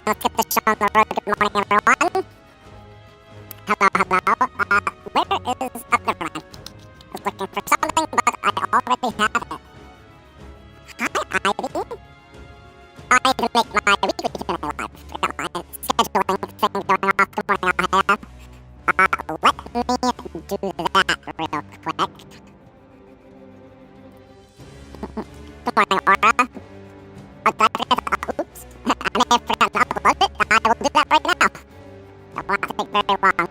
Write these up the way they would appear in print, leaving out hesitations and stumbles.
let's get the show on the road. Good morning, everyone. Hello, hello. Where is... Oh, never mind. I was looking for something, but I already have it. Hi, Ivy. I need to make my weekly Q&A live. Forgot my scheduling thing going off. Good morning, I'll have. Let me do that real quick. Good morning, Aura. Oh, did I forget? Oops. I may have forgotten to upload it. I will do that right now. That won't take very long.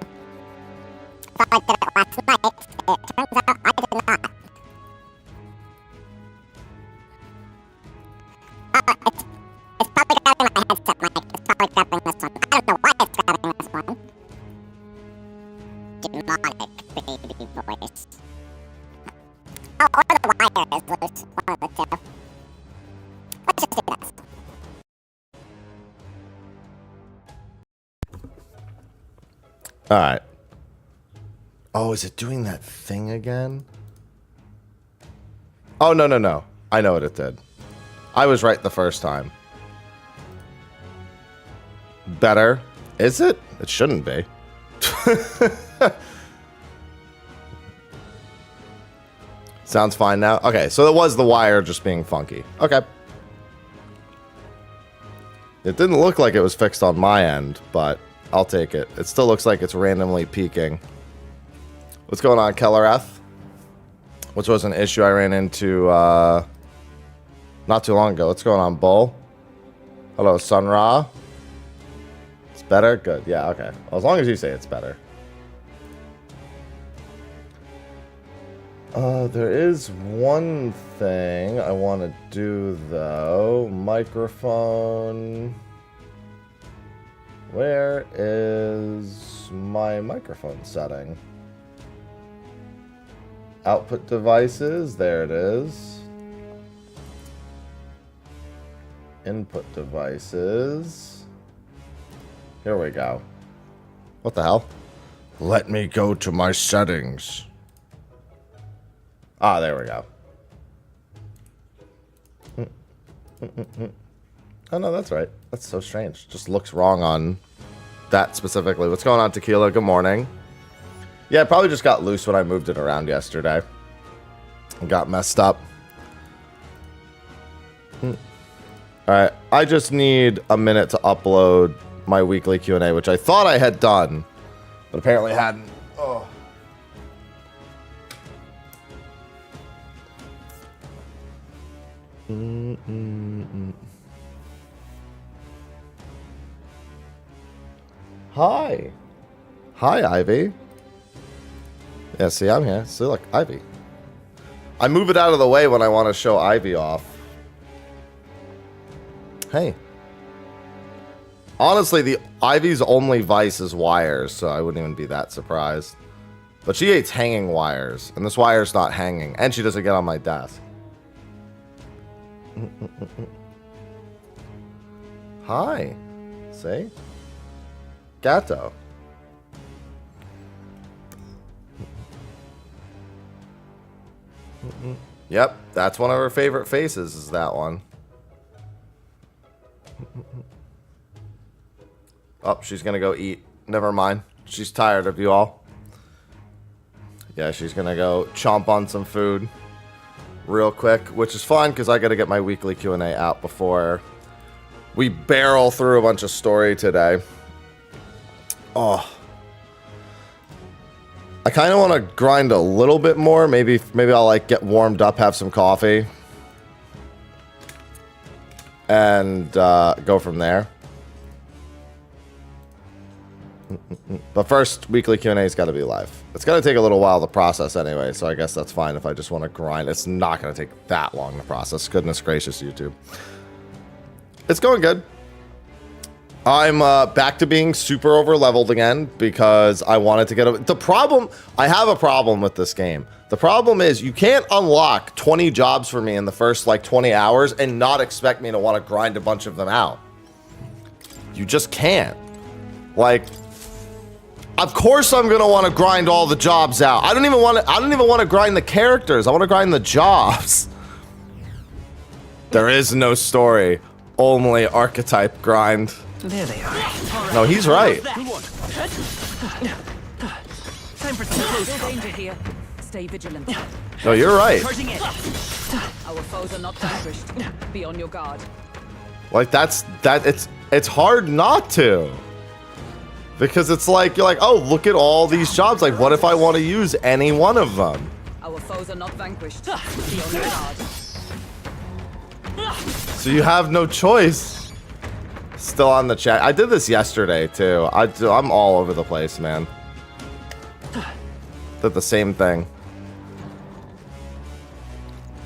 Thought I did it last night. It turns out I did not. It's probably grabbing my headset mic. It's probably grabbing this one. I don't know why it's grabbing this one. Demonic baby voice. Oh, or the wire is loose. One of the two. Let's just do this. Alright. Oh, is it doing that thing again? Oh, no, no, no. I know what it did. I was right the first time. Better. Is it? It shouldn't be. Sounds fine now. Okay, so it was the wire just being funky. Okay. It didn't look like it was fixed on my end, but I'll take it. It still looks like it's randomly peaking. What's going on, Kellereth? Which was an issue I ran into not too long ago. What's going on, Bull? Hello, Sun Ra. It's better? Good. Yeah, okay. Well, as long as you say it's better. There is one thing I want to do, though. Microphone. Where is my microphone setting? Output devices. There it is. Input devices. Here we go. What the hell? Let me go to my settings. Ah, there we go. Oh, no, that's right. That's so strange. Just looks wrong on that specifically. What's going on, Tequila? Good morning. Yeah, it probably just got loose when I moved it around yesterday. It got messed up. Alright, I just need a minute to upload my weekly Q&A, which I thought I had done, but apparently hadn't. Oh. Hi. Hi, Ivy. Yeah, see, I'm here. See, look, Ivy. I move it out of the way when I want to show Ivy off. Hey. Honestly, the Ivy's only vice is wires, so I wouldn't even be that surprised. But she hates hanging wires, and this wire's not hanging, and she doesn't get on my desk. Hi. See? Gato. Yep, that's one of her favorite faces, is that one. Oh, she's gonna go eat. Never mind. She's tired of you all. Yeah, she's gonna go chomp on some food real quick, which is fun because I gotta get my weekly Q&A out before we barrel through a bunch of story today. Oh. I kind of want to grind a little bit more. Maybe I'll like get warmed up, have some coffee, and go from there. But first, weekly Q&A's got to be live. It's going to take a little while to process anyway, so I guess that's fine if I just want to grind. It's not going to take that long to process. Goodness gracious, YouTube. It's going good. I'm back to being super over leveled again because I wanted to get a... I have a problem with this game. The problem is you can't unlock 20 jobs for me in the first like 20 hours and not expect me to want to grind a bunch of them out. You just can't. Like, of course I'm gonna want to grind all the jobs out. I don't even want to grind the characters. I want to grind the jobs. There is no story, only archetype grind. There they are. No, he's right. Time for some close danger here. Stay vigilant. No, you're right. Charging in. Our foes are not vanquished. Be on your guard. Like it's hard not to. Because it's like, you're like, oh, look at all these jobs. Like, what if I want to use any one of them? Our foes are not vanquished. Be on your guard. So you have no choice. Still on the chat. I did this yesterday, too. I'm all over the place, man. Did the same thing.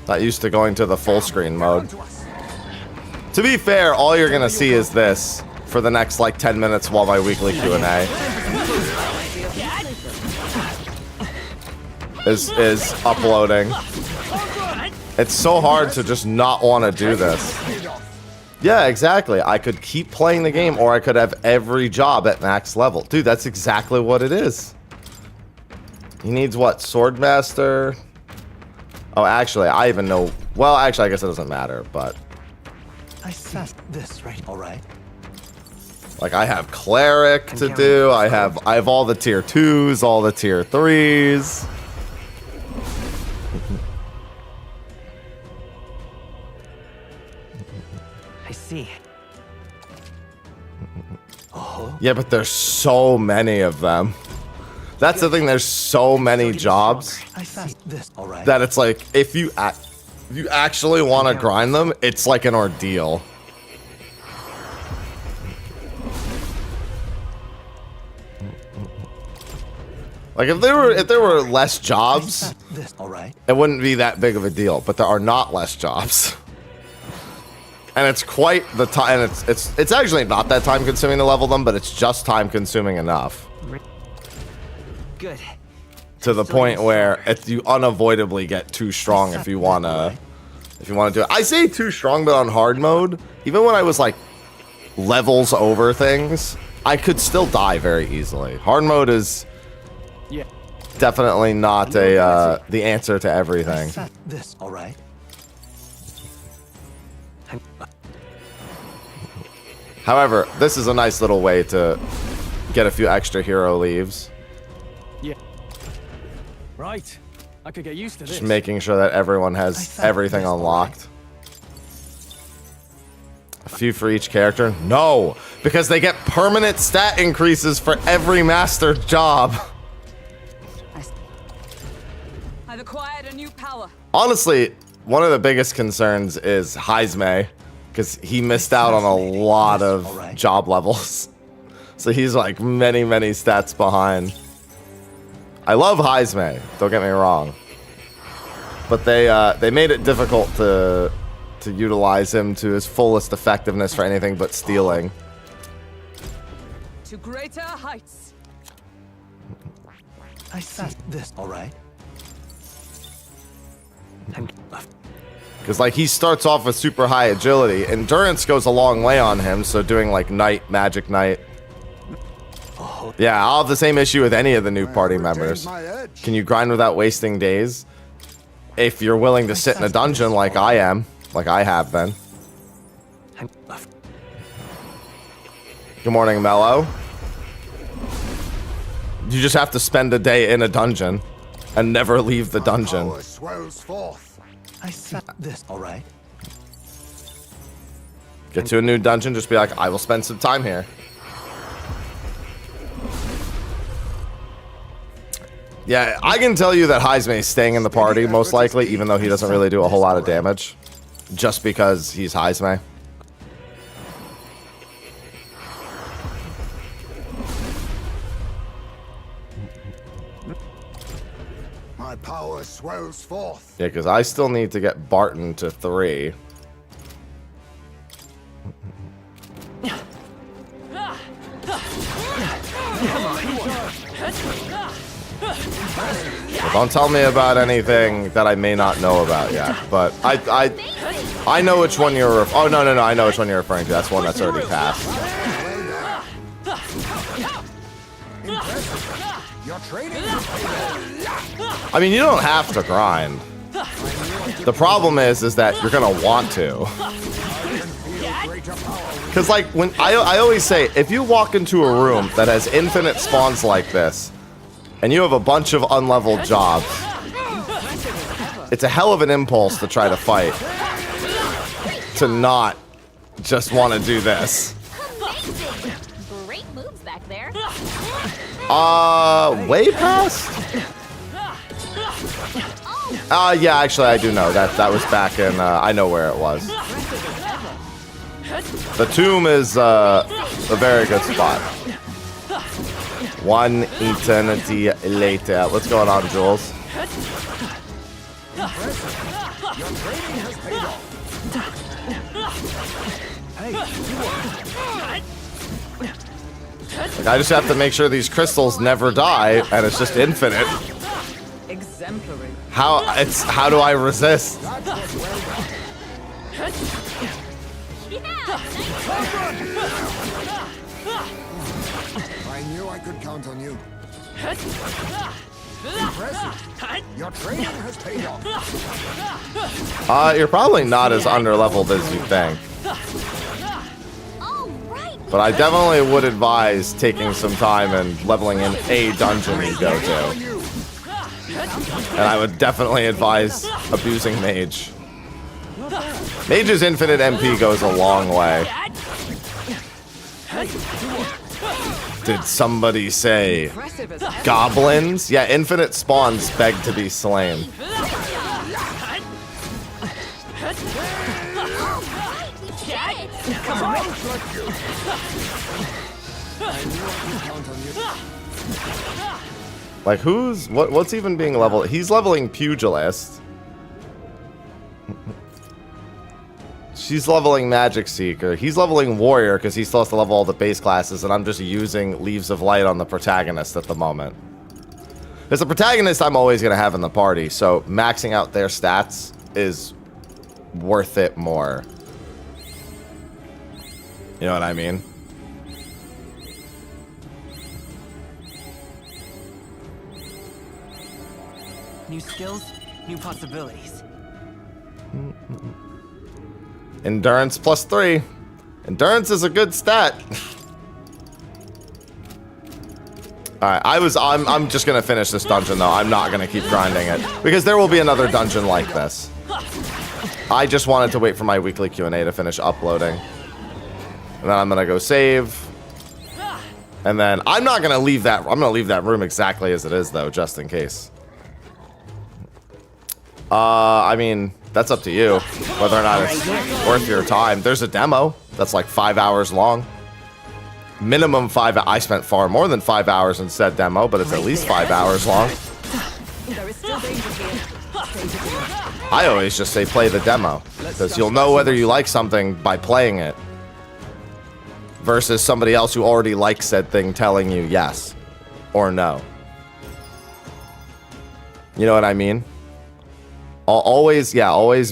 Not used to going to the full screen mode. To be fair, all you're going to see is this for the next, like, 10 minutes while my weekly Q&A is uploading. It's so hard to just not want to do this. Yeah, exactly. I could keep playing the game, or I could have every job at max level. Dude, that's exactly what it is. He needs what? Swordmaster? Oh, actually, I even know... Well, actually, I guess it doesn't matter, but... I set this right. All right. Like, I have Cleric to do. I have all the tier 2s, all the tier 3s. I see. Oh. Yeah, but there's so many of them. That's the thing. There's so many jobs I set this. All right. that it's like, if you actually want to grind them, it's like an ordeal. Like, if there were less jobs, This. All right. it wouldn't be that big of a deal. But there are not less jobs, and it's quite the time. And it's actually not that time consuming to level them, but it's just time consuming enough Good. to the point where you unavoidably get too strong if you wanna do it. I say too strong, but on hard mode, even when I was like levels over things, I could still die very easily. Hard mode is definitely not the answer to everything. Set this. All right. However, this is a nice little way to get a few extra hero leaves. Yeah. Right. I could get used to this. Just making sure that everyone has everything unlocked. A few for each character? No! Because they get permanent stat increases for every master job. I've acquired a new power. Honestly, one of the biggest concerns is Heisme, because he missed out on a lot of job levels. So he's like many stats behind. I love Heisme, don't get me wrong. But they made it difficult to utilize him to his fullest effectiveness for anything but stealing. To greater heights. I set this. All right. Because, like, he starts off with super high agility. Endurance goes a long way on him, so doing, like, Knight, Magic Knight. Yeah, I'll have the same issue with any of the new party members. Can you grind without wasting days? If you're willing to sit in a dungeon like I am, like I have been. Good morning, Mello. You just have to spend a day in a dungeon and never leave the dungeon. I set this. All right. Get to a new dungeon, just be like, I will spend some time here. Yeah, I can tell you that Heisme is staying in the party, most likely, even though he doesn't really do a whole lot of damage. Just because he's Heisme. My power swells forth. Yeah, because I still need to get Barton to 3. Well, don't tell me about anything that I may not know about yet. But I know which one you're. Oh no, I know which one you're referring to. That's one that's already passed. I mean, you don't have to grind. The problem is that you're gonna want to. Because, like, when I always say, if you walk into a room that has infinite spawns like this, and you have a bunch of unleveled jobs, it's a hell of an impulse to try to fight. To not just want to do this. Amazing! Great moves back there. Way past? Yeah, actually, I do know. That was back in, I know where it was. The tomb is, a very good spot. One eternity later. What's going on, Jules? Like, I just have to make sure these crystals never die, and it's just infinite. Exemplary. How do I resist? I knew I could count on you. Impressive. Your training has paid off. You're probably not as underleveled as you think. But I definitely would advise taking some time and leveling in a dungeon you go to. And I would definitely advise abusing Mage. Mage's infinite MP goes a long way. Did somebody say goblins? Yeah, infinite spawns beg to be slain. Like, what's even being leveled? He's leveling Pugilist. She's leveling Magic Seeker. He's leveling Warrior because he still has to level all the base classes, and I'm just using Leaves of Light on the protagonist at the moment. As the protagonist, I'm always going to have in the party, so maxing out their stats is worth it more. You know what I mean? New skills, new possibilities. Endurance +3. Endurance is a good stat. Alright, I'm just gonna finish this dungeon though. I'm not gonna keep grinding it. Because there will be another dungeon like this. I just wanted to wait for my weekly Q&A to finish uploading. And then I'm gonna go save. And then I'm not gonna leave that. I'm gonna leave that room exactly as it is though, just in case. I mean, that's up to you, whether or not it's worth your time. There's a demo that's like 5 hours long. Minimum 5. I spent far more than 5 hours in said demo, but it's at least 5 hours long. There is still danger here. I always just say play the demo, because you'll know whether you like something by playing it versus somebody else who already likes said thing telling you yes or no. You know what I mean? Always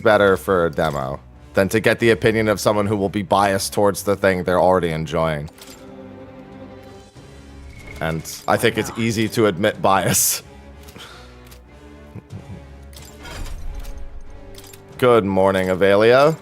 better for a demo than to get the opinion of someone who will be biased towards the thing they're already enjoying. And I think it's easy to admit bias. Good morning, Avelia.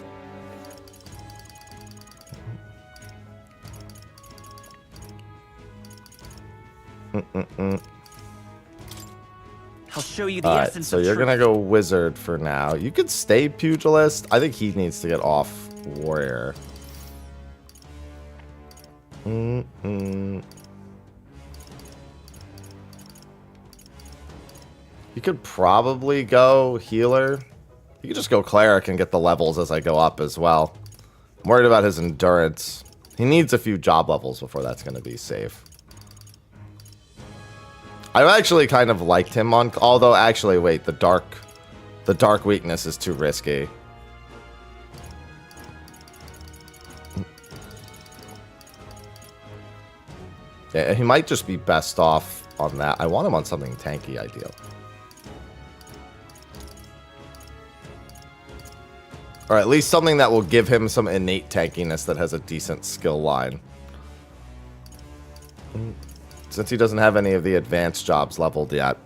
I'll show you the Alright, essence so of you're truth. gonna go Wizard for now. You could stay Pugilist. I think he needs to get off Warrior. You could probably go Healer. You could just go Cleric and get the levels as I go up as well. I'm worried about his Endurance. He needs a few job levels before that's gonna be safe. I've actually kind of liked him on, although actually wait, the dark weakness is too risky. Yeah, he might just be best off on that. I want him on something tanky, ideal. Or at least something that will give him some innate tankiness that has a decent skill line. Since he doesn't have any of the advanced jobs leveled yet.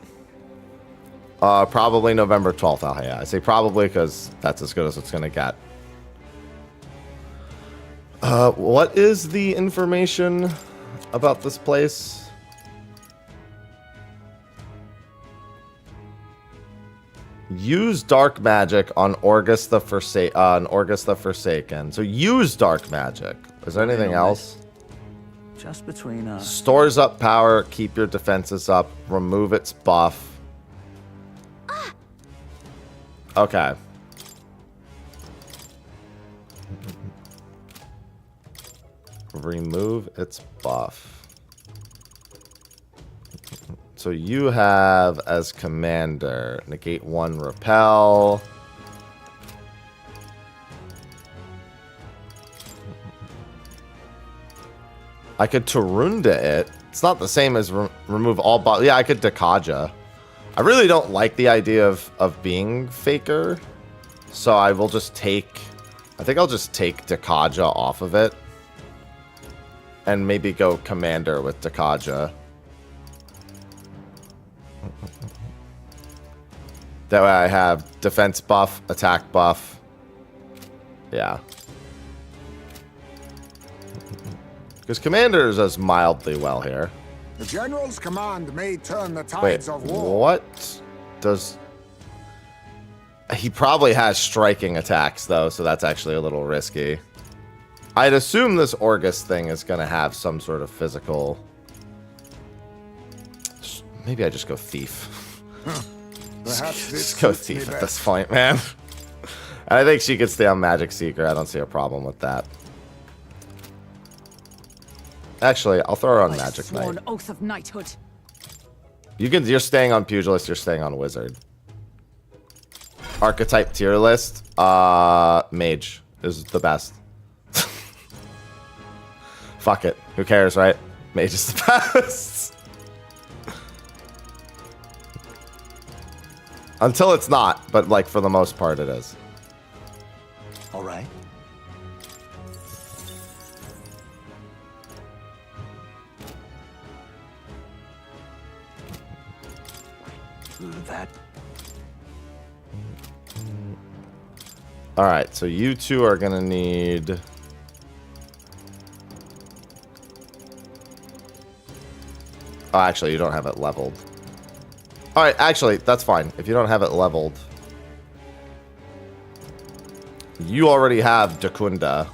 Probably November 12th. Yeah, I say probably because that's as good as it's going to get. What is the information about this place? Use dark magic on Orgus the Forsaken. So use dark magic. Is there anything else? Just between us. Stores up power, keep your defenses up, remove its buff. Okay. Remove its buff. So you have as commander, negate 1 repel. I could Tarunda it. It's not the same as remove all buff. Yeah, I could Dakaja. I really don't like the idea of being Faker. So I will just take... I think I'll just take Dakaja off of it. And maybe go commander with Dakaja. That way I have defense buff, attack buff. Yeah. Because commander does mildly well here. The general's command may turn the Wait, tides of war. what does... He probably has striking attacks, though, so that's actually a little risky. I'd assume this Orgus thing is going to have some sort of physical... Maybe I just go Thief. Perhaps this Just go suits me Thief at best. this point, man. I think she could stay on Magic Seeker. I don't see a problem with that. Actually, I'll throw her on By Magic sworn Knight. oath of knighthood. You're staying on Pugilist, you're staying on Wizard. Archetype tier list. Mage is the best. Fuck it. Who cares, right? Mage is the best. Until it's not, but like for the most part it is. All right. That. Alright, so you two are gonna need... Oh, actually, you don't have it leveled. Alright, actually, that's fine. If you don't have it leveled... You already have Dakunda.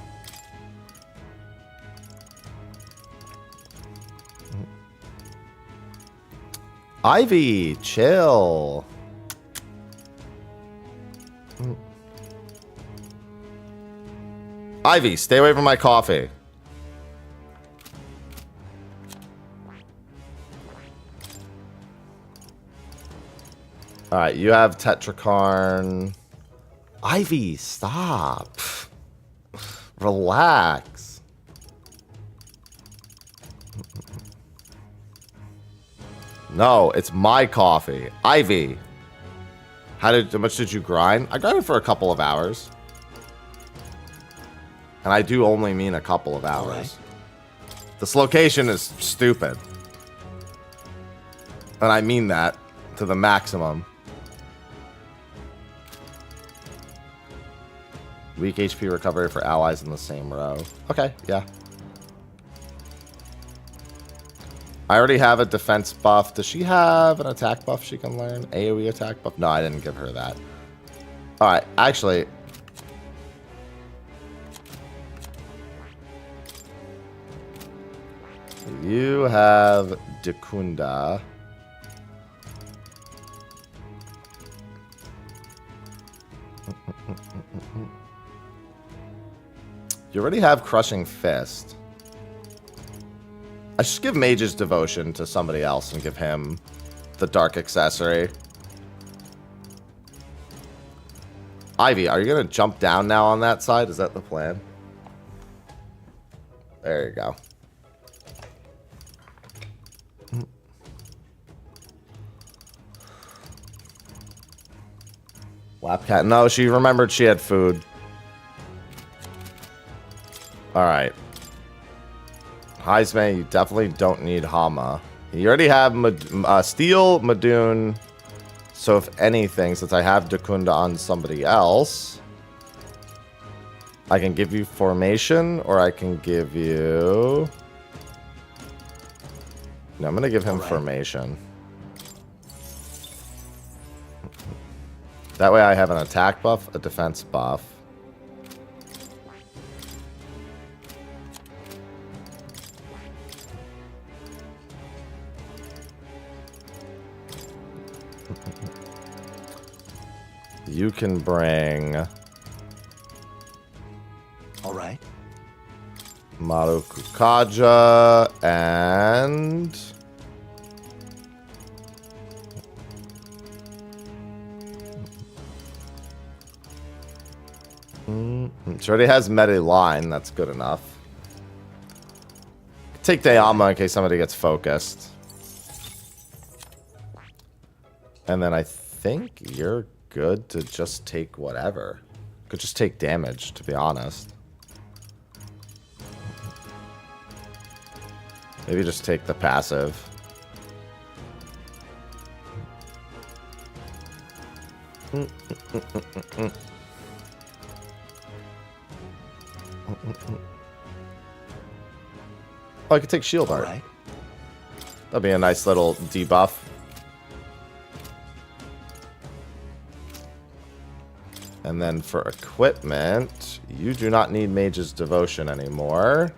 Ivy, chill. Ivy, stay away from my coffee. Alright, you have Tetrakarn. Ivy, stop. Relax. No, it's my coffee. Ivy. How much did you grind? I grinded for a couple of hours. And I do only mean a couple of hours. Right. This location is stupid. And I mean that to the maximum. Weak HP recovery for allies in the same row. Okay, yeah. I already have a defense buff. Does she have an attack buff she can learn? AoE attack buff? No, I didn't give her that. Alright, actually... You have Dakunda. You already have Crushing Fist. I should give Mage's Devotion to somebody else and give him the Dark Accessory. Ivy, are you going to jump down now on that side? Is that the plan? There you go. Lapcat. No, she remembered she had food. Alright. Heisman, you definitely don't need Hama. You already have Steel, Madoon. So if anything, since I have Dakunda on somebody else, I can give you formation, or I can give you... No, I'm going to give him formation. That way I have an attack buff, a defense buff. You can bring... All right. Maru Kukaja and... She already has Medi line, that's good enough. Take Dayama in case somebody gets focused. And then I think you're good to just take whatever. Could just take damage, to be honest. Maybe just take the passive. Oh, I could take shield art. Right. That'd be a nice little debuff. And then for equipment, you do not need Mage's Devotion anymore.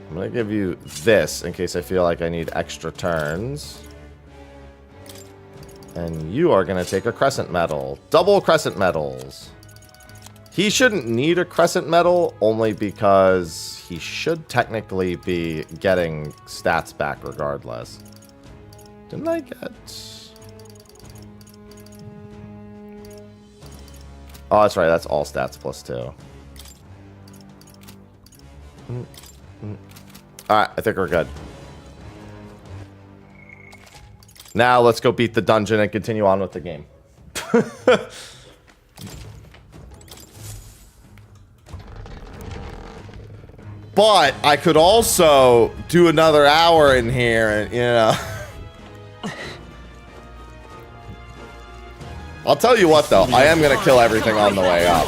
I'm going to give you this in case I feel like I need extra turns. And you are going to take a Crescent Medal. Double Crescent Medals. He shouldn't need a Crescent Medal only because he should technically be getting stats back regardless. Didn't I get... Oh, that's right. That's all stats plus 2. Alright, I think we're good. Now let's go beat the dungeon and continue on with the game. But I could also do another hour in here and, you know... I'll tell you what, though. I am going to kill everything on the way up.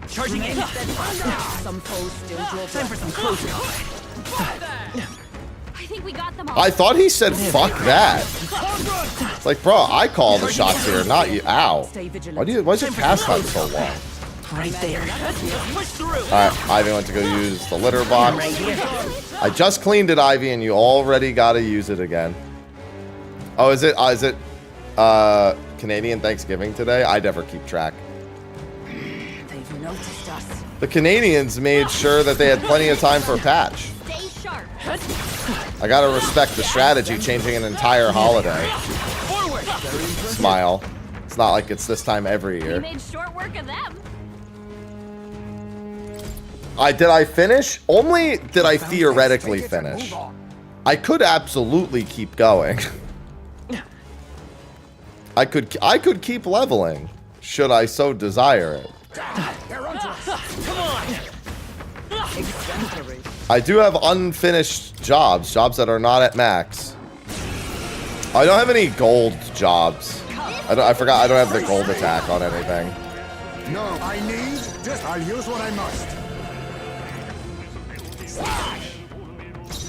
Charging in. Some foes still draw. Time for some closure. I think we got them all. I thought he said, fuck that. It's like, bro, I call the shots here, not you. Ow. Why's your cast time so long? Right there. Alright, Ivy went to go use the litter box. I just cleaned it, Ivy, and you already gotta use it again. Oh, is it Canadian Thanksgiving today? I never keep track. They've noticed us. The Canadians made sure that they had plenty of time for a patch. Stay sharp. I gotta respect the strategy, changing an entire holiday. Smile. It's not like it's this time every We year. made short work of them. Did I finish? Only did I theoretically finish. I could absolutely keep going. I could keep leveling, should I so desire it. I do have unfinished jobs that are not at max. I don't have any gold jobs. I forgot I don't have the gold attack on anything. No, I need. I'll use what I must.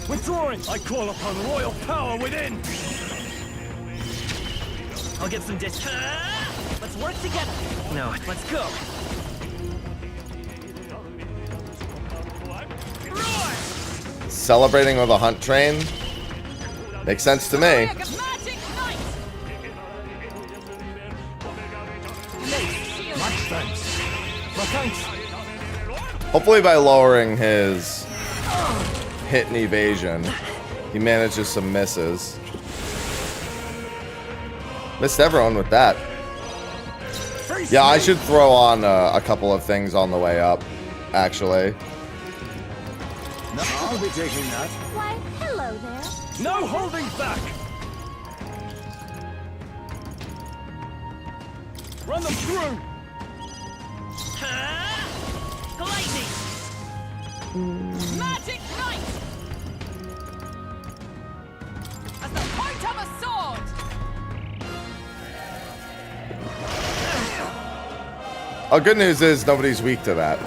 Withdrawing! I call upon royal power within! I'll get some dis. Let's work together! No, let's go! Celebrating with a hunt train? Makes sense to me. Hopefully by lowering his hit and evasion, he manages some misses. Missed everyone with that. Yeah, I should throw on a couple of things on the way up, actually. No, I'll be taking that. Why, hello there. No holding back! Run them through! Magic Knight! As the point of a sword! Oh, good news is nobody's weak to that.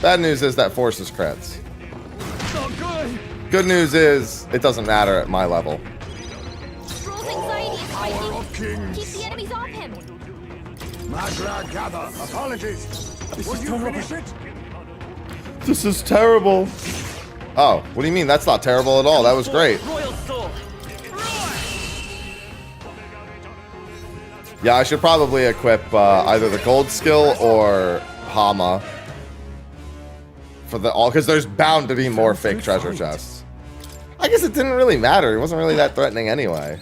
Bad news is that forces crits. Not good. Good news is it doesn't matter at my level. Stroll's anxiety is spiking. of kings. Keep the enemies off him. Magra gather. Apologies. Would you finish it? This is terrible. Oh, what do you mean? That's not terrible at all. That was great. Royal soul. Yeah, I should probably equip either the gold skill or Hama for the all, because there's bound to be more fake treasure chests. I guess it didn't really matter. It wasn't really that threatening anyway.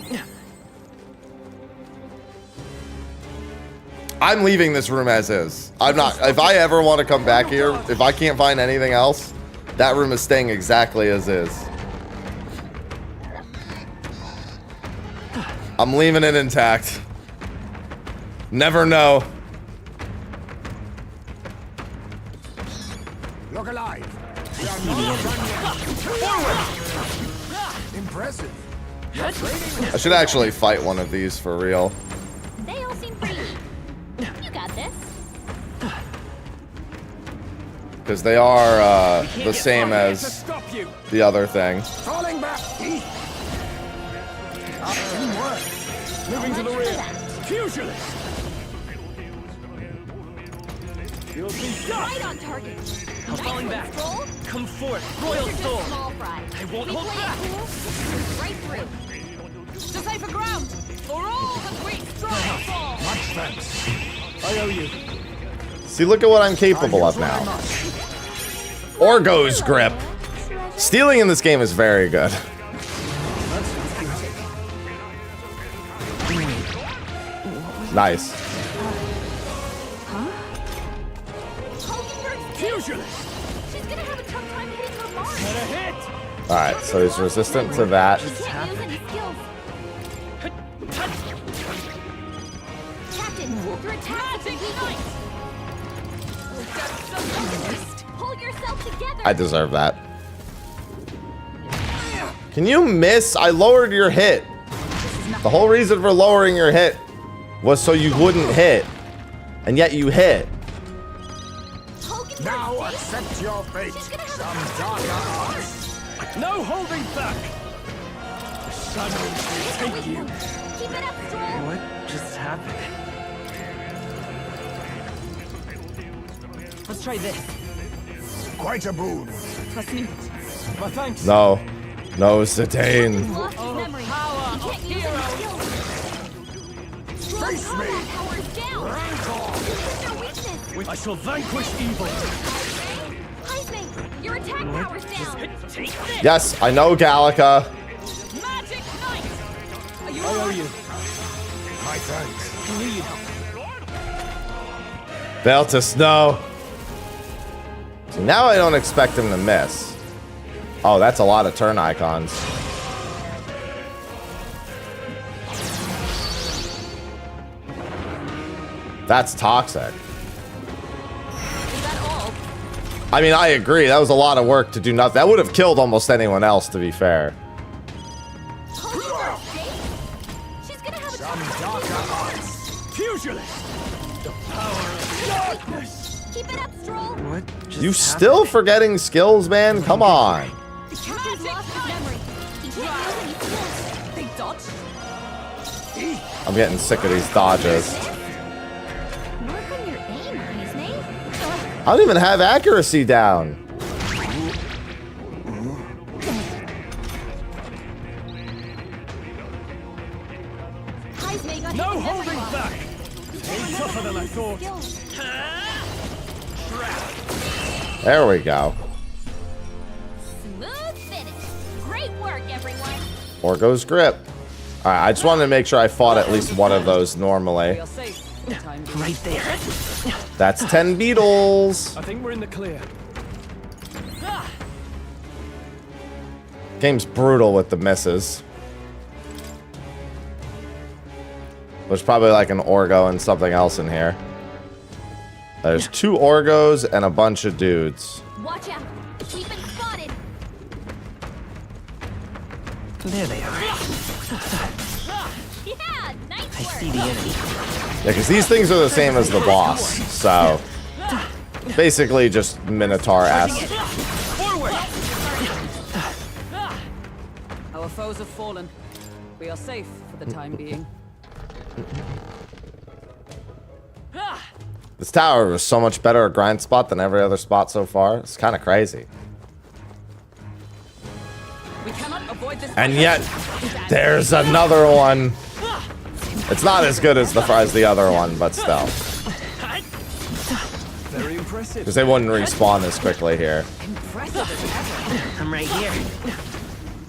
I'm leaving this room as is. I'm not. If I ever want to come back here, if I can't find anything else, that room is staying exactly as is. I'm leaving it intact. Never know. Look alive. We are not done yet. Impressive. You're training. I should actually fight one of these for real. They all seem pretty. You got this. Because they are the Get same far to as stop you. the other thing. Falling back. Teamwork. Moving to the rear. Fusionist. You'll be done. Right on target. I'm falling back. Stroll. Come forth. Royal You're just soul. small fry. I won't We hold play back. it cool. Right through. To safer ground. For all the great strong fall. Much thanks. I owe you. See, look at what I'm capable of now. Orgo's grip. Stealing in this game is very good. Nice. Fusionist. She's gonna have a tough time hitting her mark. Get a hit. All right, so he's resistant to that. She can't use any skills. Captain, your attack is weak. Hold yourself together. I deserve that. Can you miss? I lowered your hit. The whole reason for lowering your hit was so you wouldn't hit. And yet you hit. Now accept your fate. Some darker arts. No holding back. The shadows will take you. Keep it up, Stroll. What just happened? Let's try this. Quite a boon. My thanks. No. No, Zidane. Lost his memory. He can't use any skills. Stroll's Face me. combat power is down. This is their weakness. I shall vanquish evil. Heisman, your attack power's down. Take this. Yes, I know, Gallica. Magic Knight. Are you I owe you. My thanks. Lead. Beltus, no. So now I don't expect him to miss. Oh, that's a lot of turn icons. That's toxic. Is that all? I mean, I agree. That was a lot of work to do nothing. That would have killed almost anyone else, to be fair. She's gonna have a Some darker arts. Fusionist. The power of darkness. Keep it up, Stroll. What? You still forgetting skills, man? Come on. The captain's lost his memory. He can't use any skills. big dodge? I'm getting sick of these dodges. Work on your aim, Heisman. I don't even have accuracy down. Heisman got No his memory holding lost. back. Way tougher than I thought. Skills. There we go. Smooth finish. Great work, everyone. Orgo's grip. All right, I just wanted to make sure I fought at least one of those normally. You're safe. Time to Right there. That's 10 beetles. I think we're in the clear. Game's brutal with the misses. There's probably like an Orgo and something else in here. There's 2 Orgos and a bunch of dudes. Watch out. Keep it spotted. There they are. Yeah, nice I work. see the enemy. Yeah, because these things are the same as the boss. So basically just Minotaur-esque. Our foes have fallen. We are safe for the time being. This tower was so much better a grind spot than every other spot so far. It's kind of crazy. We cannot avoid this. And yet, there's another one. It's not as good as the other one, but still. Very impressive. Because they wouldn't respawn as quickly here. I'm right here.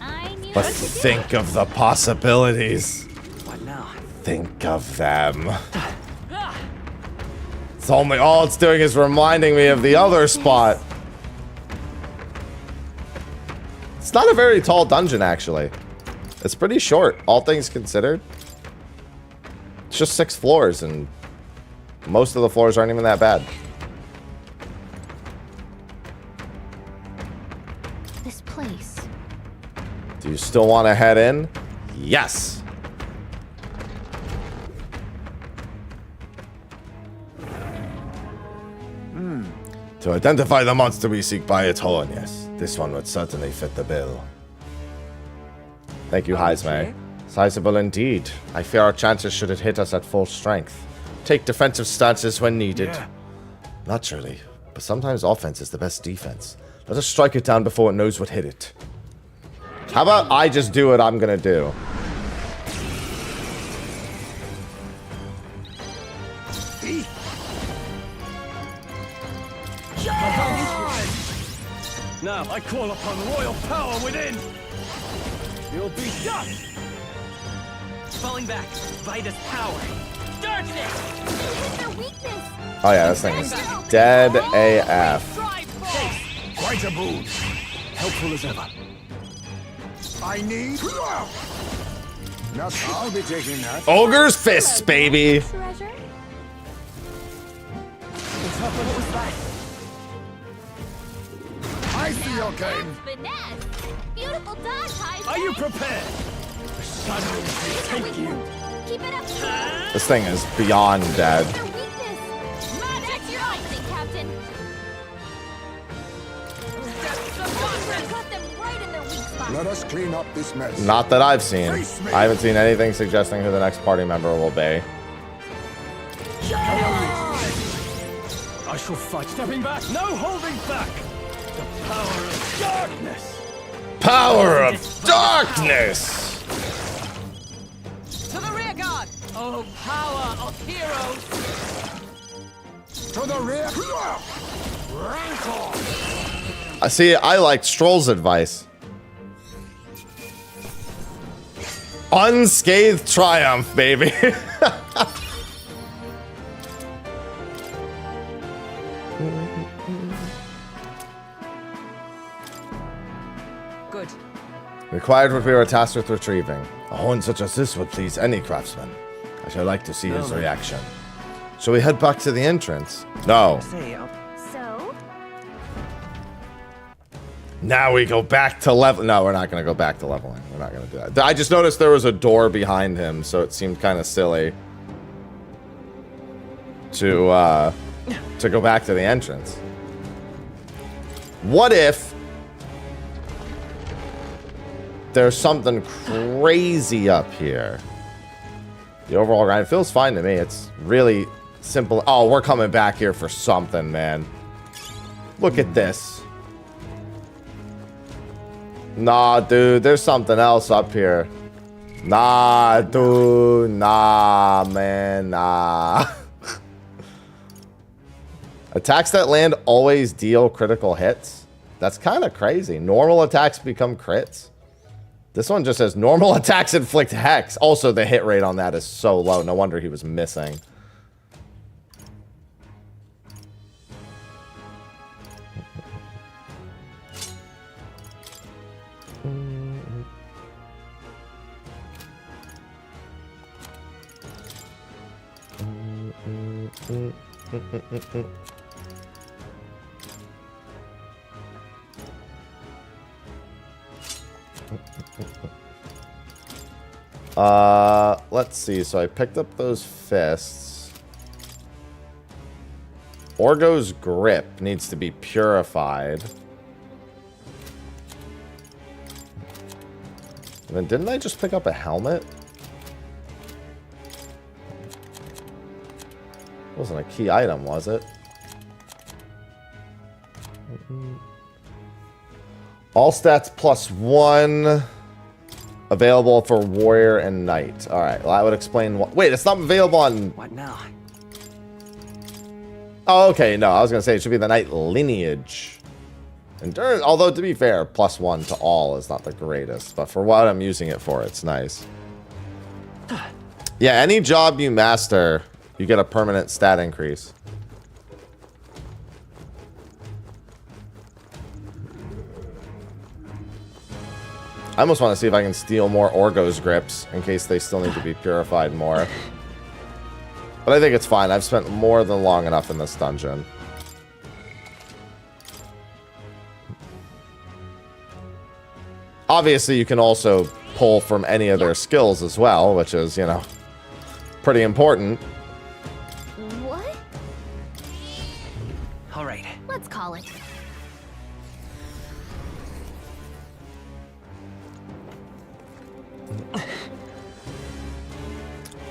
I knew But what to do. think of the possibilities. What now? Think of them. It's only all it's doing is reminding me of the other spot. It's not a very tall dungeon, actually. It's pretty short, all things considered. It's just 6 floors, and most of the floors aren't even that bad. This place. Do you still want to head in? Yes. To identify the monster we seek by its horn, yes. This one would certainly fit the bill. Thank you, Heismay. Sizable indeed. I fear our chances should it hit us at full strength. Take defensive stances when needed. Yeah. Naturally, but sometimes offense is the best defense. Let us strike it down before it knows what hit it. How about I just do what I'm gonna do? Now I call upon royal power within. You'll be dust. Falling back. Vitus power. Darkness. It's their weakness. Oh yeah, this thing is dead AF. Quite a boon. Helpful as ever. I need. Now I'll be taking that. Ogre's fists, baby. Treasure? I see your game. Finesse. Beautiful dodge, Heisman. Are you prepared? The shadows will take you. Keep it up. This thing is beyond dead. Their weakness. That's your icing, Captain. Cut them right in their weak spot. Let us clean up this mess. Not that I've seen. I haven't seen anything suggesting who the next party member will be. I shall fight. Stepping back. No holding back. The power of darkness. Power of darkness! To the rear guard. Oh, power of heroes. To the rear. Rancor. I see. I liked Stroll's advice. Unscathed triumph, baby. Good. Required what we were tasked with retrieving. A horn such as this would please any craftsman. I should like to see his reaction. Shall we head back to the entrance? No. Say, So? Now we go back to level. No, we're not going to go back to leveling. We're not going to do that. I just noticed there was a door behind him, so it seemed kind of silly to go back to the entrance. What if there's something crazy up here? The overall grind feels fine to me. It's really simple. Oh, we're coming back here for something, man. Look at this. Nah, dude, there's something else up here. Nah, dude, nah, man, nah. Attacks that land always deal critical hits. That's kind of crazy. Normal attacks become crits. This one just says normal attacks inflict hex. Also, the hit rate on that is so low. No wonder he was missing. Let's see. So I picked up those fists. Orgo's grip needs to be purified. And then didn't I just pick up a helmet? It wasn't a key item, was it? All stats +1. Available for warrior and knight. Alright, well that would explain what... Wait, it's not available on... What now? Oh, okay, no, I was gonna say it should be the knight lineage. Endurance, although to be fair, +1 to all is not the greatest. But for what I'm using it for, it's nice. Yeah, any job you master, you get a permanent stat increase. I almost want to see if I can steal more Orgo's grips in case they still need to be purified more. But I think it's fine. I've spent more than long enough in this dungeon. Obviously, you can also pull from any of their skills as well, which is, you know, pretty important. What? All right. Let's call it.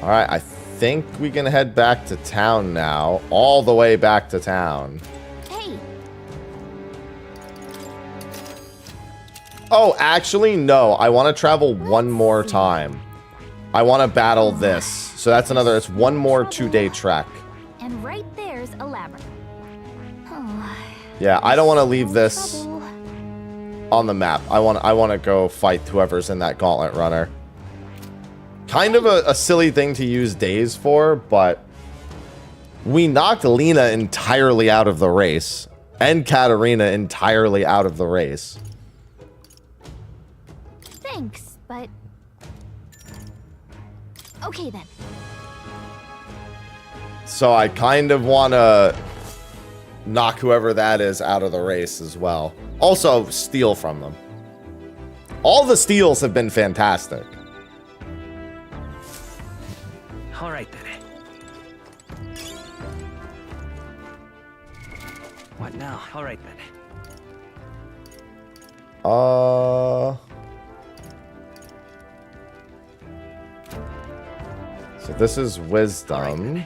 Alright, I think we can head back to town now. All the way back to town. Hey. Oh, actually, no. I want to travel one more time. I want to battle this. So that's another, it's one more 2-day trek. And right there's a labyrinth. Oh, Yeah, I don't want to leave this on the map. I want to go fight whoever's in that gauntlet runner. Kind of a silly thing to use days for, but we knocked Lena entirely out of the race. And Katarina entirely out of the race. Thanks, but... Okay then. So I kind of want to knock whoever that is out of the race as well. Also, steal from them. All the steals have been fantastic. All right then. What now? All right then. So this is wisdom.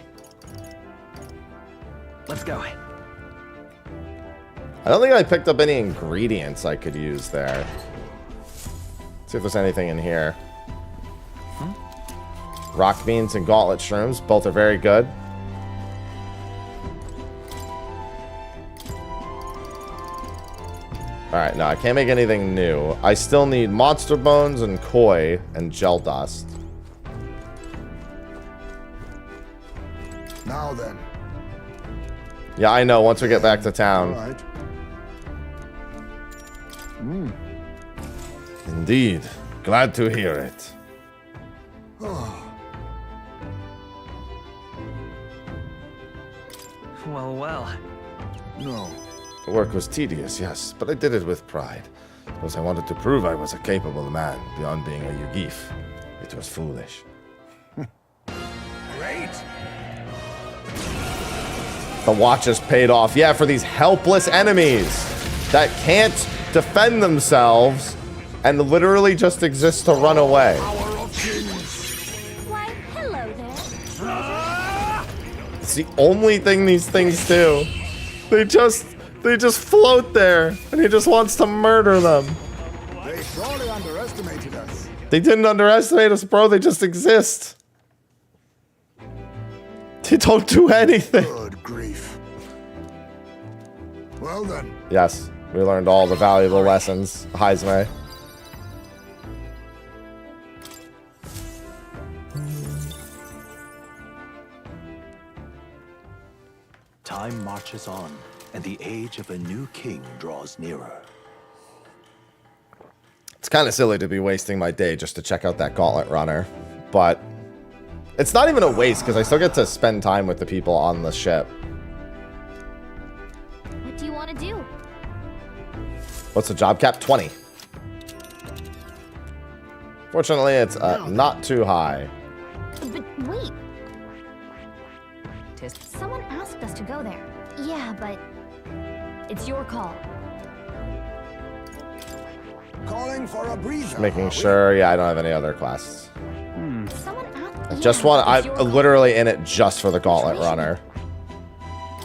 Let's go. I don't think I picked up any ingredients I could use there. See if there's anything in here. Rock beans and gauntlet shrooms. Both are very good. Alright, no, I can't make anything new. I still need monster bones and koi and gel dust. Now then. Yeah, I know, once we get back to All town. right. Indeed. Glad to hear it. Well, well. No. The work was tedious, yes, but I did it with pride. Because I wanted to prove I was a capable man beyond being a Yugif. It was foolish. Great. The watches paid off. Yeah, for these helpless enemies that can't defend themselves and literally just exist to run away. Power of kings. Why, hello there. It's the only thing these things do. They just float there, and he just wants to murder them. They surely underestimated us. They didn't underestimate us, bro. They just exist. They don't do anything. Good grief. Well then. Yes, we learned all the valuable lessons, Heisme. Time marches on, and the age of a new king draws nearer. It's kind of silly to be wasting my day just to check out that gauntlet runner, but it's not even a waste because I still get to spend time with the people on the ship. What do you want to do? What's the job cap? 20. Fortunately, it's not too high. But wait. Someone asked us to go there. Yeah, but it's your call. Calling for a breather. Making sure, yeah, I don't have any other quests. Someone asked. I just want, I'm literally in it just for the Gauntlet Runner.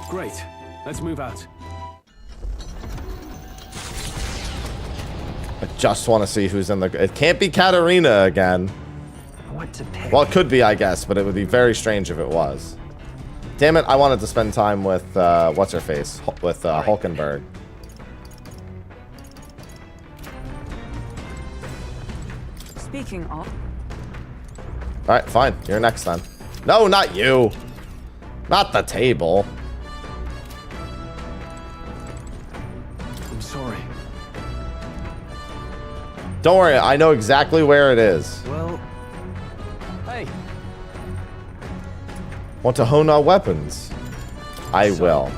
Great. Let's move out. I just want to see who's in the... It can't be Katarina again. What to pick? Well, it could be, I guess, but it would be very strange if it was. Damn it, I wanted to spend time with, what's-her-face? With, Hulkenberg. Speaking of, Alright, fine. You're next then. No, not you! Not the table. I'm sorry. Don't worry, I know exactly where it is. Well, Hey, Want to hone our weapons? I will.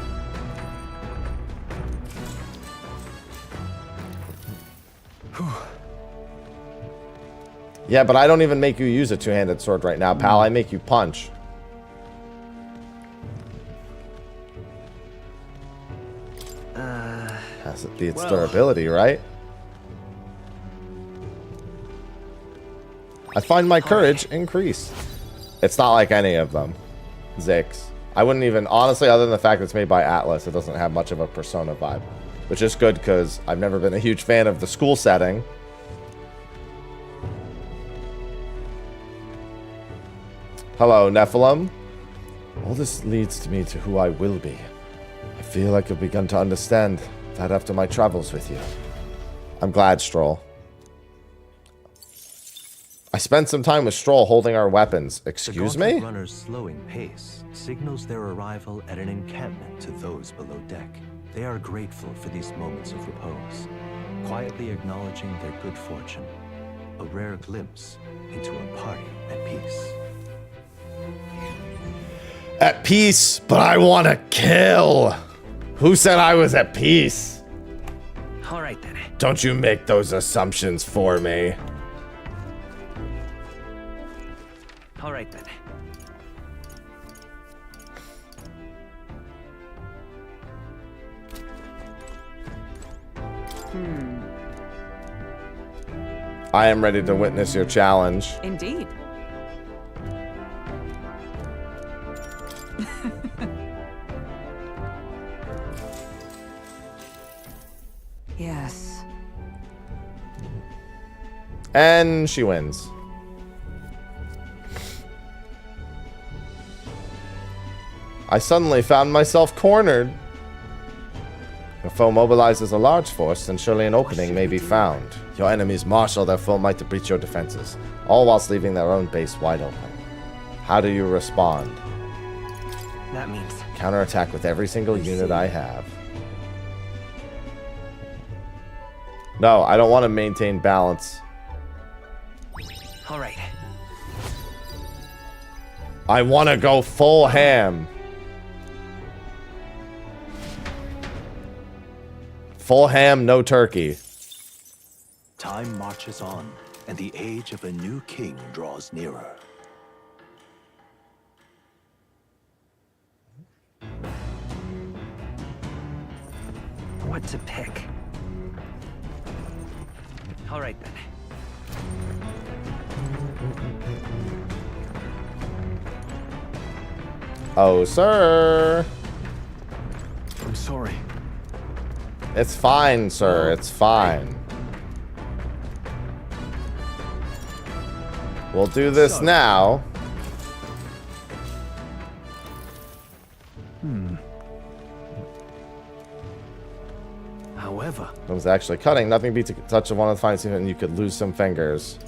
Yeah, but I don't even make you use a two-handed sword right now, pal. I make you punch. Has it be its durability, right? I find my courage increase. It's not like any of them. Zix. I wouldn't even... Honestly, other than the fact that it's made by Atlas, it doesn't have much of a Persona vibe. Which is good, because I've never been a huge fan of the school setting. Hello, Nephilim. All this leads to me to who I will be. I feel like I've begun to understand that after my travels with you. I'm glad, Stroll. I spent some time with Stroll holding our weapons. Excuse me? The runner's slowing pace signals their arrival at an encampment to those below deck. They are grateful for these moments of repose, quietly acknowledging their good fortune, a rare glimpse into a party at peace. At peace, but I want to kill. Who said I was at peace? all right then. Don't you make those assumptions for me. All right then. I am ready to witness your challenge. indeed. Yes. And she wins. I suddenly found myself cornered. If a foe mobilizes a large force, then surely an opening may be found. Your enemies marshal their full might to breach your defenses, all whilst leaving their own base wide open. How do you respond? That means Counterattack with every single unit I have. No, I don't want to maintain balance. all right. I want to go full ham. Full ham, no turkey. Time marches on, and the age of a new king draws nearer. What to pick? All right then. Oh, sir. I'm sorry. It's fine, sir. It's fine. We'll do this now. However, It was actually cutting. Nothing beats a touch of one of the finest, and you could lose some fingers.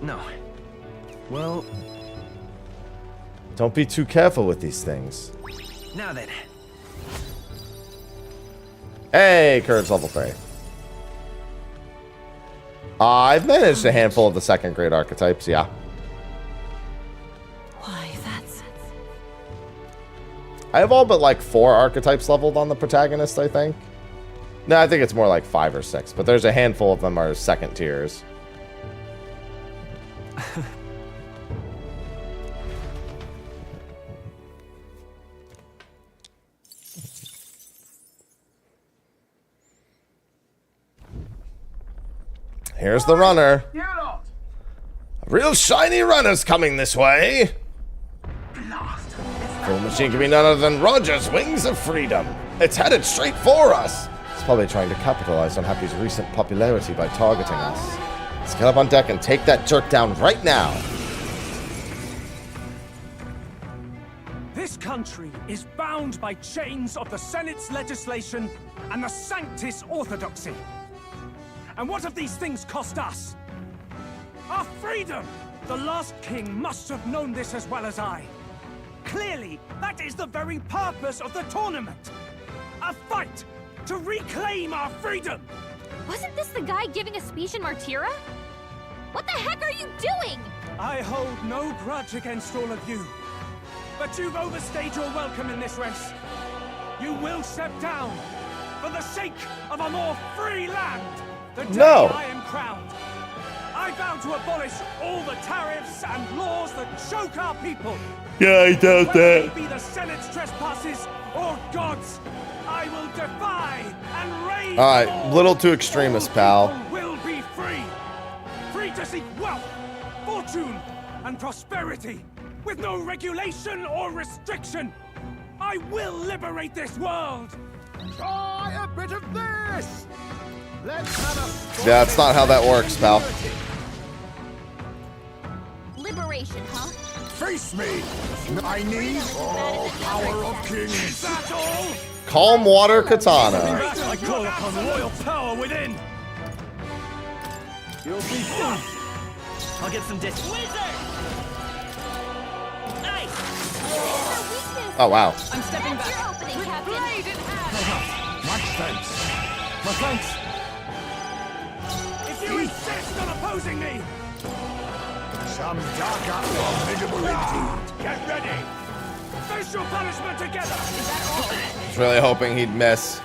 No. well, Don't be too careful with these things. Now then. Hey, courage level 3. I've managed a handful of the second grade archetypes, yeah. Why, that's... I have all but like 4 archetypes leveled on the protagonist, I think. No, I think it's more like 5 or 6, but there's a handful of them are second tiers. Here's the runner. You lot! A real shiny runner's coming this way. Blast! Full machine can be none other than Roger's Wings of Freedom. It's headed straight for us. It's probably trying to capitalize on Happy's recent popularity by targeting us. Let's get up on deck and take that jerk down right now. This country is bound by chains of the Senate's legislation and the Sanctis Orthodoxy. And what have these things cost us? Our freedom! The last king must have known this as well as I. Clearly, that is the very purpose of the tournament. A fight to reclaim our freedom! Wasn't this the guy giving a speech in Martyra? What the heck are you doing? I hold no grudge against all of you. But you've overstayed your welcome in this race. You will step down for the sake of a more free land. The day I am crowned, I vow to abolish all the tariffs and laws that choke our people. Yeah, I doubt Whether that. they be the Senate's trespasses or God's, I will defy and raise. All right, all. little too extremist, All pal. people will be free, free to seek wealth, fortune, and prosperity, with no regulation or restriction. I will liberate this world. Try a bit of this! Let's have a... Yeah, that's not how that works, pal. Liberation, huh? Face me! I need all power of kings! Is that all? Calm water katana. I call upon royal power within. You'll be done. I'll get some discs. Nice! Oh, wow. I'm stepping That's back. your opening, Captain. Blade in hand. Much thanks. My thanks. If you insist on opposing me, Some darker formidable indeed. get ready. Face your punishment together. Is that all? I was really hoping he'd miss.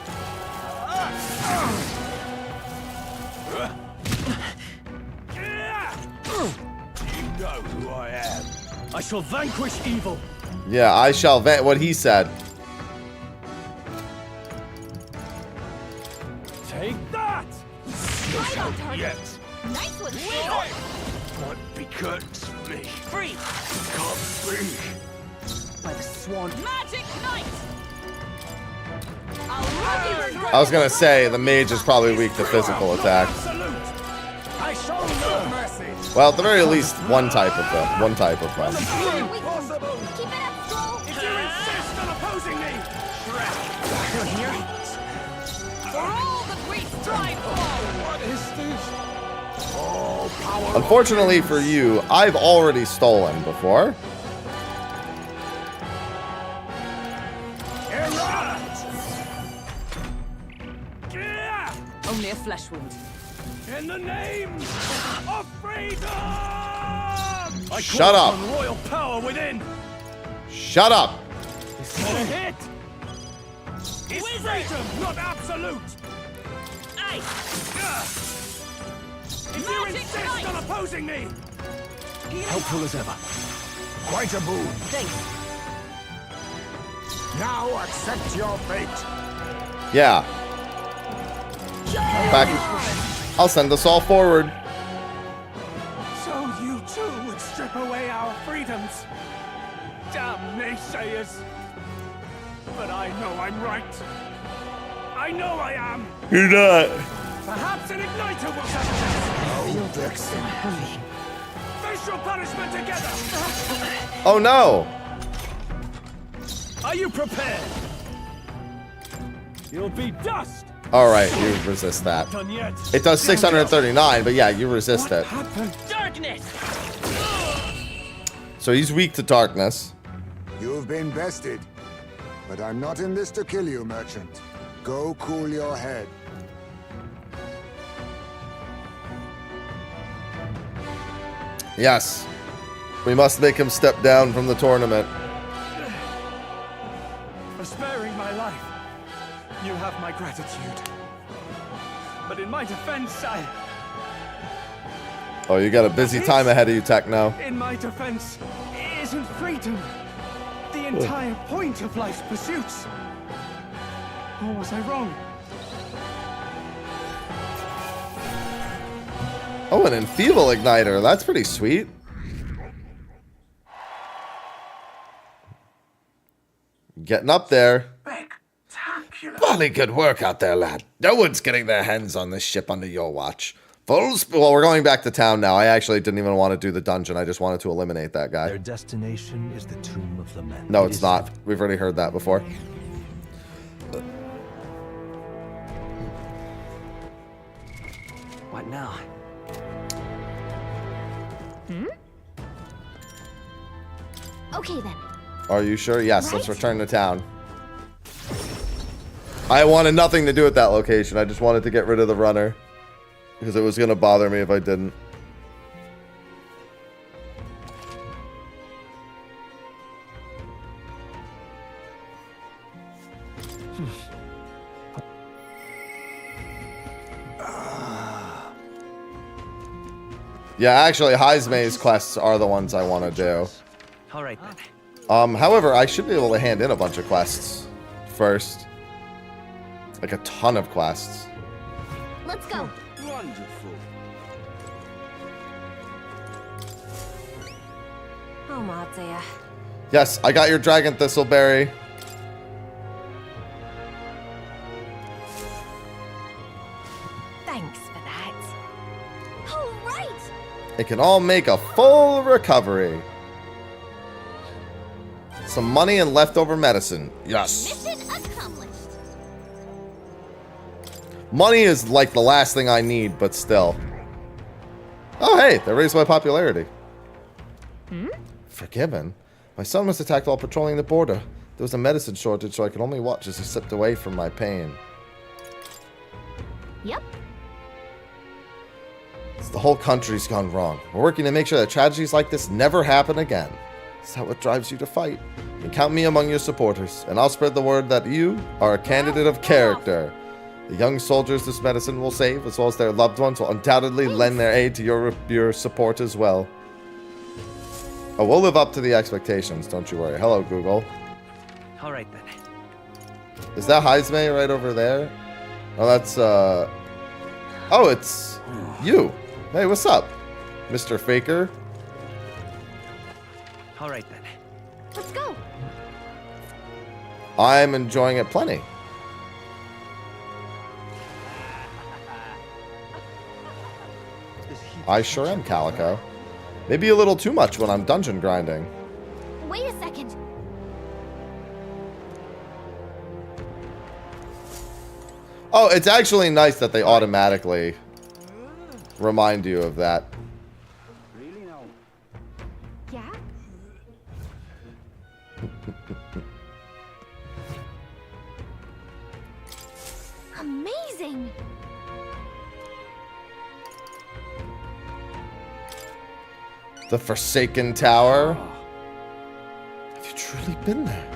You know who I am. I shall vanquish evil. Yeah, I shall vet what he said. Take that. Right on target. Yes. Nice one, What becomes me? Free. Come free. By the swan. Magic Knight! I was gonna say, the mage is probably weak to physical attack. Absolute. I show no mercy. Well, at the very least, one type of them. One type of them. Impossible. Keep it up, Skull. If you insist on opposing me, For all the great strive for! what is this? All power Unfortunately for you, I've already stolen before. Only a flesh wound. In the name of freedom! I Shut call up. upon royal power within. Shut up. Is that a hit? It's freedom, not absolute. If you Magic insist Knight. on opposing me, helpful as ever. Quite a boon. Thanks. Now accept your fate. Yeah. In fact, I'll send us all forward. so you too would strip away our freedoms. Damn naysayers. But I know I'm right. I know I am. You're not. Perhaps an igniter will satisfy. Oh, Dixon. Face your punishment together. Oh no. Are you prepared? You'll be dust. All right, you resist that. Done yet? It does 639, but yeah, you resist it. Happened. Darkness! So he's weak to darkness. You've been bested. But I'm not in this to kill you, merchant. Go cool your head. Yes. We must make him step down from the tournament. For sparing my life, you have my gratitude. But in my defense, Oh, you got a busy time ahead of you, Techno. in my defense, isn't freedom the entire point of life's pursuits? Or was I wrong? Oh, an enfeeble igniter. That's pretty sweet. Getting up there. Bloody good work out there, lad. No one's getting their hands on this ship under your watch. Well, we're going back to town now. I actually didn't even want to do the dungeon. I just wanted to eliminate that guy. Their destination is the Tomb of Lament. No, it's not. We've already heard that before. What now? Okay then. Are you sure? Yes, let's Right? return to town. I wanted nothing to do with that location. I just wanted to get rid of the runner. Because it was going to bother me if I didn't. Yeah, actually, Heismay's quests are the ones I want to do. All right then. However, I should be able to hand in a bunch of quests first. Like a ton of quests. Let's go. Wonderful. Oh, Matsaya. Yes, I got your dragon thistleberry. Thanks for that. All right. It can all make a full recovery. Some money and leftover medicine. Yes. Mission accomplished. Money is like the last thing I need, but still. Oh, hey, they raised my popularity. Forgiven? My son was attacked while patrolling the border. There was a medicine shortage, so I could only watch as he slipped away from my pain. Yep. The whole country's gone wrong. We're working to make sure that tragedies like this never happen again. Is that what drives you to fight? You can count me among your supporters, and I'll spread the word that you are a candidate of character. The young soldiers this medicine will save, as well as their loved ones, will undoubtedly lend their aid to your support as well. Oh, we'll live up to the expectations, don't you worry. Hello, Google. All right then. Is that Heismay right over there? Oh, that's, oh, it's you. Hey, what's up, Mr. Faker? All right then. Let's go. I'm enjoying it plenty. I sure am, Calico. Maybe a little too much when I'm dungeon grinding. Wait a second. Oh, it's actually nice that they automatically remind you of that. Yeah? Amazing. The Forsaken Tower. Have you truly been there?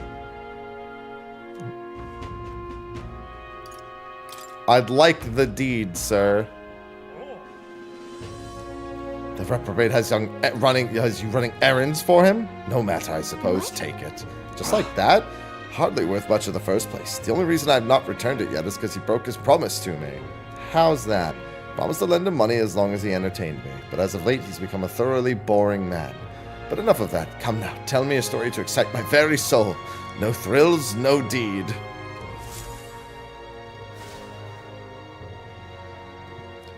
I'd like the deed, sir. The reprobate has you running errands for him? No matter, I suppose. Take it. Just like that? Hardly worth much in the first place. The only reason I've not returned it yet is because he broke his promise to me. How's that? Promised to lend him money as long as he entertained me, but as of late he's become a thoroughly boring man. But enough of that. Come now, tell me a story to excite my very soul. No thrills, no deed.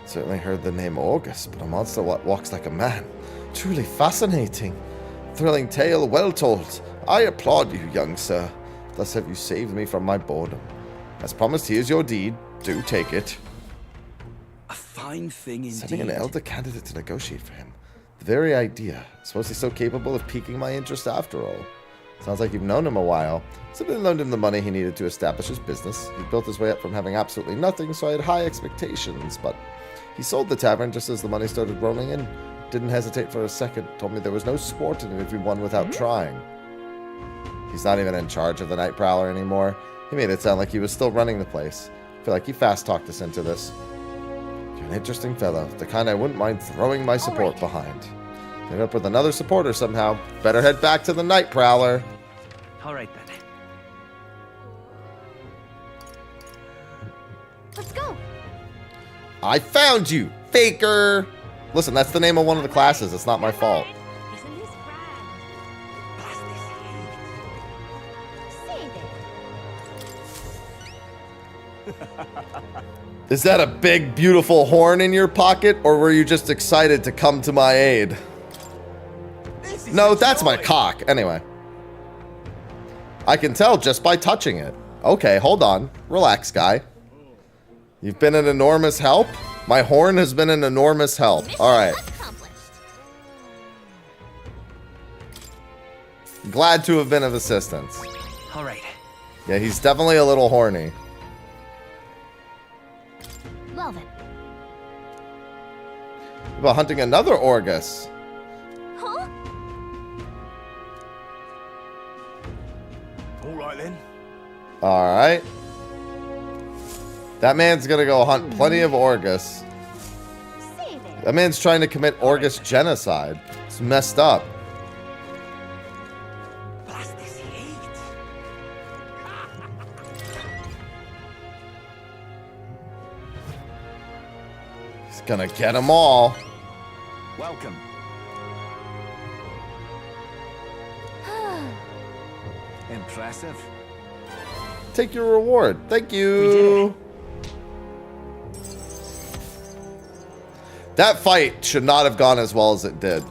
Certainly heard the name August, but a monster walks like a man. Truly fascinating. Thrilling tale, well told. I applaud you, young sir. Thus have you saved me from my boredom. As promised, here's your deed. Do take it. A fine thing indeed. Sending an elder candidate to negotiate for him. The very idea. Suppose he's so capable of piquing my interest after all. Sounds like you've known him a while. Simply loaned him the money he needed to establish his business. He built his way up from having absolutely nothing, so I had high expectations, but he sold the tavern just as the money started rolling in. Didn't hesitate for a second. Told me there was no sport in it if we won without trying. He's not even in charge of the Night Prowler anymore. He made it sound like he was still running the place. I feel like he fast-talked us into this. You're an interesting fellow. The kind I wouldn't mind throwing my support behind. End up with another supporter somehow. Better head back to the Night Prowler. All right then. Let's go. I found you, faker! Listen, that's the name of one of the classes. It's not my fault. Isn't this rad? Say it. Is that a big, beautiful horn in your pocket, or were you just excited to come to my aid? No, that's my cock. Anyway. I can tell just by touching it. Okay, hold on. Relax, guy. You've been an enormous help? My horn has been an enormous help. Alright. Glad to have been of assistance. All right. Yeah, he's definitely a little horny. Well then. About hunting another Orgus. Huh? All right then. Alright. That man's gonna go hunt plenty of Orgus. Say it. That man's trying to commit Orgus genocide. It's messed up. Blast this heat. He's gonna get them all. Welcome. Impressive. Take your reward. Thank We did you. That fight should not have gone as well as it did.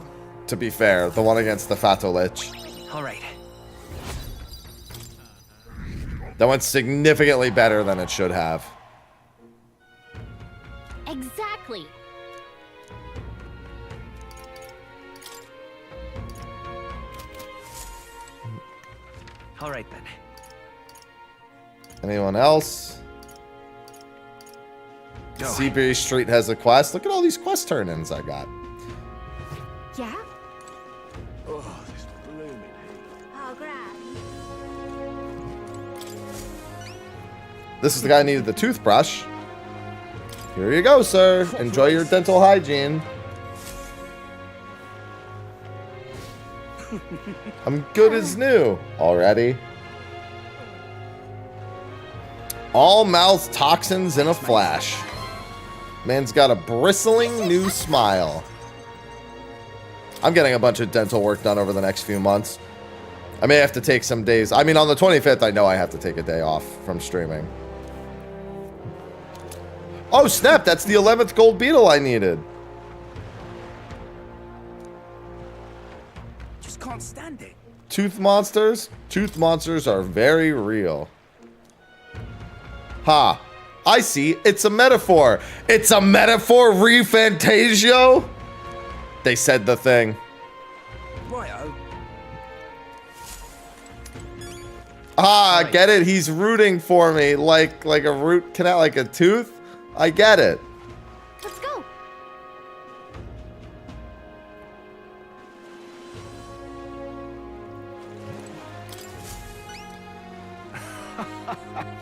To be fair, the one against the Fato Lich. All right. That went significantly better than it should have. Exactly. All right then. Anyone else? Go. Seabury Street has a quest. Look at all these quest turn-ins I got. Yeah? Oh, this blooming heat. Oh, grand. This is the guy who needed the toothbrush. Here you go, sir. Enjoy your dental hygiene. I'm good as new. Already. All mouth toxins in a flash. Man's got a bristling new smile. I'm getting a bunch of dental work done over the next few months. I may have to take some days. I mean, on the 25th, I know I have to take a day off from streaming. Oh, snap. That's the 11th gold beetle I needed. Just can't stand it. Tooth monsters? Tooth monsters are very real. Ha. I see. It's a metaphor. It's a metaphor, ReFantazio? They said the thing. Righto. Ah, I get it. He's rooting for me like a root canal, like a tooth. I get it. Let's go.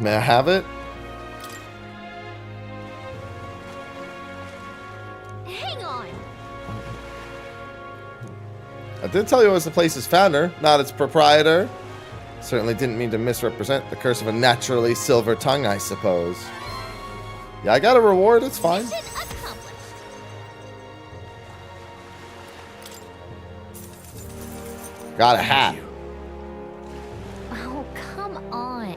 May I have it? Hang on. I did tell you I was the place's founder, not its proprietor. Certainly didn't mean to misrepresent the curse of a naturally silver tongue, I suppose. Yeah, I got a reward. It's fine. Mission accomplished. Got a hat. Oh, come on.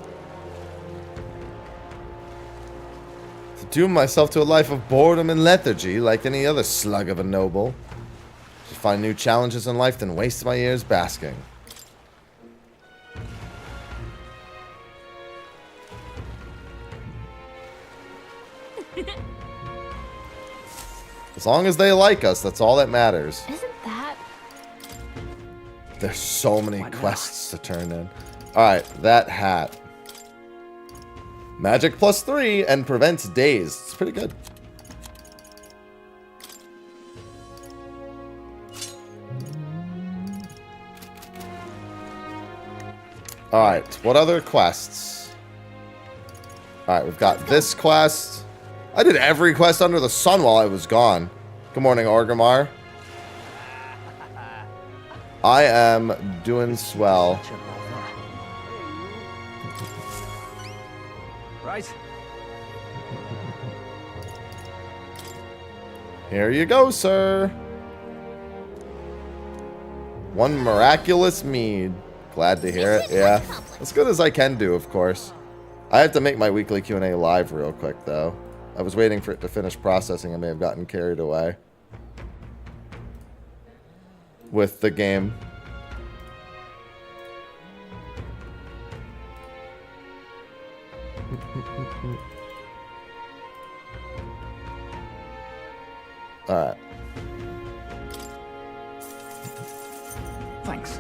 To doom myself to a life of boredom and lethargy like any other slug of a noble. To find new challenges in life than waste my years basking. As long as they like us, that's all that matters. Isn't that... There's so many quests to turn in. Alright, that hat. Magic +3 and prevents daze. It's pretty good. Alright, what other quests? Alright, we've got this quest. I did every quest under the sun while I was gone. Good morning, Orgrimmar. I am doing swell. Right. Here you go, sir. One miraculous mead. Glad to hear it. Yeah. As good as I can do, of course. I have to make my weekly Q&A live real quick, though. I was waiting for it to finish processing. I may have gotten carried away with the game. Alright. Thanks.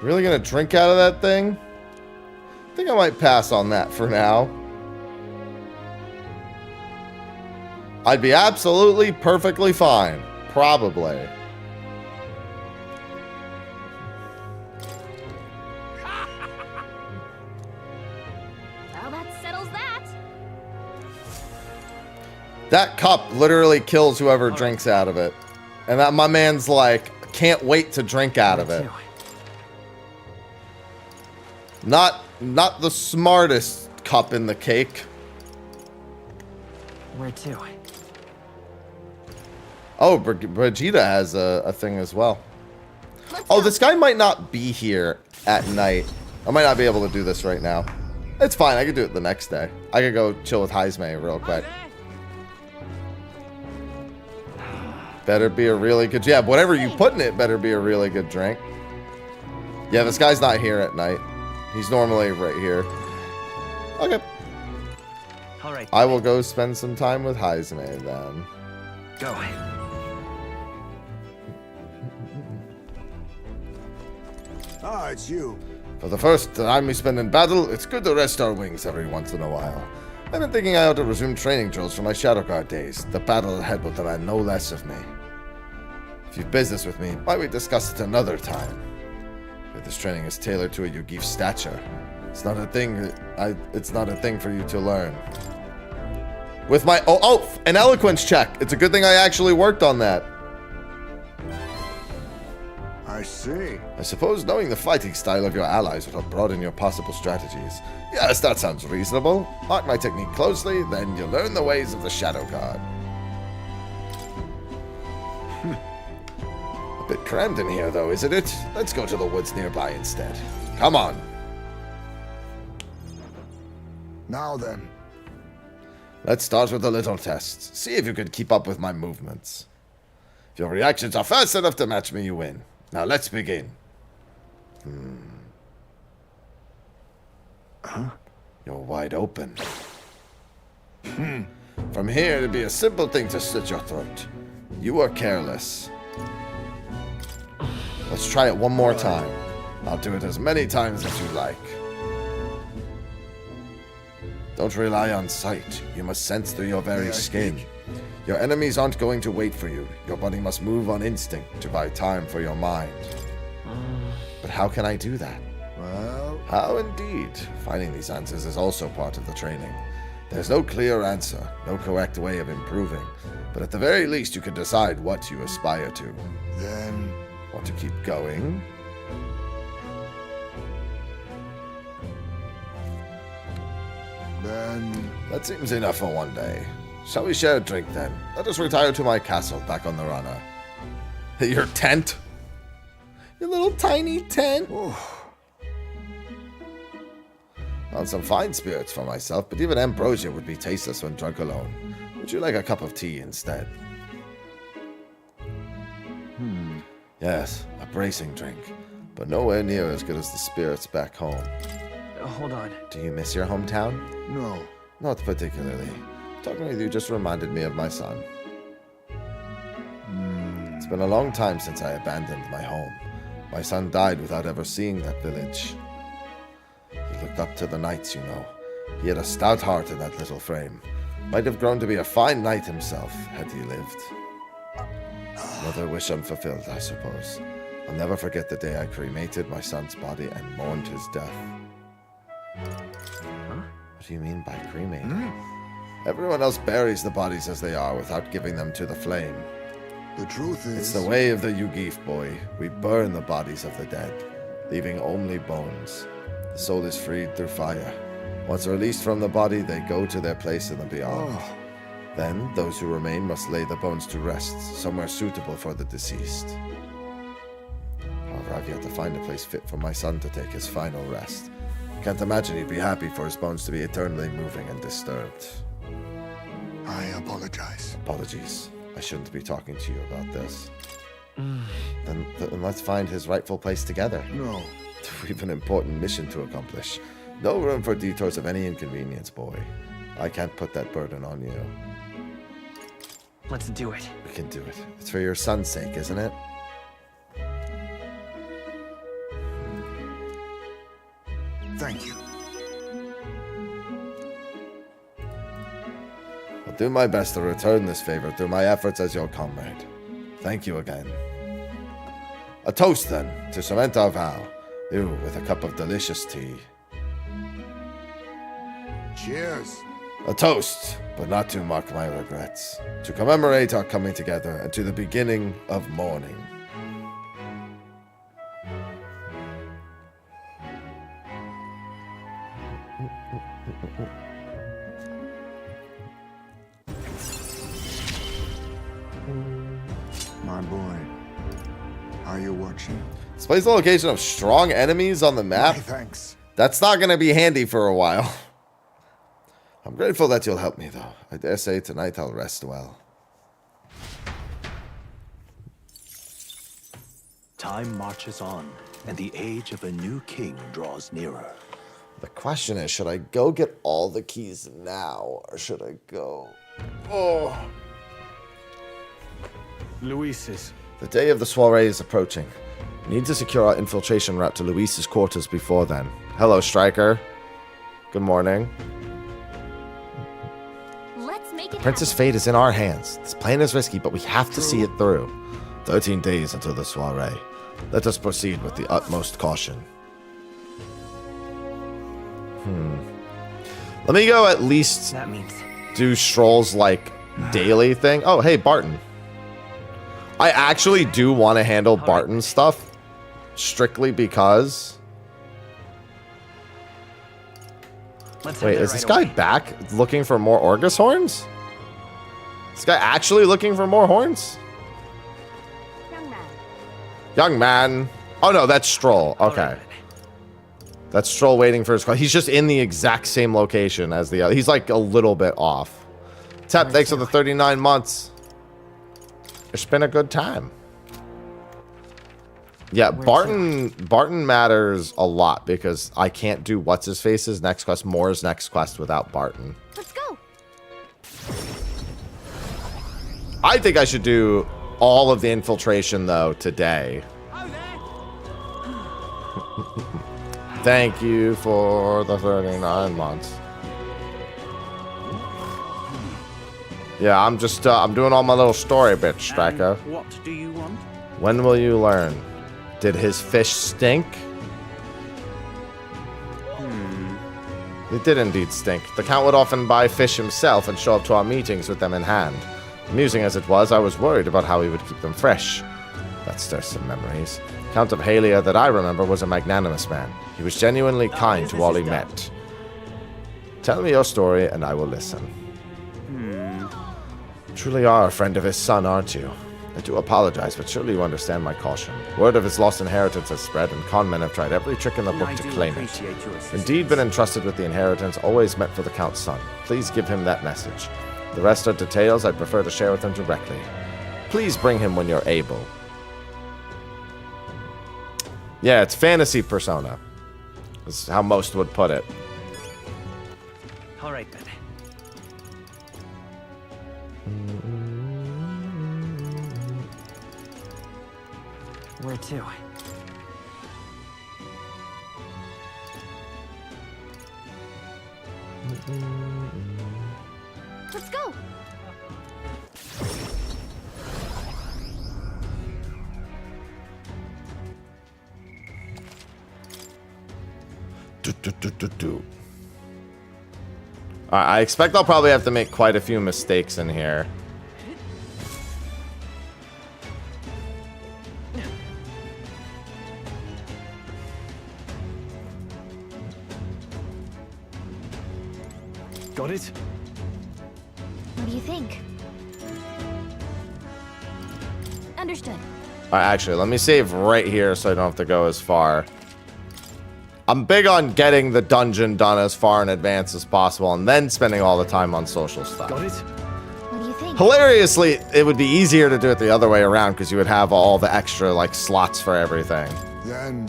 Really gonna drink out of that thing? I think I might pass on that for now. I'd be absolutely perfectly fine. Probably. Well, that settles that. That cup literally kills whoever drinks out of it. And that my man's like, can't wait to drink out of it. Not the smartest cup in the cake. Where to? Oh, Brigita has a thing as well. Oh, this guy might not be here at night. I might not be able to do this right now. It's fine. I could do it the next day. I could go chill with Heisme real quick. Better be a really good... Yeah, whatever you put in it better be a really good drink. Yeah, this guy's not here at night. He's normally right here. Okay. All right. I will go spend some time with Heisme then. Go. Ah, it's you. For the first time we spend in battle, it's good to rest our wings every once in a while. I've been thinking I ought to resume training drills from my Shadow Guard days. The battle ahead will demand no less of me. If you've business with me, why we discuss it another time? If this training is tailored to a Yugif stature, it's not a thing. It's not a thing for you to learn. With my an eloquence check. It's a good thing I actually worked on that. I see. I suppose knowing the fighting style of your allies will help broaden your possible strategies. Yes, that sounds reasonable. Mark my technique closely, then you'll learn the ways of the Shadow Guard. A bit crammed in here, though, isn't it? Let's go to the woods nearby instead. Come on. Now then. Let's start with a little test. See if you can keep up with my movements. If your reactions are fast enough to match me, you win. Now let's begin. Huh? You're wide open. From here, it'd be a simple thing to slit your throat. You were careless. Let's try it one more time. I'll do it as many times as you like. Don't rely on sight. You must sense through your very skin. Your enemies aren't going to wait for you. Your body must move on instinct to buy time for your mind. But how can I do that? Well, How indeed. Finding these answers is also part of the training. There's no clear answer, no correct way of improving, but at the very least you can decide what you aspire to. then Want to keep going? That seems enough for one day. Shall we share a drink then? Let us retire to my castle back on the runner. Your tent? Your little tiny tent? On some fine spirits for myself, but even ambrosia would be tasteless when drunk alone. Would you like a cup of tea instead? Yes, a bracing drink, but nowhere near as good as the spirits back home. Hold on. Do you miss your hometown? no. Not particularly. Talking with you just reminded me of my son. It's been a long time since I abandoned my home. My son died without ever seeing that village. He looked up to the knights, you know. He had a stout heart in that little frame. Might have grown to be a fine knight himself, had he lived. Another wish unfulfilled, I suppose. I'll never forget the day I cremated my son's body and mourned his death. What do you mean by cremating? Everyone else buries the bodies as they are without giving them to the flame. The truth is... It's the way of the Yugif, boy. We burn the bodies of the dead, leaving only bones. The soul is freed through fire. Once released from the body, they go to their place in the beyond. Then, those who remain must lay the bones to rest, somewhere suitable for the deceased. However, I've yet to find a place fit for my son to take his final rest. Can't imagine he'd be happy for his bones to be eternally moving and disturbed. I apologize. Apologies. I shouldn't be talking to you about this. Then let's find his rightful place together. No. We've an important mission to accomplish. No room for detours of any inconvenience, boy. I can't put that burden on you. Let's do it. We can do it. It's for your son's sake, isn't it? Thank you. I'll do my best to return this favor through my efforts as your comrade. Thank you again. A toast, then, to cement our vow. Ew, with a cup of delicious tea. Cheers. A toast, but not to mark my regrets. To commemorate our coming together and to the beginning of mourning. My boy, are you watching? Displays the location of strong enemies on the map. My thanks. That's not going to be handy for a while. I'm grateful that you'll help me, though. I dare say tonight I'll rest well. Time marches on, and the age of a new king draws nearer. The question is, should I go get all the keys now, or should I go... Oh... Luis's. The day of the soiree is approaching. We need to secure our infiltration route to Luis's quarters before then. Hello, Striker. Good morning. Let's make it Princess happen. Fate is in our hands. This plan is risky, but we have to see it through. 13 days until the soiree. Let us proceed with the utmost caution. Let me go at least That means do Stroll's, like, daily thing. Oh, hey, Barton. I actually do want to handle Barton's stuff. Strictly because... let's Wait, head is there this right guy away. back looking for more Orgus horns? This guy actually looking for more horns? Young man. Young man. Oh no, that's Stroll. All Okay. right, then. That's Stroll waiting for his call. He's just in the exact same location as the other. He's like a little bit off. Tep, thanks for the 39 months. It's been a good time. Yeah, Barton matters a lot because I can't do what's-his-face's next quest, Moore's next quest without Barton. Let's go. I think I should do all of the infiltration, though, today. Thank you for the 39 months. Yeah, I'm just, I'm doing all my little story bits, Striker. What do you want? When will you learn? Did his fish stink? It did indeed stink. The Count would often buy fish himself and show up to our meetings with them in hand. Amusing as it was, I was worried about how he would keep them fresh. That stirs some memories. Count of Halia that I remember was a magnanimous man. He was genuinely kind to all he met. Tell me your story and I will listen. Truly are a friend of his son, aren't you? I do apologize, but surely you understand my caution. Word of his lost inheritance has spread, and con men have tried every trick in the book I to do claim it. appreciate your assistance. Indeed been entrusted with the inheritance always meant for the Count's son. Please give him that message. The rest are details I'd prefer to share with him directly. Please bring him when you're able. Yeah, it's fantasy Persona. That's how most would put it. All right then. Where to? Let's go. Alright, I expect I'll probably have to make quite a few mistakes in here. Got it? What do you think? Understood. Alright, actually, let me save right here so I don't have to go as far. I'm big on getting the dungeon done as far in advance as possible and then spending all the time on social stuff. Got it? What do you think? Hilariously, it would be easier to do it the other way around because you would have all the extra, like, slots for everything. Then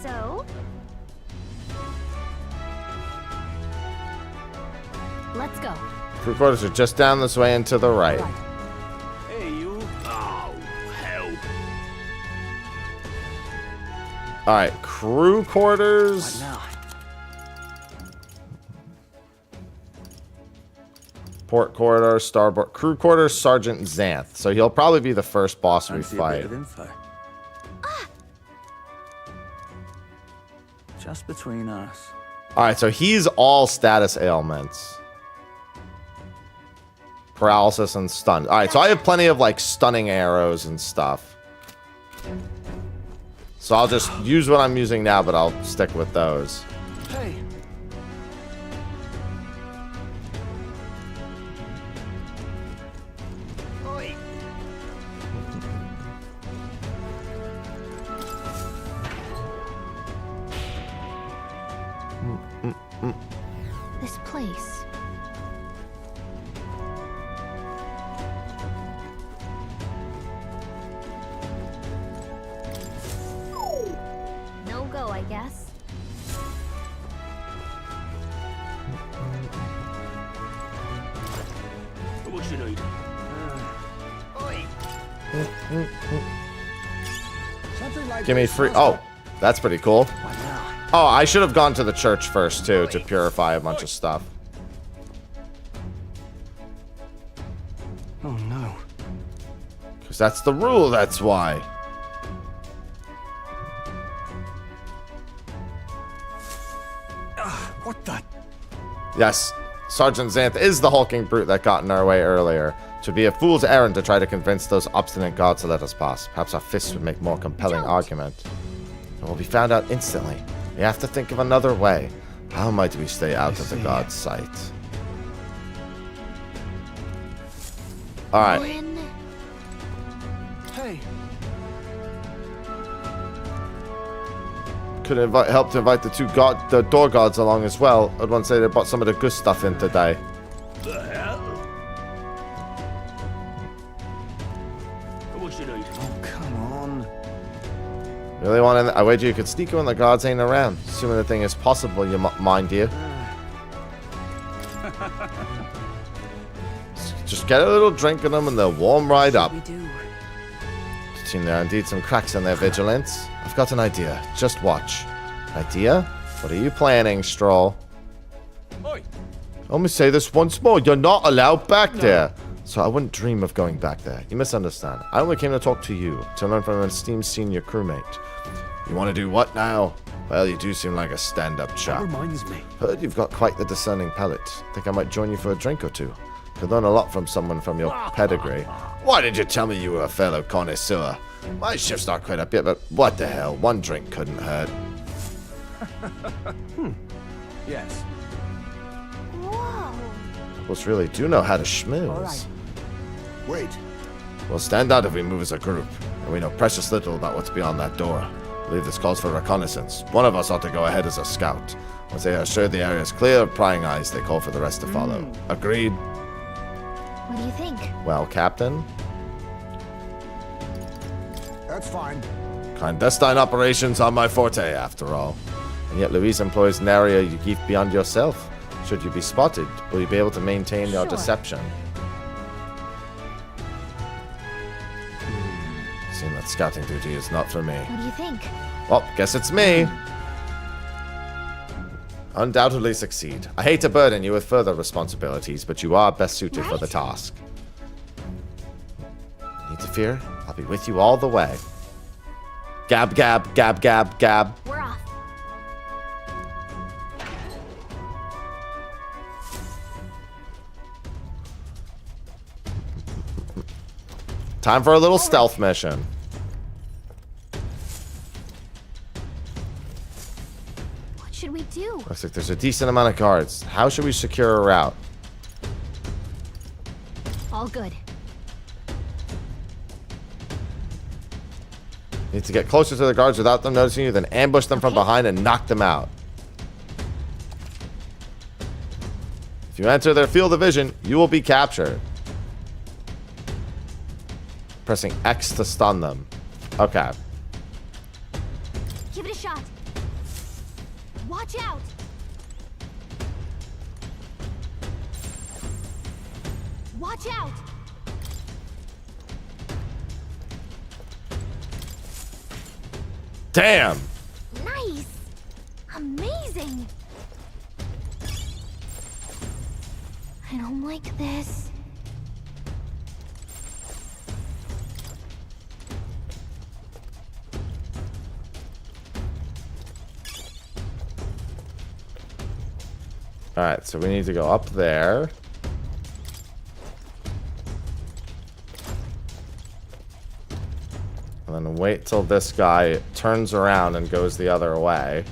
So? Let's go. Crew quarters are just down this way and to the right. Hey, you. Oh, hell. Alright, crew quarters. What now? Port corridor, starboard. Crew quarters, Sergeant Xanth. So he'll probably be the first boss we Fancy a fight. bit of info. Just between us. Alright, so he's all status ailments. Paralysis and stun. Alright, so I have plenty of, like, stunning arrows and stuff. So I'll just use what I'm using now, but I'll stick with those. Hey. Oi. This place. No go, I guess. What you need? Oi. something like Give me this free. must Oh, that's pretty cool. What now? Oh, I should have gone to the church first, too, to purify a bunch of stuff. Oh no. Because that's the rule, that's why. What the? Yes, Sergeant Xanth is the hulking brute that got in our way earlier. It would be a fool's errand to try to convince those obstinate gods to let us pass. Perhaps our fists would make more compelling argument. It will be found out instantly. We have to think of another way. How might we stay out of the god's sight? Alright. When Hey. Could help to invite the door gods along as well. I'd want to say they brought some of the good stuff in today. The hell? What you need? Oh, come on. Really want to? I wager you could sneak when the guards ain't around. Assuming the thing is possible, you mind you. Just get a little drink in them and they'll warm right up. We do. Seem there are indeed some cracks in their vigilance. I've got an idea. Just watch. Idea? What are you planning, Stroll? Oi. Let me say this once more. You're not allowed back there. So I wouldn't dream of going back there. You misunderstand. I only came to talk to you, to learn from an esteemed senior crewmate. You want to do what now? Well, you do seem like a stand-up That chap. reminds me. Heard you've got quite the discerning palate. Think I might join you for a drink or two. Could learn a lot from someone from your pedigree. Why did you tell me you were a fellow connoisseur? My shift's not quite up yet, but what the hell? One drink couldn't hurt. Yes. Whoa. Those really do know how to schmooze. Wait. We'll stand out if we move as a group, and we know precious little about what's beyond that door. I believe this calls for reconnaissance. One of us ought to go ahead as a scout. Once they are assured the area is clear of prying eyes, they call for the rest to follow. Agreed? What do you think? Well, Captain? That's fine. Clandestine operations are my forte, after all. And yet Louise employs an area you keep beyond yourself. Should you be spotted, will you be able to maintain your Sure. deception? Seems that scouting duty is not for me. What do you think? Well, guess it's me. Undoubtedly succeed. I hate to burden you with further responsibilities, but you are best suited for the Right. task. need to fear. I'll be with you all the way. Gab, gab, gab, gab, gab. We're off. Time for a little stealth mission. What should we do? Looks like there's a decent amount of guards. How should we secure a route? All good. Need to get closer to the guards without them noticing you, then ambush them from behind and knock them out. If you enter their field of vision, you will be captured. Pressing X to stun them. Okay. Give it a shot. Watch out. Watch out. Damn! Nice. Amazing. I don't like this. Alright, so we need to go up there. And then wait till this guy turns around and goes the other way.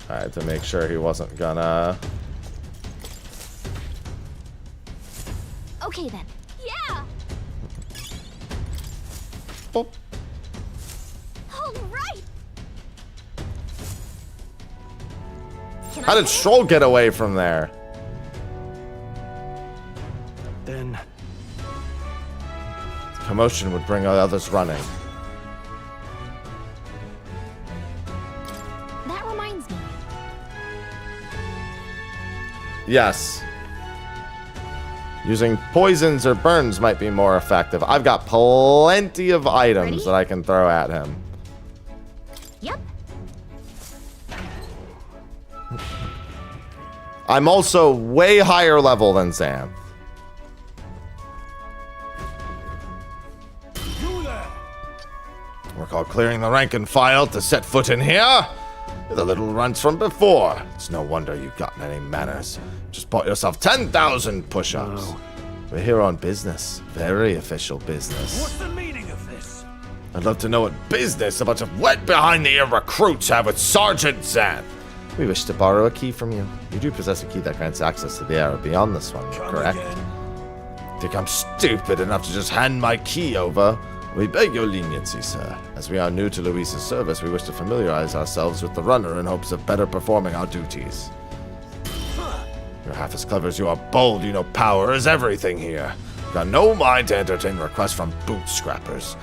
Alright, to make sure he wasn't gonna... Okay then. Yeah. Boop. All right. How did Stroll get away from there? Then Commotion would bring others running. That reminds me. Yes. Using poisons or burns might be more effective. I've got plenty of items Ready? that I can throw at him. Yep. I'm also way higher level than Sam. We're called clearing the rank and file to set foot in here. You're the little runts from before. It's no wonder you've gotten any manners. Just bought yourself 10,000 push-ups. Oh. We're here on business. Very official business. What's the meaning of this? I'd love to know what business a bunch of wet behind-the-ear recruits have with Sergeant Xanth. We wish to borrow a key from you. You do possess a key that grants access to the area beyond this one, Come correct? again. Think I'm stupid enough to just hand my key over? We beg your leniency, sir. As we are new to Luis's service, we wish to familiarize ourselves with the runner in hopes of better performing our duties. You're half as clever as you are bold. You know power is everything here. You've got no mind to entertain requests from boot scrappers.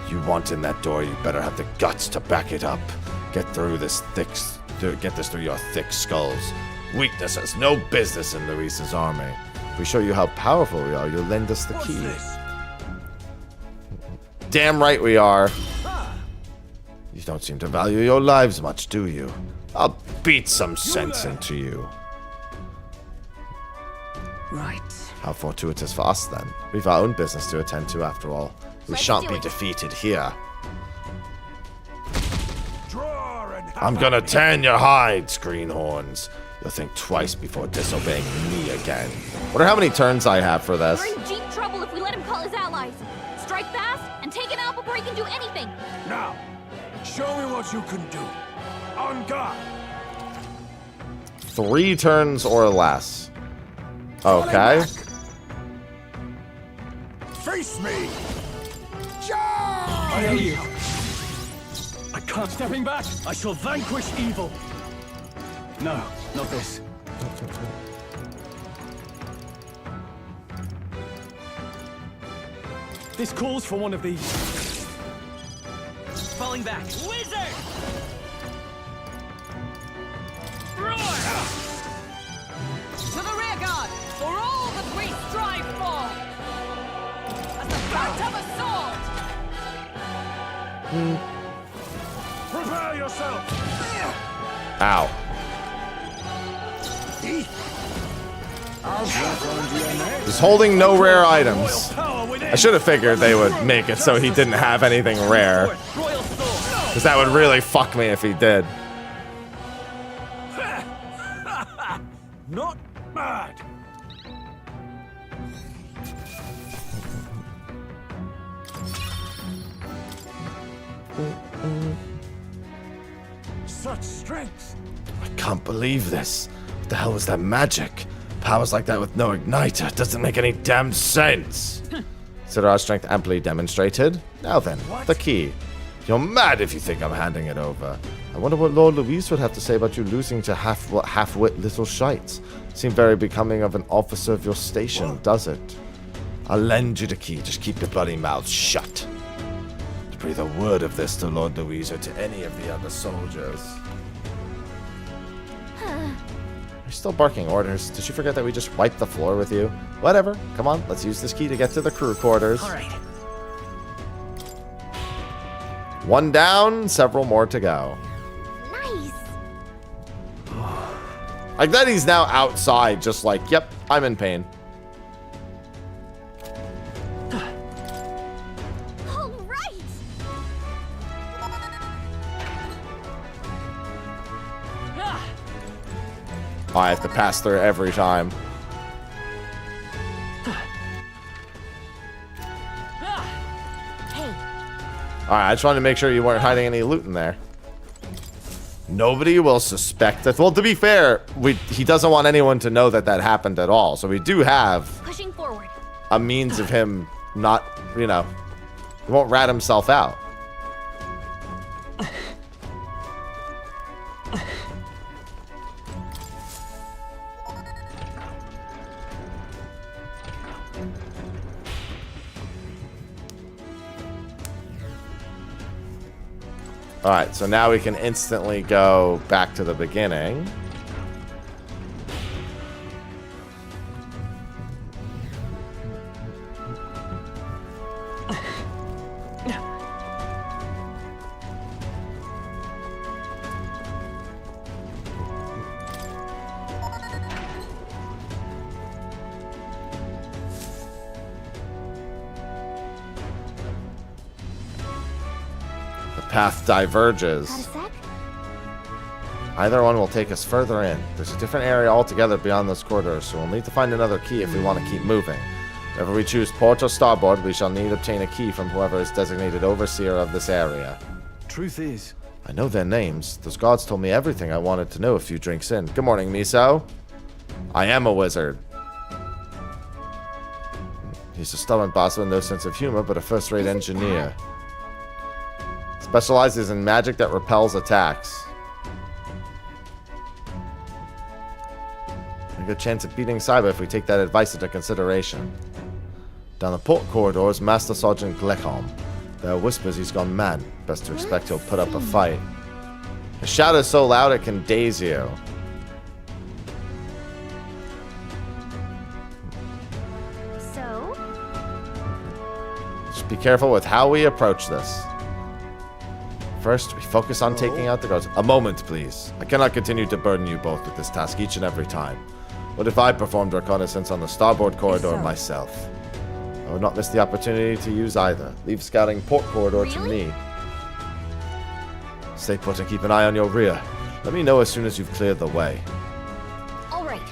You want in that door, you better have the guts to back it up. Get this through your thick skulls. Weakness has no business in Luis's army. If we show you how powerful we are, you'll lend us the What's key. this? Damn right we are. You don't seem to value your lives much, do you? I'll beat some sense into you. Right. How fortuitous for us, then. We've our own business to attend to, after all. We Let's shan't do be it. defeated here. Draw and I'm gonna tan your hides, greenhorns. You'll think twice before disobeying me again. Wonder how many turns I have for this. We're in deep trouble if we let him call his allies. Strike fast and take an out before he can do anything. Now, show me what you can do. On guard. 3 turns or less. Okay. Face me! I owe you. I can't stepping back. I shall vanquish evil. No, not this. This calls for one of these. Falling back. Wizard! Roar! To the rear guard, for all that we strive for! As the flight of a sword! Prepare yourself. Ow. He's holding no rare items. I should have figured they would make it so he didn't have anything rare. Because that would really fuck me if he did. Not bad. Such strength. I can't believe this. What the hell was that magic? Powers like that with no igniter doesn't make any damn sense. Consider our strength amply demonstrated. Now then, the key. You're mad if you think I'm handing it over. I wonder what Lord Louise would have to say about you losing to half-wit little shites. Seem very becoming of an officer of your station, does it? I'll lend you the key. Just keep your bloody mouth shut. To breathe a word of this to Lord Louise or to any of the other soldiers. You're still barking orders. Did you forget that we just wiped the floor with you? Whatever. Come on, let's use this key to get to the crew quarters. All right. One down, several more to go. Nice. Like that he's now outside, just like, yep, I'm in pain. All right. Oh, I have to pass through every time. Hey, Alright, I just wanted to make sure you weren't hiding any loot in there. Nobody will suspect that. Well, to be fair, he doesn't want anyone to know that that happened at all. So we do have pushing forward. a means of him not, you know, he won't rat himself out. Alright, so now we can instantly go back to the beginning. Path diverges. Got a sec? Either one will take us further in. There's a different area altogether beyond this corridor, so we'll need to find another key if we want to keep moving. Whenever we choose port or starboard, we shall need to obtain a key from whoever is designated overseer of this area. Truth is, I know their names. Those gods told me everything I wanted to know a few drinks in. Good morning, Miso. I am a wizard. He's a stubborn boss with no sense of humor, but a first-rate engineer. Specializes in magic that repels attacks. A good chance of beating Cyber if we take that advice into consideration. Down the port corridors, Master Sergeant Glecom. There are whispers he's gone mad. Best to expect he'll put up a fight. His shout is so loud it can daze you. So? Just be careful with how we approach this. First, we focus on taking out the guards. A moment, please. I cannot continue to burden you both with this task each and every time. What if I performed reconnaissance on the starboard corridor myself? I would not miss the opportunity to use either. Leave scouting port corridor to me. Stay put and keep an eye on your rear. Let me know as soon as you've cleared the way. All right.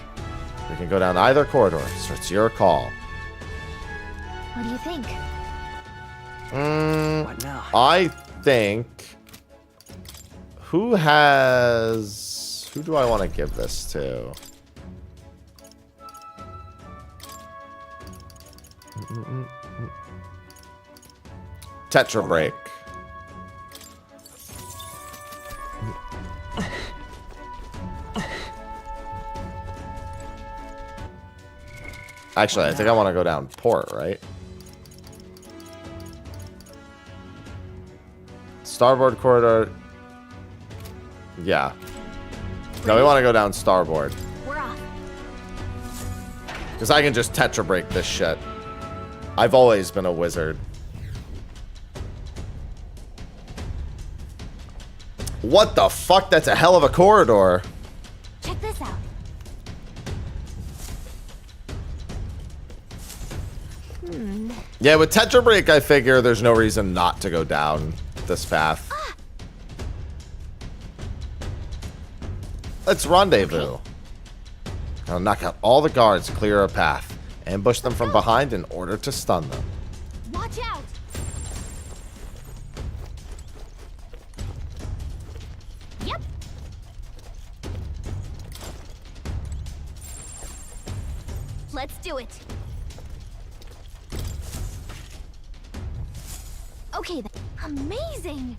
We can go down either corridor, so it's your call. What do you think? What now? I think... Who do I want to give this to? Tetra Break. Actually, I think I want to go down port, right? Starboard corridor. Yeah. No, we want to go down starboard. We're off. Because I can just Tetra Break this shit. I've always been a wizard. What the fuck? That's a hell of a corridor. Check this out. Yeah, with Tetra Break, I figure there's no reason not to go down this path. Let's rendezvous. I'll knock out all the guards, clear a path, ambush them from behind in order to stun them. Watch out! Yep. Let's do it. Okay then. Amazing!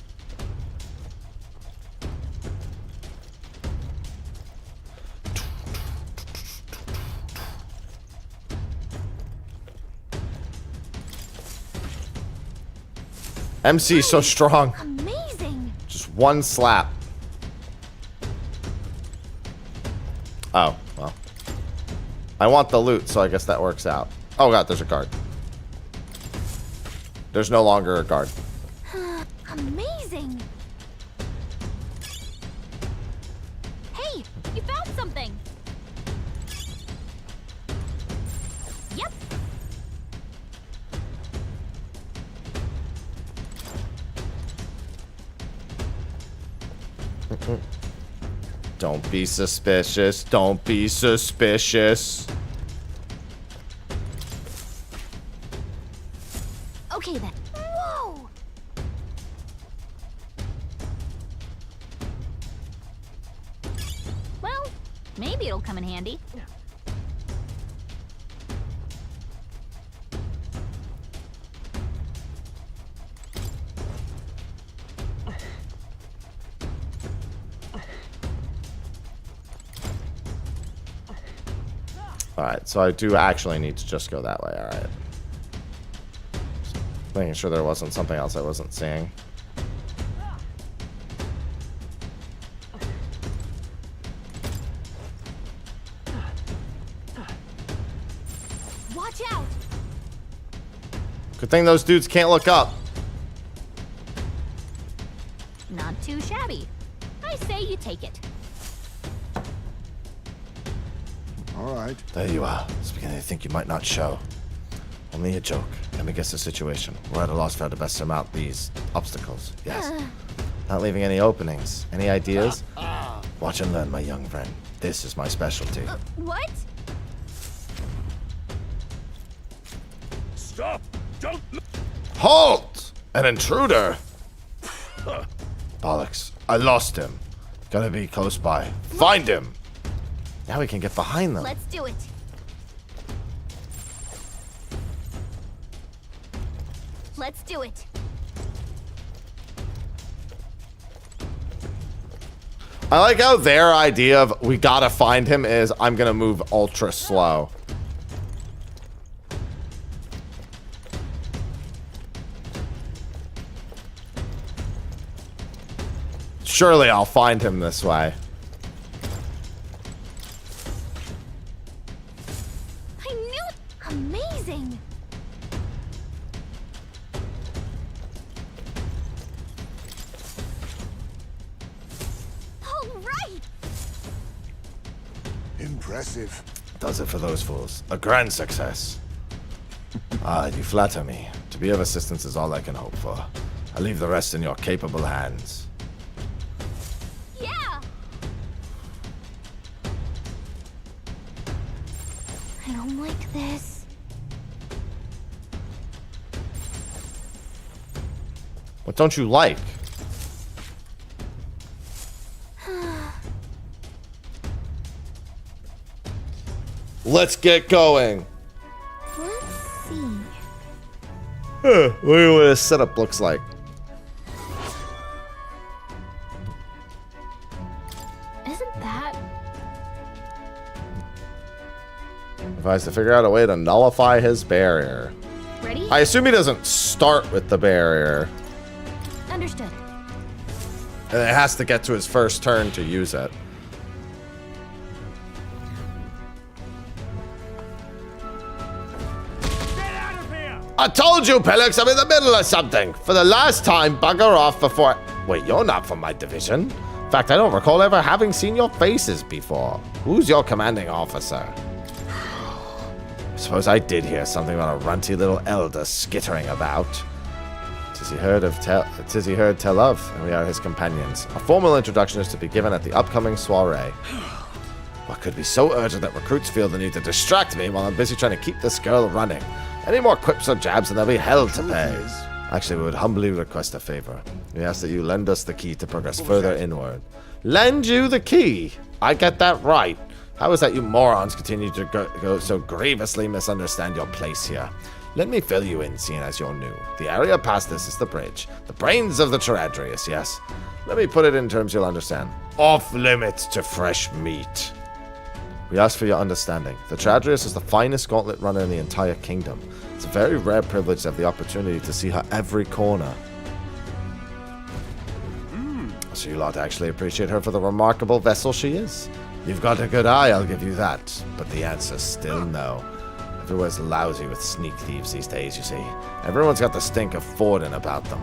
MC so strong. Amazing! Just one slap. Oh, well. I want the loot, so I guess that works out. Oh god, there's a guard. There's no longer a guard. Amazing! Hey, you found something! Yep. Don't be suspicious. Don't be suspicious. Okay then. Whoa! Well, maybe it'll come in handy. Alright, so I do actually need to just go that way, alright. Making sure there wasn't something else I wasn't seeing. Watch out! Good thing those dudes can't look up. Not too shabby. I say you take it. All right. There you are. It's beginning to think you might not show. Only a joke. Let me guess the situation. We're at a loss for how to best surmount these obstacles. Yes. Not leaving any openings. Any ideas? Watch and learn, my young friend. This is my specialty. What? Stop! Don't look! Halt! An intruder! Bollocks. I lost him. Gotta be close by. Find him! Now we can get behind them. Let's do it. Let's do it. I like how their idea of we gotta find him is I'm gonna move ultra slow. Surely I'll find him this way. I knew it. Amazing. All right. Impressive. Does it for those fools. A grand success. Ah, you flatter me. To be of assistance is all I can hope for. I leave the rest in your capable hands. Yeah. I don't like this. What don't you like? Let's get going. Let's see. Look at what this setup looks like. Isn't that? If I was to figure out a way to nullify his barrier. Ready? I assume he doesn't start with the barrier. Understood. And it has to get to his first turn to use it. I told you, Pellix, I'm in the middle of something. For the last time, bugger off before... Wait, you're not from my division. In fact, I don't recall ever having seen your faces before. Who's your commanding officer? Suppose I did hear something about a runty little elder skittering about. Tis he heard tell of, and we are his companions. A formal introduction is to be given at the upcoming soiree. What could be so urgent that recruits feel the need to distract me while I'm busy trying to keep this girl running? Any more quips or jabs and there'll be hell to pay. Actually, we would humbly request a favor. We ask that you lend us the key to progress further inward. Lend you the key? I get that right. How is that you morons continue to go so grievously misunderstand your place here? Let me fill you in, seeing as you're new. The area past this is the bridge. The brains of the Charadrius, yes. Let me put it in terms you'll understand. Off limits to fresh meat. We ask for your understanding. The Charadrius is the finest gauntlet runner in the entire kingdom. It's a very rare privilege to have the opportunity to see her every corner. So you lot actually appreciate her for the remarkable vessel she is? You've got a good eye, I'll give you that. But the answer's still no. Everywhere's lousy with sneak thieves these days, you see. Everyone's got the stink of Forden about them.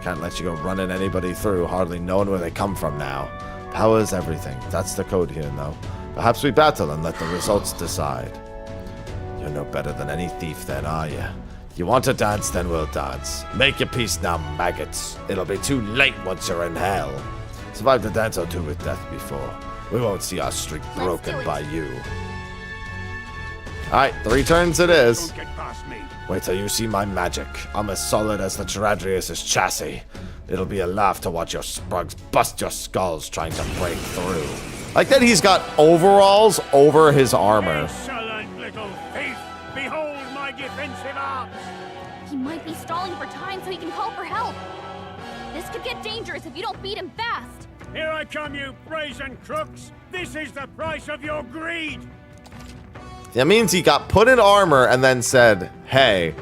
Can't let you go running anybody through, hardly knowing where they come from now. Power's everything. That's the code here, though. Perhaps we battle and let the results decide. You're no better than any thief then, are you? You want to dance, then we'll dance. Make your peace now, maggots. It'll be too late once you're in hell. Survived a dance or two with death before. We won't see our streak broken by you. Alright, 3 turns it is. Don't get past me. Wait till you see my magic. I'm as solid as the Charadrius' chassis. It'll be a laugh to watch your sprugs bust your skulls trying to break through. Like that he's got overalls over his armor. Insolent little thief! Behold my defensive arms! He might be stalling for time so he can call for help. This could get dangerous if you don't beat him fast. Here I come, you brazen crooks! This is the price of your greed! That means he got put in armor and then said, hey.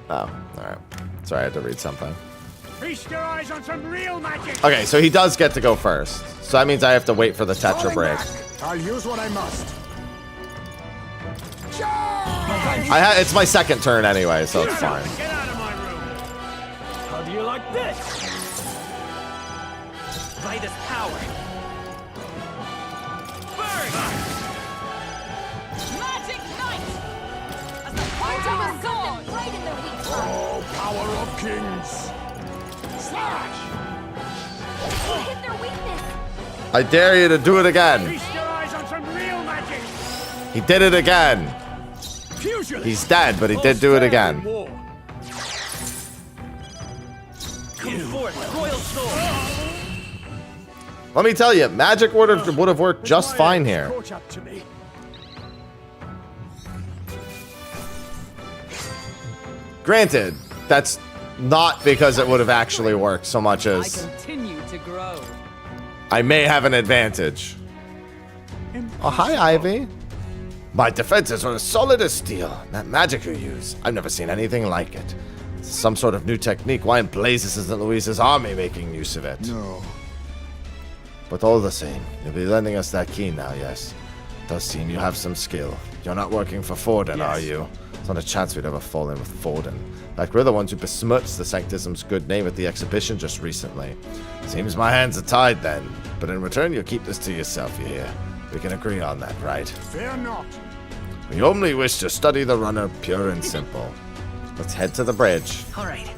Oh, alright. Sorry, I had to read something. Feast your eyes on some real magic! Okay, so he does get to go first. So that means I have to wait for the Tetra break. I'll use what I must. It's my second turn anyway, so it's fine. Get out of my room! How do you like this? Light is power. Magic Knight! As the point of a sword! Right in their weak spot. Oh, power of kings! Slash! You hit their weakness. I dare you to do it again. Feast your eyes on some real magic! He did it again. He's dead, but he did do it again. Come forth, royal sword. Let me tell you, magic would have worked just fine here. Catch up to me. Granted, that's not because it would have actually worked so much I as continue to grow. I may have an advantage. Oh, hi, Ivy. My defenses are as solid as steel. That magic you use, I've never seen anything like it. It's some sort of new technique. Why in blazes isn't Louise's army making use of it? No. But all the same, you'll be lending us that key now, yes? Does seem you have some skill. You're not working for Forden, are you? There's not a chance we'd ever fall in with Forden. In fact, we're the ones who besmirched the Sanctism's good name at the exhibition just recently. Seems my hands are tied then. But in return, you'll keep this to yourself, you hear? We can agree on that, right? Fear not. We only wish to study the runner pure and simple. Let's head to the bridge. All right.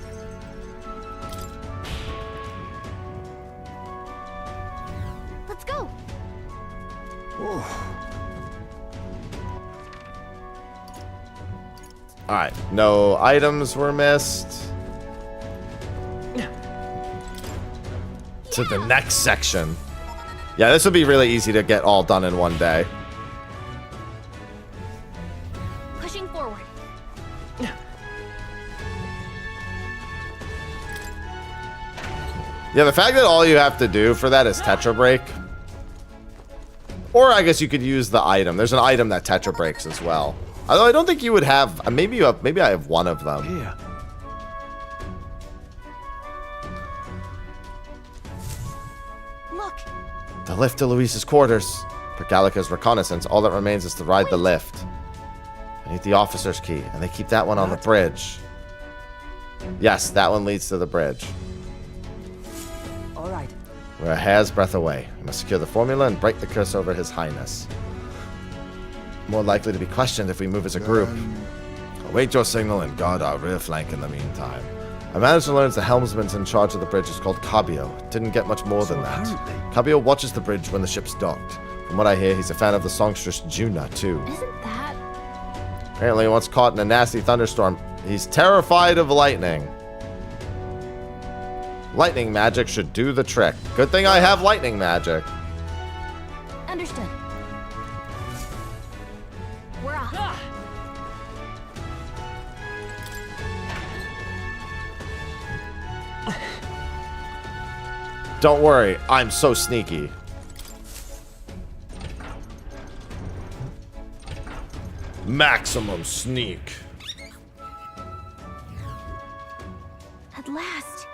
Let's go. Alright, no items were missed. To the next section. Yeah, this would be really easy to get all done in one day. Pushing forward. Yeah, the fact that all you have to do for that is Tetra Break. Or I guess you could use the item. There's an item that Tetra breaks as well. Although I don't think you would have. Maybe you have. Maybe I have one of them. Yeah. Look. The lift to Luis's quarters. For Gallica's reconnaissance, all that remains is to ride the lift. I need the officer's key, and they keep that one on the bridge. Yes, that one leads to the bridge. All right. We're a hair's breadth away. We must secure the formula and break the curse over His Highness. More likely to be questioned if we move as a group. Await your signal and guard our rear flank in the meantime. I managed to learn the helmsman's in charge of the bridge is called Cabio. Didn't get much more than that. Cabio watches the bridge when the ship's docked. From what I hear, he's a fan of the songstress Juna, too. Isn't that... Apparently, once caught in a nasty thunderstorm, he's terrified of lightning. Lightning magic should do the trick. Good thing I have lightning magic. Understood. We're off. Don't worry, I'm so sneaky. Maximum sneak. At last.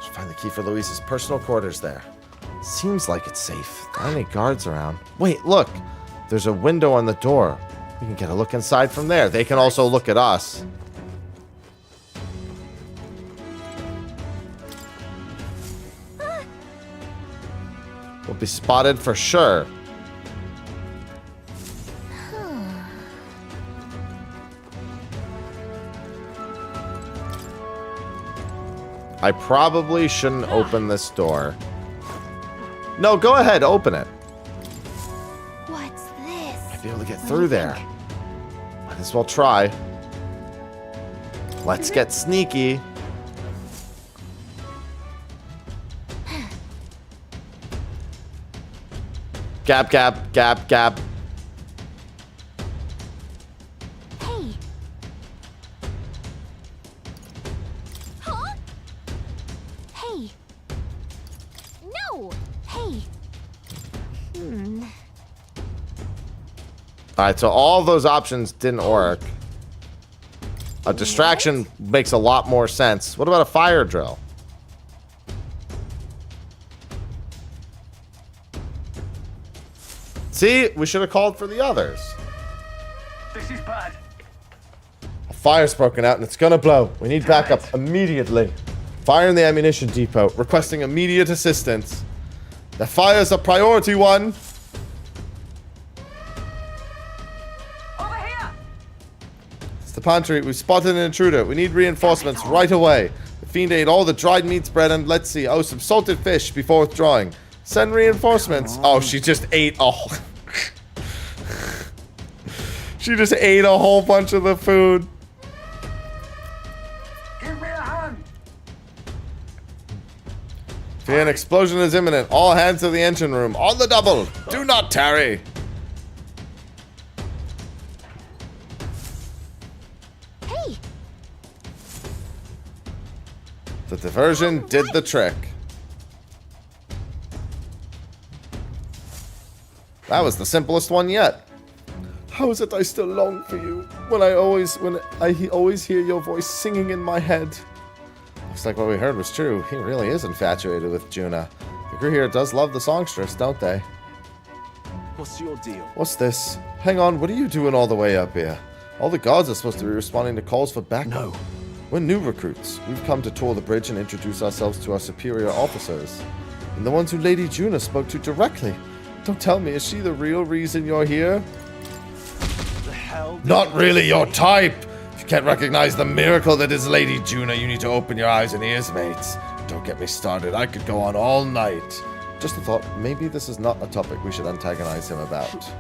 Should find the key for Luis's personal quarters there. Seems like it's safe. There aren't any guards around. Wait, look. There's a window on the door. We can get a look inside from there. They can also look at us. We'll be spotted for sure. I probably shouldn't open this door. No, go ahead, open it. What's this? I'd be able to get through there. Might as well try. Let's get sneaky. Gap, gap, gap, gap. Hey. Huh? Hey. No. Hey. Alright, so all those options didn't work. A distraction makes a lot more sense. What about a fire drill? See, we should have called for the others. This is bad. A fire's broken out and it's gonna blow. We need backup immediately. Fire in the ammunition depot, requesting immediate assistance. The fire's a priority one. Over here. It's the pantry. We've spotted an intruder. We need reinforcements right away. The fiend ate all the dried meats, bread, and let's see. Oh, some salted fish before withdrawing. Send reinforcements. Oh, she just ate a whole... She just ate a whole bunch of the food. Give me a hand. An explosion is imminent. All hands to the engine room. On the double. Do not tarry. Hey. The diversion did the trick. That was the simplest one yet. How is it I still long for you when I always hear your voice singing in my head? Looks like what we heard was true. He really is infatuated with Juna. The crew here does love the songstress, don't they? What's your deal? What's this? Hang on, what are you doing all the way up here? All the guards are supposed to be responding to calls for backup. No. We're new recruits. We've come to tour the bridge and introduce ourselves to our superior officers. And the ones who Lady Juna spoke to directly. Don't tell me, is she the real reason you're here? The hell? Not really your type! If you can't recognize the miracle that is Lady Juna, you need to open your eyes and ears, mates. Don't get me started, I could go on all night. Just a thought, maybe this is not a topic we should antagonize him about.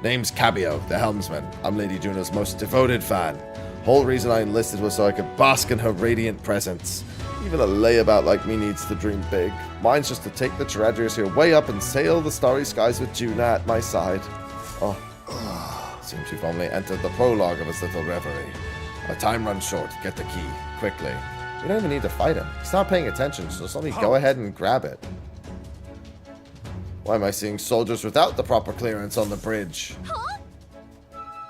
Name's Cabio, the helmsman. I'm Lady Juna's most devoted fan. Whole reason I enlisted was so I could bask in her radiant presence. Even a layabout like me needs to dream big. Mine's just to take the Terradrius here way up and sail the starry skies with Juna at my side. Oh, seems we've only entered the prologue of his little reverie. Our time runs short. Get the key, quickly. We don't even need to fight him. He's not paying attention, so just let me go ahead and grab it. Why am I seeing soldiers without the proper clearance on the bridge? Huh?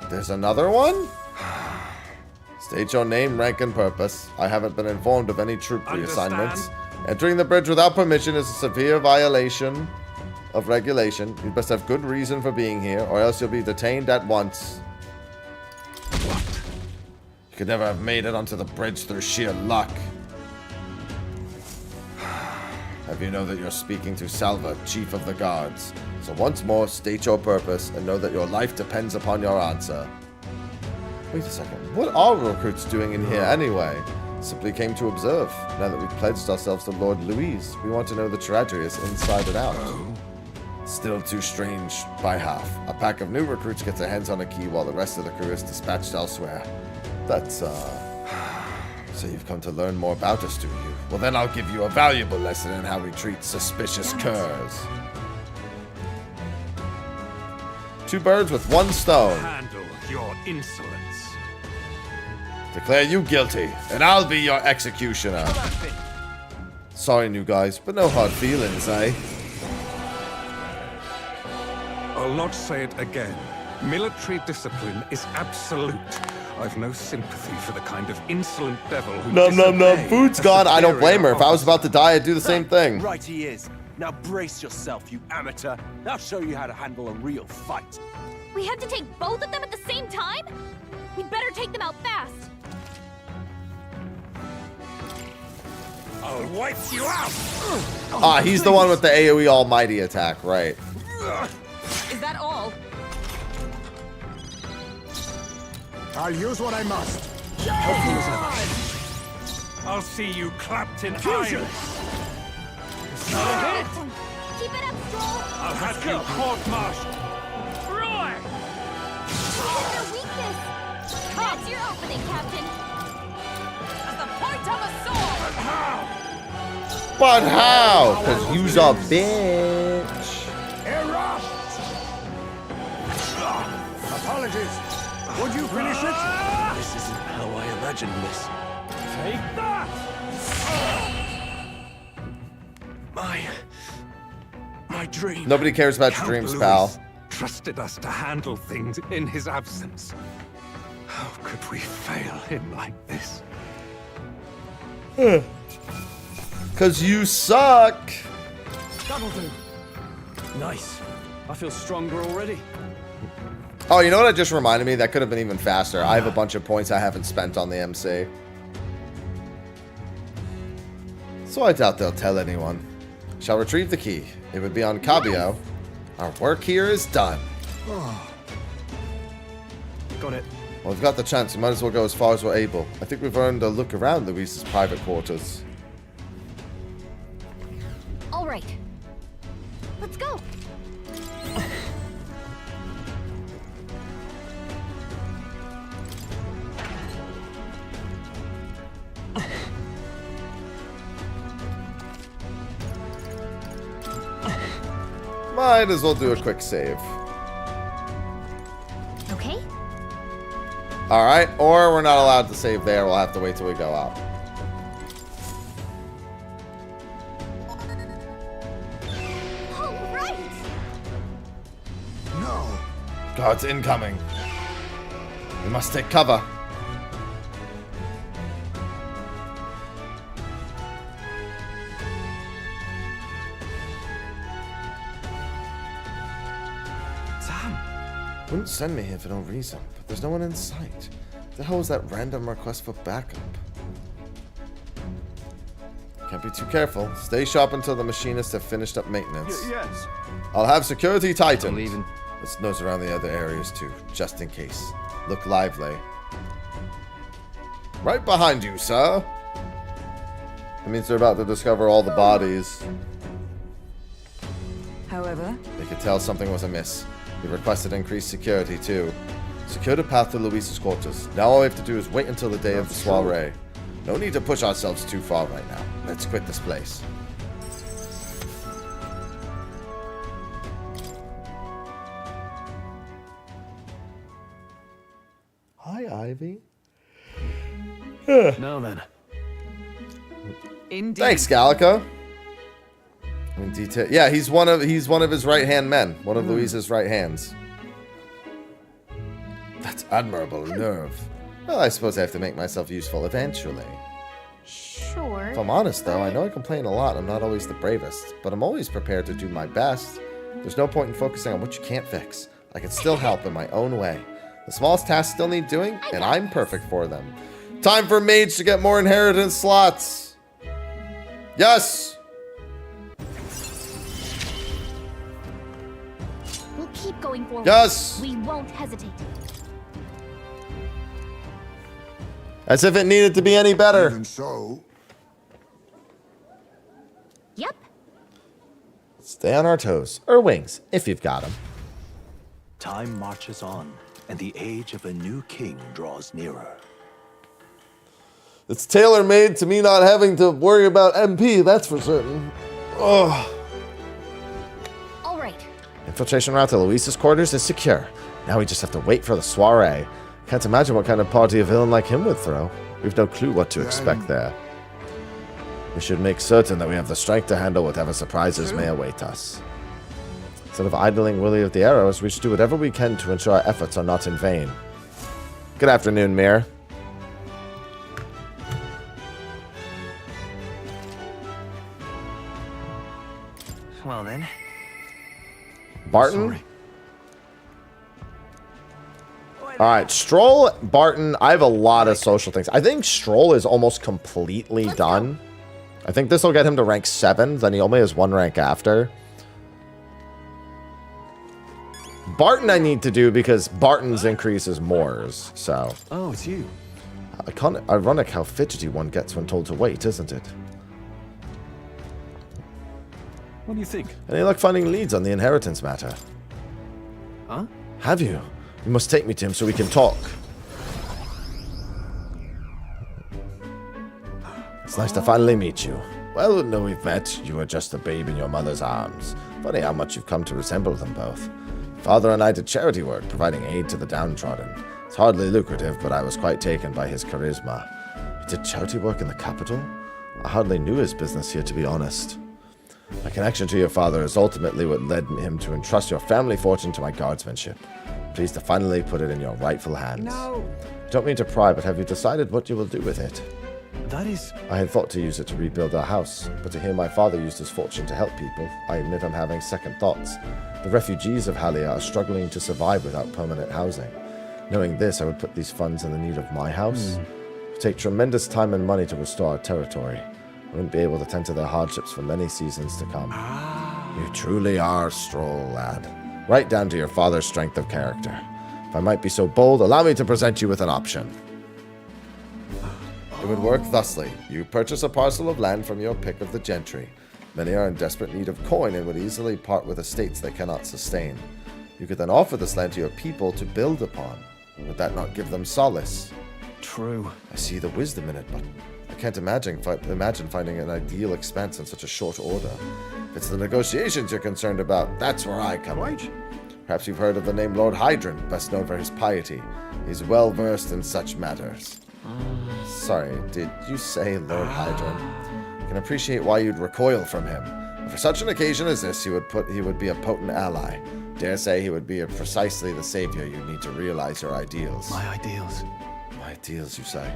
There's another one? State your name, rank, and purpose. I haven't been informed of any troop reassignments. Entering the bridge without permission is a severe violation of regulation. You best have good reason for being here, or else you'll be detained at once. What? You could never have made it onto the bridge through sheer luck. Have you know that you're speaking to Salva, Chief of the Guards. So once more, state your purpose and know that your life depends upon your answer. Wait a second. What are recruits doing in here anyway? Simply came to observe. Now that we've pledged ourselves to Lord Louise, we want to know the tragedy is inside and out. Still too strange by half. A pack of new recruits gets their hands on a key while the rest of the crew is dispatched elsewhere. That's, So you've come to learn more about us, do you? Well, then I'll give you a valuable lesson in how we treat suspicious curs. 2 birds with 1 stone. Handle your insolence. Declare you guilty, and I'll be your executioner. Sorry, new guys, but no hard feelings, eh? I'll not say it again. Military discipline is absolute. I've no sympathy for the kind of insolent devil who Num. Food's gone. I don't blame her. If I was about to die, I'd do the same thing. Right he is. Now brace yourself, you amateur. I'll show you how to handle a real fight. We have to take both of them at the same time? We'd better take them out fast. I'll wipe you out! Ah, he's the one with the AoE Almighty attack, right. Is that all? I'll use what I must. I'll see you clapped in Fusion! iron. Keep it up, Stroll. I'll have you court-martialed. Roy! Their weakness. That's your opening, Captain. At the point of a sword! But how? Because you's a bitch. Erupt! Apologies. Would you finish it? This isn't how I imagined this. Take that! My dream. Nobody cares about your Count dreams, Louis pal. trusted us to handle things in his absence. How could we fail him like this? Because you suck. That'll do. Nice. I feel stronger already. Oh, you know what? It just reminded me? That could have been even faster. I have a bunch of points I haven't spent on the MC. So I doubt they'll tell anyone. Shall retrieve the key. It would be on Cabio. Our work here is done. Got it. Well, we've got the chance. We might as well go as far as we're able. I think we've earned a look around Louise's private quarters. All right. Let's go. Might as well do a quick save. Okay. Alright, or we're not allowed to save there. We'll have to wait till we go out. All right. No. Guards incoming. We must take cover. Wouldn't send me here for no reason, but there's no one in sight. The hell was that random request for backup? Can't be too careful. Stay sharp until the machinists have finished up maintenance. Yes. I'll have security tightened. I'm leaving. Let's nose around the other areas too, just in case. Look lively. Right behind you, sir. That means they're about to discover all the bodies. However, They could tell something was amiss. He requested increased security, too. Secure the path to Louise's quarters. Now all we have to do is wait until the day of the soiree. No need to push ourselves too far right now. Let's quit this place. Hi, Ivy. Now then. indeed. Thanks, Gallica. In detail, yeah, he's one of his right-hand men, one of Louise's right hands. That's admirable nerve. Well, I suppose I have to make myself useful eventually. Sure. If I'm honest, though, I know I complain a lot. I'm not always the bravest, but I'm always prepared to do my best. There's no point in focusing on what you can't fix. I can still help in my own way. The smallest tasks still need doing, and I'm perfect for them. Time for Mage to get more inheritance slots. Yes! going forward. Yes! We won't hesitate. As if it needed to be any better. Even so, Yep. Stay on our toes. Or wings, if you've got them. Time marches on, and the age of a new king draws nearer. It's tailor-made to me not having to worry about MP, that's for certain. Ugh. All right. Infiltration route to Luis's quarters is secure. Now we just have to wait for the soiree. Can't imagine what kind of party a villain like him would throw. We've no clue what to expect there. We should make certain that we have the strength to handle whatever surprises may await us. Instead of idling Willie of the Arrows, we should do whatever we can to ensure our efforts are not in vain. Good afternoon, Mir. Well then. Barton? Sorry. Alright, Stroll, Barton, I have a lot of social things. I think Stroll is almost completely done. I think this will get him to rank 7, then he only has 1 rank after. Barton I need to do because Barton's increase is Moore's, so. Oh, it's you. Ironic how fidgety one gets when told to wait, isn't it? What do you think? Any luck finding leads on the inheritance matter? Huh? Have you? You must take me to him so we can talk. It's nice to finally meet you. Well, now we've met, you were just a babe in your mother's arms. Funny how much you've come to resemble them both. Father and I did charity work, providing aid to the downtrodden. It's hardly lucrative, but I was quite taken by his charisma. He did charity work in the capital? I hardly knew his business here, to be honest. My connection to your father is ultimately what led him to entrust your family fortune to my guardsmanship. Pleased to finally put it in your rightful hands. No. Don't mean to pry, but have you decided what you will do with it? That is... I had thought to use it to rebuild our house, but to hear my father used his fortune to help people, I admit I'm having second thoughts. The refugees of Halia are struggling to survive without permanent housing. Knowing this, I would put these funds in the need of my house. It would take tremendous time and money to restore our territory. I wouldn't be able to tend to their hardships for many seasons to come. You truly are Stroll, lad. Right down to your father's strength of character. If I might be so bold, allow me to present you with an option. It would work thusly. You purchase a parcel of land from your pick of the gentry. Many are in desperate need of coin and would easily part with estates they cannot sustain. You could then offer this land to your people to build upon. Would that not give them solace? True. I see the wisdom in it, but I can't imagine finding an ideal expense in such a short order. If it's the negotiations you're concerned about, that's where I come in. Perhaps you've heard of the name Lord Hydrant, best known for his piety. He's well versed in such matters. Sorry, did you say Lord Hydrant? I can appreciate why you'd recoil from him. But for such an occasion as this, he would be a potent ally. Dare say he would be precisely the savior you need to realize your ideals. My ideals. My ideals, you say?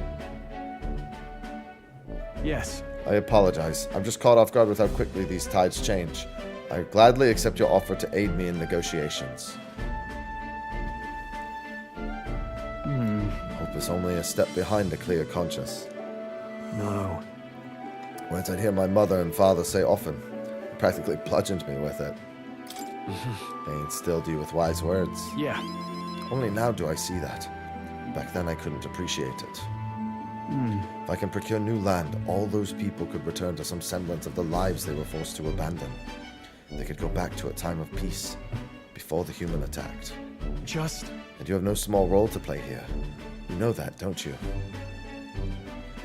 Yes. I apologize. I'm just caught off guard with how quickly these tides change. I gladly accept your offer to aid me in negotiations. Hope is only a step behind a clear conscience. No. Words I'd hear my mother and father say often. They practically bludgeoned me with it. They instilled you with wise words. Yeah. Only now do I see that. Back then I couldn't appreciate it. If I can procure new land, all those people could return to some semblance of the lives they were forced to abandon. They could go back to a time of peace, before the human attacked. Just... And you have no small role to play here. You know that, don't you?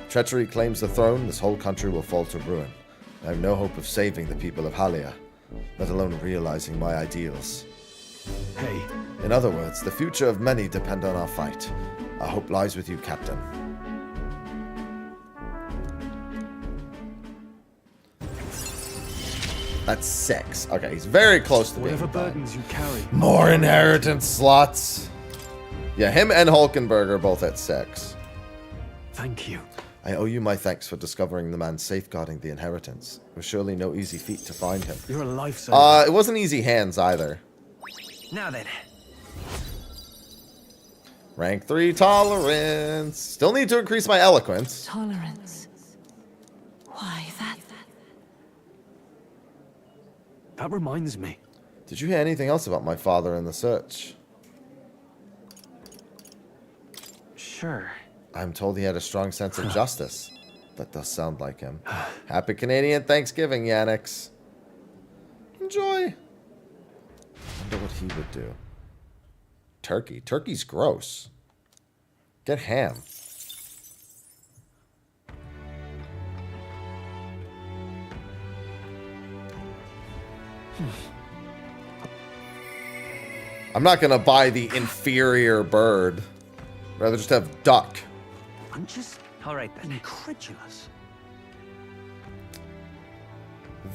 If treachery claims the throne, this whole country will fall to ruin. I have no hope of saving the people of Halia, let alone realizing my ideals. Hey. In other words, the future of many depend on our fight. Our hope lies with you, Captain. That's 6. Okay, he's very close to being Whatever done. burdens you carry. More inheritance slots. Yeah, him and Hulkenberg are both at 6. Thank you. I owe you my thanks for discovering the man safeguarding the inheritance. It was surely no easy feat to find him. You're a lifesaver. It wasn't easy hands either. Now then. Rank 3 tolerance. Still need to increase my eloquence. Tolerance. Why, that... That reminds me. Do Did you hear anything else about my father in the search? Sure. I'm told he had a strong sense of justice. That does sound like him. Happy Canadian Thanksgiving, Yannix. Enjoy. Wonder what he would do. Turkey. Turkey's gross. Get ham. I'm not gonna buy the inferior bird. Rather just have duck. I'm just all right then. Incredulous.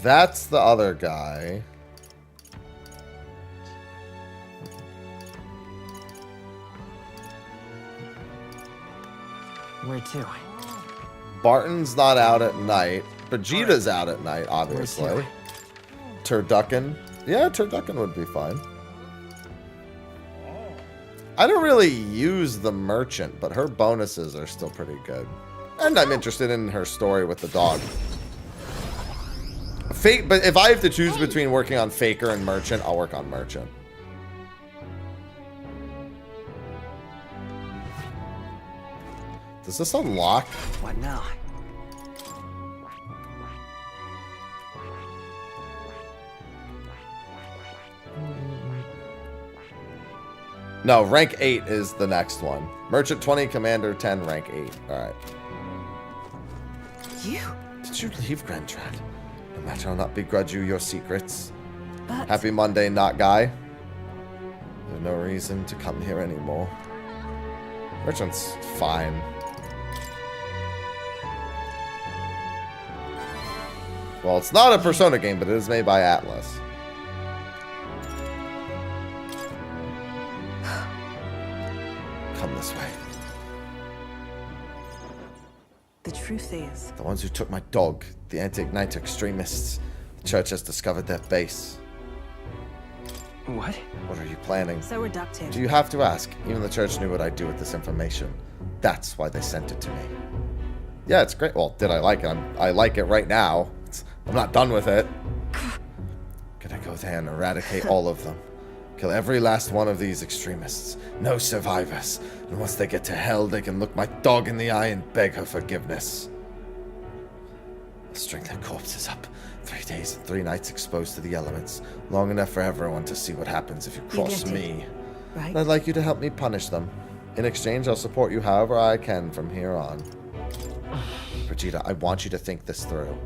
That's the other guy. Where to? Barton's not out at night. Brigita's out at night, obviously. Turducken. Yeah, Turducken would be fine. I don't really use the merchant, but her bonuses are still pretty good. And I'm interested in her story with the dog. But if I have to choose between working on Faker and Merchant, I'll work on Merchant. Does this unlock? What now? No, rank 8 is the next one. Merchant 20, Commander 10, rank 8. Alright. You? Did you leave, Grandtrad? No matter, I'll not begrudge you your secrets. But... Happy Monday, not guy. There's no reason to come here anymore. Merchant's fine. Well, it's not a Persona game, but it is made by Atlas. Come this way. The truth is... The ones who took my dog, the anti-Ignite extremists. The church has discovered their base. What? What are you planning? So reductive. Do you have to ask? Even the church knew what I'd do with this information. That's why they sent it to me. Yeah, it's great. Well, did I like it? I like it right now. I'm not done with it. Gonna go there and eradicate all of them. Kill every last one of these extremists. No survivors. And once they get to hell, they can look my dog in the eye and beg her forgiveness. I'll string their corpses up. 3 days and 3 nights exposed to the elements. Long enough for everyone to see what happens if you cross me. Right? I'd like you to help me punish them. In exchange, I'll support you however I can from here on. Brigita, I want you to think this through.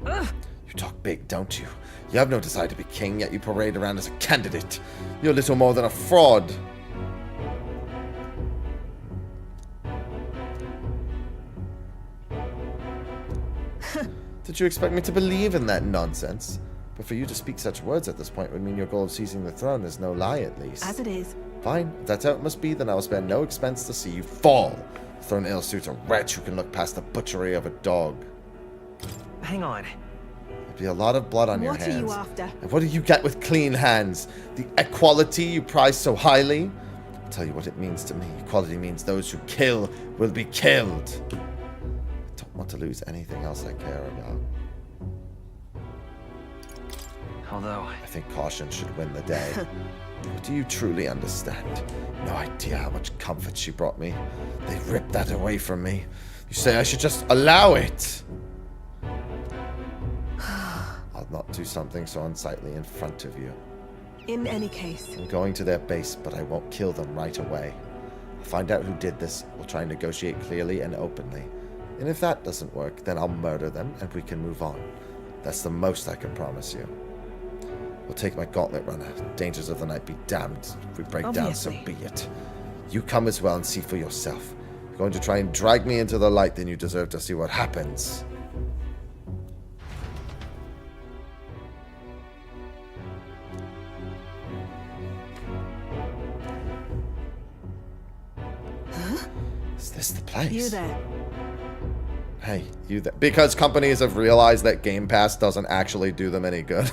You talk big, don't you? You have no desire to be king, yet you parade around as a candidate. You're little more than a fraud. Did you expect me to believe in that nonsense? But for you to speak such words at this point would mean your goal of seizing the throne is no lie, at least. As it is. Fine. If that's how it must be, then I will spare no expense to see you fall. The throne ill suits a wretch who can look past the butchery of a dog. Hang on. There'd be a lot of blood on your hands. What are you after? And what do you get with clean hands? The equality you prize so highly? I'll tell you what it means to me. Equality means those who kill will be killed. I don't want to lose anything else I care about. Although... I think caution should win the day. But do you truly understand? No idea how much comfort she brought me. They ripped that away from me. You say I should just allow it. I'll not do something so unsightly in front of you. In any case. I'm going to their base, but I won't kill them right away. I'll find out who did this. We'll try and negotiate clearly and openly. And if that doesn't work, then I'll murder them and we can move on. That's the most I can promise you. We'll take my gauntlet runner. Dangers of the night be damned. If we break down, so be it. You come as well and see for yourself. If you're going to try and drag me into the light, then you deserve to see what happens. Huh? Is this the place? You there. Hey, you there. Because companies have realized that Game Pass doesn't actually do them any good.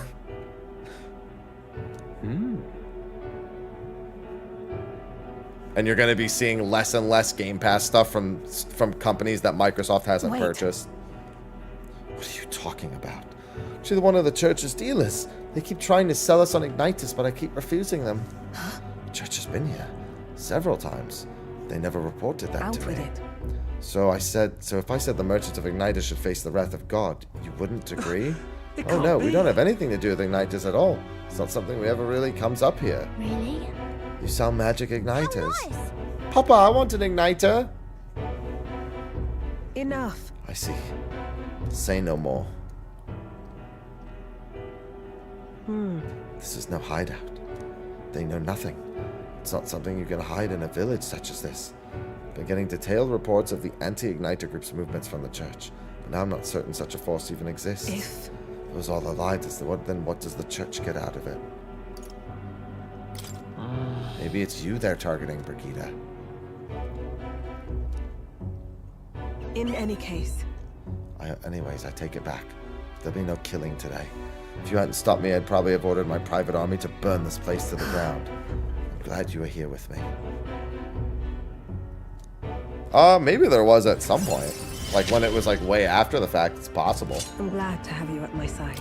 And you're going to be seeing less and less Game Pass stuff from companies that Microsoft hasn't purchased. What are you talking about? She's one of the church's dealers. They keep trying to sell us on Ignitus, but I keep refusing them. The church has been here several times. They never reported that to me. So if I said the merchants of Ignitus should face the wrath of God, you wouldn't agree? Oh no, we don't have anything to do with Ignitus at all. It's not something we ever really comes up here. Really? You sell magic Igniters. Papa, I want an Igniter. Enough. I see. Say no more. This is no hideout. They know nothing. It's not something you can hide in a village such as this. I've been getting detailed reports of the anti-Igniter group's movements from the church, but now I'm not certain such a force even exists. If it was all a lie, then what does the church get out of it? Maybe it's you they're targeting, Brigita. In any case. Anyways, I take it back. There'll be no killing today. If you hadn't stopped me, I'd probably have ordered my private army to burn this place to the ground. I'm glad you were here with me. Maybe there was at some point. Like when it was like way after the fact, it's possible. I'm glad to have you at my side.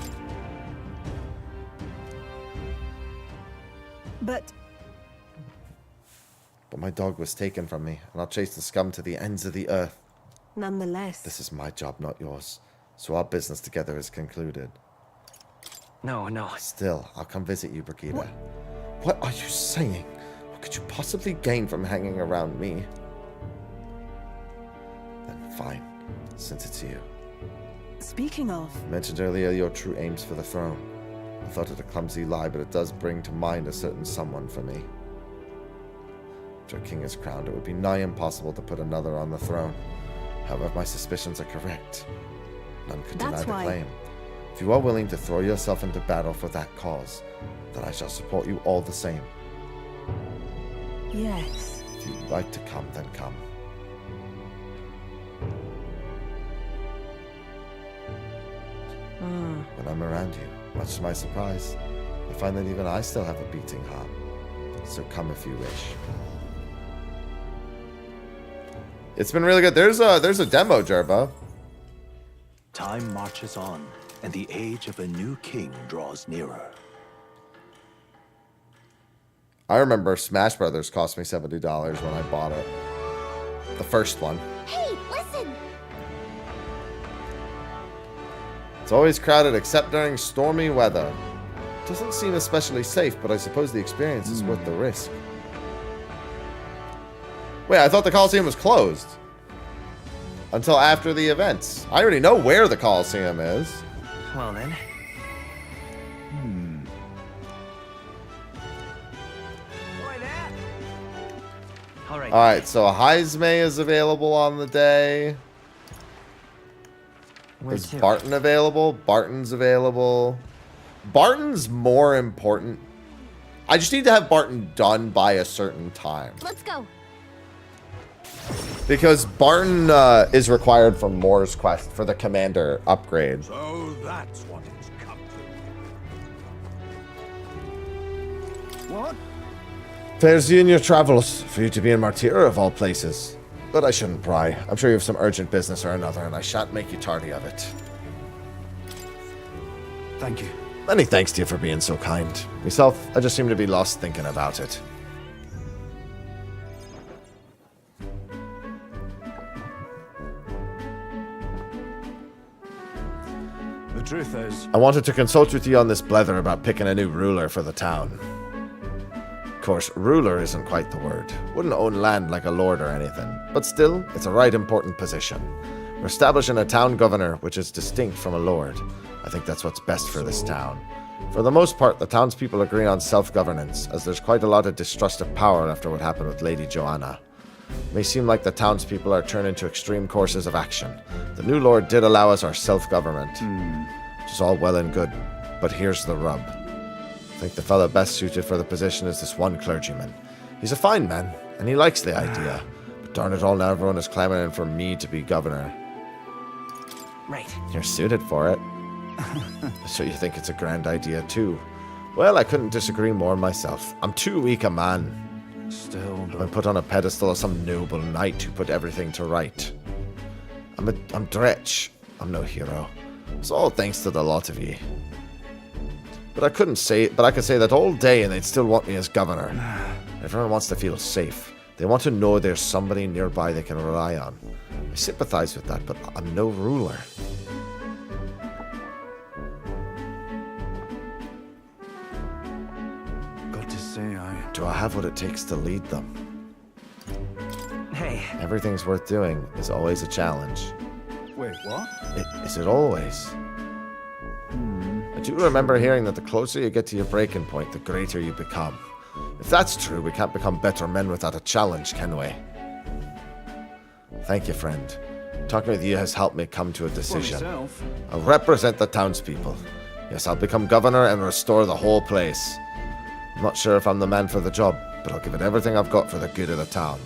But my dog was taken from me, and I'll chase the scum to the ends of the earth. Nonetheless. This is my job, not yours. So our business together is concluded. No. Still, I'll come visit you, Brigita. What are you saying? What could you possibly gain from hanging around me? Then fine, since it's you. Speaking of... You mentioned earlier your true aims for the throne. I thought it a clumsy lie, but it does bring to mind a certain someone for me. After a king is crowned, it would be nigh impossible to put another on the throne. However, if my suspicions are correct, none could deny the claim. If you are willing to throw yourself into battle for that cause, then I shall support you all the same. Yes. If you'd like to come, then come. When I'm around you, much to my surprise, I find that even I still have a beating heart. So come if you wish. It's been really good. There's a demo, Jerba. Time marches on, and the age of a new king draws nearer. I remember Smash Brothers cost me $70 when I bought it. The first one. Hey, listen! It's always crowded except during stormy weather. Doesn't seem especially safe, but I suppose the experience is worth the risk. Wait, I thought the Coliseum was closed. Until after the events. I already know where the Coliseum is. Well then. Alright, so Heismay is available on the day. Is Barton available? Barton's available. Barton's more important. I just need to have Barton done by a certain time. Let's go. Because Barton is required for Moore's quest for the commander upgrade. So that's what it's come to. What? Fares you in your travels, for you to be in Martyra of all places. But I shouldn't pry. I'm sure you have some urgent business or another, and I shan't make you tardy of it. Thank you. Many thanks to you for being so kind. Myself, I just seem to be lost thinking about it. The truth is, I wanted to consult with you on this blether about picking a new ruler for the town. Of course, ruler isn't quite the word. Wouldn't own land like a lord or anything. But still, it's a right important position. We're establishing a town governor, which is distinct from a lord. I think that's what's best for this town. For the most part, the townspeople agree on self-governance, as there's quite a lot of distrust of power after what happened with Lady Joanna. It may seem like the townspeople are turning to extreme courses of action. The new lord did allow us our self-government, which is all well and good, but here's the rub. I think the fellow best suited for the position is this one clergyman. He's a fine man, and he likes the idea, but darn it all, now everyone is clamoring for me to be governor. Right. You're suited for it. So you think it's a grand idea too? Well, I couldn't disagree more myself. I'm too weak a man. still... I've been put on a pedestal as some noble knight who put everything to right. I'm Dretch. I'm no hero. It's all thanks to the lot of ye. But I could say that all day and they'd still want me as governor. Everyone wants to feel safe. They want to know there's somebody nearby they can rely on. I sympathize with that, but I'm no ruler. Got to say, Do I have what it takes to lead them? Hey. Everything's worth doing is always a challenge. Wait, what? Is it always? I do remember hearing that the closer you get to your breaking point, the greater you become. If that's true, we can't become better men without a challenge, can we? Thank you, friend. Talking with you has helped me come to a decision. I'll represent the townspeople. Yes, I'll become governor and restore the whole place. I'm not sure if I'm the man for the job, but I'll give it everything I've got for the good of the town.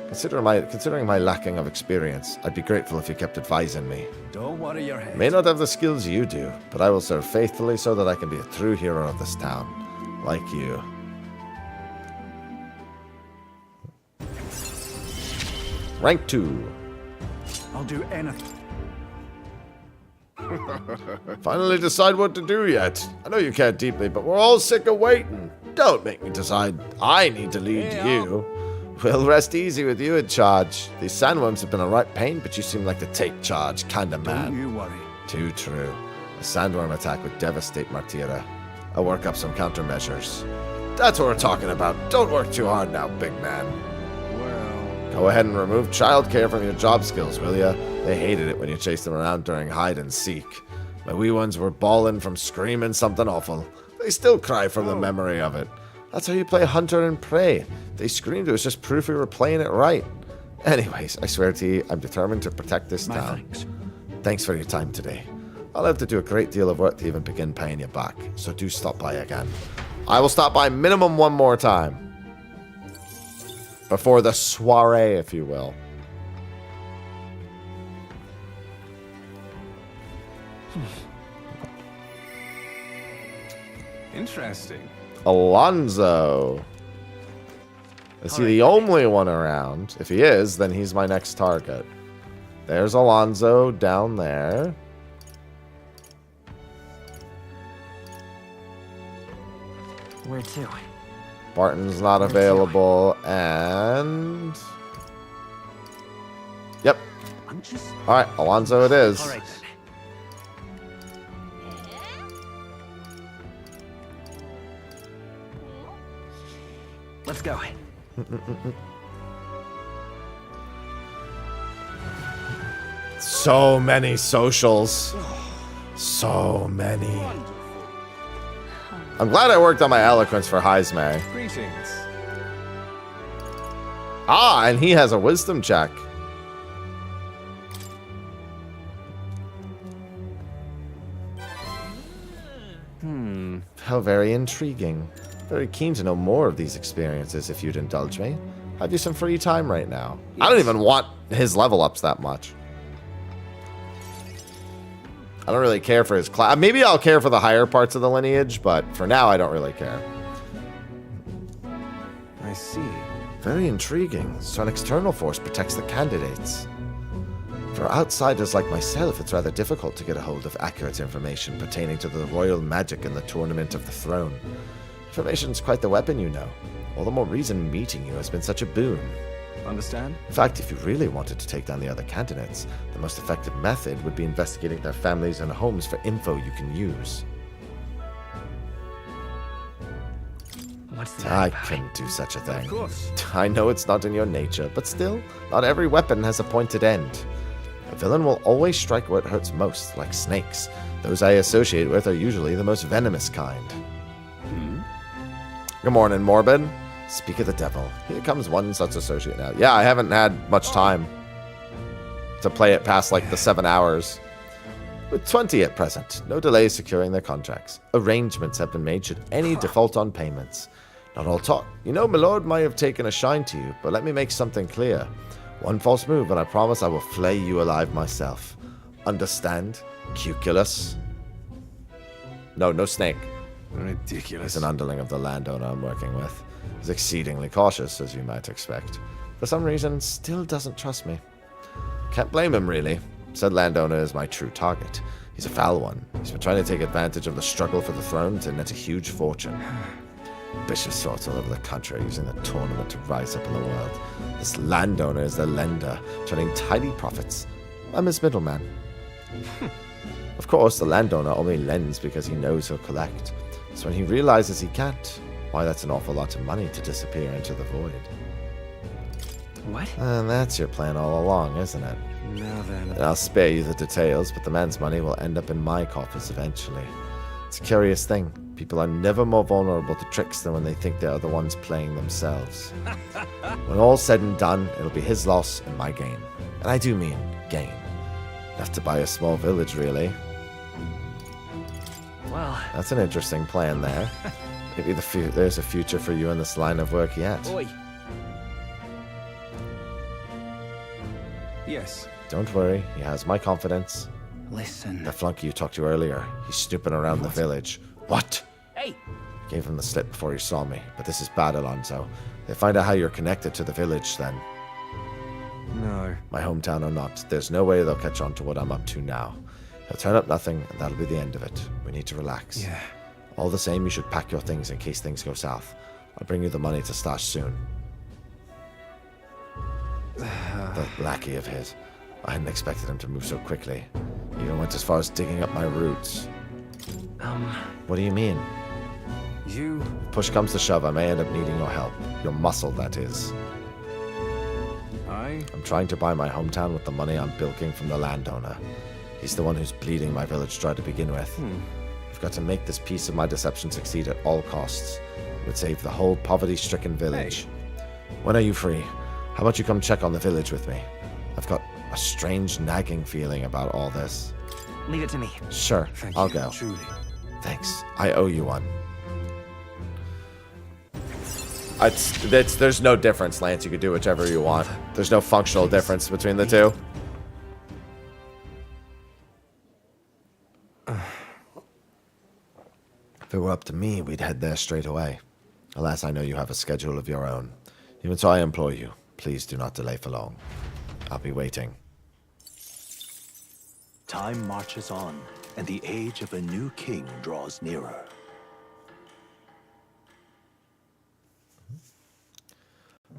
Considering my lacking of experience, I'd be grateful if you kept advising me. Don't worry your head. May not have the skills you do, but I will serve faithfully so that I can be a true hero of this town. Like you. Rank 2. I'll do anything. Finally decide what to do yet. I know you care deeply, but we're all sick of waiting. Don't make me decide I need to lead you. We'll rest easy with you in charge. These sandworms have been a right pain, but you seem like the take charge kind of man. Don't you worry. Too true. A sandworm attack would devastate Martira. I'll work up some countermeasures. That's what we're talking about. Don't work too hard now, big man. Well... Go ahead and remove childcare from your job skills, will ya? They hated it when you chased them around during hide and seek. My wee ones were bawling from screaming something awful. They still cry from the memory of it. That's how you play hunter and prey. They screamed it was just proof we were playing it right. Anyways, I swear to you, I'm determined to protect this town. Thanks for your time today. I'll have to do a great deal of work to even begin paying you back, so do stop by again. I will stop by minimum one more time. Before the soiree, if you will. Interesting. Alonzo. Is he the only one around? If he is, then he's my next target. There's Alonzo down there. Where to? Barton's not available, and... Yep. Alright, Alonzo it is. All right, let's go. So many socials. So many. I'm glad I worked on my eloquence for Heisme. Greetings. Ah, and he has a wisdom check. How very intriguing. Very keen to know more of these experiences if you'd indulge me. Have you some free time right now? Yes. I don't even want his level ups that much. I don't really care for his class. Maybe I'll care for the higher parts of the lineage, but for now I don't really care. I see. Very intriguing. So an external force protects the candidates. For outsiders like myself, it's rather difficult to get a hold of accurate information pertaining to the royal magic in the Tournament of the Throne. Information's quite the weapon, you know. All the more reason meeting you has been such a boon. Understand? In fact, if you really wanted to take down the other candidates, the most effective method would be investigating their families and homes for info you can use. What's that I about? can do such a thing. Of course. I know it's not in your nature, but still, not every weapon has a pointed end. A villain will always strike where it hurts most, like snakes. Those I associate with are usually the most venomous kind. Good morning, Morbid. Speak of the devil. Here comes one such associate now. Yeah, I haven't had much time to play it past like the 7 hours. With 20 at present, no delays securing their contracts. Arrangements have been made should any default on payments. Not all talk. You know, my lord might have taken a shine to you, but let me make something clear. One false move and I promise I will flay you alive myself. Understand? Cuculus? No, no snake. Ridiculous. He's an underling of the landowner I'm working with. He's exceedingly cautious, as you might expect. For some reason, still doesn't trust me. Can't blame him, really. Said landowner is my true target. He's a foul one. He's been trying to take advantage of the struggle for the throne to net a huge fortune. Ambitious sorts all over the country are using the tournament to rise up in the world. This landowner is the lender, turning tidy profits. I'm his middleman. Of course, the landowner only lends because he knows he'll collect. So when he realizes he can't, why, that's an awful lot of money to disappear into the void. What? And that's your plan all along, isn't it? Now then. And I'll spare you the details, but the man's money will end up in my coffers eventually. It's a curious thing. People are never more vulnerable to tricks than when they think they are the ones playing themselves. When all's said and done, it'll be his loss and my gain. And I do mean gain. Enough to buy a small village, really. Well, that's an interesting plan there. Maybe there's a future for you in this line of work yet. Oi. Yes. Don't worry, he has my confidence. Listen. The flunky you talked to earlier, he's snooping around the village. What? Hey! Gave him the slip before he saw me, but this is bad, Alonzo. They find out how you're connected to the village, then. No. My hometown or not, there's no way they'll catch on to what I'm up to now. He'll turn up nothing, and that'll be the end of it. We need to relax. Yeah. All the same, you should pack your things in case things go south. I'll bring you the money to stash soon. The lackey of his. I hadn't expected him to move so quickly. He even went as far as digging up my roots. What do you mean? You... If push comes to shove, I may end up needing your help. Your muscle, that is. I'm trying to buy my hometown with the money I'm bilking from the landowner. He's the one who's bleeding my village dry to begin with. I've got to make this piece of my deception succeed at all costs. It would save the whole poverty-stricken village. Hey. When are you free? How about you come check on the village with me? I've got a strange nagging feeling about all this. Leave it to me. Sure, I'll go. Truly. Thanks. I owe you one. There's no difference, Lance. You could do whichever you want. There's no functional difference between the two. If it were up to me, we'd head there straight away. Alas, I know you have a schedule of your own. Even so, I implore you, please do not delay for long. I'll be waiting. Time marches on, and the age of a new king draws nearer.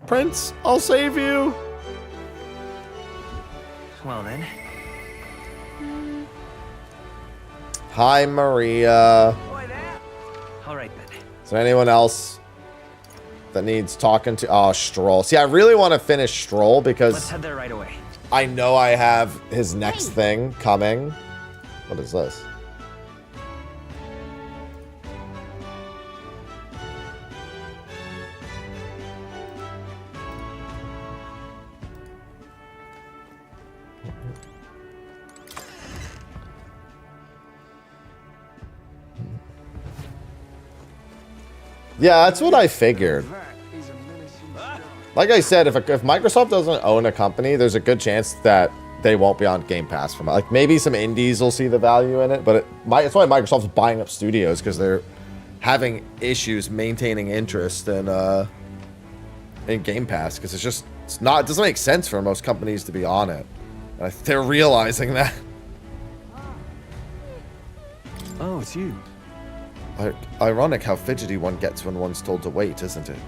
Prince, I'll save you! Well then. Hi, Maria. All right then. Is there anyone else that needs talking to? Oh, Stroll. See, I really want to finish Stroll because let's head there right away. I know I have his next thing coming. What is this? Yeah, that's what I figured. Like I said, if Microsoft doesn't own a company, there's a good chance that they won't be on Game Pass from like maybe some indies will see the value in it, but it's why Microsoft's buying up studios because they're having issues maintaining interest in Game Pass because it doesn't make sense for most companies to be on it. And they're realizing that. Oh, it's you. Ironic how fidgety one gets when one's told to wait, isn't it?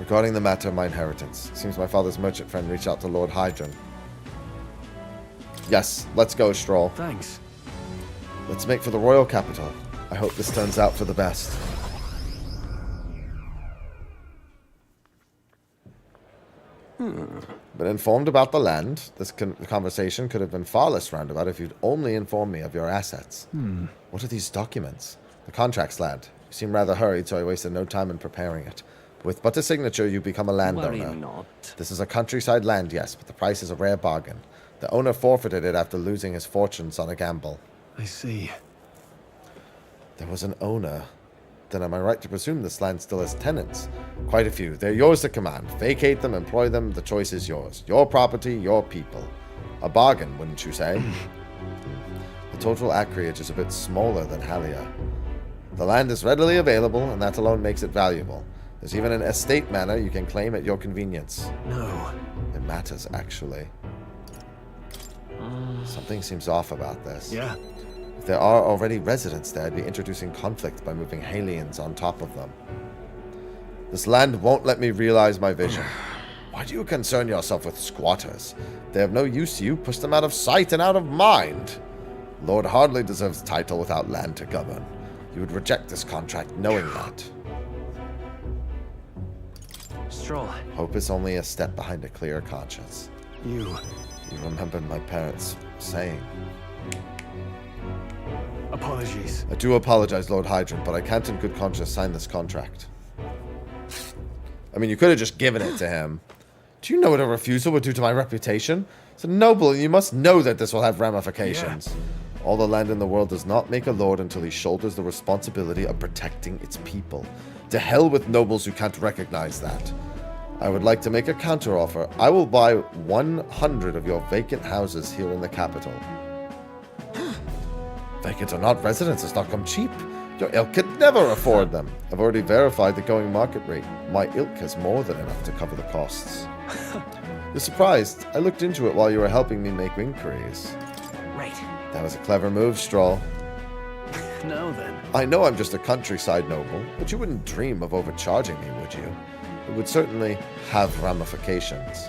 Regarding the matter of my inheritance, it seems my father's merchant friend reached out to Lord Hydron. Yes, let's go, Stroll. Thanks. Let's make for the royal capital. I hope this turns out for the best. Been informed about the land. This conversation could have been far less roundabout if you'd only informed me of your assets. What are these documents? The contract's land. You seem rather hurried, so I wasted no time in preparing it. With but a signature, you become a landowner. Worry not. This is a countryside land, yes, but the price is a rare bargain. The owner forfeited it after losing his fortunes on a gamble. I see. There was an owner. Then am I right to presume this land still has tenants? Quite a few. They're yours to command. Vacate them, employ them, the choice is yours. Your property, your people. A bargain, wouldn't you say? The total acreage is a bit smaller than Halia. The land is readily available, and that alone makes it valuable. There's even an estate manor you can claim at your convenience. No. It matters, actually. Something seems off about this. Yeah. If there are already residents there, I'd be introducing conflict by moving aliens on top of them. This land won't let me realize my vision. Why do you concern yourself with squatters? If they have no use to you, push them out of sight and out of mind. Lord hardly deserves title without land to govern. You would reject this contract knowing that. Stroll. Hope is only a step behind a clear conscience. You remembered my parents saying. Apologies. I do apologize, Lord Hydrant, but I can't in good conscience sign this contract. I mean, you could have just given it to him. Do you know what a refusal would do to my reputation? It's a noble, and you must know that this will have ramifications. Yeah. All the land in the world does not make a lord until he shoulders the responsibility of protecting its people. To hell with nobles who can't recognize that. I would like to make a counteroffer. I will buy 100 of your vacant houses here in the capital. Vacant or not, residents does not come cheap. Your ilk could never afford them. I've already verified the going market rate. My ilk has more than enough to cover the costs. You're surprised. I looked into it while you were helping me make inquiries. Right. That was a clever move, Stroll. Now then. I know I'm just a countryside noble, but you wouldn't dream of overcharging me, would you? It would certainly have ramifications.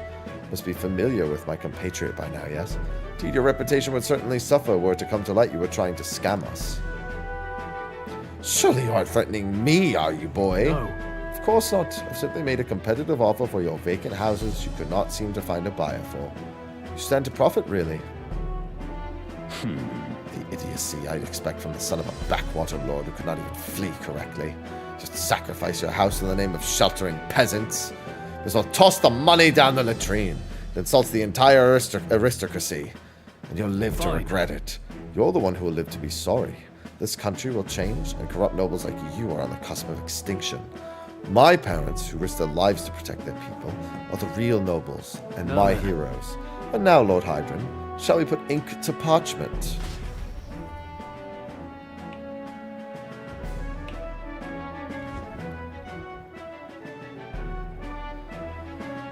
Must be familiar with my compatriot by now, yes? Indeed, your reputation would certainly suffer were it to come to light you were trying to scam us. Surely you aren't threatening me, are you, boy? No. Of course not. I've simply made a competitive offer for your vacant houses you could not seem to find a buyer for. You stand to profit, really. The idiocy I'd expect from the son of a backwater lord who could not even flee correctly. Just sacrifice your house in the name of sheltering peasants. As well toss the money down the latrine. It insults the entire aristocracy. And you'll live to regret it. You're the one who will live to be sorry. This country will change, and corrupt nobles like you are on the cusp of extinction. My parents, who risked their lives to protect their people, are the real nobles, and my heroes. And now, Lord Hydron, shall we put ink to parchment?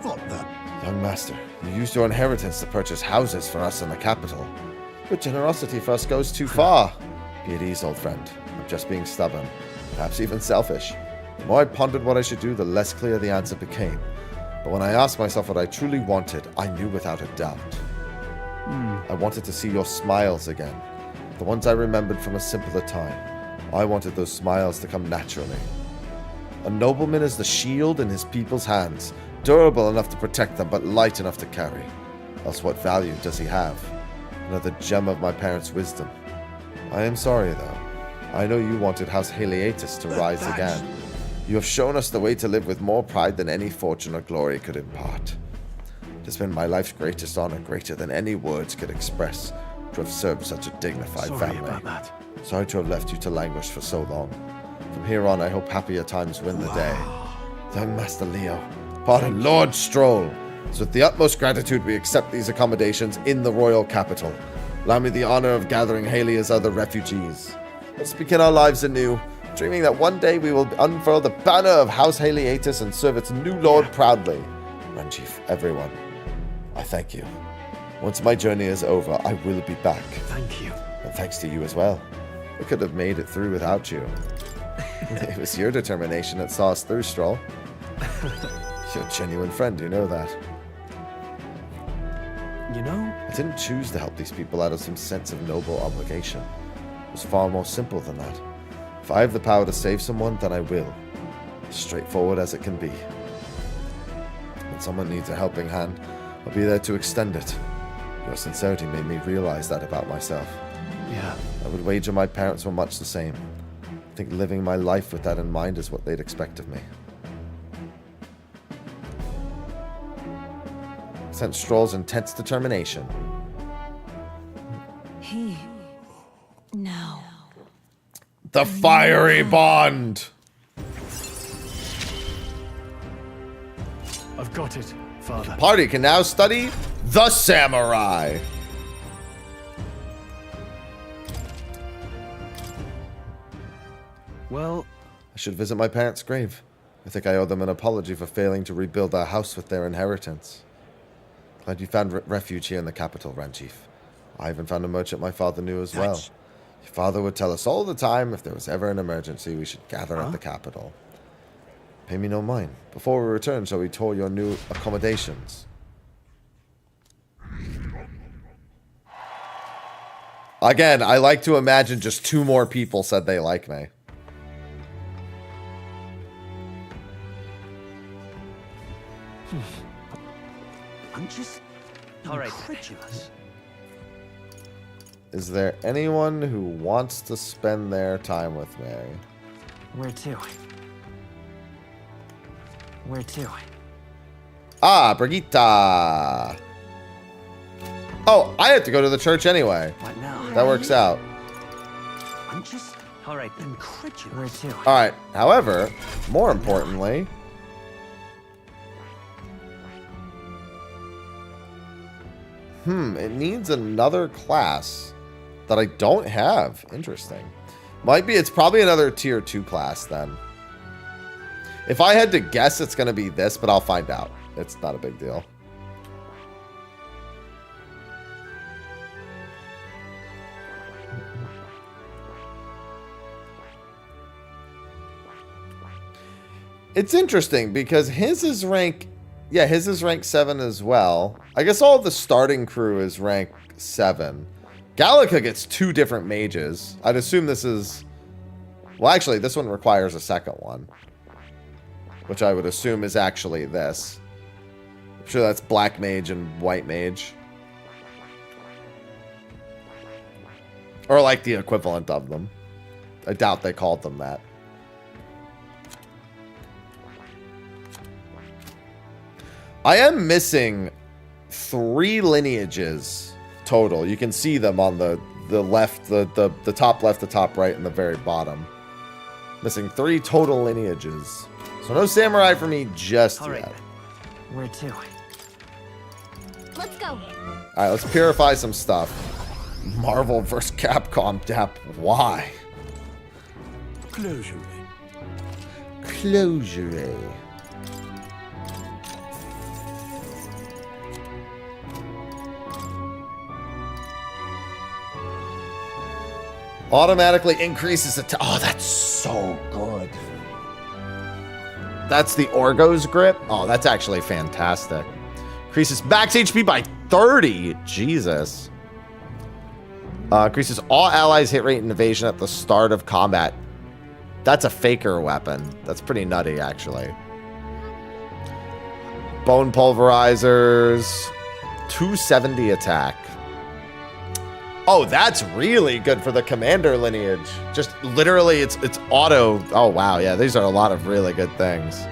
What the? Young master, you used your inheritance to purchase houses for us in the capital. Your generosity for us goes too far. Be at ease, old friend. I'm just being stubborn, perhaps even selfish. The more I pondered what I should do, the less clear the answer became. But when I asked myself what I truly wanted, I knew without a doubt. I wanted to see your smiles again, the ones I remembered from a simpler time. I wanted those smiles to come naturally. A nobleman is the shield in his people's hands, durable enough to protect them, but light enough to carry. Else what value does he have? Another gem of my parents' wisdom. I am sorry, though. I know you wanted House Haliatus to rise again. You have shown us the way to live with more pride than any fortune or glory could impart. It has been my life's greatest honor, greater than any words could express, to have served such a dignified family. Sorry about that. Sorry to have left you to languish for so long. From here on, I hope happier times win the day. Young Master Leo, pardon, Lord Stroll. It's with the utmost gratitude we accept these accommodations in the royal capital. Allow me the honor of gathering Halia's other refugees. Let's begin our lives anew, dreaming that one day we will unfurl the banner of House Haliatus and serve its new lord proudly. Renchief, everyone, I thank you. Once my journey is over, I will be back. Thank you. And thanks to you as well. I could have made it through without you. It was your determination that saw us through, Stroll. You're a genuine friend, you know that. You know? I didn't choose to help these people out of some sense of noble obligation. It was far more simple than that. If I have the power to save someone, then I will. As straightforward as it can be. When someone needs a helping hand, I'll be there to extend it. Your sincerity made me realize that about myself. Yeah. I would wager my parents were much the same. I think living my life with that in mind is what they'd expect of me. I sense Stroll's intense determination. No. The fiery bond! I've got it, Father. Party can now study the samurai. Well, I should visit my parents' grave. I think I owe them an apology for failing to rebuild our house with their inheritance. Glad you found refuge here in the capital, Renchief. I even found a merchant my father knew as well. Your father would tell us all the time if there was ever an emergency, we should gather at the capital. Pay me no mind. Before we return, shall we tour your new accommodations? Again, I like to imagine just 2 more people said they like me. I'm just incredulous. Is there anyone who wants to spend their time with me? Where to? Where to? Ah, Brigita. Oh, I have to go to the church anyway. What now? That works out. I'm just incredulous. Where to? All right. However, more importantly, it needs another class that I don't have. Interesting. It's probably another tier 2 class then. If I had to guess, it's going to be this, but I'll find out. It's not a big deal. It's interesting because his is rank... Yeah, his is rank 7 as well. I guess all of the starting crew is rank 7. Gallica gets 2 different mages. I'd assume this is... Well, actually, this one requires a second one. Which I would assume is actually this. I'm sure that's black mage and white mage. Or like the equivalent of them. I doubt they called them that. I am missing 3 lineages total. You can see them on the left, the top left, the top right, and the very bottom. Missing 3 total lineages. So no samurai for me just yet. Where to? Let's go. Alright, let's purify some stuff. Marvel vs. Capcom Dap. Why? Closure. Closure. Automatically increases the... Oh, that's so good. That's the Orgo's grip? Oh, that's actually fantastic. Increases max HP by 30. Jesus. Increases all allies' hit rate and evasion at the start of combat. That's a faker weapon. That's pretty nutty, actually. Bone pulverizers. 270 attack. Oh, that's really good for the commander lineage. Just literally, it's auto. Oh, wow. Yeah, these are a lot of really good things.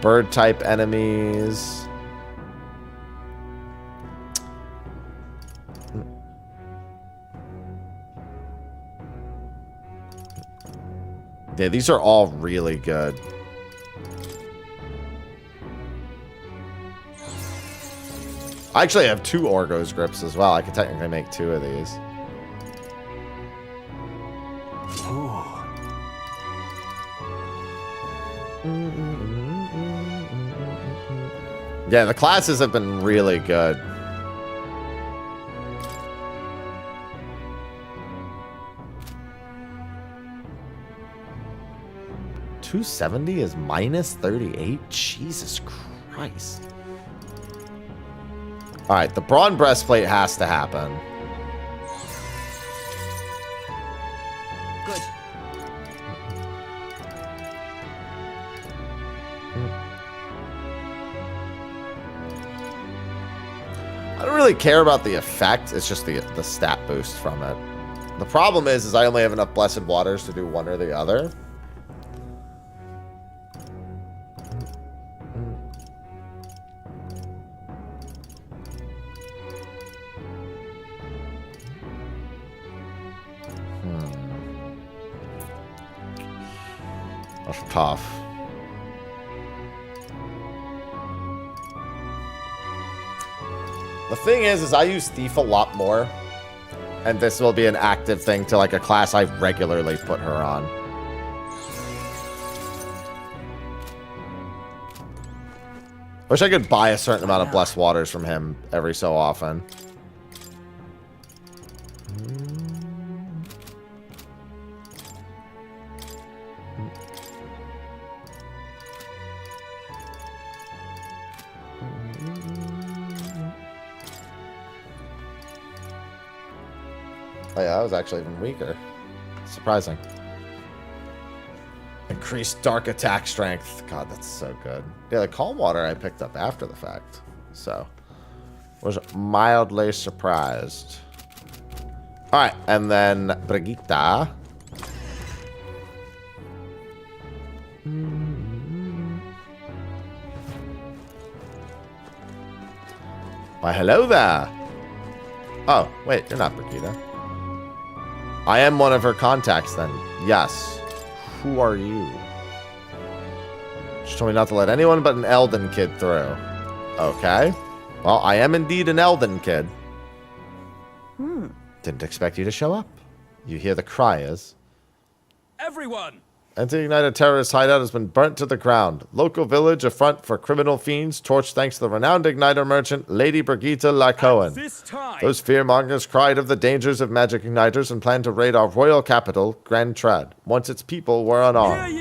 Bird type enemies. Yeah, these are all really good. I actually have 2 Orgo's grips as well. I could technically make 2 of these. Ooh. Yeah, the classes have been really good. $270 is minus 38? Jesus Christ. Alright, the Brawn Breastplate has to happen. Good. I don't really care about the effect. It's just the stat boost from it. The problem is I only have enough Blessed Waters to do one or the other. That's tough. The thing is I use Thief a lot more. And this will be an active thing to like a class I regularly put her on. Wish I could buy a certain amount of Blessed Waters from him every so often. Oh yeah, that was actually even weaker. Surprising. Increased dark attack strength. God, that's so good. Yeah, the calm water I picked up after the fact. So, was mildly surprised. Alright, and then Brigita. Why, hello there. Oh, wait, you're not Brigita. I am one of her contacts then. Yes. Who are you? She told me not to let anyone but an Elden kid through. Okay. Well, I am indeed an Elden kid. Didn't expect you to show up. You hear the criers. Everyone! Anti-Igniter terrorist hideout has been burnt to the ground. Local village, a front for criminal fiends, torched thanks to the renowned Igniter merchant, Lady Brigita Lacoen. This time! Those fearmongers cried of the dangers of magic igniters and planned to raid our royal capital, Grand Tread, once its people were unarmed.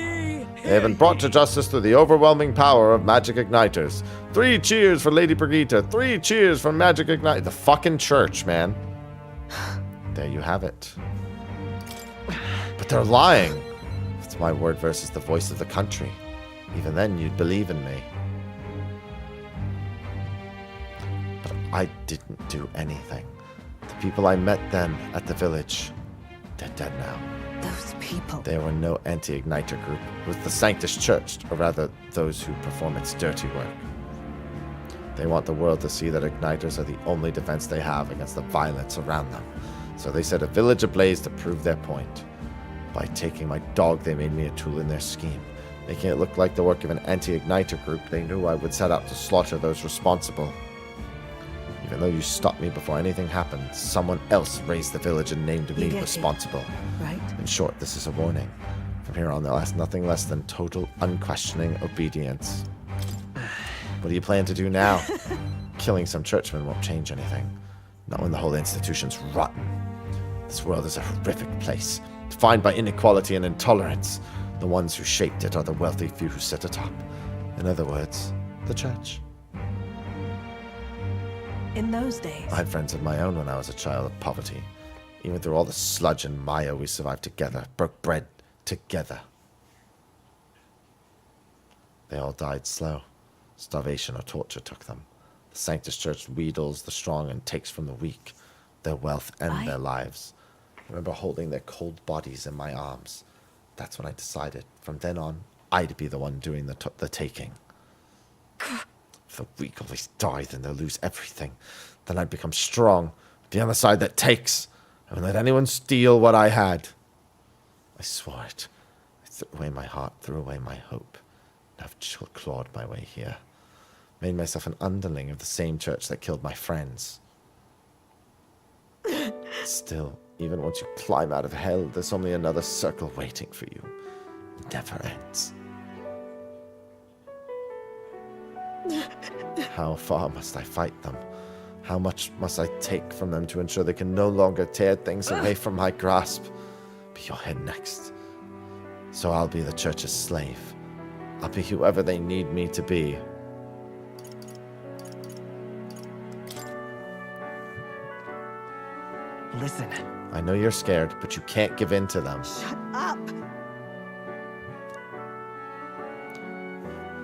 They have been brought to justice through the overwhelming power of magic igniters. 3 cheers for Lady Brigita. 3 cheers for magic igniter. The fucking church, man. There you have it. But they're lying. It's my word versus the voice of the country. Even then, you'd believe in me. But I didn't do anything. The people I met then at the village, they're dead now. Those people. They were no anti-Igniter group. It was the Sanctus Church, or rather, those who perform its dirty work. They want the world to see that Igniters are the only defense they have against the violence around them. So they set a village ablaze to prove their point. By taking my dog, they made me a tool in their scheme. Making it look like the work of an anti-Igniter group, they knew I would set out to slaughter those responsible. Even though you stopped me before anything happened, someone else raised the village and named me responsible. Right? In short, this is a warning. From here on, they'll ask nothing less than total, unquestioning obedience. What do you plan to do now? Killing some churchmen won't change anything. Not when the whole institution's rotten. This world is a horrific place, defined by inequality and intolerance. The ones who shaped it are the wealthy few who sit atop. In other words, the church. In those days. I had friends of my own when I was a child of poverty. Even through all the sludge and mire, we survived together, broke bread together. They all died slow. Starvation or torture took them. The Sanctus Church wheedles the strong and takes from the weak, their wealth and their lives. I remember holding their cold bodies in my arms. That's when I decided, from then on, I'd be the one doing the taking. If the weak always die, then they'll lose everything. Then I'd become strong, be on the side that takes. I wouldn't let anyone steal what I had. I swore it. I threw away my heart, threw away my hope. And I've clawed my way here. Made myself an underling of the same church that killed my friends. Still, even once you climb out of hell, there's only another circle waiting for you. It never ends. How far must I fight them? How much must I take from them to ensure they can no longer tear things away from my grasp? Be your head next. So I'll be the church's slave. I'll be whoever they need me to be. Listen. I know you're scared, but you can't give in to them. Shut up!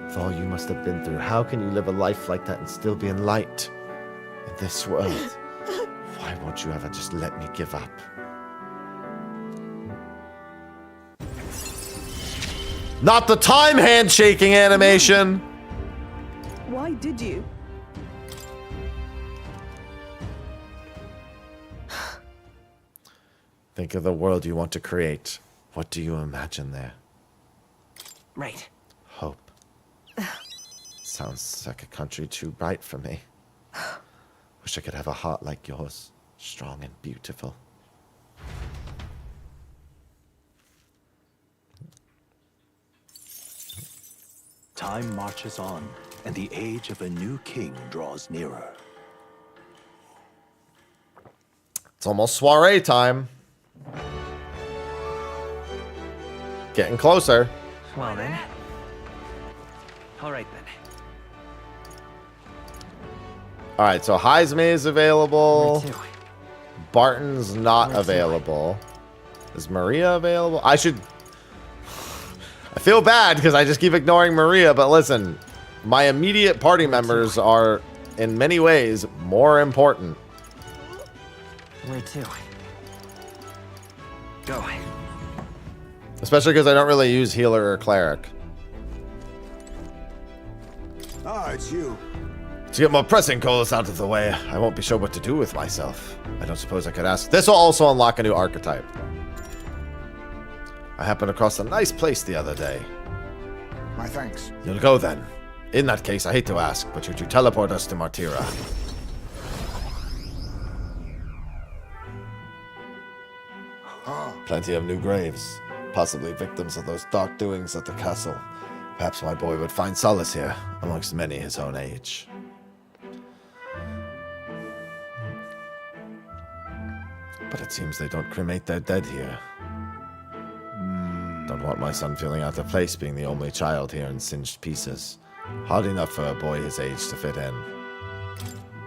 With all you must have been through, how can you live a life like that and still be in light? In this world, why won't you ever just let me give up? Not the time handshaking animation! Why did you? Think of the world you want to create. What do you imagine there? Right. Hope. Sounds like a country too bright for me. Wish I could have a heart like yours, strong and beautiful. Time marches on, and the age of a new king draws nearer. It's almost soiree time. Getting closer. Well then. Alright then. Alright, so Heisme is available. Where to? Barton's not available. Is Maria available? I should... I feel bad because I just keep ignoring Maria, but listen, my immediate party members are, in many ways, more important. Where to? Go. Especially because I don't really use healer or cleric. Ah, it's you. To get more pressing calls out of the way, I won't be sure what to do with myself. I don't suppose I could ask. This will also unlock a new archetype. I happened across a nice place the other day. My thanks. You'll go then. In that case, I hate to ask, but should you teleport us to Martira? Plenty of new graves, possibly victims of those dark doings at the castle. Perhaps my boy would find solace here, amongst many his own age. But it seems they don't cremate their dead here. Don't want my son feeling out of place being the only child here in singed pieces. Hard enough for a boy his age to fit in.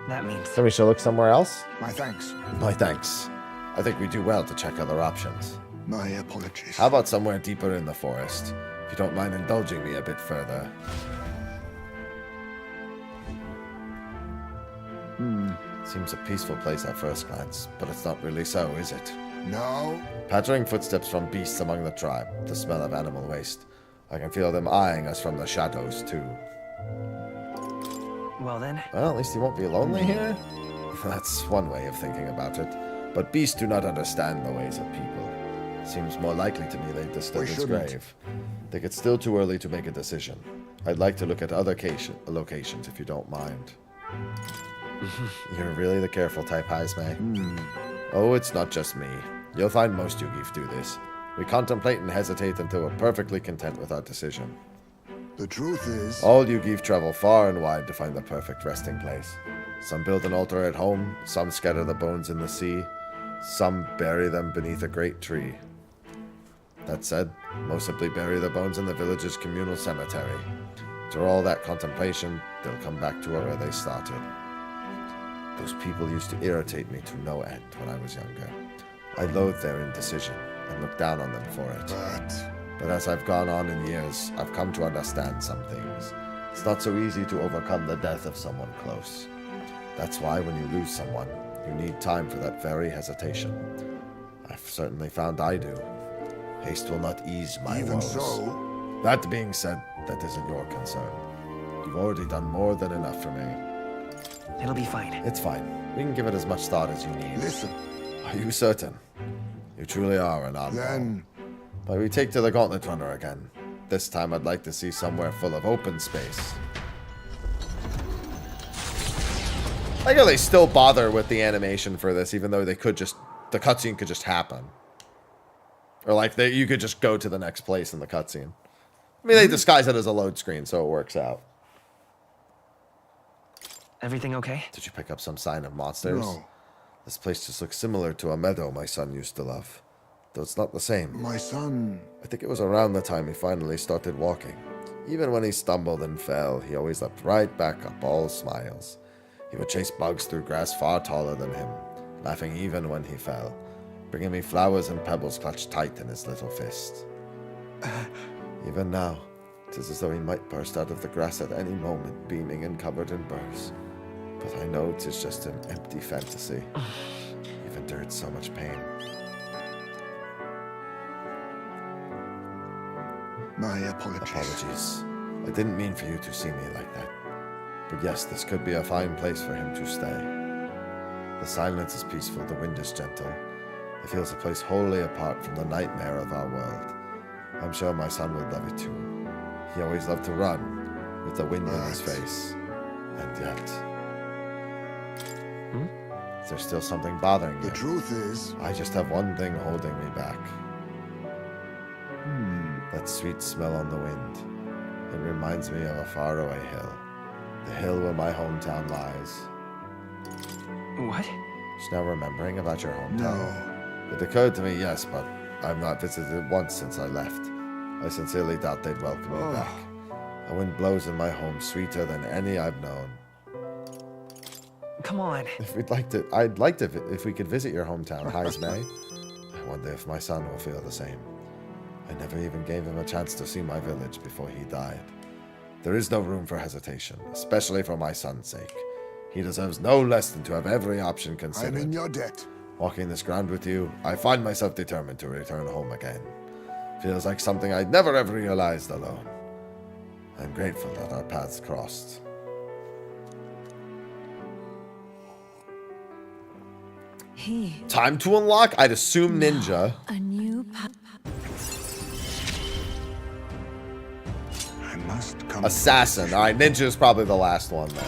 That means... So we should look somewhere else? My thanks. My thanks. I think we do well to check other options. My apologies. How about somewhere deeper in the forest? If you don't mind indulging me a bit further. Seems a peaceful place at first glance, but it's not really so, is it? No. Pattering footsteps from beasts among the tribe, the smell of animal waste. I can feel them eyeing us from the shadows, too. Well then. Well, at least he won't be lonely here. That's one way of thinking about it. But beasts do not understand the ways of people. Seems more likely to me they'd disturb his grave. Think it's still too early to make a decision. I'd like to look at other locations if you don't mind. You're really the careful type, Heismay. Oh, it's not just me. You'll find most Yugiif do this. We contemplate and hesitate until we're perfectly content with our decision. The truth is... All Yugiif travel far and wide to find the perfect resting place. Some build an altar at home, some scatter the bones in the sea, some bury them beneath a great tree. That said, most simply bury the bones in the village's communal cemetery. Through all that contemplation, they'll come back to where they started. Those people used to irritate me to no end when I was younger. I loathed their indecision and looked down on them for it. But as I've gone on in years, I've come to understand some things. It's not so easy to overcome the death of someone close. That's why when you lose someone, you need time for that very hesitation. I've certainly found I do. Haste will not ease my woes. Even so... That being said, that isn't your concern. You've already done more than enough for me. It'll be fine. It's fine. We can give it as much thought as you need. Listen. Are you certain? You truly are an oddball. Then... But we take to the Gauntlet Runner again. This time I'd like to see somewhere full of open space. I know they still bother with the animation for this, even though they could just... The cutscene could just happen. Or like, you could just go to the next place in the cutscene. I mean, they disguise it as a load screen, so it works out. Everything okay? Did you pick up some sign of monsters? No. This place just looks similar to a meadow my son used to love. Though it's not the same. My son... I think it was around the time he finally started walking. Even when he stumbled and fell, he always leapt right back up, all smiles. He would chase bugs through grass far taller than him, laughing even when he fell, bringing me flowers and pebbles clutched tight in his little fist. Even now, it is as though he might burst out of the grass at any moment, beaming and covered in burrs. But I know it is just an empty fantasy. You've endured so much pain. My apologies. Apologies. I didn't mean for you to see me like that. But yes, this could be a fine place for him to stay. The silence is peaceful, the wind is gentle. It feels a place wholly apart from the nightmare of our world. I'm sure my son would love it too. He always loved to run, with the wind in his face. And yet... Is there still something bothering you? The truth is... I just have one thing holding me back. That sweet smell on the wind. It reminds me of a faraway hill. The hill where my hometown lies. What? Just now remembering about your hometown. No. It occurred to me, yes, but I've not visited it once since I left. I sincerely doubt they'd welcome me back. A wind blows in my home sweeter than any I've known. Come on. I'd like to if we could visit your hometown, Heismay. I wonder if my son will feel the same. I never even gave him a chance to see my village before he died. There is no room for hesitation, especially for my son's sake. He deserves no less than to have every option considered. I'm in your debt. Walking this ground with you, I find myself determined to return home again. Feels like something I'd never ever realized alone. I'm grateful that our paths crossed. Time to unlock? I'd assume ninja. A new I must come. Assassin. Alright, ninja is probably the last one then.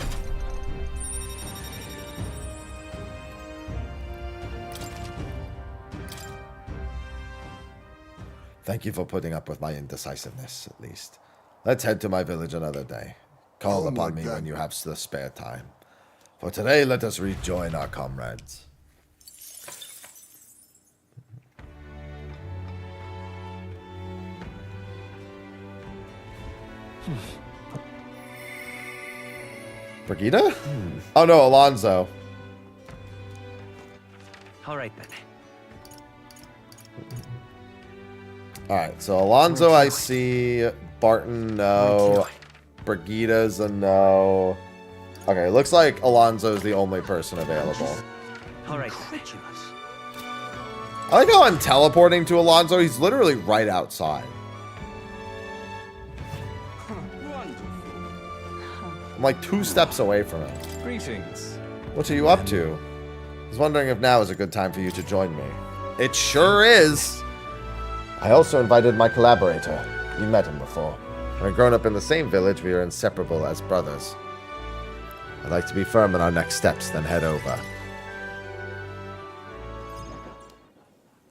Thank you for putting up with my indecisiveness, at least. Let's head to my village another day. Call upon me when you have the spare time. For today, let us rejoin our comrades. Brigita? Oh no, Alonzo. All right then. Alright, so Alonzo I see. Barton, no. Brigita's a no. Okay, looks like Alonzo's the only person available. All right. I like how I'm teleporting to Alonzo. He's literally right outside. I'm like 2 steps away from him. Greetings. What are you up to? I was wondering if now is a good time for you to join me. It sure is. I also invited my collaborator. You met him before. When grown up in the same village, we are inseparable as brothers. I'd like to be firm in our next steps, then head over.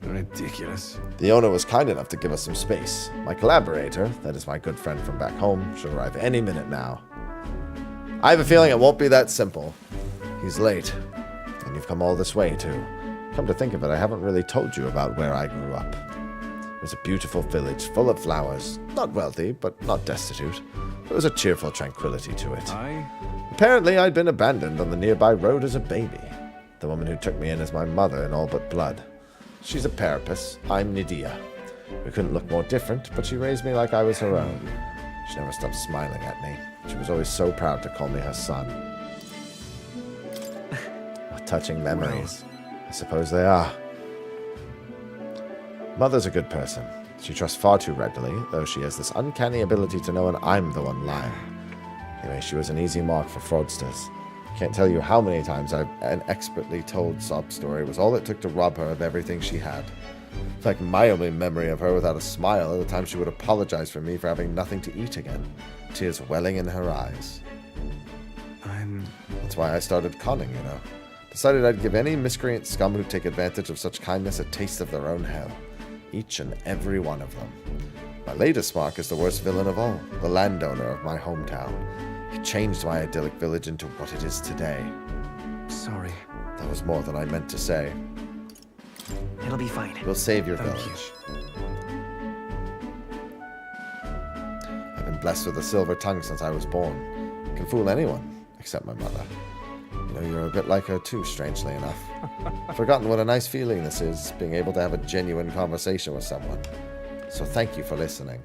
Ridiculous. The owner was kind enough to give us some space. My collaborator, that is my good friend from back home, should arrive any minute now. I have a feeling it won't be that simple. He's late, and you've come all this way, too. Come to think of it, I haven't really told you about where I grew up. It was a beautiful village, full of flowers. Not wealthy, but not destitute. There was a cheerful tranquility to it. Apparently, I'd been abandoned on the nearby road as a baby. The woman who took me in is my mother in all but blood. She's a parapus. I'm Nydia. We couldn't look more different, but she raised me like I was her own. She never stopped smiling at me. She was always so proud to call me her son. What touching memories. I suppose they are. Mother's a good person. She trusts far too readily, though she has this uncanny ability to know when I'm the one lying. Anyway, she was an easy mark for fraudsters. Can't tell you how many times an expertly told sob story was all it took to rob her of everything she had. In fact, my only memory of her without a smile are the time she would apologize for me for having nothing to eat again, tears welling in her eyes. That's why I started conning, you know. Decided I'd give any miscreant scum who'd take advantage of such kindness a taste of their own hell. Each and every one of them. My latest mark is the worst villain of all, the landowner of my hometown. He changed my idyllic village into what it is today. Sorry. That was more than I meant to say. It'll be fine. We'll save your Thank village. I've been blessed with a silver tongue since I was born. I can fool anyone, except my mother. You know, you're a bit like her too, strangely enough. I've forgotten what a nice feeling this is, being able to have a genuine conversation with someone. So thank you for listening.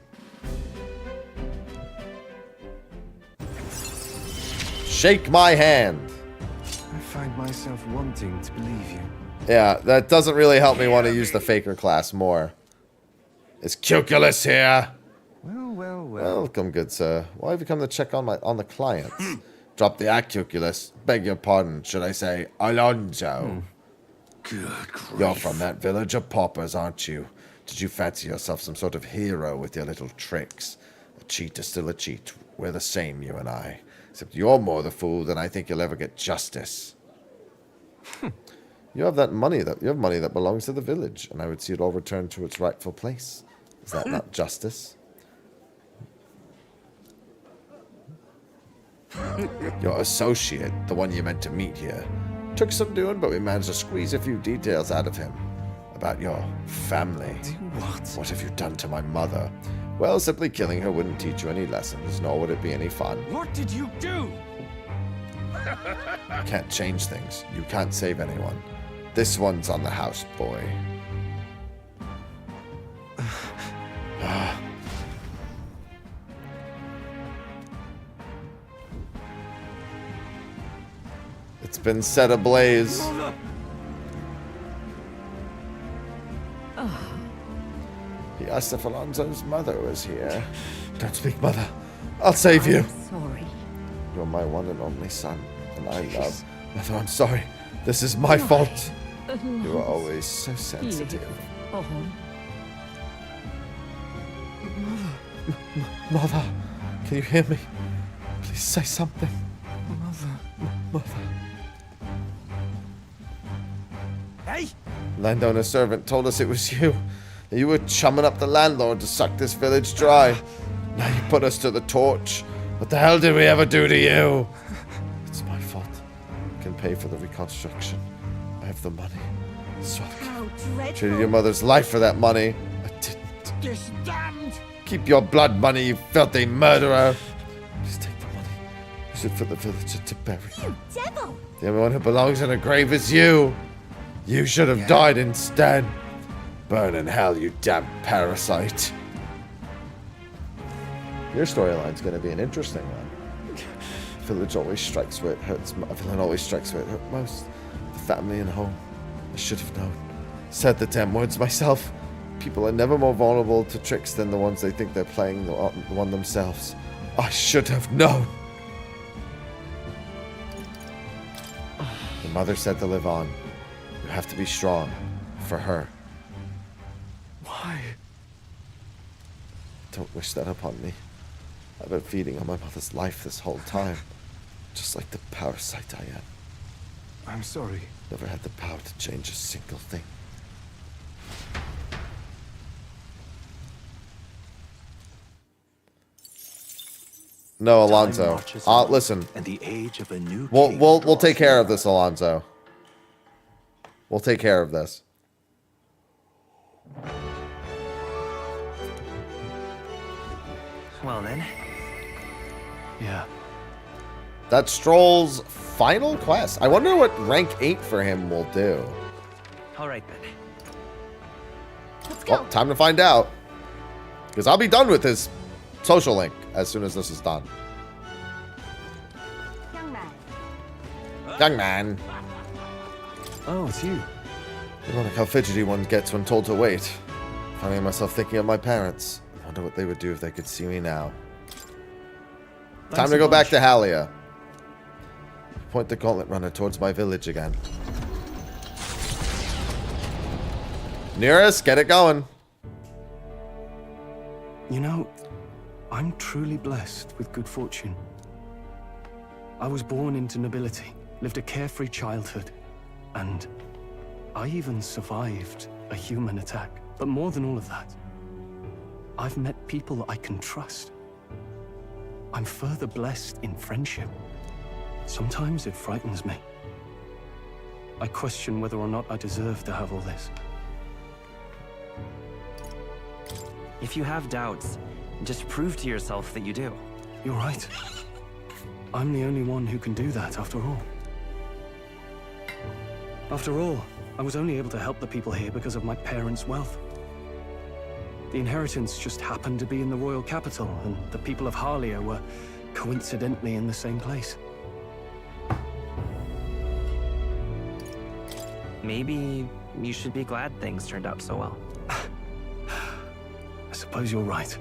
Shake my hand. I find myself wanting to believe you. Yeah, that doesn't really help me want to use the Faker class more. Is Cuculus here? Well. Welcome, good sir. Why have you come to check on the clients? Drop the act, Cuculus. Beg your pardon. Should I say Alonzo? Good grief. You're from that village of paupers, aren't you? Did you fancy yourself some sort of hero with your little tricks? A cheat is still a cheat. We're the same, you and I. Except you're more the fool than I think you'll ever get justice. You have money that belongs to the village, and I would see it all returned to its rightful place. Is that not justice? Your associate, the one you meant to meet here, took some doing, but we managed to squeeze a few details out of him. About your family. What? What have you done to my mother? Well, simply killing her wouldn't teach you any lessons, nor would it be any fun. What did you do? You can't change things. You can't save anyone. This one's on the house, boy. It's been set ablaze. He asked if Alonzo's mother was here. Don't speak, mother. I'll save you. Sorry. You're my one and only son, and I love. Mother, I'm sorry. This is my fault. You are always so sensitive. Mother, can you hear me? Please say something. Mother. Hey! Landowner's servant told us it was you. You were chumming up the landlord to suck this village dry. Now you put us to the torch. What the hell did we ever do to you? It's my fault. I can pay for the reconstruction. I have the money. So I traded your mother's life for that money. I didn't. This damned! Keep your blood money, you filthy murderer. Please take the money. Use it for the villager to bury. You devil! The only one who belongs in a grave is you. You should have died instead. Burn in hell, you damn parasite. Your storyline's going to be an interesting one. Village always strikes where it hurts. A villain always strikes where it hurts most. The family and home. I should have known. Said the damn words myself. People are never more vulnerable to tricks than the ones they think they're playing the one themselves. I should have known. The mother said to live on. You have to be strong. For her. Why? Don't wish that upon me. I've been feeding on my mother's life this whole time. Just like the parasite I am. I'm sorry. Never had the power to change a single thing. No, Alonzo. Listen. And the age of a new We'll take care of this, Alonzo. We'll take care of this. Well then. Yeah. That's Stroll's final quest. I wonder what rank 8 for him will do. Alright then. Let's go. Well, time to find out. Because I'll be done with his social link as soon as this is done. Young man. Young man. Oh, it's you. Ironic how fidgety one gets when told to wait. Finding myself thinking of my parents. I wonder what they would do if they could see me now. Time to go back to Halia. Point the gauntlet runner towards my village again. Nearest, get it going. You know, I'm truly blessed with good fortune. I was born into nobility, lived a carefree childhood, and I even survived a human attack. But more than all of that, I've met people I can trust. I'm further blessed in friendship. Sometimes it frightens me. I question whether or not I deserve to have all this. If you have doubts, just prove to yourself that you do. You're right. I'm the only one who can do that, after all. After all, I was only able to help the people here because of my parents' wealth. The inheritance just happened to be in the royal capital, and the people of Halia were coincidentally in the same place. Maybe you should be glad things turned out so well. I suppose you're right.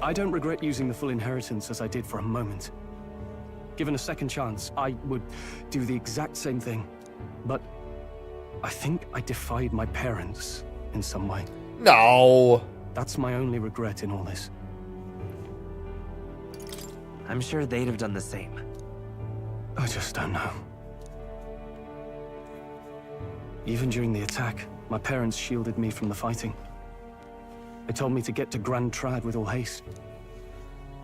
I don't regret using the full inheritance as I did for a moment. Given a second chance, I would do the exact same thing. But I think I defied my parents in some way. No. That's my only regret in all this. I'm sure they'd have done the same. I just don't know. Even during the attack, my parents shielded me from the fighting. They told me to get to Grand Trad with all haste.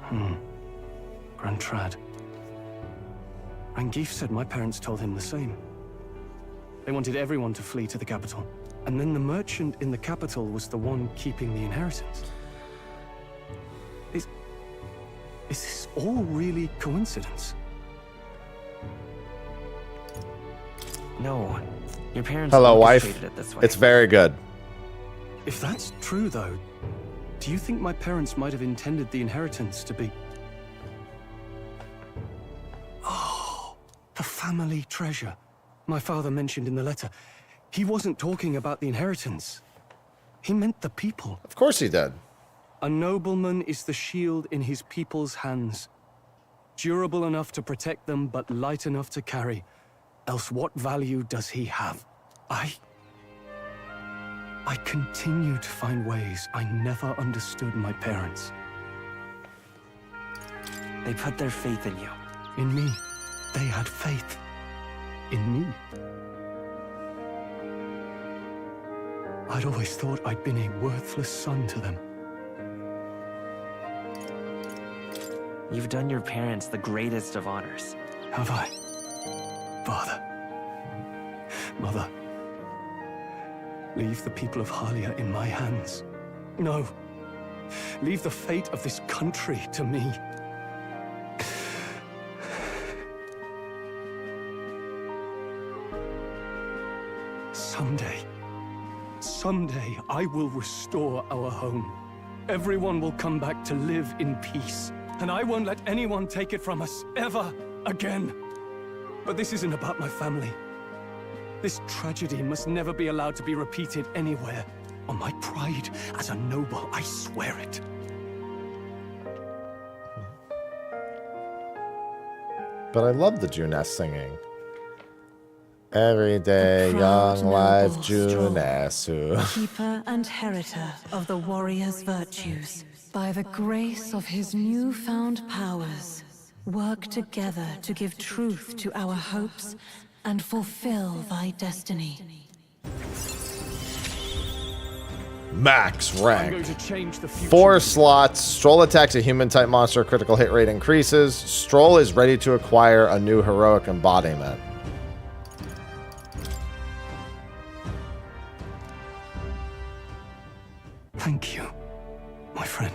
Grand Trad. Rangif said my parents told him the same. They wanted everyone to flee to the capital. And then the merchant in the capital was the one keeping the inheritance. Is Is this all really coincidence? No, your parents Hello, wife. orchestrated it this way. It's very good. If that's true, though, do you think my parents might have intended the inheritance to be... Oh, the family treasure my father mentioned in the letter. He wasn't talking about the inheritance. He meant the people. Of course he did. A nobleman is the shield in his people's hands. Durable enough to protect them, but light enough to carry. Else what value does he have? I continue to find ways I never understood my parents. They put their faith in you. In me. They had faith. In me. I'd always thought I'd been a worthless son to them. You've done your parents the greatest of honors. Have I? Father. Mother. Leave the people of Halia in my hands. No. Leave the fate of this country to me. Someday, I will restore our home. Everyone will come back to live in peace. And I won't let anyone take it from us, ever again. But this isn't about my family. This tragedy must never be allowed to be repeated anywhere. On my pride as a noble, I swear it. But I love the Juness singing. Every day, young life Junesu. Keeper and heritor of the warrior's virtues. By the grace of his newfound powers, work together to give truth to our hopes and fulfill thy destiny. Max I'm rank. going to change the future. 4 slots. Stroll attacks a human-type monster. Critical hit rate increases. Stroll is ready to acquire a new heroic embodiment. Thank you, my friend.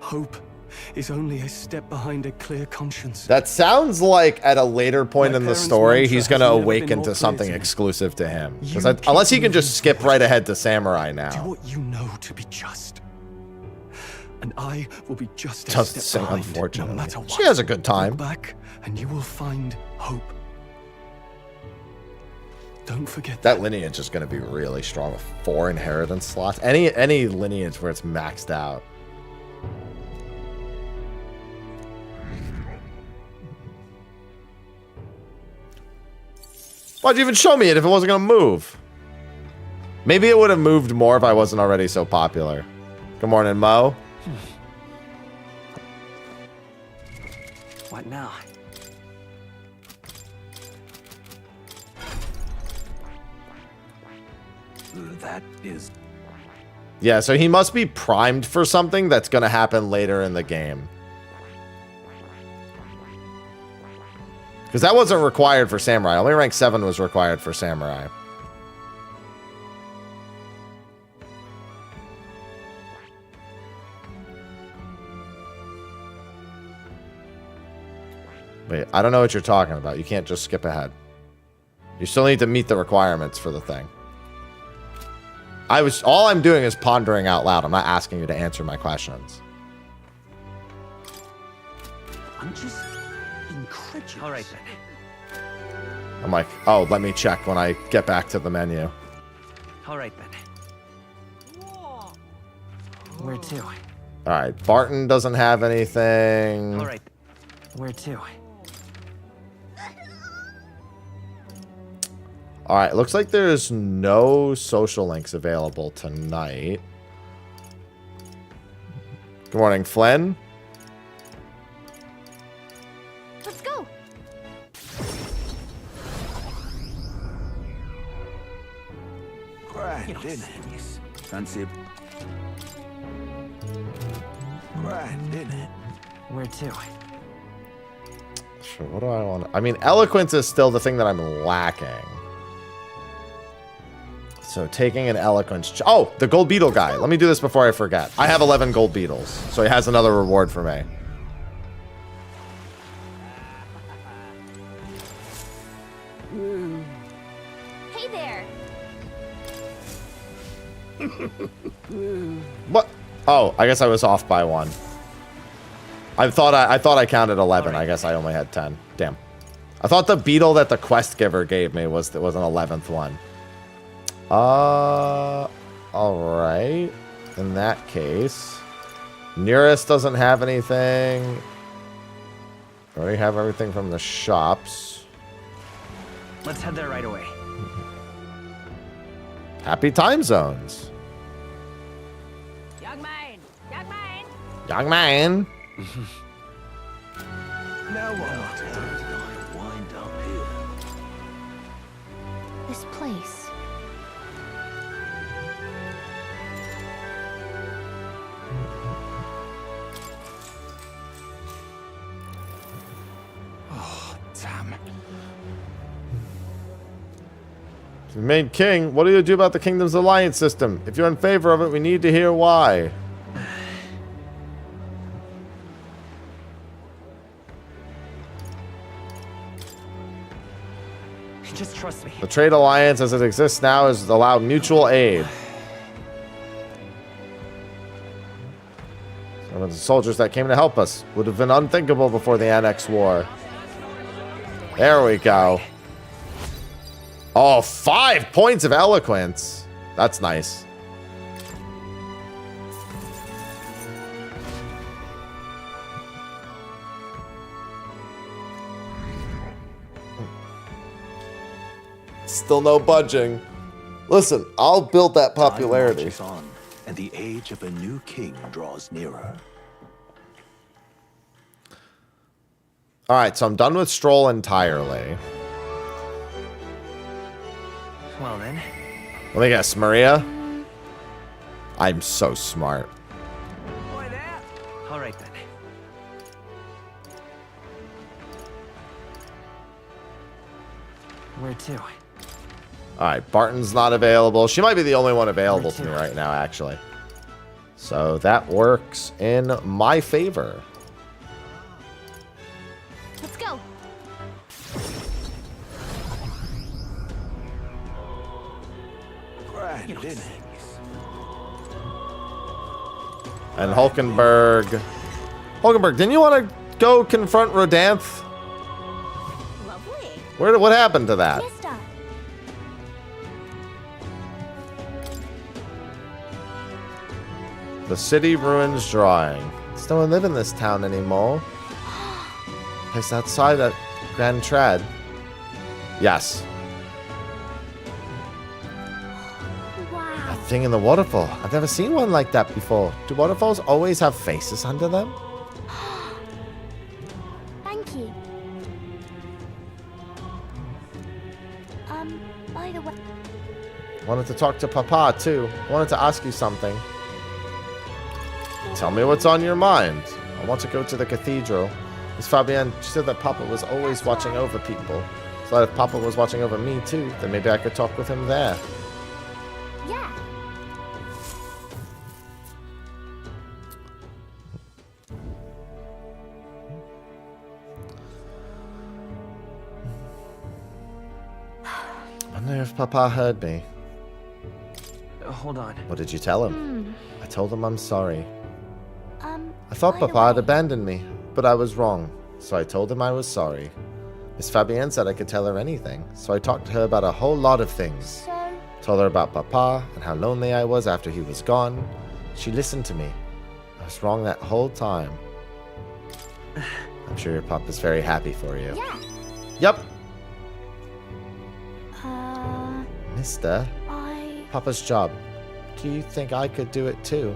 Hope is only a step behind a clear conscience. That sounds like at a later point in the story, he's going to has never awaken been more to something clear to me. exclusive to him. You Because unless he can just skip right ahead to Samurai Do now. what you know to be just. And I will be just a Doesn't step sing, behind, unfortunately. no matter what. She has a good time. Look back, and you will find hope. Don't forget That lineage is going to be really strong with 4 inheritance slots. Any lineage where it's maxed out. Why'd you even show me it if it wasn't going to move? Maybe it would have moved more if I wasn't already so popular. Good morning, Mo. What now? That is... Yeah, so he must be primed for something that's going to happen later in the game. Because that wasn't required for Samurai. Only rank 7 was required for Samurai. Wait, I don't know what you're talking about. You can't just skip ahead. You still need to meet the requirements for the thing. All I'm doing is pondering out loud. I'm not asking you to answer my questions. I'm just incredulous. All right, then. I'm like, oh, let me check when I get back to the menu. All right, then. Where to? All right, Barton doesn't have anything. All right. Where to? All right, looks like there's no social links available tonight. Good morning, Flynn. Let's go. Grand, isn't it? Fancy a... Grand, isn't it? Where to? Sure, what do I want? I mean, eloquence is still the thing that I'm lacking. So taking an eloquence... Oh, the gold beetle guy. Let me do this before I forget. I have 11 gold beetles, so he has another reward for me. there. What? Oh, I guess I was off by 1. I thought I counted 11. I guess I only had 10. Damn. I thought the beetle that the quest giver gave me was an 11th one. All right. In that case, nearest doesn't have anything. I already have everything from the shops. Let's head there right away. Happy time zones. Young man, young man. Young man. Now what? Don't I wind up here? This place. Oh, damn. If you're made king, what do you do about the kingdom's alliance system? If you're in favor of it, we need to hear why. Just trust me. The trade alliance as it exists now is allowed mutual aid. Some of the soldiers that came to help us would have been unthinkable before the Annex War. There we go. Oh, 5 points of eloquence. That's nice. Still no budging. Listen, I'll build that popularity. Time marches on, and the age of a new king draws nearer. All right, so I'm done with Stroll entirely. Well then. Let me guess, Maria? I'm so smart. Boy there. All right then. Where to? All right, Barton's not available. She might be the only one available to me right now, actually. So that works in my favor. Let's go. And Hulkenberg. Hulkenberg, didn't you want to go confront Rodanth? Lovely. What happened to that? Mister. The city ruins drawing. There's no one live in this town anymore. Place outside at Grand Trad. Yes. Wow. A thing in the waterfall. I've never seen one like that before. Do waterfalls always have faces under them? Thank you. By the way. Wanted to talk to Papa, too. Wanted to ask you something. Tell me what's on your mind. I want to go to the cathedral. Miss Fabienne, she said that Papa was always watching over people. So that if Papa was watching over me, too, then maybe I could talk with him there. Yeah. I wonder if Papa heard me. Hold on. What did you tell him? I told him I'm sorry. I thought by the Papa had way- abandoned me, but I was wrong. So I told him I was sorry. Miss Fabienne said I could tell her anything, so I talked to her about a whole lot of things. So, Told her about Papa and how lonely I was after he was gone. She listened to me. I was wrong that whole time. I'm sure your Papa's very happy for you. yeah. Yep, Mister. Papa's job. Do you think I could do it too?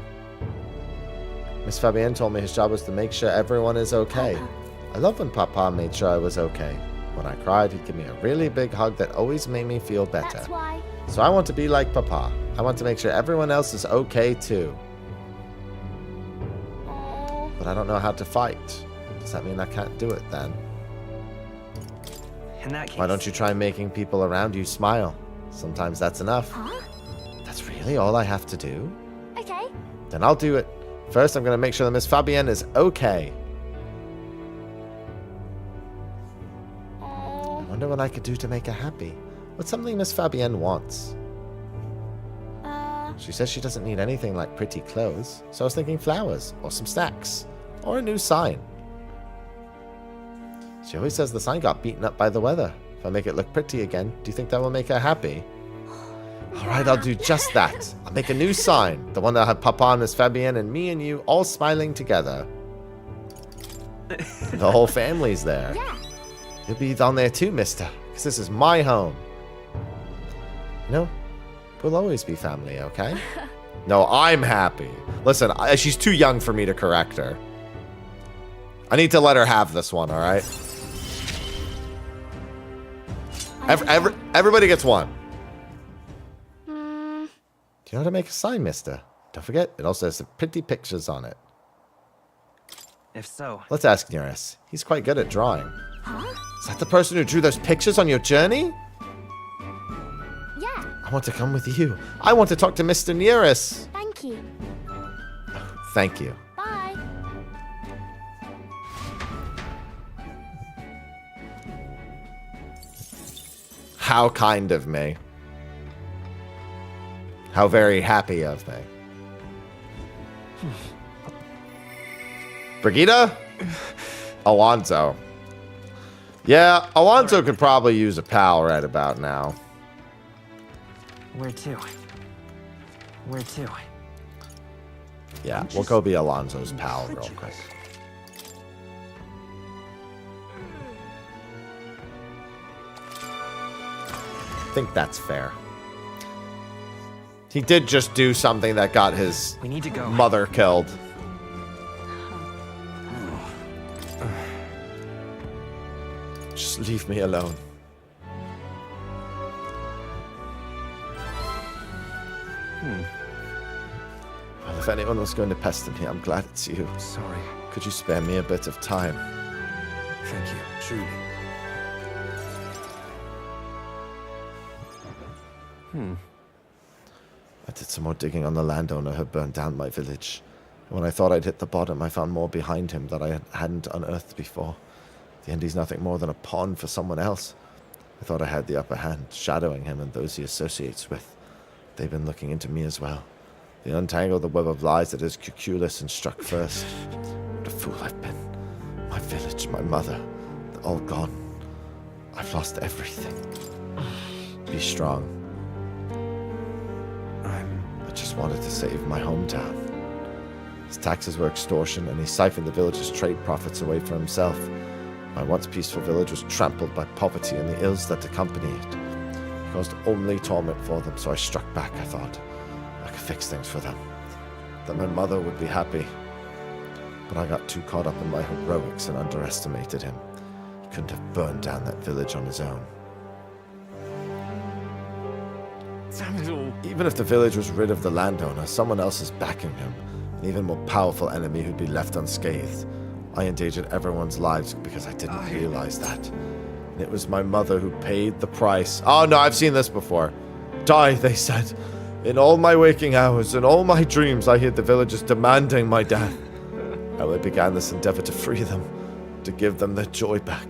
Miss Fabienne told me his job was to make sure everyone is okay. Papa. I love when Papa made sure I was okay. When I cried, he'd give me a really big hug that always made me feel better. That's why. So I want to be like Papa. I want to make sure everyone else is okay too. Oh. But I don't know how to fight. Does that mean I can't do it then? In that case. Why don't you try making people around you smile? Sometimes that's enough. Huh? That's really all I have to do? Okay. Then I'll do it. First, I'm going to make sure that Miss Fabienne is okay. I Oh. wonder what I could do to make her happy. What's something Miss Fabienne wants? She says she doesn't need anything like pretty clothes, so I was thinking flowers, or some snacks, or a new sign. She always says the sign got beaten up by the weather. If I make it look pretty again, do you think that will make her happy? Alright, I'll do just that. I'll make a new sign. The one that'll have Papa and Miss Fabienne and me and you all smiling together. The whole family's there. Yeah. You'll be down there too, mister, because this is my home. You know, we'll always be family, okay? No, I'm happy. Listen, she's too young for me to correct her. I need to let her have this one, alright? Everybody gets one. Do you know how to make a sign, mister? Don't forget, it also has some pretty pictures on it. If so... Let's ask Nearest. He's quite good at drawing. Huh? Is that the person who drew those pictures on your journey? Yeah. I want to come with you. I want to talk to Mr. Nearest. Thank you. Thank you. Bye. How kind of me. How very happy of me. Brigita? Alonzo. Yeah, Alonzo could probably use a pal right about now. Where to? Where to? Yeah, we'll go be Alonzo's pal real quick. I think that's fair. He did just do something that got his We need to go. mother killed. Just leave me alone. Well, if anyone was going to pester me, I'm glad it's you. Sorry. Could you spare me a bit of time? Thank you, truly. I did some more digging on the landowner who burned down my village. When I thought I'd hit the bottom, I found more behind him that I hadn't unearthed before. The end, he's nothing more than a pawn for someone else. I thought I had the upper hand, shadowing him and those he associates with. They've been looking into me as well. They untangled the web of lies that is Cuculus and struck first. What a fool I've been. My village, my mother, they're all gone. I've lost everything. Be strong. I just wanted to save my hometown. His taxes were extortion, and he siphoned the village's trade profits away for himself. My once peaceful village was trampled by poverty and the ills that accompany it. He caused only torment for them, so I struck back. I thought I could fix things for them, that my mother would be happy. But I got too caught up in my heroics and underestimated him. He couldn't have burned down that village on his own. Even if the village was rid of the landowner, someone else is backing him. An even more powerful enemy who'd be left unscathed. I endangered everyone's lives because I didn't realize that. And it was my mother who paid the price. Oh no, I've seen this before. Die, they said. In all my waking hours, in all my dreams, I heard the villagers demanding my death. I began this endeavor to free them, to give them their joy back.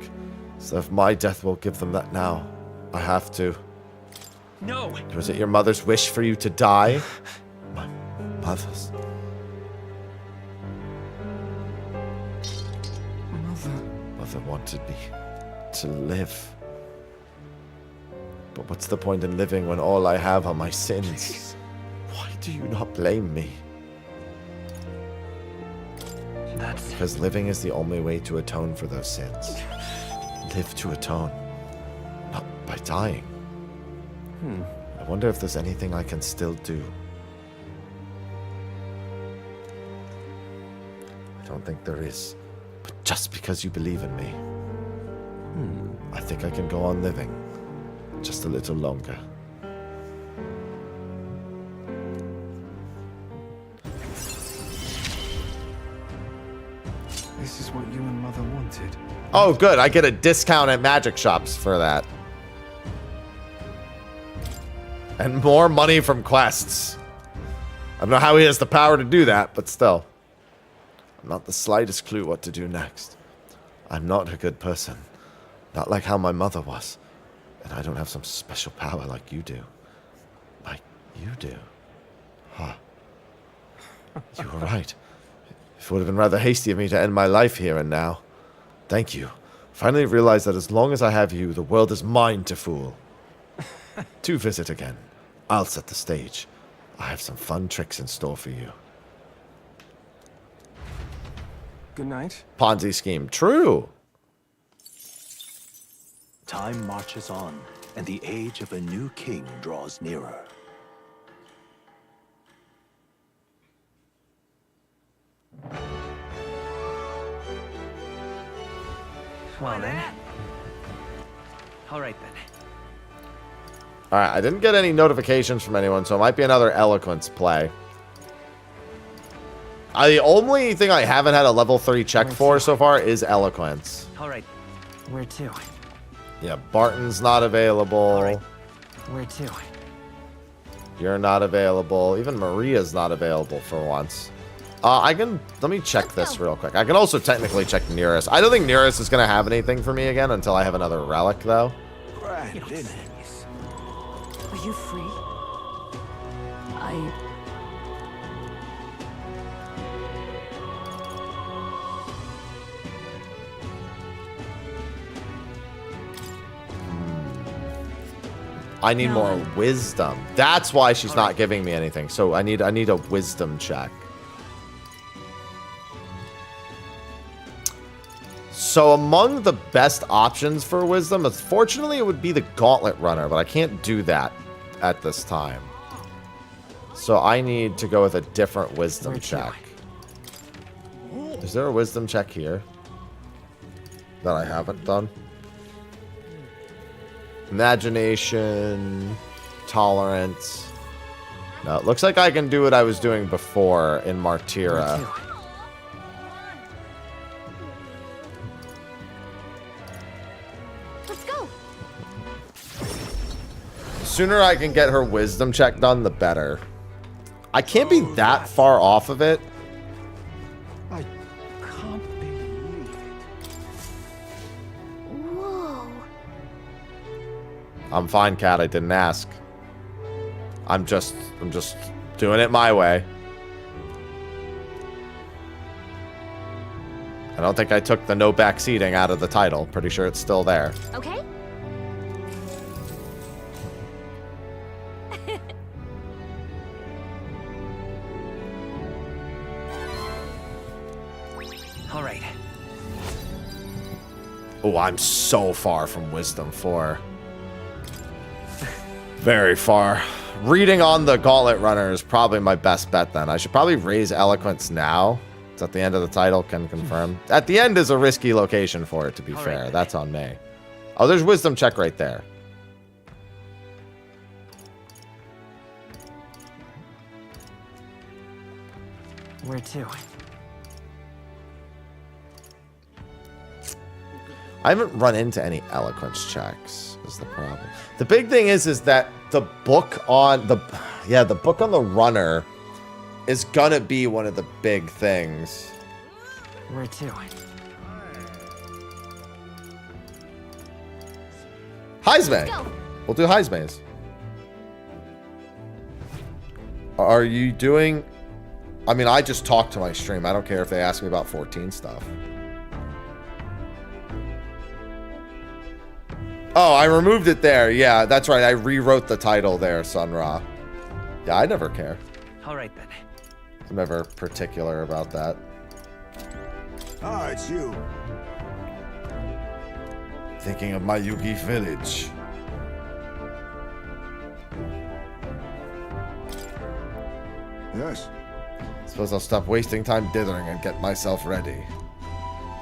So if my death will give them that now, I have to. No! Was it your mother's wish for you to die? My mother's. Mother wanted me to live. But what's the point in living when all I have are my sins? Why do you not blame me? Because living is the only way to atone for those sins. Live to atone, not by dying. I wonder if there's anything I can still do. I don't think there is. But just because you believe in me, I think I can go on living just a little longer. This is what you and Mother wanted. Oh, good. I get a discount at magic shops for that. And more money from quests. I don't know how he has the power to do that, but still. I'm not the slightest clue what to do next. I'm not a good person. Not like how my mother was. And I don't have some special power like you do. Like you do. Huh. You were right. It would have been rather hasty of me to end my life here and now. Thank you. Finally realized that as long as I have you, the world is mine to fool. To visit again. I'll set the stage. I have some fun tricks in store for you. Good night. Ponzi scheme. True. Time marches on, and the age of a new king draws nearer. Well then. Alright then. Alright, I didn't get any notifications from anyone, so it might be another eloquence play. The only thing I haven't had a level 3 check for so far is eloquence. Alright. Where to? Yeah, Barton's not available. Alright. Where to? You're not available. Even Maria's not available for once. Let me check this real quick. I can also technically check Nearest. I don't think Nearest is going to have anything for me again until I have another relic, though. Are you free? I need more wisdom. That's why she's not giving me anything. So I need a wisdom check. So among the best options for wisdom, unfortunately, it would be the Gauntlet Runner, but I can't do that at this time. So I need to go with a different wisdom check. Is there a wisdom check here that I haven't done? Imagination, tolerance. No, it looks like I can do what I was doing before in Martyra. Let's go. The sooner I can get her wisdom check done, the better. I can't be that far off of it. I can't believe it. Whoa. I'm fine, Cat. I didn't ask. I'm just doing it my way. I don't think I took the no backseating out of the title. Pretty sure it's still there. Okay. All right. Oh, I'm so far from Wisdom 4. Very far. Reading on the Gauntlet Runner is probably my best bet then. I should probably raise Eloquence now. It's at the end of the title, can confirm. At the end is a risky location for it, to be fair. Right. That's on me. Oh, there's Wisdom check right there. Where to? I haven't run into any eloquence checks, is the problem. The big thing is that the book on the book on the runner is gonna be one of the big things. Where to? Heisme. We'll do Heismes. Are you doing? I mean, I just talked to my stream. I don't care if they ask me about 14 stuff. Oh, I removed it there. Yeah, that's right. I rewrote the title there, Sun Ra. Yeah, I never care. All right, then. I'm never particular about that. Ah, it's you. Thinking of my Yugi village. Yes. Suppose I'll stop wasting time dithering and get myself ready.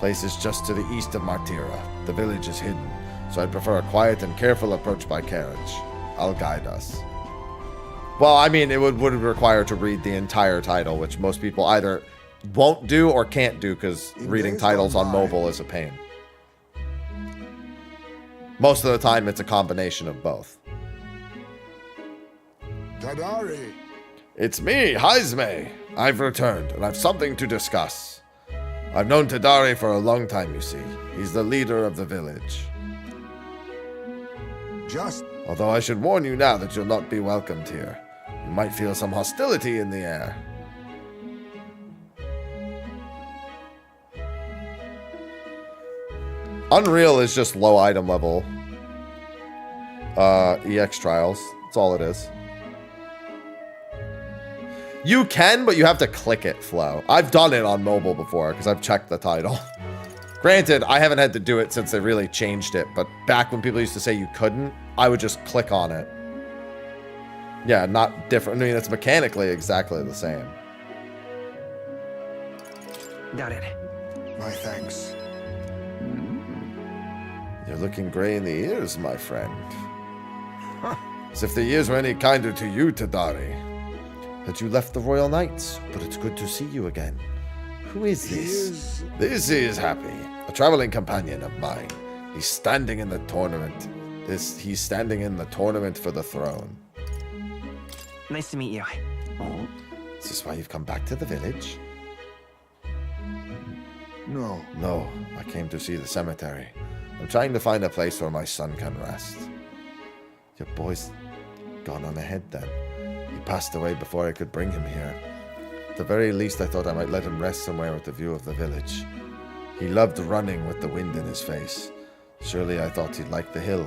Place is just to the east of Martyra. The village is hidden, so I'd prefer a quiet and careful approach by carriage. I'll guide us. Well, I mean, it would require to read the entire title, which most people either won't do or can't do because reading titles on mobile is a pain. Most of the time, it's a combination of both. Tadari. It's me, Heisme. I've returned, and I've something to discuss. I've known Tadari for a long time, you see. He's the leader of the village. just... Although I should warn you now that you'll not be welcomed here. You might feel some hostility in the air. Unreal is just low item level. EX trials. That's all it is. You can, but you have to click it, Flo. I've done it on mobile before because I've checked the title. Granted, I haven't had to do it since they really changed it, but back when people used to say you couldn't, I would just click on it. Yeah, not different. I mean, it's mechanically exactly the same. Got it. My thanks. You're looking gray in the ears, my friend. As if the years were any kinder to you, Tadari. That you left the Royal Knights, but it's good to see you again. Who is this? This is Happy, a traveling companion of mine. He's standing in the tournament. He's standing in the tournament for the throne. Nice to meet you. Oh. Is this why you've come back to the village? No. No, I came to see the cemetery. I'm trying to find a place where my son can rest. Your boy's gone on ahead then. He passed away before I could bring him here. At the very least, I thought I might let him rest somewhere with a view of the village. He loved running with the wind in his face. Surely I thought he'd like the hill.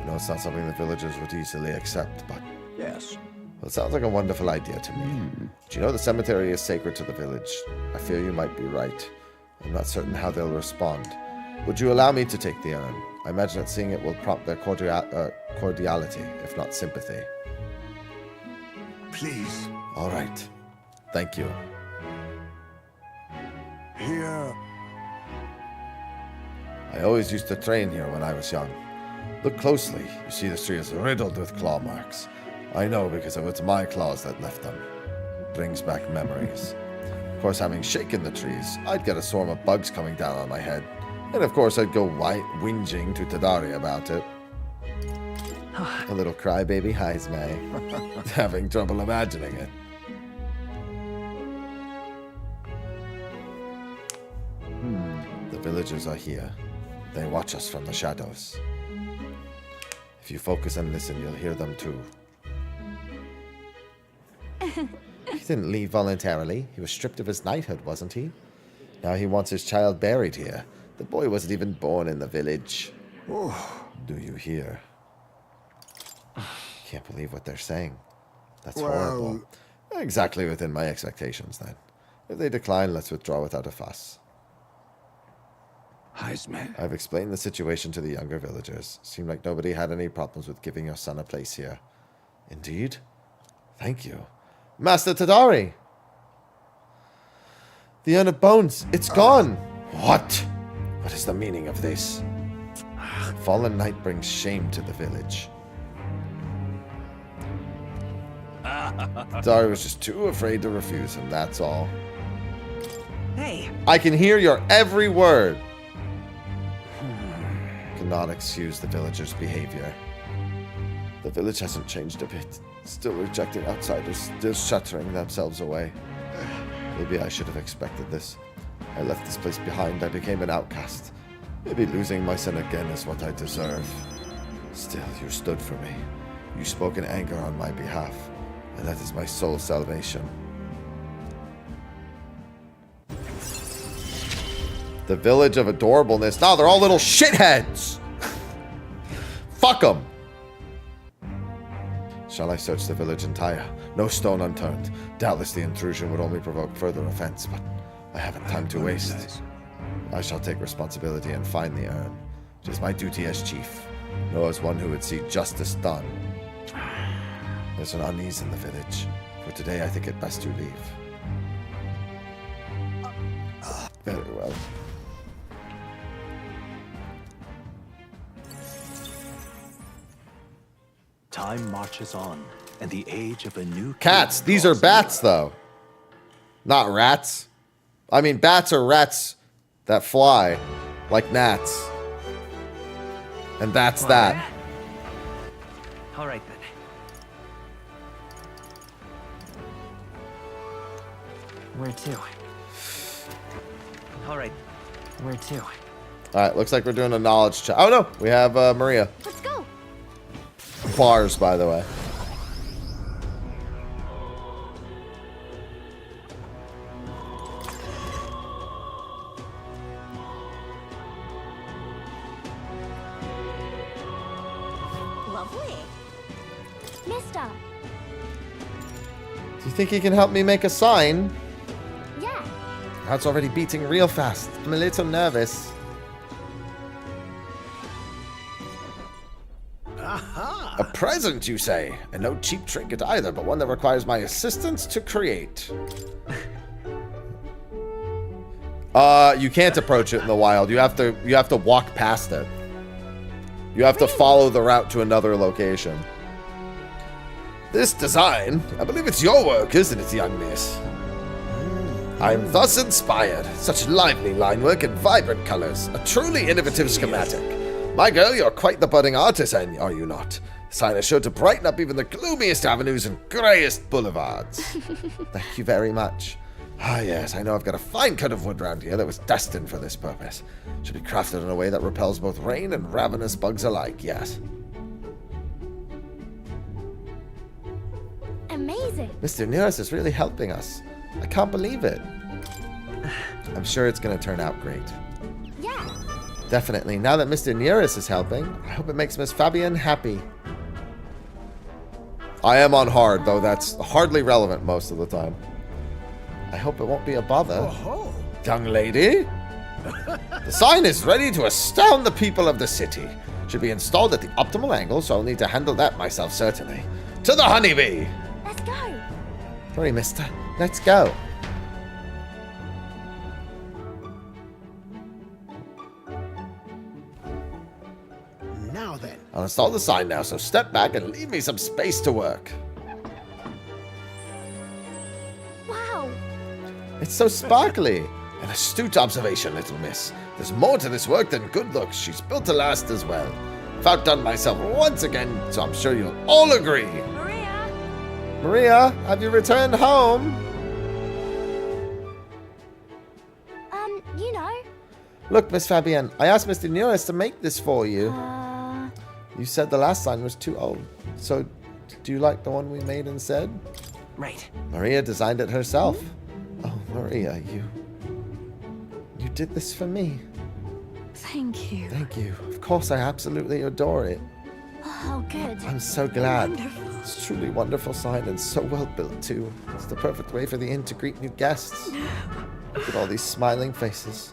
You know, it's not something the villagers would easily accept, but... Yes. Well, it sounds like a wonderful idea to me. Do you know the cemetery is sacred to the village? I fear you might be right. I'm not certain how they'll respond. Would you allow me to take the urn? I imagine that seeing it will prompt their cordiality, if not sympathy. Please. All right. Thank you. Here. I always used to train here when I was young. Look closely. You see this tree is riddled with claw marks. I know because it was my claws that left them. Brings back memories. Of course, having shaken the trees, I'd get a swarm of bugs coming down on my head. And of course, I'd go whinging to Tadari about it. A little crybaby Heisme. Having trouble imagining it. The villagers are here. They watch us from the shadows. If you focus and listen, you'll hear them too. He didn't leave voluntarily. He was stripped of his knighthood, wasn't he? Now he wants his child buried here. The boy wasn't even born in the village. Oh. Do you hear? Can't believe what they're saying. That's well... horrible. Exactly within my expectations, then. If they decline, let's withdraw without a fuss. Heisman. I've explained the situation to the younger villagers. Seemed like nobody had any problems with giving your son a place here. Indeed? Thank you. Master Tadari! The urn of bones, it's gone! What? What is the meaning of this? Fallen knight brings shame to the village. Tadari was just too afraid to refuse him, that's all. Hey! I can hear your every word! Cannot excuse the villagers' behavior. The village hasn't changed a bit. Still rejecting outsiders, still shuttering themselves away. Maybe I should have expected this. I left this place behind, I became an outcast. Maybe losing my son again is what I deserve. Still, you stood for me. You spoke in anger on my behalf, and that is my sole salvation. The village of adorableness. Now they're all little shitheads! Fuck them! Shall I search the village entire? No stone unturned. Doubtless the intrusion would only provoke further offense, but I haven't time to waste. I shall take responsibility and find the urn. It is my duty as chief, nor as one who would see justice done. There's an unease in the village. For today, I think it best to leave. Very well. Time marches on, and the age of a new Cats. These are bats, though. Not rats. I mean, bats are rats that fly, like gnats. And that's that. All right, then. Where to? All right. Where to? All right, looks like we're doing a knowledge check. Oh, no. We have Maria. Let's go. Bars, by the way. Lovely. Mister. Do you think he can help me make a sign? Yeah. Heart's already beating real fast. I'm a little nervous. Aha! A present, you say? And no cheap trinket either, but one that requires my assistance to create. You can't approach it in the wild. You have to walk past it. You have to follow the route to another location. This design, I believe it's your work, isn't it, young miss? I'm thus inspired. Such lively line work and vibrant colors. A truly innovative schematic. My girl, you're quite the budding artisan, are you not? Sign is sure to brighten up even the gloomiest avenues and greyest boulevards. Thank you very much. Ah, yes, I know I've got a fine cut of wood round here that was destined for this purpose. Should be crafted in a way that repels both rain and ravenous bugs alike, yes. Amazing. Mr. Nearest is really helping us. I can't believe it. I'm sure it's going to turn out great. Yeah. Definitely. Now that Mr. Nearest is helping, I hope it makes Miss Fabienne happy. I am on hard, though that's hardly relevant most of the time. I hope it won't be a bother. Oh, Young lady? The sign is ready to astound the people of the city. Should be installed at the optimal angle, so I'll need to handle that myself, certainly. To the honeybee! Let's go. Hurry, mister. Let's go. now then. I'll install the sign now, so step back and leave me some space to work. Wow. It's so sparkly. An astute observation, little miss. There's more to this work than good looks. She's built to last as well. I've outdone myself once again, so I'm sure you'll all agree. Maria! Maria, have you returned home? You know. Look, Miss Fabienne, I asked Mr. Nearest to make this for you. You said the last sign was too old. So, do you like the one we made instead? Right. Maria designed it herself. Oh, Maria, you did this for me. Thank you. Thank you. Of course, I absolutely adore it. Oh, good. I'm so glad. Wonderful. It's a truly wonderful sign and so well built, too. It's the perfect way for the inn to greet new guests. Look at all these smiling faces.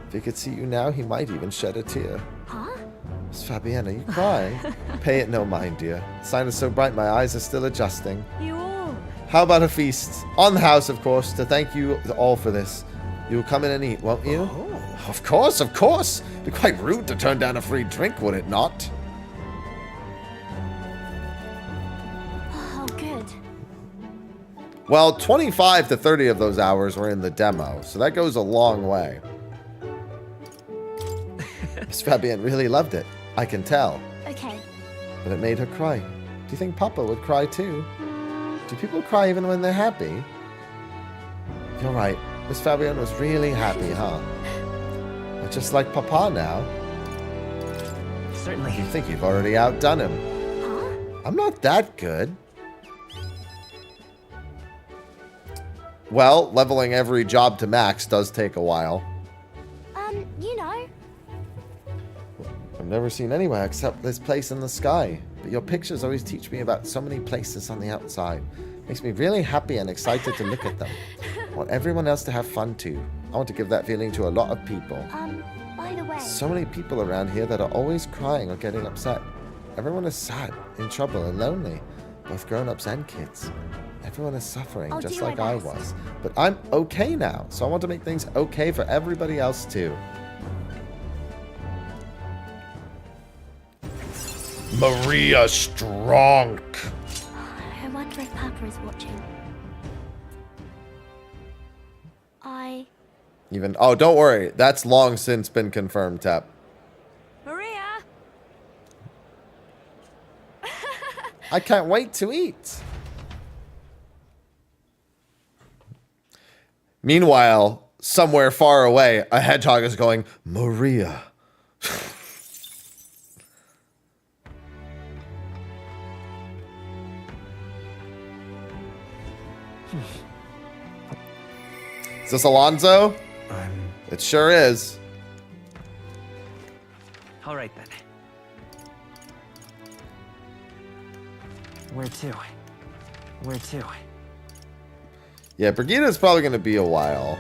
If he could see you now, he might even shed a tear. Huh? Miss Fabienne, are you crying? Pay it no mind, dear. The sign is so bright my eyes are still adjusting. You all. How about a feast? On the house, of course, to thank you all for this. You will come in and eat, won't you? Oh. Of course, of course. It'd be quite rude to turn down a free drink, would it not? Oh, good. Well, 25 to 30 of those hours were in the demo, so that goes a long way. Miss Fabienne really loved it. I can tell. Okay. But it made her cry. Do you think Papa would cry too? Do people cry even when they're happy? You're right. Miss Fabienne was really happy, huh? But just like Papa now. Certainly. You think you've already outdone him. Huh? I'm not that good. Well, leveling every job to max does take a while. You know. I've never seen anywhere except this place in the sky. But your pictures always teach me about so many places on the outside. Makes me really happy and excited to look at them. I want everyone else to have fun too. I want to give that feeling to a lot of people. By the way. So many people around here that are always crying or getting upset. Everyone is sad, in trouble, and lonely. Both grown-ups and kids. Everyone is suffering, I'll just do my like I best. was. But I'm okay now, so I want to make things okay for everybody else too. Maria Strong. I wonder if Papa is watching. Oh, don't worry. That's long since been confirmed, Tap. Maria! I can't wait to eat. Meanwhile, somewhere far away, a hedgehog is going, Maria. Is this Alonzo? It sure is. All right then. Where to? Where to? Yeah, Brigita is probably going to be a while.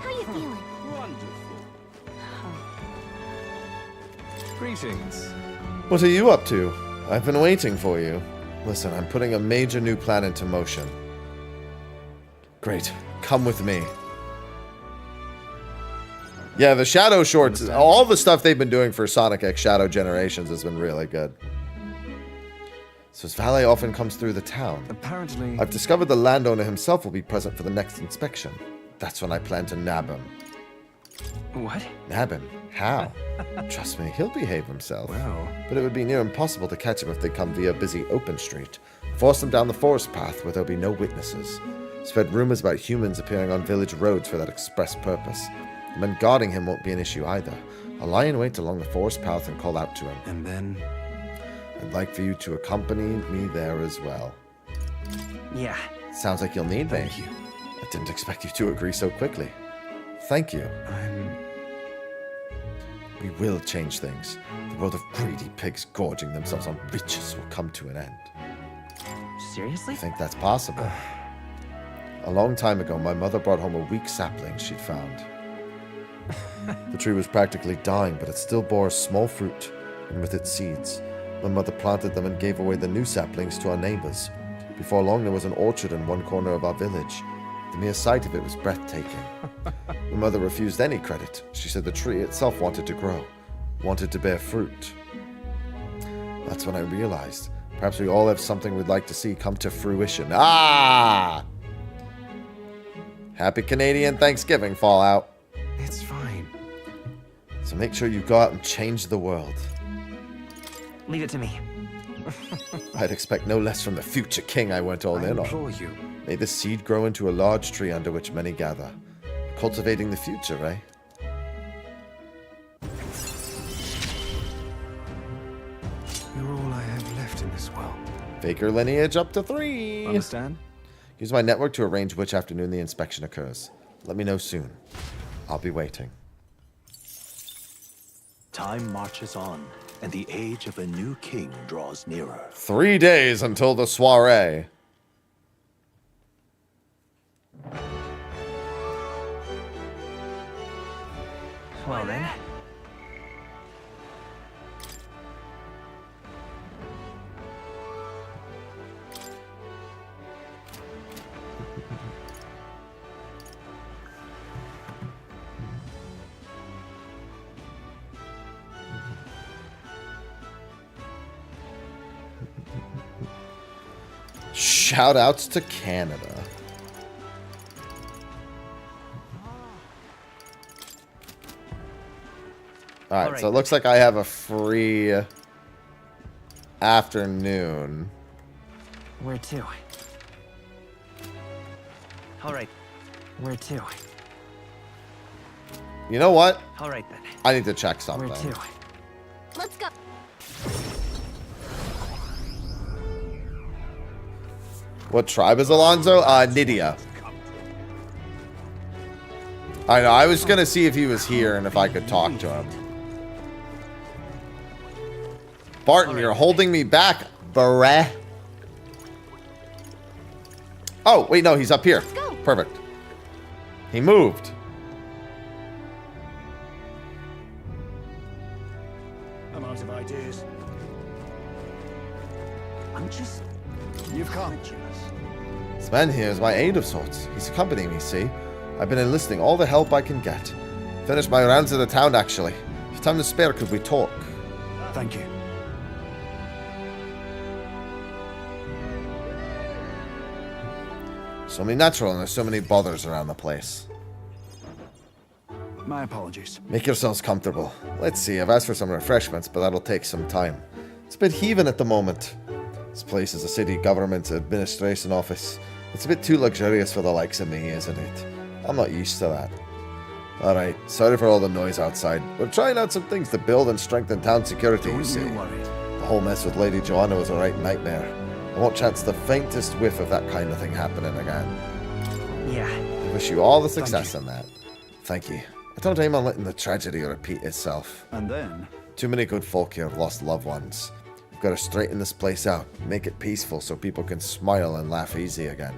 How you feeling? Wonderful. Greetings. What are you up to? I've been waiting for you. Listen, I'm putting a major new plan into motion. Great. Come with me. Yeah, the Shadow shorts, all the stuff they've been doing for Sonic X Shadow Generations has been really good. So his valet often comes through the town. Apparently... I've discovered the landowner himself will be present for the next inspection. That's when I plan to nab him. What? Nab him? How? Trust me, he'll behave himself. Wow. But it would be near impossible to catch him if they come via a busy open street. Force them down the forest path where there'll be no witnesses. Spread rumors about humans appearing on village roads for that express purpose. The men guarding him won't be an issue either. I'll lie in wait along the forest path and call out to him. And then... I'd like for you to accompany me there as well. Yeah. Sounds like you'll need me. Thank you. I didn't expect you to agree so quickly. Thank you. We will change things. The world of greedy pigs gorging themselves on riches will come to an end. Seriously? I think that's possible. A long time ago, my mother brought home a weak sapling she'd found. The tree was practically dying, but it still bore a small fruit, and with its seeds. My mother planted them and gave away the new saplings to our neighbors. Before long, there was an orchard in one corner of our village. The mere sight of it was breathtaking. My mother refused any credit. She said the tree itself wanted to grow, wanted to bear fruit. That's when I realized, perhaps we all have something we'd like to see come to fruition. Ah! Happy Canadian Thanksgiving, Fallout. It's fine. So make sure you go out and change the world. Leave it to me. I'd expect no less from the future king I went all in on. I implore you. May the seed grow into a large tree under which many gather. Cultivating the future, eh? You're all I have left in this world. Faker lineage up to 3. Understand? Use my network to arrange which afternoon the inspection occurs. Let me know soon. I'll be waiting. Time marches on, and the age of a new king draws nearer. 3 days until the soiree. Well then. Shout outs to Canada. Alright, so it looks like I have a free afternoon. Where to? Alright. Where to? You know what? Alright then. I need to check something. Where to? Let's go. What tribe is Alonzo? Nydia. I know, I was gonna see if he was here and if I could talk to him. Barton, you're holding me back, bruh. Oh, wait, no, he's up here. Perfect. He moved. I'm out of ideas. I'm just... You've come. This man here is my aide of sorts. He's accompanying me, see? I've been enlisting all the help I can get. Finished my rounds of the town, actually. If time to spare, could we talk? Thank you. It's only natural, and there's so many bothers around the place. My apologies. Make yourselves comfortable. Let's see, I've asked for some refreshments, but that'll take some time. It's a bit heaving at the moment. This place is a city government administration office. It's a bit too luxurious for the likes of me, isn't it? I'm not used to that. Alright, sorry for all the noise outside. We're trying out some things to build and strengthen town security, you see. The whole mess with Lady Joanna was a right nightmare. I won't chance the faintest whiff of that kind of thing happening again. Yeah. I wish you all the success in that. Thank you. I don't aim on letting the tragedy repeat itself. And then? Too many good folk here have lost loved ones. We've got to straighten this place out, make it peaceful so people can smile and laugh easy again.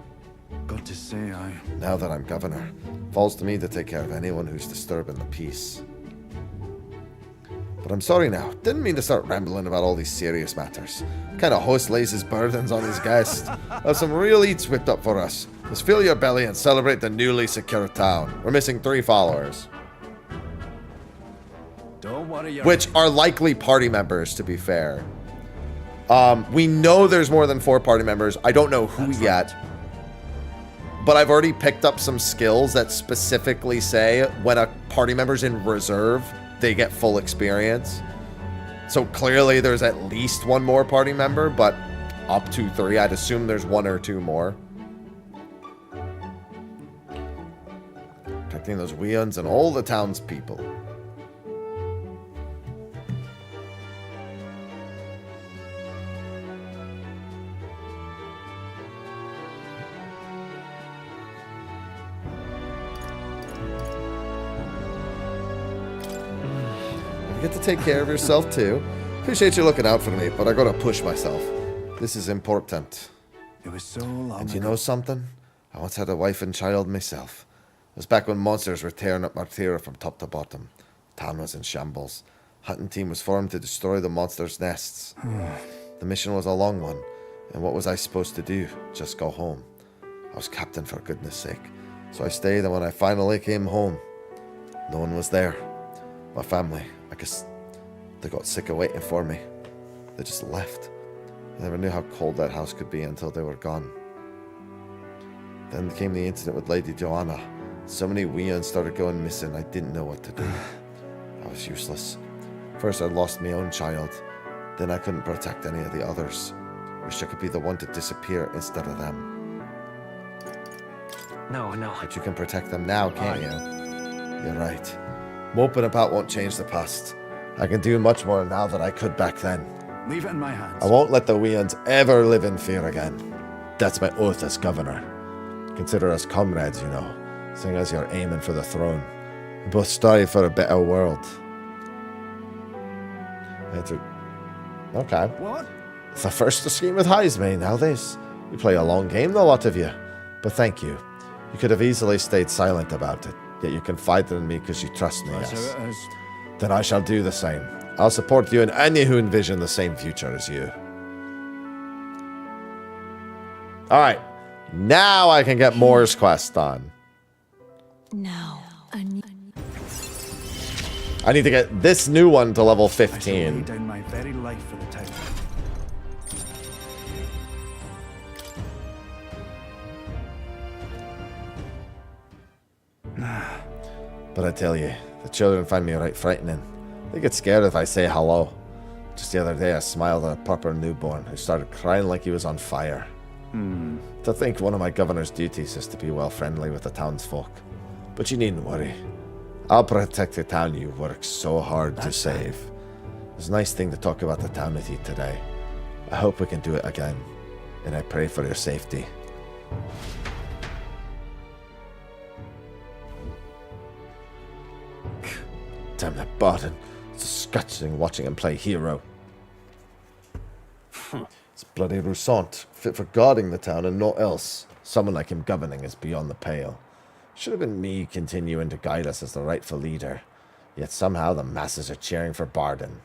Got to say, Now that I'm governor, it falls to me to take care of anyone who's disturbing the peace. But I'm sorry now. Didn't mean to start rambling about all these serious matters. Kind of host lays his burdens on his guest. Have some real eats whipped up for us. Let's fill your belly and celebrate the newly secure town. We're missing 3 followers. Don't worry, which are likely party members, to be fair. We know there's more than 4 party members. I don't know who yet. But I've already picked up some skills that specifically say when a party member's in reserve, they get full experience. So clearly there's at least 1 more party member, but up to 3. I'd assume there's 1 or 2 more. Protecting those weons and all the townspeople. You get to take care of yourself too. Appreciate you looking out for me, but I gotta push myself. This is important. It was so long And you know something? I once had a wife and child myself. It was back when monsters were tearing up Martira from top to bottom. Town was in shambles. Hunting team was formed to destroy the monsters' nests. The mission was a long one, and what was I supposed to do? Just go home? I was captain for goodness sake. So I stayed, and when I finally came home, no one was there. My family, I guess they got sick of waiting for me. They just left. I never knew how cold that house could be until they were gone. Then came the incident with Lady Joanna. So many weons started going missing, I didn't know what to do. I was useless. First I lost my own child, then I couldn't protect any of the others. Wish I could be the one to disappear instead of them. No. But you can protect them now, can't you? You're right. Moping about won't change the past. I can do much more now than I could back then. Leave it in my hands. I won't let the weons ever live in fear again. That's my oath as governor. Consider us comrades, you know, seeing as you're aiming for the throne. We both strive for a better world. Okay. What? It's the first to scheme with Heisme, now this. You play a long game, the lot of you. But thank you. You could have easily stayed silent about it, yet you confided in me because you trust me, yes. Then I shall do the same. I'll support you in any who envision the same future as you. Alright. Now I can get Moore's quest done. Now, I need to get this new one to level 15. I lay down my very life for the town. But I tell you, the children find me right frightening. They get scared if I say hello. Just the other day I smiled at a proper newborn who started crying like he was on fire. To think one of my governor's duties is to be well friendly with the townsfolk. But you needn't worry. I'll protect the town you worked so hard to save. It's a nice thing to talk about the town with you today. I hope we can do it again. And I pray for your safety. Damn that Barton. It's disgusting watching him play hero. It's bloody Roussant, fit for guarding the town and naught else. Someone like him governing is beyond the pale. Should have been me continuing to guide us as the rightful leader. Yet somehow the masses are cheering for Barden.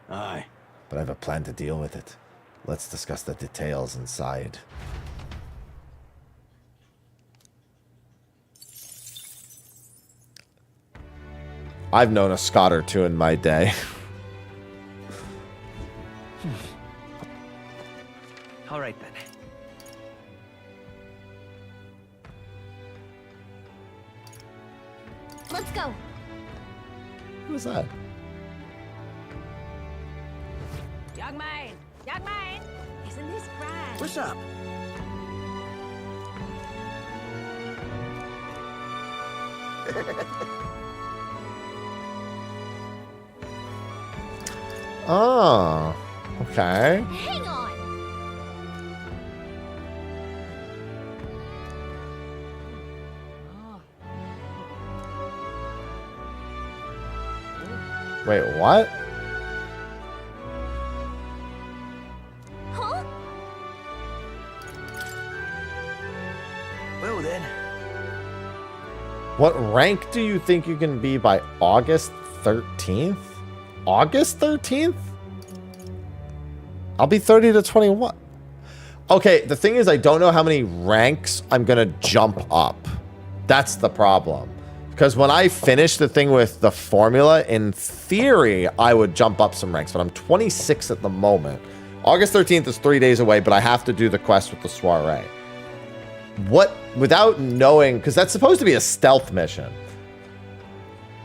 Aye. But I have a plan to deal with it. Let's discuss the details inside. I've known a Scot or two in my day. All right then. Let's go. Who's that? Young man, isn't this grand? What's up? Oh, okay. Hang on. Wait, what? Huh? Well then. What rank do you think you can be by August 13th? August 13th? I'll be 30 to 21. Okay, the thing is, I don't know how many ranks I'm going to jump up. That's the problem. Because when I finish the thing with the formula, in theory, I would jump up some ranks. But I'm 26 at the moment. August 13th is 3 days away, but I have to do the quest with the Soiree. What, without knowing, because that's supposed to be a stealth mission.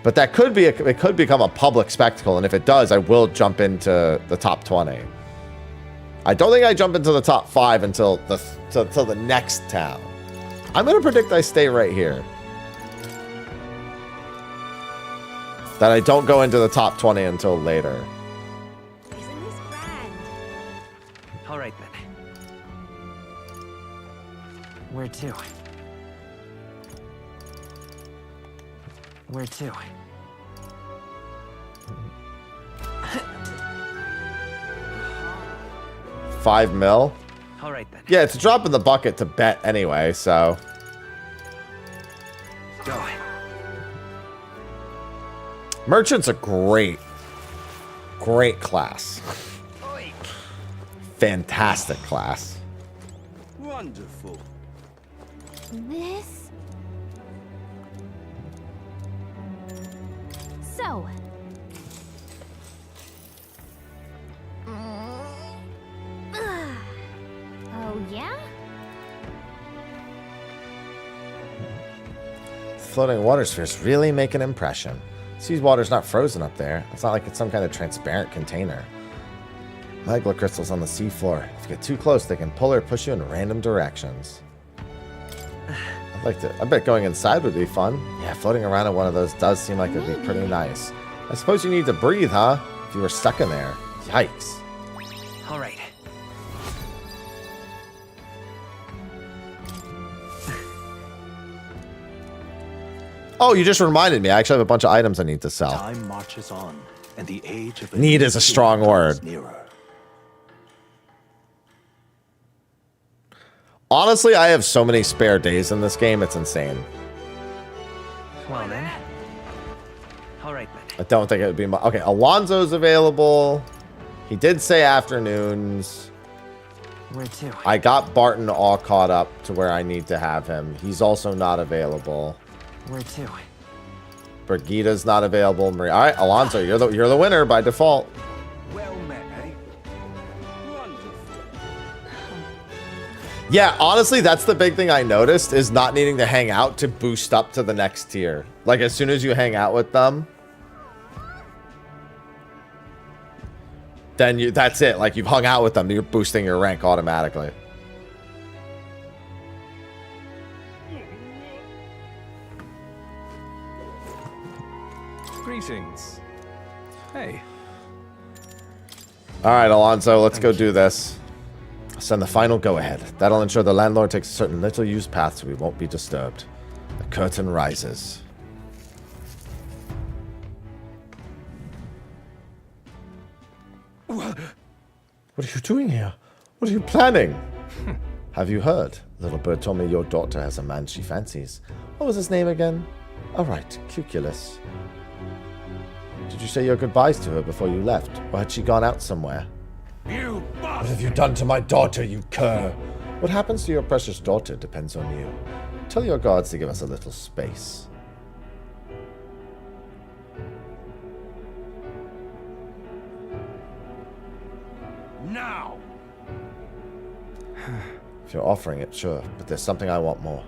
But that could be, it could become a public spectacle. And if it does, I will jump into the top 20. I don't think I jump into the top 5 until the next town. I'm going to predict I stay right here. That I don't go into the top 20 until later. Isn't this grand? All right then. Where to? Where to? 5 mil? All right then. Yeah, it's a drop in the bucket to bet anyway, so. Go. Merchant's a great class. Fantastic class. Wonderful. This. So. Oh, yeah? Floating water spheres really make an impression. Sea water's not frozen up there. It's not like it's some kind of transparent container. Magma crystals on the seafloor. If you get too close, they can pull or push you in random directions. I bet going inside would be fun. Yeah, floating around in one of those does seem like it'd be pretty nice. I suppose you need to breathe, huh? If you were stuck in there. Yikes. All right. Oh, you just reminded me. I actually have a bunch of items I need to sell. Time marches on, and the age of Need is a strong word. Nearer. Honestly, I have so many spare days in this game, it's insane. Well then. All right then. I don't think it would be much. Okay, Alonzo's available. He did say afternoons. Where to? I got Barton all caught up to where I need to have him. He's also not available. Where to? Brigita's not available. Maria. All right, Alonzo, you're the winner by default. Well met, eh? Wonderful. Yeah, honestly, that's the big thing I noticed is not needing to hang out to boost up to the next tier. Like as soon as you hang out with them, then that's it. Like you've hung out with them, you're boosting your rank automatically. Greetings. Hey. All right, Alonzo, let's go do this. Send the final go-ahead. That'll ensure the landlord takes a certain little-used path so we won't be disturbed. The curtain rises. What are you doing here? What are you planning? Have you heard? Little bird told me your daughter has a man she fancies. What was his name again? All right, Cuculus. Did you say your goodbyes to her before you left? Or had she gone out somewhere? You bastard! What have you done to my daughter, you cur? What happens to your precious daughter depends on you. Tell your guards to give us a little space. Now! If you're offering it, sure, but there's something I want more.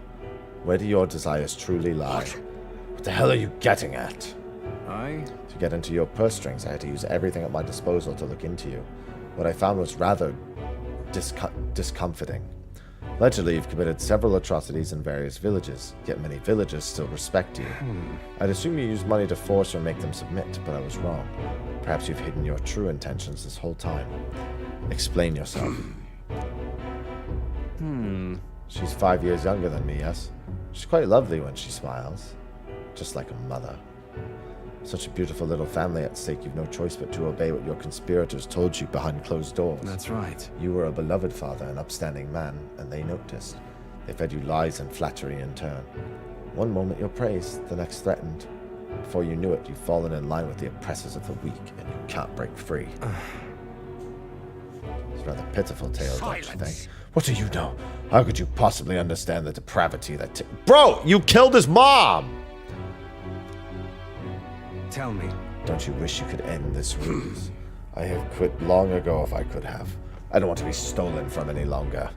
Where do your desires truly lie? What the hell are you getting at? To get into your purse strings, I had to use everything at my disposal to look into you. What I found was rather discomforting. Allegedly, you've committed several atrocities in various villages, yet many villagers still respect you. I'd assume you used money to force or make them submit, but I was wrong. Perhaps you've hidden your true intentions this whole time. Explain yourself. She's 5 years younger than me, yes? She's quite lovely when she smiles. Just like a mother. Such a beautiful little family at stake, you've no choice but to obey what your conspirators told you behind closed doors. That's right. You were a beloved father, an upstanding man, and they noticed. They fed you lies and flattery in turn. One moment you're praised, the next threatened. Before you knew it, you've fallen in line with the oppressors of the weak, and you can't break free. It's a rather pitiful tale, don't you think? What do you know? How could you possibly understand the depravity that... Bro, you killed his mom! Tell me. Don't you wish you could end this ruse? I have quit long ago if I could have. I don't want to be stolen from any longer.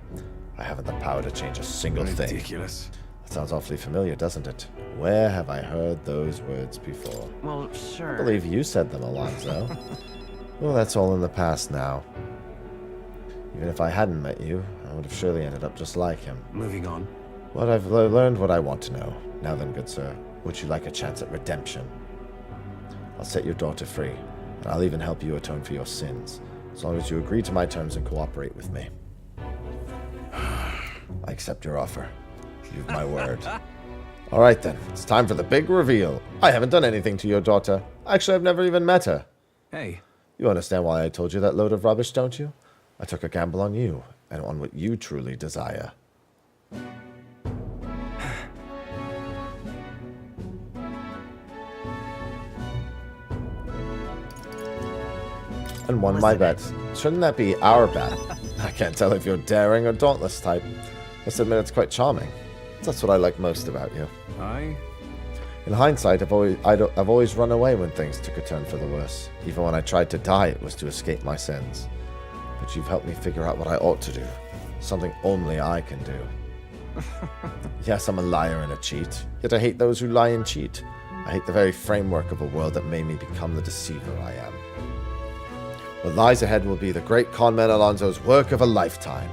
I haven't the power to change a single thing. Ridiculous. That sounds awfully familiar, doesn't it? Where have I heard those words before? Well, sure. I believe you said them, Alonzo. Well, that's all in the past now. Even if I hadn't met you, I would have surely ended up just like him. Moving on. Well, I've learned what I want to know. Now then, good sir, would you like a chance at redemption? I'll set your daughter free, and I'll even help you atone for your sins, as long as you agree to my terms and cooperate with me. I accept your offer. You've my word. All right then, it's time for the big reveal. I haven't done anything to your daughter. Actually, I've never even met her. Hey. You understand why I told you that load of rubbish, don't you? I took a gamble on you, and on what you truly desire. And won my bet. Shouldn't that be our bet? I can't tell if you're daring or dauntless type. I must admit it's quite charming. That's what I like most about you. Aye? In hindsight, I've always run away when things took a turn for the worse. Even when I tried to die, it was to escape my sins. But you've helped me figure out what I ought to do. Something only I can do. Yes, I'm a liar and a cheat. Yet I hate those who lie and cheat. I hate the very framework of a world that made me become the deceiver I am. What lies ahead will be the great conman Alonzo's work of a lifetime.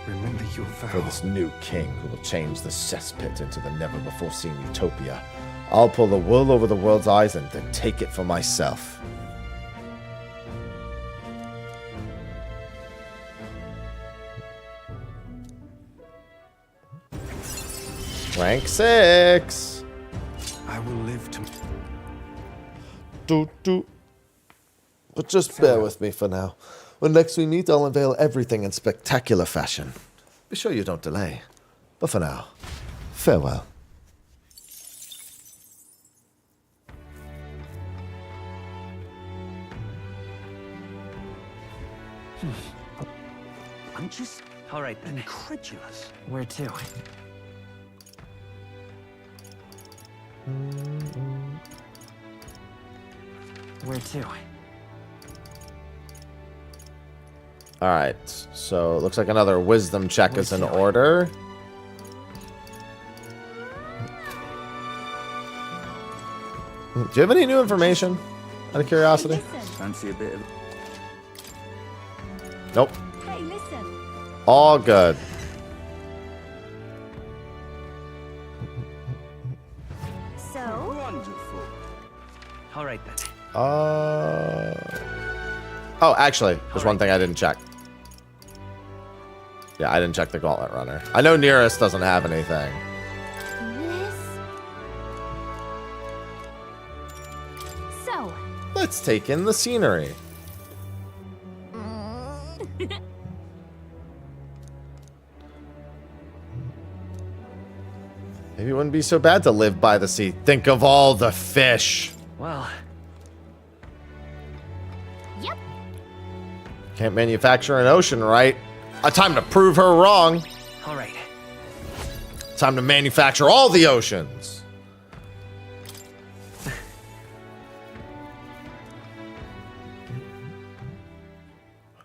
Remember your vow. For this new king who will change the cesspit into the never-before-seen utopia. I'll pull the wool over the world's eyes and then take it for myself. Rank 6. I will live to... But just bear with me for now. When next we meet, I'll unveil everything in spectacular fashion. Be sure you don't delay. But for now, farewell. I'm just All right, then. incredulous. Where to? Where to? Alright, so it looks like another wisdom check is in order. Do you have any new information? Out of curiosity? Fancy a bit of... Nope. Hey, listen. All good. So? Wonderful. All right, then. Oh, actually, there's one thing I didn't check. Yeah, I didn't check the Gauntlet Runner. I know Nearest doesn't have anything. So. Let's take in the scenery. Maybe it wouldn't be so bad to live by the sea. Think of all the fish. Well. Yep. Can't manufacture an ocean, right? Time to prove her wrong. All right. Time to manufacture all the oceans.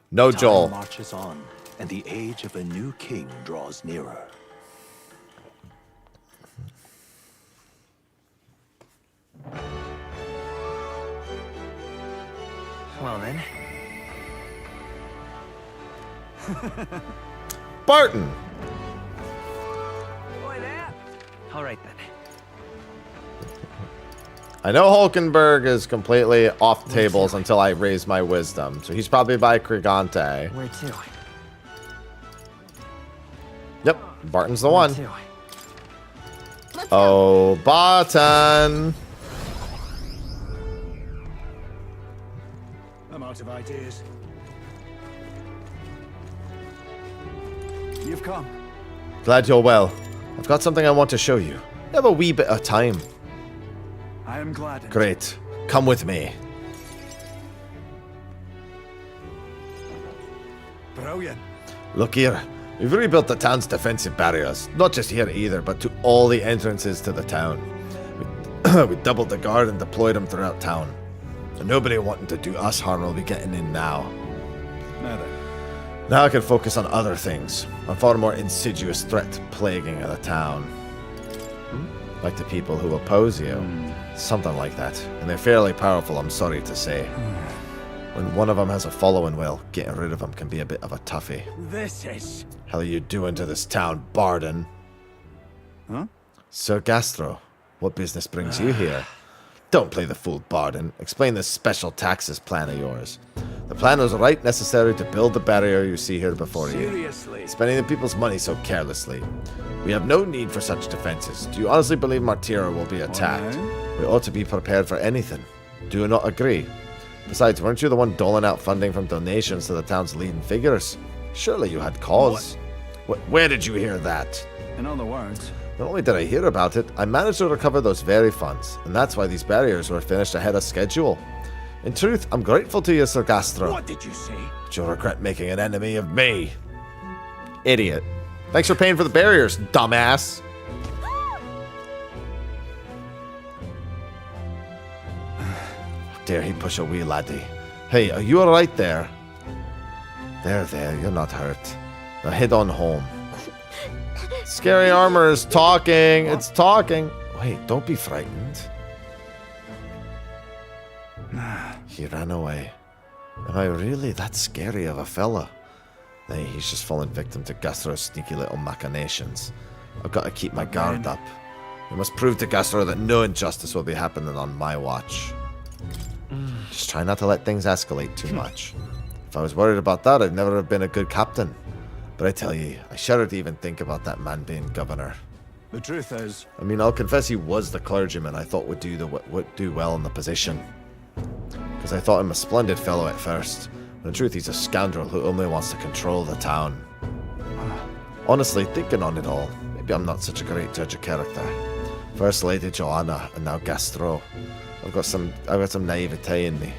No, Joel. Time marches on, and the age of a new king draws nearer. Well, then. Barton, All right then. I know Hulkenberg is completely off tables until I raise my wisdom. So he's probably by Krigante. Where to? Yep, Barton's the one. To? Oh, Barton. I'm out of ideas. You've come. Glad you're well. I've got something I want to show you. You have a wee bit of time. I am glad. Great. Come with me. Brilliant. Look here. We've rebuilt the town's defensive barriers. Not just here either, but to all the entrances to the town. We doubled the guard and deployed them throughout town. And nobody wanting to do us harm will be getting in now. Now then. Now I can focus on other things. On far more insidious threat plaguing the town. Like the people who oppose you. Something like that. And they're fairly powerful, I'm sorry to say. When one of them has a following, well, getting rid of them can be a bit of a toughie. This is... Hell are you doing to this town, Barden? Huh? Sir Gastro, what business brings you here? Don't play the fool, Barden. Explain this special taxes plan of yours. The plan was right necessary to build the barrier you see here before you. Seriously? Spending the people's money so carelessly. We have no need for such defenses. Do you honestly believe Martira will be attacked? We ought to be prepared for anything. Do you not agree? Besides, weren't you the one doling out funding from donations to the town's leading figures? Surely you had cause. Where did you hear that? In other words... Not only did I hear about it, I managed to recover those very funds, and that's why these barriers were finished ahead of schedule. In truth, I'm grateful to you, Sir Gastro. What did you say? But you'll regret making an enemy of me. Idiot. Thanks for paying for the barriers, dumbass. Dare he push a wee laddie. Hey, are you alright there? There, you're not hurt. Now head on home. Scary armor is talking. It's talking. Wait, don't be frightened. He ran away. Am I really that scary of a fella? Nay, he's just fallen victim to Gastro's sneaky little machinations. I've got to keep my guard up. We must prove to Gastro that no injustice will be happening on my watch. Just try not to let things escalate too much. If I was worried about that, I'd never have been a good captain. But I tell you, I shudder to even think about that man being governor. The truth is... I mean, I'll confess he was the clergyman I thought would do well in the position. Because I thought him a splendid fellow at first. But in truth, he's a scoundrel who only wants to control the town. Honestly, thinking on it all, maybe I'm not such a great judge of character. First Lady Joanna, and now Gastro. I've got some naivete in me.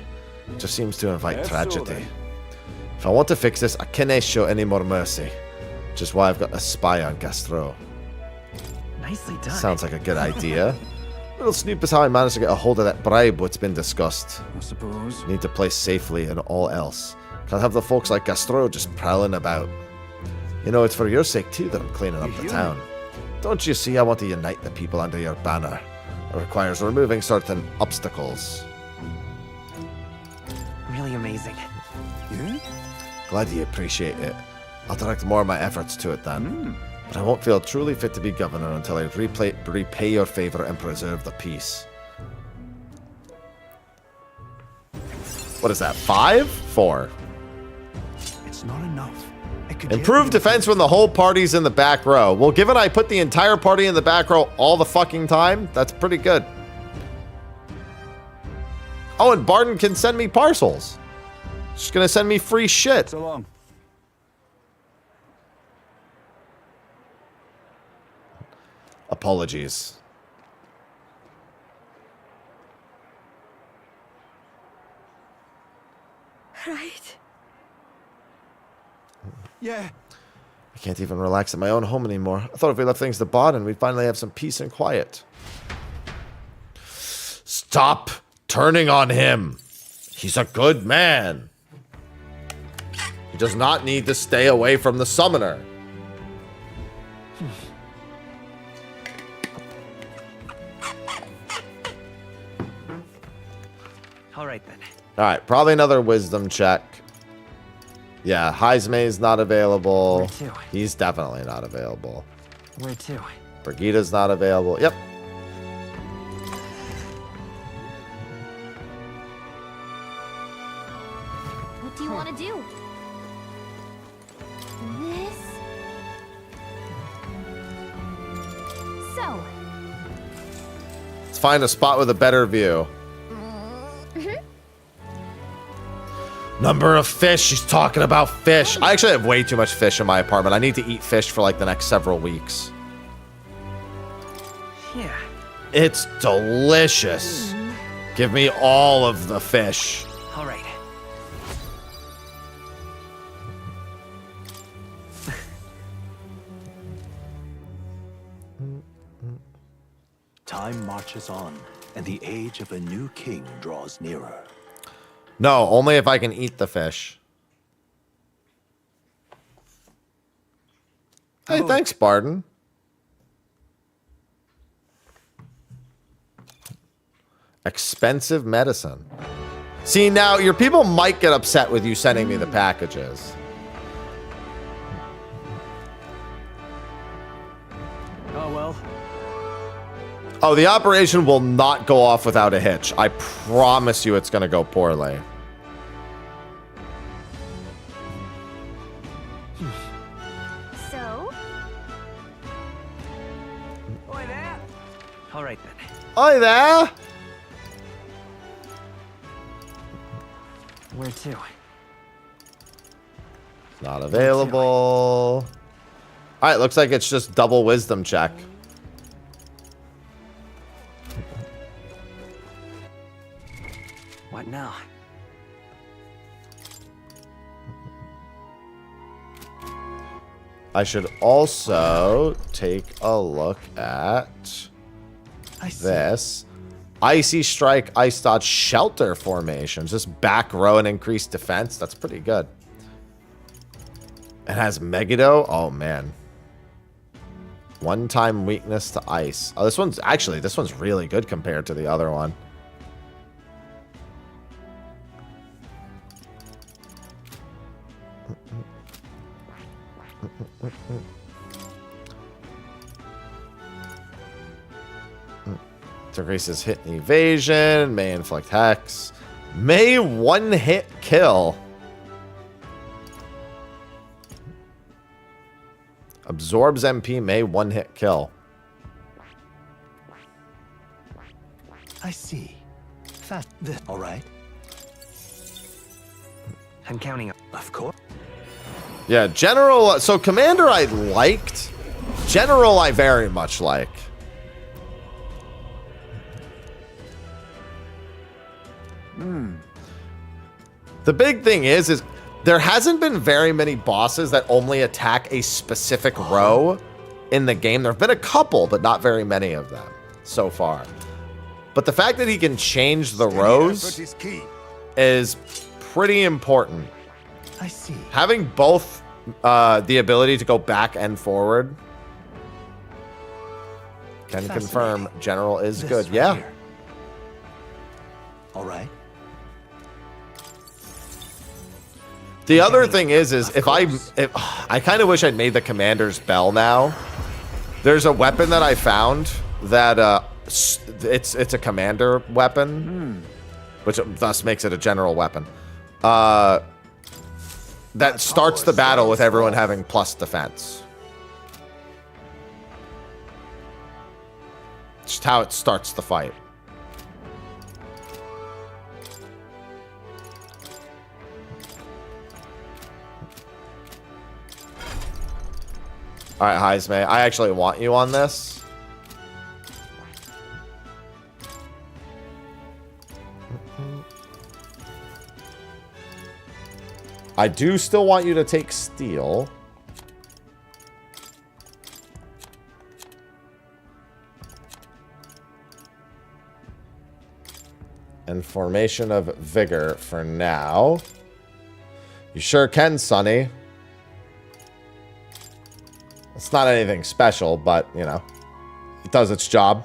It just seems to invite tragedy. If I want to fix this, I can't show any more mercy. Which is why I've got a spy on Gastro. Nicely done. Sounds like a good idea. Little snoop is how I managed to get a hold of that bribe what's been discussed. I suppose. Need to play safely and all else. Can't have the folks like Gastro just prowling about. You know, it's for your sake too that I'm cleaning up the town. Don't you see I want to unite the people under your banner? It requires removing certain obstacles. Really amazing. Yeah? Glad you appreciate it. I'll direct more of my efforts to it then. But I won't feel truly fit to be governor until I repay your favor and preserve the peace. What is that, 5? 4. It's not enough. Improved defense when the whole party's in the back row. Well, given I put the entire party in the back row all the fucking time, that's pretty good. Oh, and Barton can send me parcels. She's gonna send me free shit. So long. Apologies. Right. Yeah. I can't even relax at my own home anymore. I thought if we left things to Barton, we'd finally have some peace and quiet. Stop turning on him. He's a good man. He does not need to stay away from the summoner. All right then. All right, probably another wisdom check. Yeah, Heismay's not available. Where to? He's definitely not available. Where to? Brigita's not available. Yep. What do you want to do? This? So. Let's find a spot with a better view. Number of fish. She's talking about fish. I actually have way too much fish in my apartment. I need to eat fish for like the next several weeks. Yeah. It's delicious. Give me all of the fish. All right. Time marches on, and the age of a new king draws nearer. No, only if I can eat the fish. Hey, thanks, Barden. Expensive medicine. See, now your people might get upset with you sending me the packages. Oh, well. Oh, the operation will not go off without a hitch. I promise you it's going to go poorly. So? Oi there. All right then. Oi there. Where to? Not available. All right, looks like it's just double wisdom check. What now? I should also take a look at this. Icy Strike, Ice Dodge, Shelter formations. Just back row and increased defense. That's pretty good. It has Megiddo. Oh, man. One-time weakness to ice. Oh, this one's really good compared to the other one. Decreases hit and evasion. May inflict hex. May one-hit kill. Absorbs MP. May one-hit kill. I see. All right. I'm counting. Of course. Yeah, General. So Commander I liked. General I very much like. The big thing is there hasn't been very many bosses that only attack a specific row in the game. There have been a couple, but not very many of them so far. But the fact that he can change the rows is pretty important. I see. Having both the ability to go back and forward. Can confirm General is good. Right yeah. Here. All right. The other thing is if I kind of wish I'd made the Commander's Bell now. There's a weapon that I found that it's a commander weapon, which thus makes it a general weapon. That starts the battle with everyone having plus defense. Just how it starts the fight. All right, Heismay, I actually want you on this. I do still want you to take steel. And formation of vigor for now. You sure can, Sonny. It's not anything special, but, you know, it does its job.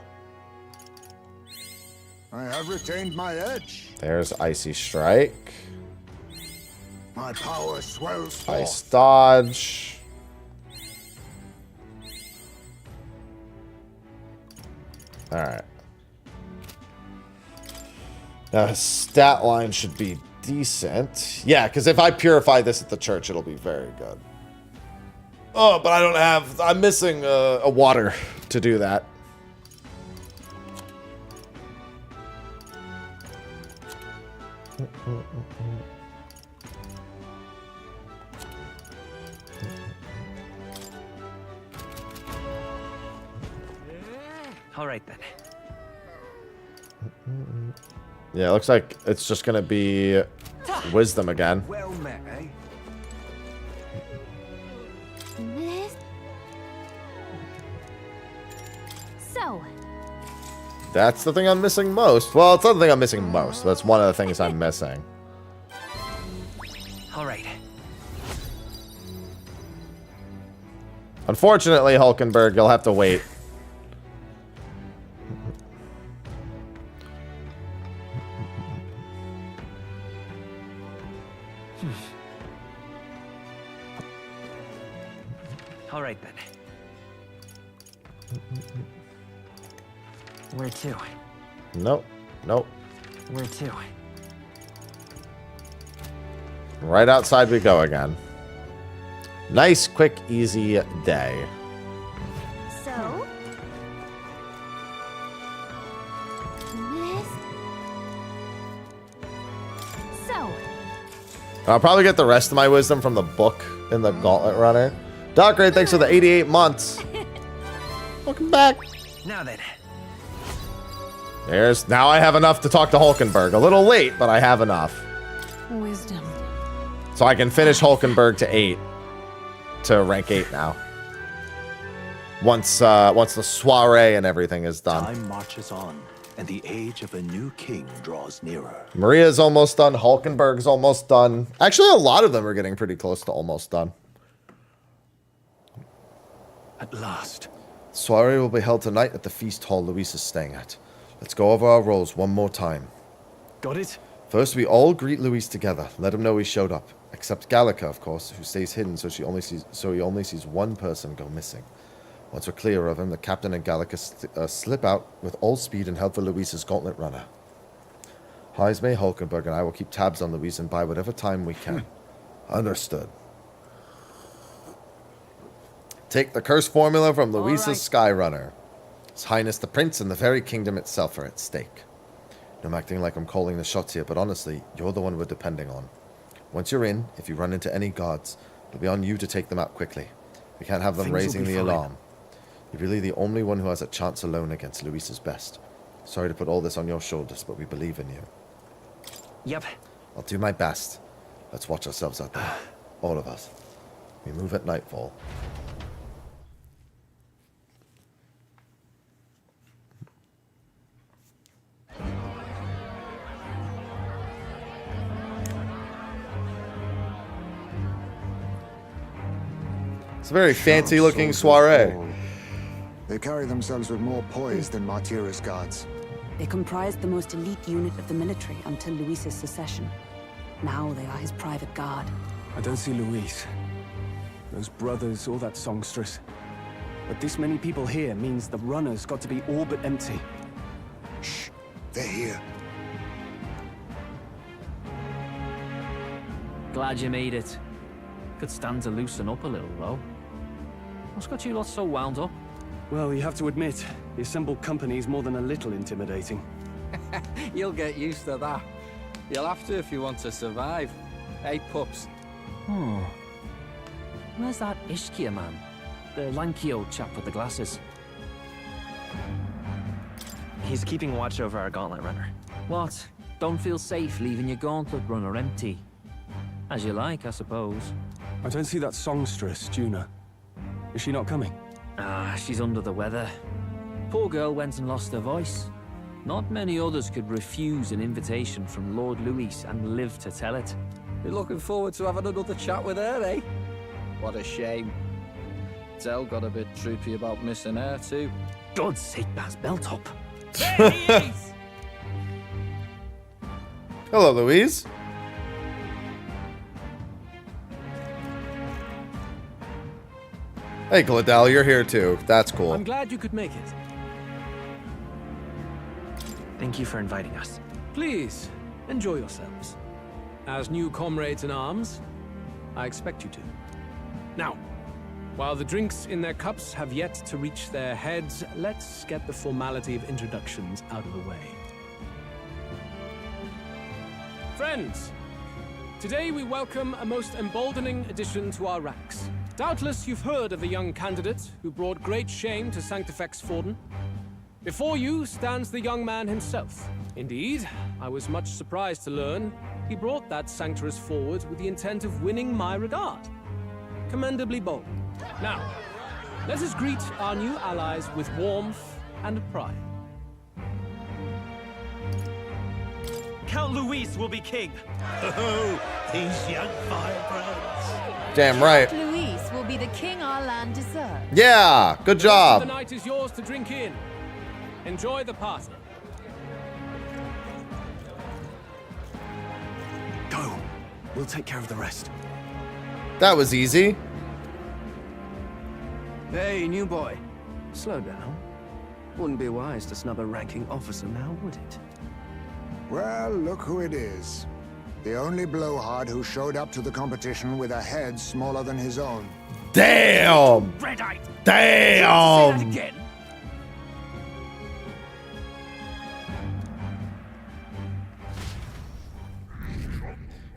I have retained my edge. There's Icy Strike. My power swells Ice forth. Dodge. Alright. Now his stat line should be decent. Yeah, because if I purify this at the church, it'll be very good. Oh, but I don't have... I'm missing a water to do that. All right then. Yeah, it looks like it's just gonna be wisdom again. Well met, eh? So, That's the thing I'm missing most. Well, it's not the thing I'm missing most. That's one of the things I'm missing. All right. Unfortunately, Hulkenberg, you'll have to wait. All right then. Where to? Nope. Nope. Where to? Right outside we go again. Nice, quick, easy day. so. This. So. I'll probably get the rest of my wisdom from the book in the Gauntlet Runner. Doc Ray, thanks for the 88 months. Welcome back. Now then. Now I have enough to talk to Hulkenberg. A little late, but I have enough. Wisdom. So I can finish Hulkenberg to 8. To rank 8 now. Once the soiree and everything is done. Time marches on, and the age of a new king draws nearer. Maria's almost done. Hulkenberg's almost done. Actually, a lot of them are getting pretty close to almost done. At last. Soiree will be held tonight at the feast hall Luis is staying at. Let's go over our roles one more time. Got it? First, we all greet Luis together. Let him know we showed up. Except Gallica, of course, who stays hidden so he only sees one person go missing. Once we're clear of him, the captain and Gallica slip out with all speed and head for Luis's Gauntlet Runner. Heisme, Hulkenberg, and I will keep tabs on Luis and buy whatever time we can. Understood. Take the curse formula from Luis's Skyrunner. His Highness the Prince and the very kingdom itself are at stake. I'm acting like I'm calling the shots here, but honestly, you're the one we're depending on. Once you're in, if you run into any guards, it'll be on you to take them out quickly. We can't have them raising the alarm. You're really the only one who has a chance alone against Luis's best. Sorry to put all this on your shoulders, but we believe in you. Yep. I'll do my best. Let's watch ourselves out there. All of us. We move at nightfall. It's a very fancy-looking soiree. They carry themselves with more poise than Martira's guards. They comprised the most elite unit of the military until Luis's secession. Now they are his private guard. I don't see Luis, those brothers, or that songstress. But this many people here means the runner's got to be all but empty. Shh, they're here. Glad you made it. Could stand to loosen up a little, though. What's got you lot so wound up? Well, you have to admit, the assembled company is more than a little intimidating. You'll get used to that. You'll have to if you want to survive. Hey, pups. Where's that Ishkia man? The lanky old chap with the glasses. He's keeping watch over our Gauntlet Runner. What? Don't feel safe leaving your Gauntlet Runner empty? As you like, I suppose. I don't see that songstress, Juna. Is she not coming? Ah, she's under the weather. Poor girl went and lost her voice. Not many others could refuse an invitation from Lord Luis and live to tell it. You're looking forward to having another chat with her, eh? What a shame. Zell got a bit droopy about missing her, too. God's sake, Baz, belt up. There he is! Hello, Louise. Hey, Gladell, you're here too. That's cool. I'm glad you could make it. Thank you for inviting us. Please, enjoy yourselves. As new comrades in arms, I expect you to. Now, while the drinks in their cups have yet to reach their heads, let's get the formality of introductions out of the way. Friends, today we welcome a most emboldening addition to our ranks. Doubtless you've heard of the young candidate who brought great shame to Sanctifex Forden. Before you stands the young man himself. Indeed, I was much surprised to learn he brought that sanctuary forward with the intent of winning my regard. Commendably bold. Now, let us greet our new allies with warmth and pride. Count Luis will be king. Oh, these young firebrands. Damn right. Luis will be the king our land deserves. Yeah, good The job. night is yours to drink in. Enjoy the party. Go. We'll take care of the rest. That was easy. Hey, new boy. Slow down. Wouldn't be wise to snub a ranking officer now, would it? Well, look who it is. The only blowhard who showed up to the competition with a head smaller than his own. Damn. Red-eyed. Damn. Say that again.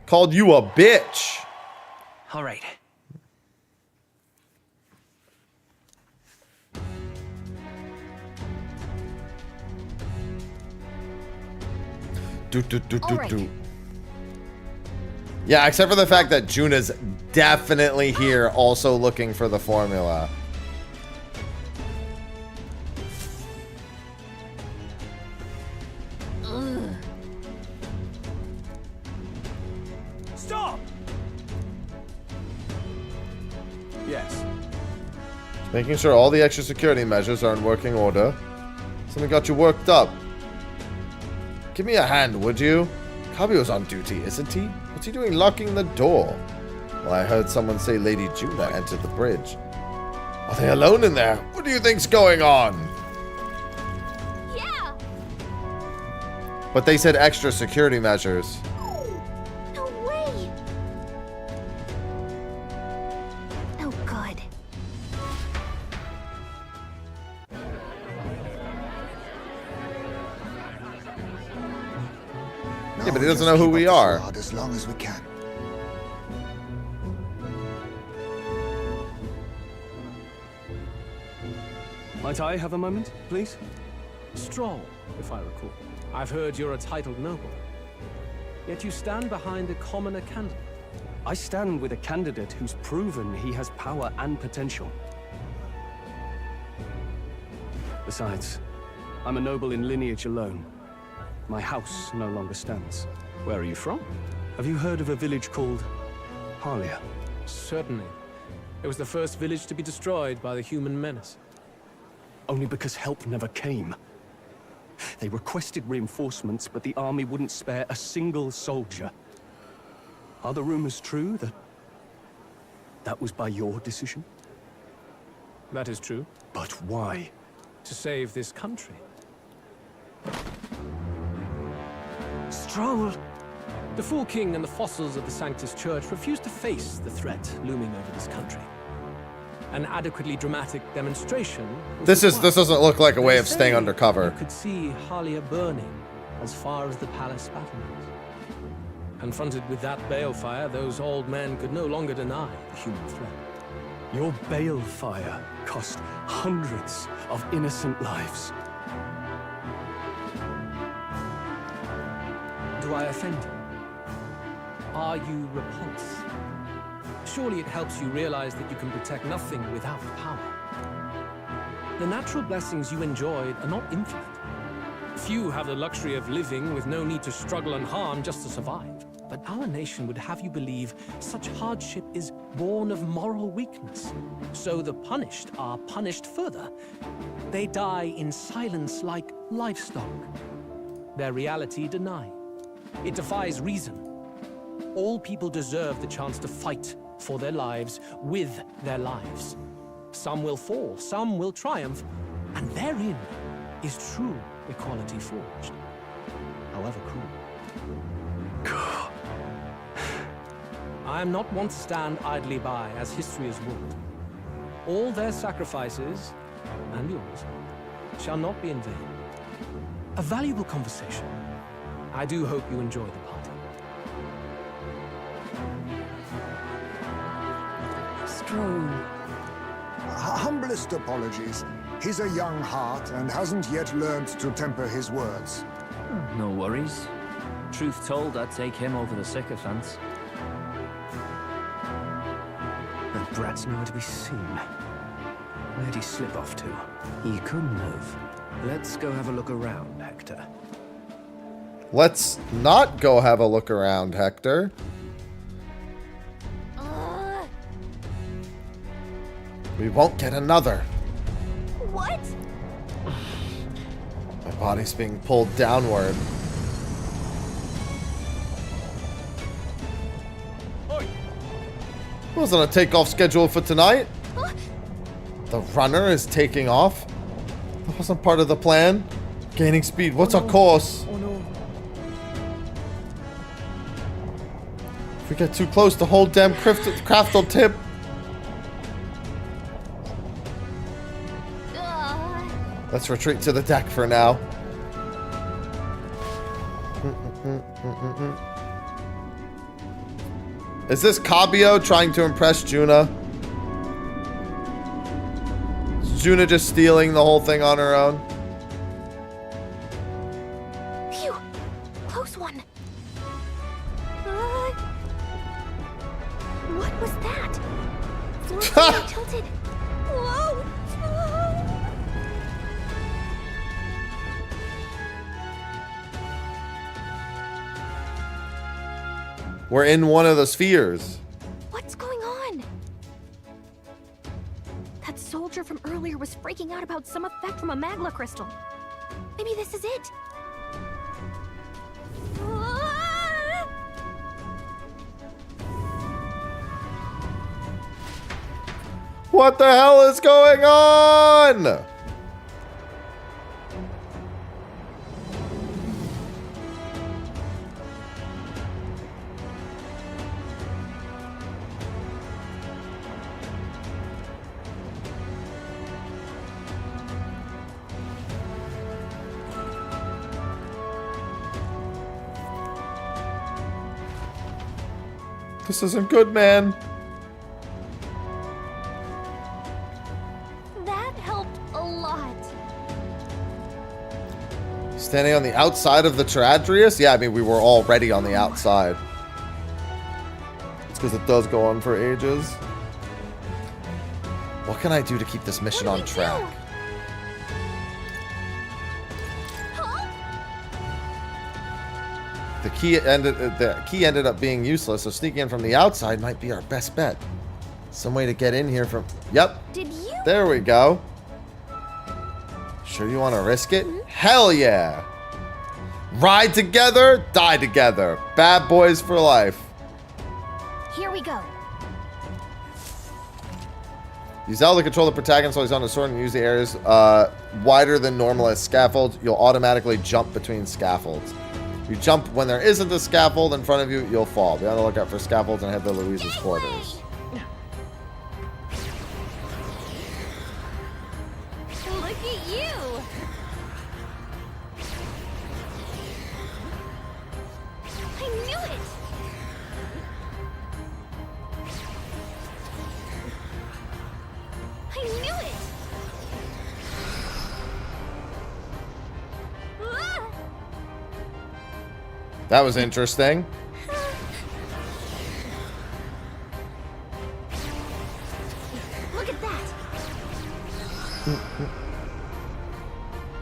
Called you a bitch. All right. Do. Yeah, except for the fact that Juna's definitely here also looking for the formula. Stop! Yes. Making sure all the extra security measures are in working order. Something got you worked up. Give me a hand, would you? Cabio's on duty, isn't he? What's he doing locking the door? Well, I heard someone say Lady Juna entered the bridge. Are they alone in there? What do you think's going on? Yeah! But they said extra security measures. No way! Oh, good. Yeah, but he doesn't know who we are. As long as we can. Might I have a moment, please? Stroll, if I recall. I've heard you're a titled noble. Yet you stand behind a commoner candidate. I stand with a candidate who's proven he has power and potential. Besides, I'm a noble in lineage alone. My house no longer stands. Where are you from? Have you heard of a village called Harlia? Certainly. It was the first village to be destroyed by the human menace. Only because help never came. They requested reinforcements, but the army wouldn't spare a single soldier. Are the rumors true that was by your decision? That is true. But why? To save this country. Stroll! The Fool King and the fossils of the Sanctus Church refused to face the threat looming over this country. An adequately dramatic demonstration. This doesn't look like a way of staying undercover. You could see Harlia burning as far as the palace battlements. Confronted with that balefire, those old men could no longer deny the human threat. Your balefire cost hundreds of innocent lives. Do I offend you? Are you repulsed? Surely it helps you realize that you can protect nothing without power. The natural blessings you enjoyed are not infinite. Few have the luxury of living with no need to struggle and harm just to survive. But our nation would have you believe such hardship is born of moral weakness. So the punished are punished further. They die in silence like livestock. Their reality denied. It defies reason. All people deserve the chance to fight for their lives with their lives. Some will fall, some will triumph, and therein is true equality forged. however cruel. I am not one to stand idly by, as history has ruled. All their sacrifices, and yours, shall not be in vain. A valuable conversation. I do hope you enjoy the party. Strong. Humblest apologies. He's a young heart and hasn't yet learned to temper his words. No worries. Truth told, I'd take him over the sycophants. That brat's nowhere to be seen. Where'd he slip off to? He couldn't have. Let's go have a look around, Hector. Let's not go have a look around, Hector. We won't get another. What? My body's being pulled downward. Wasn't a takeoff schedule for tonight. Huh? The runner is taking off. That wasn't part of the plan. Gaining speed. What's our course? Oh no. If we get too close, the whole damn craft will tip. Let's retreat to the deck for now. Is this Cabio trying to impress Juna? Is Juna just stealing the whole thing on her own? Phew! Close one. What was that? Floor tilted. Whoa! We're in one of the spheres. What's going on? That soldier from earlier was freaking out about some effect from a magla crystal. Maybe this is it. What the hell is going on? This isn't good, man. That helped a lot. Standing on the outside of the Teradrius? Yeah, I mean, we were already on the outside. It's because it does go on for ages. What can I do to keep this mission on track? The key ended up being useless, so sneaking in from the outside might be our best bet. Some way to get in here from... Yep. Did you? There we go. Sure you want to risk it? Hell yeah. Ride together, die together. Bad boys for life. Here we go. Use L to control the protagonist while he's on the sword and use the areas wider than normal as scaffolds. You'll automatically jump between scaffolds. You jump when there isn't a scaffold in front of you, you'll fall. Be on the lookout for scaffolds and head to Louise's quarters. Look at you. I knew it. I knew it. That was interesting. Look at that.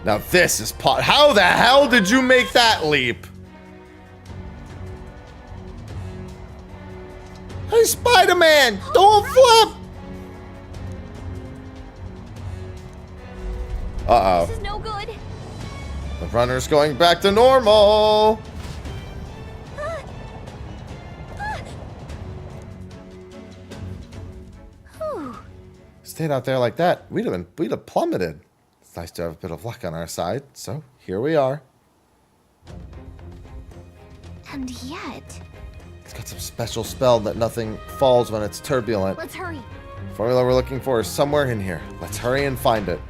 Now this is pot. How the hell did you make that leap? Hey, Spider-Man, don't flip. Uh-oh. This is no good. The runner's going back to normal. Stayed out there like that, we'd have plummeted. It's nice to have a bit of luck on our side, so here we are. And yet... It's got some special spell that nothing falls when it's turbulent. Let's hurry. The formula we're looking for is somewhere in here. Let's hurry and find it.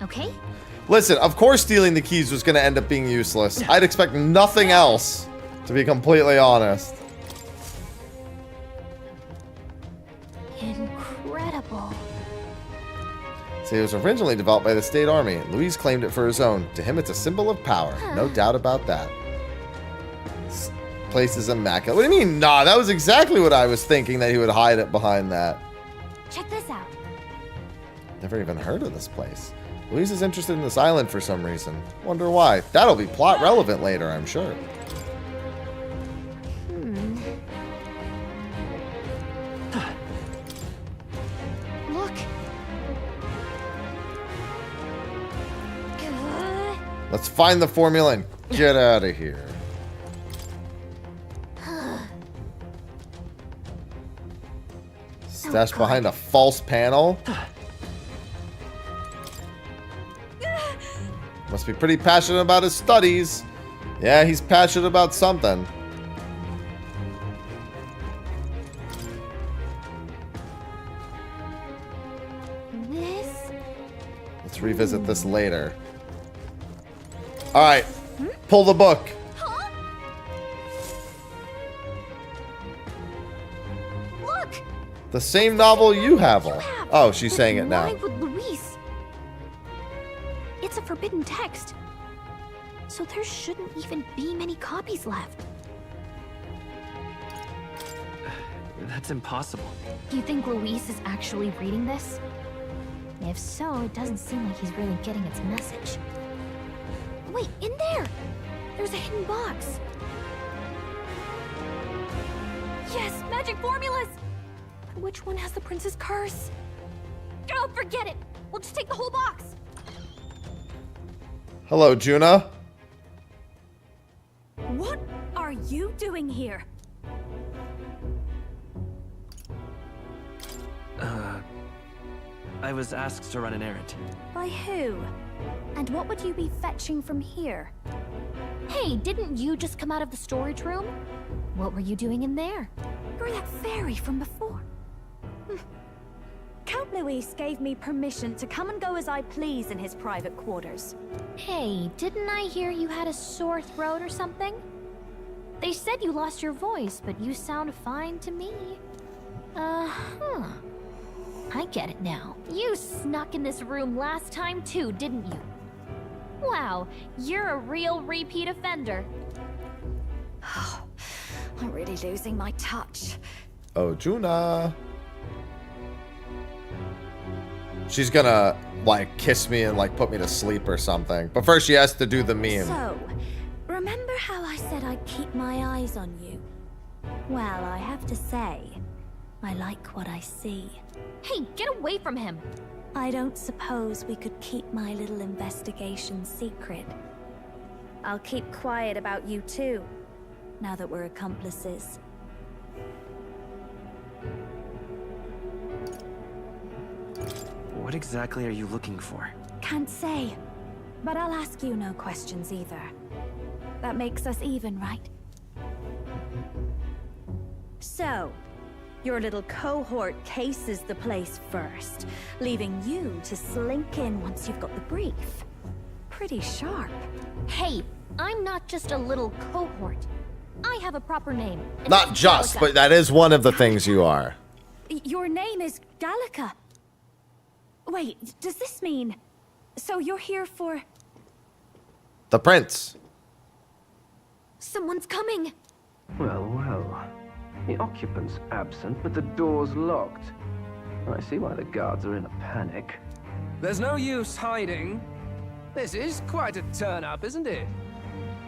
Okay. Listen, of course stealing the keys was going to end up being useless. I'd expect nothing else, to be completely honest. Incredible. See, it was originally developed by the State Army. Luis claimed it for his own. To him, it's a symbol of power. No doubt about that. This place is immaculate. What do you mean, nah? That was exactly what I was thinking, that he would hide it behind that. Check this out. Never even heard of this place. Luis is interested in this island for some reason. Wonder why. That'll be plot relevant later, I'm sure. Look. Let's find the formula and get out of here. Stashed behind a false panel. Must be pretty passionate about his studies. Yeah, he's passionate about something. Let's revisit this later. Alright, pull the book. Look! The same novel you have. Oh, she's saying it now. Why would Luis? It's a forbidden text. So there shouldn't even be many copies left. That's impossible. Do you think Luis is actually reading this? If so, it doesn't seem like he's really getting its message. Wait, in there! There's a hidden box. Yes, magic formulas! But which one has the prince's curse? Oh, forget it! We'll just take the whole box! Hello, Juna. What are you doing here? I was asked to run an errand. By who? And what would you be fetching from here? Hey, didn't you just come out of the storage room? What were you doing in there? You're that fairy from before. Count Luis gave me permission to come and go as I please in his private quarters. Hey, didn't I hear you had a sore throat or something? They said you lost your voice, but you sound fine to me. I get it now. You snuck in this room last time too, didn't you? Wow, you're a real repeat offender. I'm really losing my touch. Oh, Juna. She's gonna, like, kiss me and, like, put me to sleep or something. But first she has to do the meme. So, remember how I said I'd keep my eyes on you? Well, I have to say, I like what I see. Hey, get away from him! I don't suppose we could keep my little investigation secret. I'll keep quiet about you too, now that we're accomplices. What exactly are you looking for? Can't say, but I'll ask you no questions either. That makes us even, right? So, your little cohort cases the place first, leaving you to slink in once you've got the brief. Pretty sharp. Hey, I'm not just a little cohort. I have a proper name. Not just, but that is one of the things you are. Your name is Gallica. Wait, does this mean... So you're here for... The prince. Someone's coming. Well, well. The occupant's absent, but the door's locked. I see why the guards are in a panic. There's no use hiding. This is quite a turn-up, isn't it?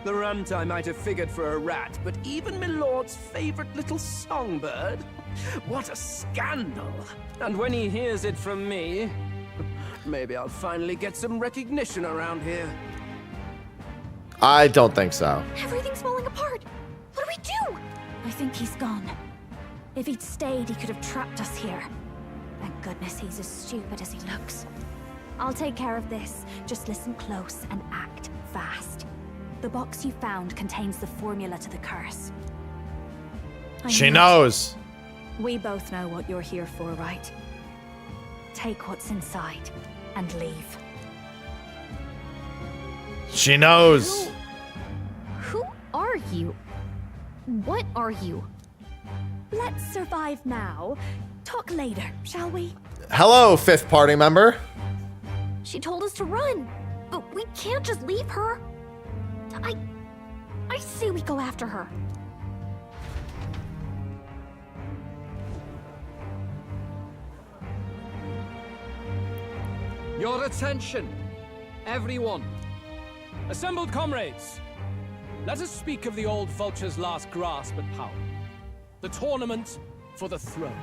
The runt I might have figured for a rat, but even Milord's favorite little songbird? What a scandal! And when he hears it from me, maybe I'll finally get some recognition around here. I don't think so. Everything's falling apart. What do we do? I think he's gone. If he'd stayed, he could have trapped us here. Thank goodness he's as stupid as he looks. I'll take care of this. Just listen close and act fast. The box you found contains the formula to the curse. She knows. We both know what you're here for, right? Take what's inside and leave. She knows. Who are you? What are you? Let's survive now. Talk later, shall we? Hello, fifth party member. She told us to run, but we can't just leave her. I say we go after her. Your attention, everyone. Assembled comrades, let us speak of the old vulture's last grasp at power. The tournament for the throne.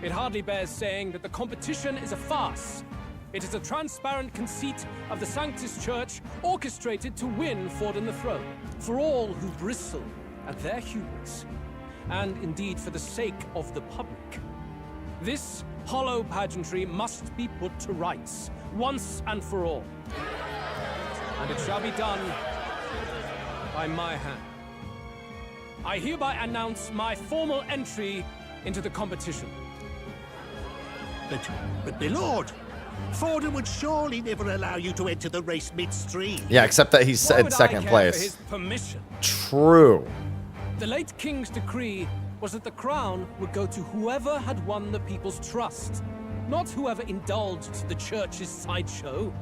It hardly bears saying that the competition is a farce. It is a transparent conceit of the Sanctus Church orchestrated to win Forden the throne. For all who bristle at their hubris, and indeed for the sake of the public. This hollow pageantry must be put to rights, once and for all. And it shall be done by my hand. I hereby announce my formal entry into the competition. But my lord, Forden would surely never allow you to enter the race midstream. Yeah, except that he's in second place. For his permission? True. The late king's decree was that the crown would go to whoever had won the people's trust, not whoever indulged the church's sideshow.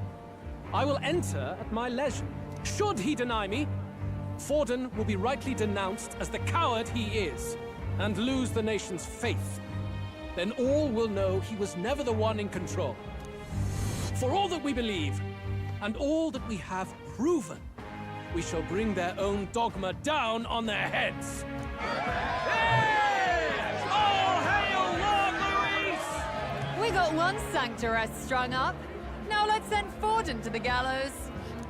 I will enter at my leisure. Should he deny me, Forden will be rightly denounced as the coward he is, and lose the nation's faith. Then all will know he was never the one in control. For all that we believe, and all that we have proven, we shall bring their own dogma down on their heads. All hail Lord Luis! We got one sanctoress strung up. Now let's send Forden to the gallows.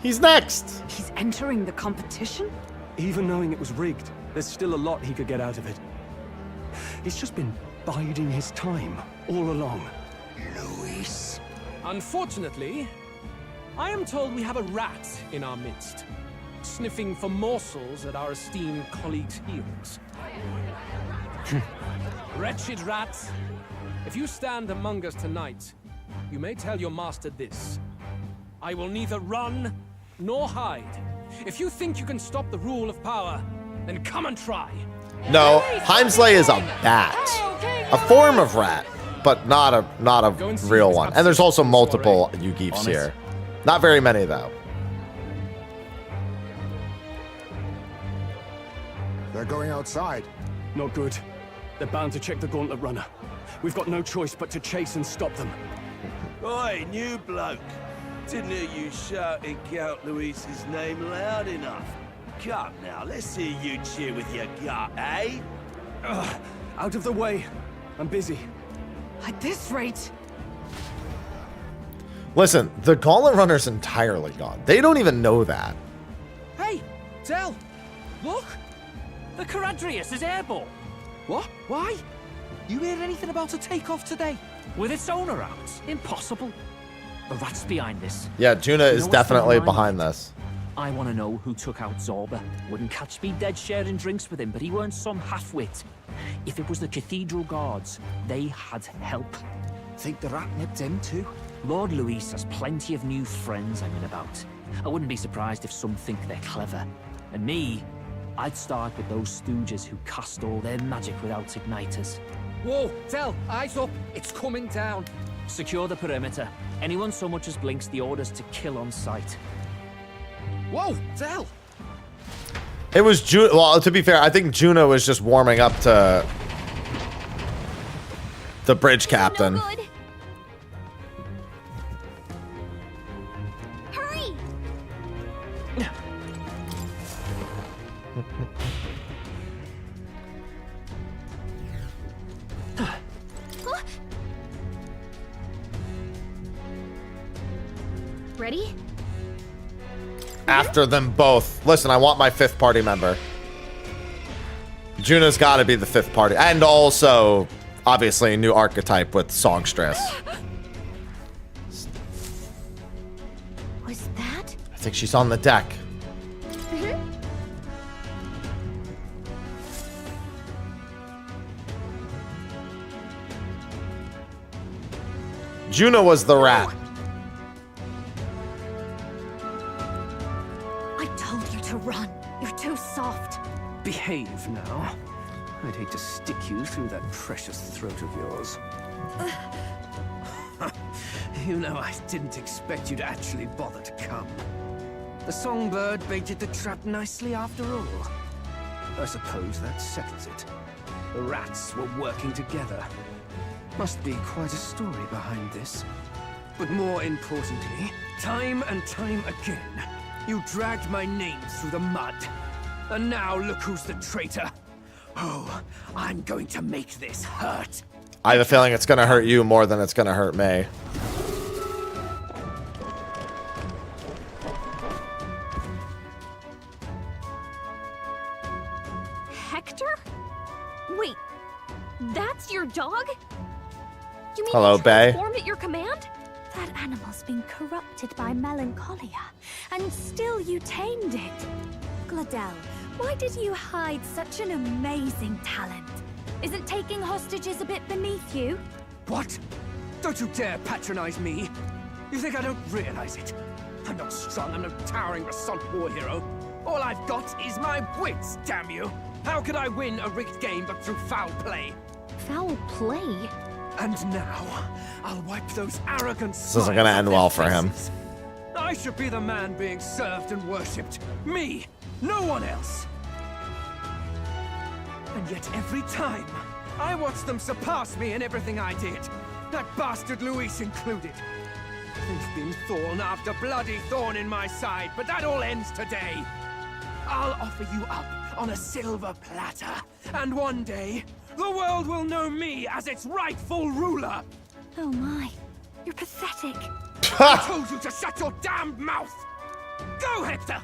He's next. He's entering the competition? Even knowing it was rigged, there's still a lot he could get out of it. He's just been biding his time all along. Luis. Unfortunately, I am told we have a rat in our midst, sniffing for morsels at our esteemed colleagues' heels. Wretched rat, if you stand among us tonight, you may tell your master this. I will neither run nor hide. If you think you can stop the rule of power, then come and try. No, Heimsley is a bat. A form of rat, but not a real one. And there's also multiple Yugiefs here. Not very many, though. They're going outside. Not good. They're bound to check the gauntlet runner. We've got no choice but to chase and stop them. Oi, new bloke. Didn't hear you shouting Count Luis's name loud enough. Come now, let's hear you cheer with your gut, eh? Out of the way. I'm busy. At this rate... Listen, the Gauntlet Runner's entirely gone. They don't even know that. Hey, Del, look! The Caradrius is airborne. What? Why? You hear anything about a takeoff today? With its owner out? Impossible. The rat's behind this. Yeah, Juna is definitely behind this. I want to know who took out Zorba. Wouldn't catch me dead sharing drinks with him, but he weren't some half-wit. If it was the Cathedral Guards, they had help. Think the rat nipped him too? Lord Luis has plenty of new friends hanging about. I wouldn't be surprised if some think they're clever. And me, I'd start with those stooges who cast all their magic without igniters. Whoa, Del, eyes up. It's coming down. Secure the perimeter. Anyone so much as blinks, the orders to kill on sight. Whoa, Del! It was Juna. Well, to be fair, I think Juna was just warming up to the bridge captain. No good. Hurry! Ready? After them both. Listen, I want my fifth party member. Juna's got to be the fifth party. And also, obviously, a new archetype with songstress. Was that? I think she's on the deck. Juno was the rat. I told you to run. You're too soft. Behave now. I'd hate to stick you through that precious throat of yours. You know, I didn't expect you to actually bother to come. The songbird baited the trap nicely after all. I suppose that settles it. The rats were working together. Must be quite a story behind this. But more importantly, time and time again, you dragged my name through the mud. And now look who's the traitor. Oh, I'm going to make this hurt. I have a feeling it's gonna hurt you more than it's gonna hurt me. Hector? Wait, that's your dog? You mean Hello, he Bay. transformed at your command? That animal's been corrupted by melancholia, and still you tamed it. Gladel, why did you hide such an amazing talent? Isn't taking hostages a bit beneath you? What? Don't you dare patronize me. You think I don't realize it? I'm not strong, I'm no towering Rassant war hero. All I've got is my wits, damn you. How could I win a rigged game but through foul play? Foul play? And now, I'll wipe those arrogant This isn't gonna end well for him. I should be the man being served and worshipped. Me, no one else. And yet every time, I watch them surpass me in everything I did. That bastard Luis included. They've been thorn after bloody thorn in my side, but that all ends today. I'll offer you up on a silver platter, and one day, the world will know me as its rightful ruler. Oh my, you're pathetic. I told you to shut your damned mouth! Go, Hector!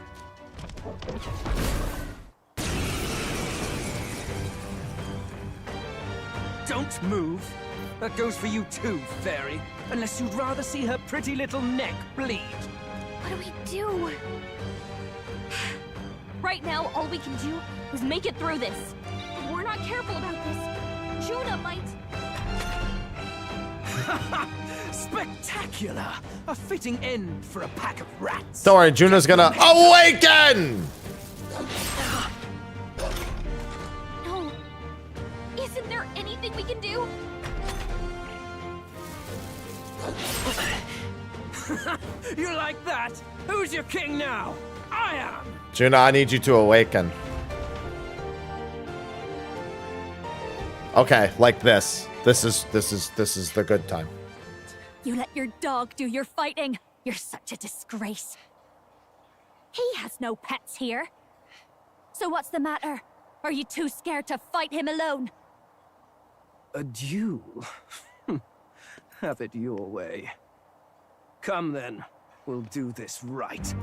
Don't move. That goes for you too, fairy. Unless you'd rather see her pretty little neck bleed. What do we do? Right now, all we can do is make it through this. If we're not careful about this, Juno might... Spectacular! A fitting end for a pack of rats. Don't worry, Juno's gonna awaken! No. Isn't there anything we can do? You like that? Who's your king now? I am! Juno, I need you to awaken. Okay, like this. This is the good time. You let your dog do your fighting. You're such a disgrace. He has no pets here. So what's the matter? Are you too scared to fight him alone? A duel? Have it your way. Come then, we'll do this right.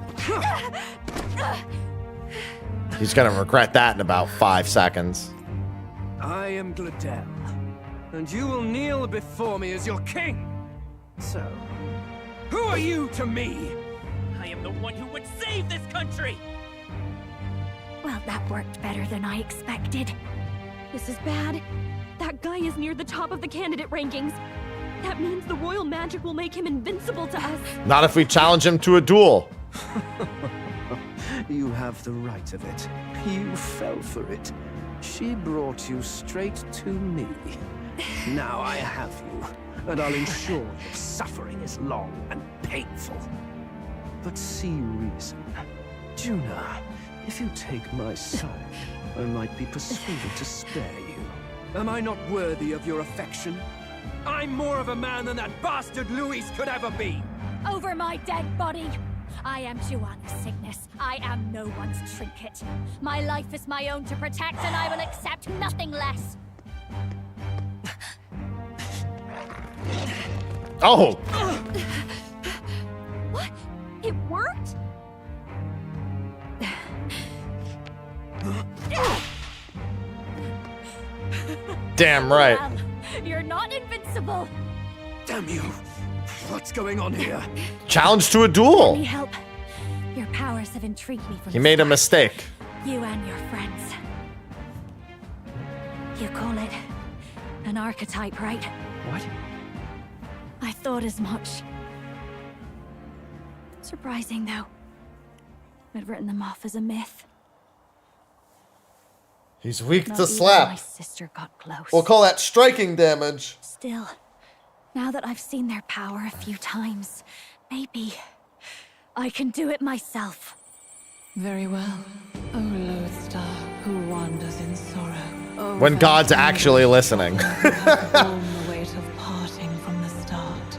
He's gonna regret that in about 5 seconds. I am Gladel, and you will kneel before me as your king. So, who are you to me? I am the one who would save this country! Well, that worked better than I expected. This is bad. That guy is near the top of the candidate rankings. That means the royal magic will make him invincible to us. Not if we challenge him to a duel. You have the right of it. You fell for it. She brought you straight to me. Now I have you, and I'll ensure your suffering is long and painful. But see reason. Juna, if you take my side, I might be persuaded to spare you. Am I not worthy of your affection? I'm more of a man than that bastard Luis could ever be! Over my dead body! I am Juana's sickness. I am no one's trinket. My life is my own to protect, and I will accept nothing less. Oh! What? It worked? Damn right. Well, you're not invincible. Damn you! What's going on here? Challenge to a Let duel. me help. Your powers have intrigued me from He the made a start. mistake. You and your friends. You call it an archetype, right? What? I thought as much. Surprising, though. I'd written them off as a myth. He's weak Not to even slap. my sister got close. We'll call that striking damage. Still, now that I've seen their power a few times, maybe I can do it myself. Very well. O lodestar who wanders in sorrow. O When God's actually listening. borne the weight of parting from the start.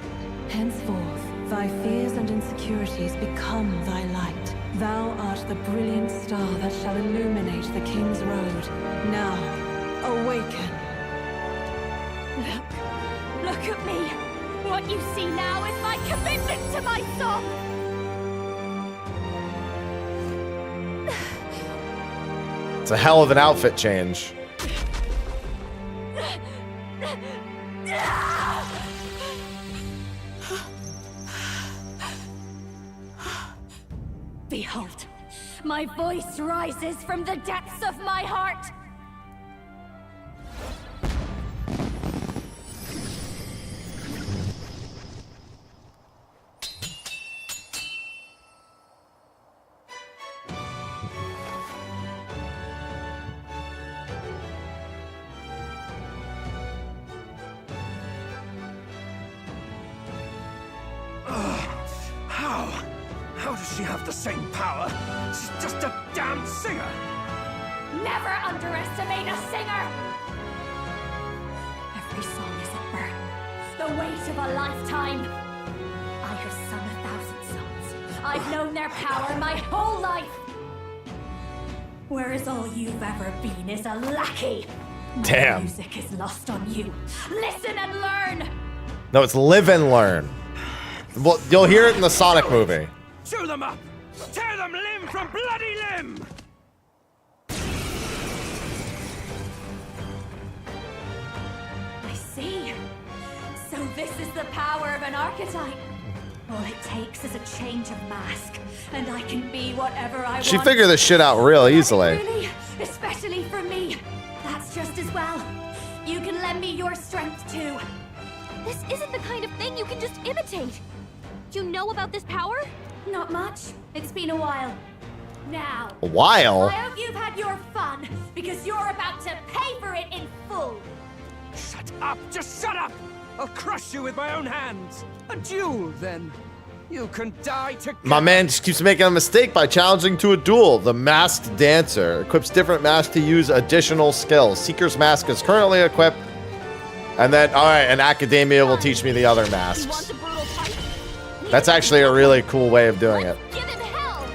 Henceforth, thy fears and insecurities become thy light. Thou art the brilliant star that shall illuminate the King's Road. Now, awaken. Look at me. What you see now is my commitment to my song. It's a hell of an outfit change. Behold, my voice rises from the depths of my heart. How does she have the same power? She's just a damn singer! Never underestimate a singer! Every song is a burden, the weight of a lifetime. I have sung 1,000 songs. I've known their power my whole life. Whereas all you've ever been is a lackey. Damn. Music is lost on you. Listen and learn! No, it's live and learn. Well, you'll hear it in the Sonic movie. Chew them up! Tear them limb from bloody limb! I see. So this is the power of an archetype. All it takes is a change of mask, and I can be whatever I want. She figured this shit out real easily. Really? Especially for me. That's just as well. You can lend me your strength too. This isn't the kind of thing you can just imitate. Do you know about this power? Not much. It's been a while. Now. A while? I hope you've had your fun, because you're about to pay for it in full. Shut up! Just shut up! I'll crush you with my own hands. A duel, then. You can die together. My man just keeps making a mistake by challenging to a duel. The Masked Dancer equips different masks to use additional skills. Seeker's Mask is currently equipped. And then, alright, and Academia will teach me the other masks. That's actually a really cool way of doing it. Give him hell.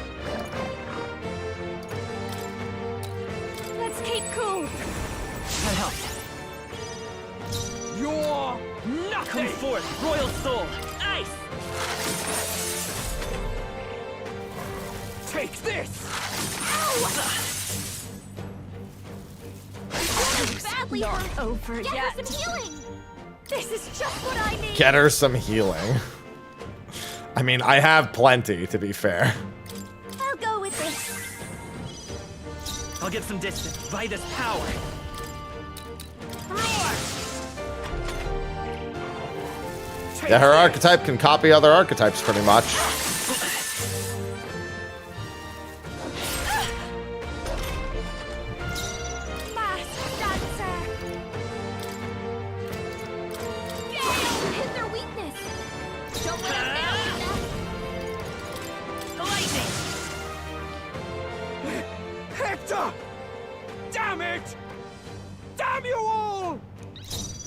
Let's keep cool. That helps. You're nothing! Come forth, Royal Soul! Ice! Take this! Badly hurt. Over Get yet. her some healing! This is just what I need. Get her some healing. I mean, I have plenty, to be fair. I'll go with this. I'll get some distance. Vida's power. Yeah, her archetype can copy other archetypes pretty much. Hit their weakness. Don't let her fail with that. Hector! Damn it! Damn you all!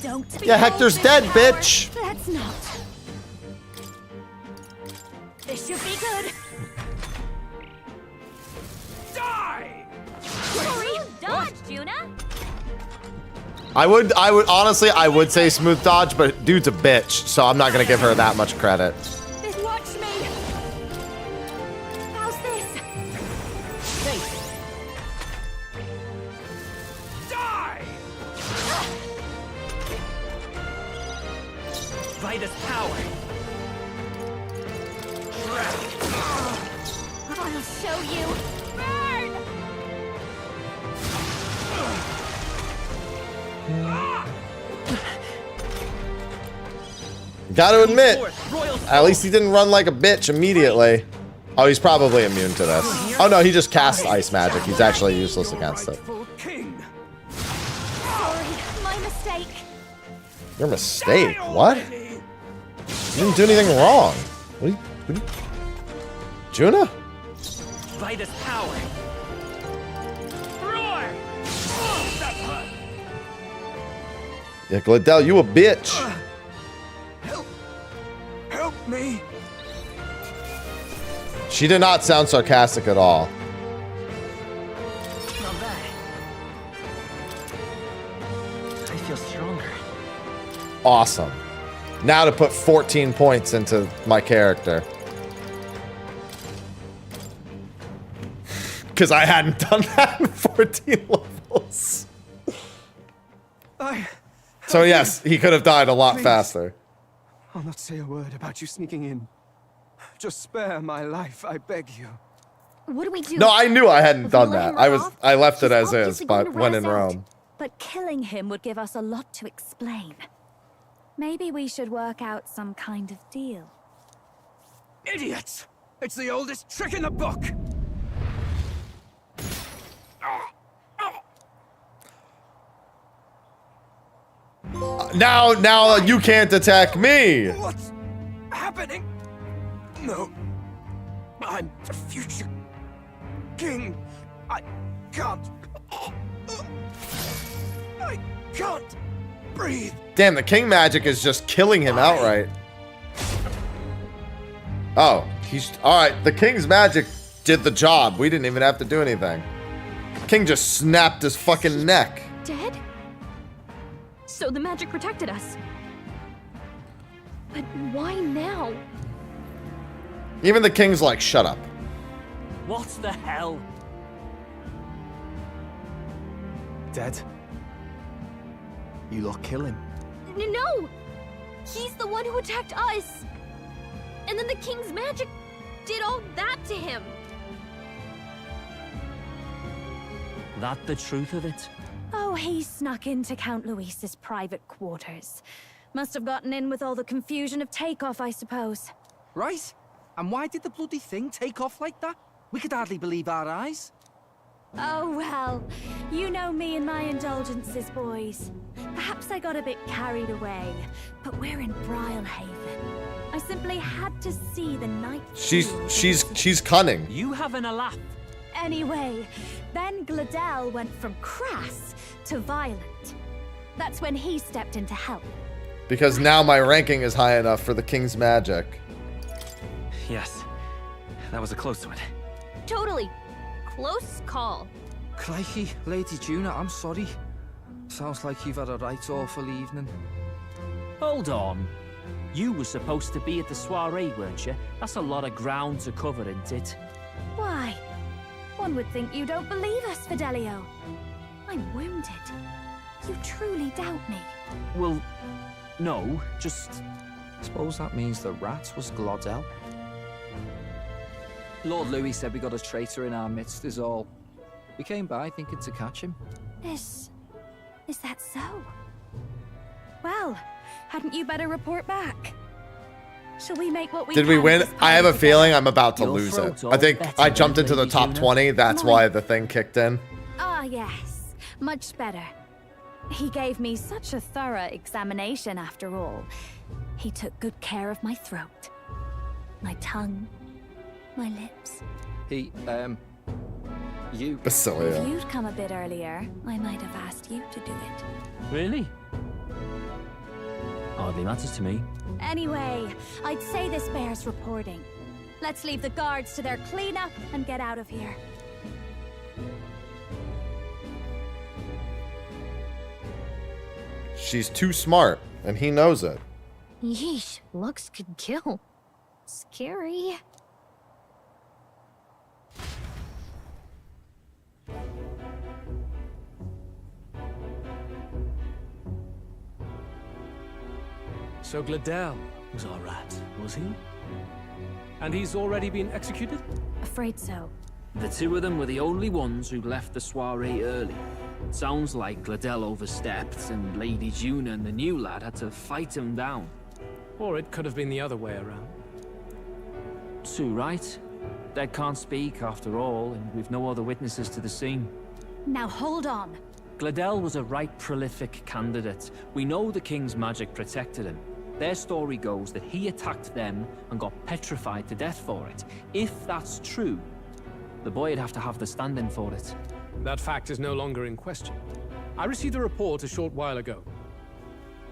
Don't be Yeah, Hector's dead, power. bitch. Let's not. This should be good. Die! Sorry, dodge, Juna. I would honestly, I would say smooth dodge, but dude's a bitch, so I'm not gonna give her that much credit. Watch me. How's this? Die! Vida's power. I'll show you. Burn! Gotta admit, at least he didn't run like a bitch immediately. Oh, he's probably immune to this. Oh no, he just cast ice magic. He's actually useless against it. Sorry, my mistake. Your mistake? What? You didn't do anything wrong. What are you Juna? By this power. Roar! Oh, that hurt. Yeah, Gladell, you a bitch. Help me. She did not sound sarcastic at all. Not bad. I feel stronger. Awesome. Now to put 14 points into my character. Because I hadn't done that in 14 levels. So yes, he could have died a lot faster. I'll not say a word about you sneaking in. Just spare my life, I beg you. What do we do? No, I knew I hadn't done Let that. him I left it He's as is, obviously going but to when rat in us out. Rome. But killing him would give us a lot to explain. Maybe we should work out some kind of deal. Idiots! It's the oldest trick in the book! Now you can't attack me. What's happening? No. I'm the future king. I can't breathe. Damn, the king magic is just killing him outright. Oh, he's all right. The king's magic did the job. We didn't even have to do anything. King just snapped his fucking neck. Dead? So the magic protected us. But why now? Even the king's like, shut up. What the hell? Dead? You lot kill him. No! He's the one who attacked us! And then the king's magic did all that to him! That the truth of it? Oh, he snuck into Count Luis's private quarters. Must have gotten in with all the confusion of takeoff, I suppose. Right? And why did the bloody thing take off like that? We could hardly believe our eyes. Oh, well, you know me and my indulgences, boys. Perhaps I got a bit carried away, but we're in Brilehaven. I simply had to see the night. She's cunning. You having a laugh? Anyway, then Gladell went from crass to violent. That's when he stepped in to help. Because now my ranking is high enough for the king's magic. Yes, that was a close one. Totally. Close call. Crikey, Lady Juna, I'm sorry. Sounds like you've had a right awful evening. Hold on. You were supposed to be at the soiree, weren't you? That's a lot of ground to cover, isn't it? Why? One would think you don't believe us, Fidelio. I'm wounded. You truly doubt me. Well, no, just... Suppose that means the rat was Gladell. Lord Louis said we got a traitor in our midst is all. We came by thinking to catch him. Is that so? Well, hadn't you better report back? Shall we make what we Did we can win? of this I have a party feeling I'm about to Your lose it. throat's I all think better I jumped than into the Lady top Juna. 20. That's why the thing kicked in. Ah, yes. Much better. He gave me such a thorough examination after all. He took good care of my throat, my tongue, my lips. He, you... Basilia. If you'd come a bit earlier, I might have asked you to do it. Really? Hardly matters to me. Anyway, I'd say this bears reporting. Let's leave the guards to their cleanup and get out of here. She's too smart, and he knows it. Yeesh, looks could kill. Scary. So Gladell was our rat, was he? And he's already been executed? Afraid so. The two of them were the only ones who left the soiree early. Sounds like Gladell overstepped, and Lady Juna and the new lad had to fight him down. Or it could have been the other way around. Sue, right? Dead can't speak, after all, and we've no other witnesses to the scene. Now hold on. Gladel was a right prolific candidate. We know the king's magic protected him. Their story goes that he attacked them and got petrified to death for it. If that's true, the boy'd have to have the stand-in for it. That fact is no longer in question. I received a report a short while ago.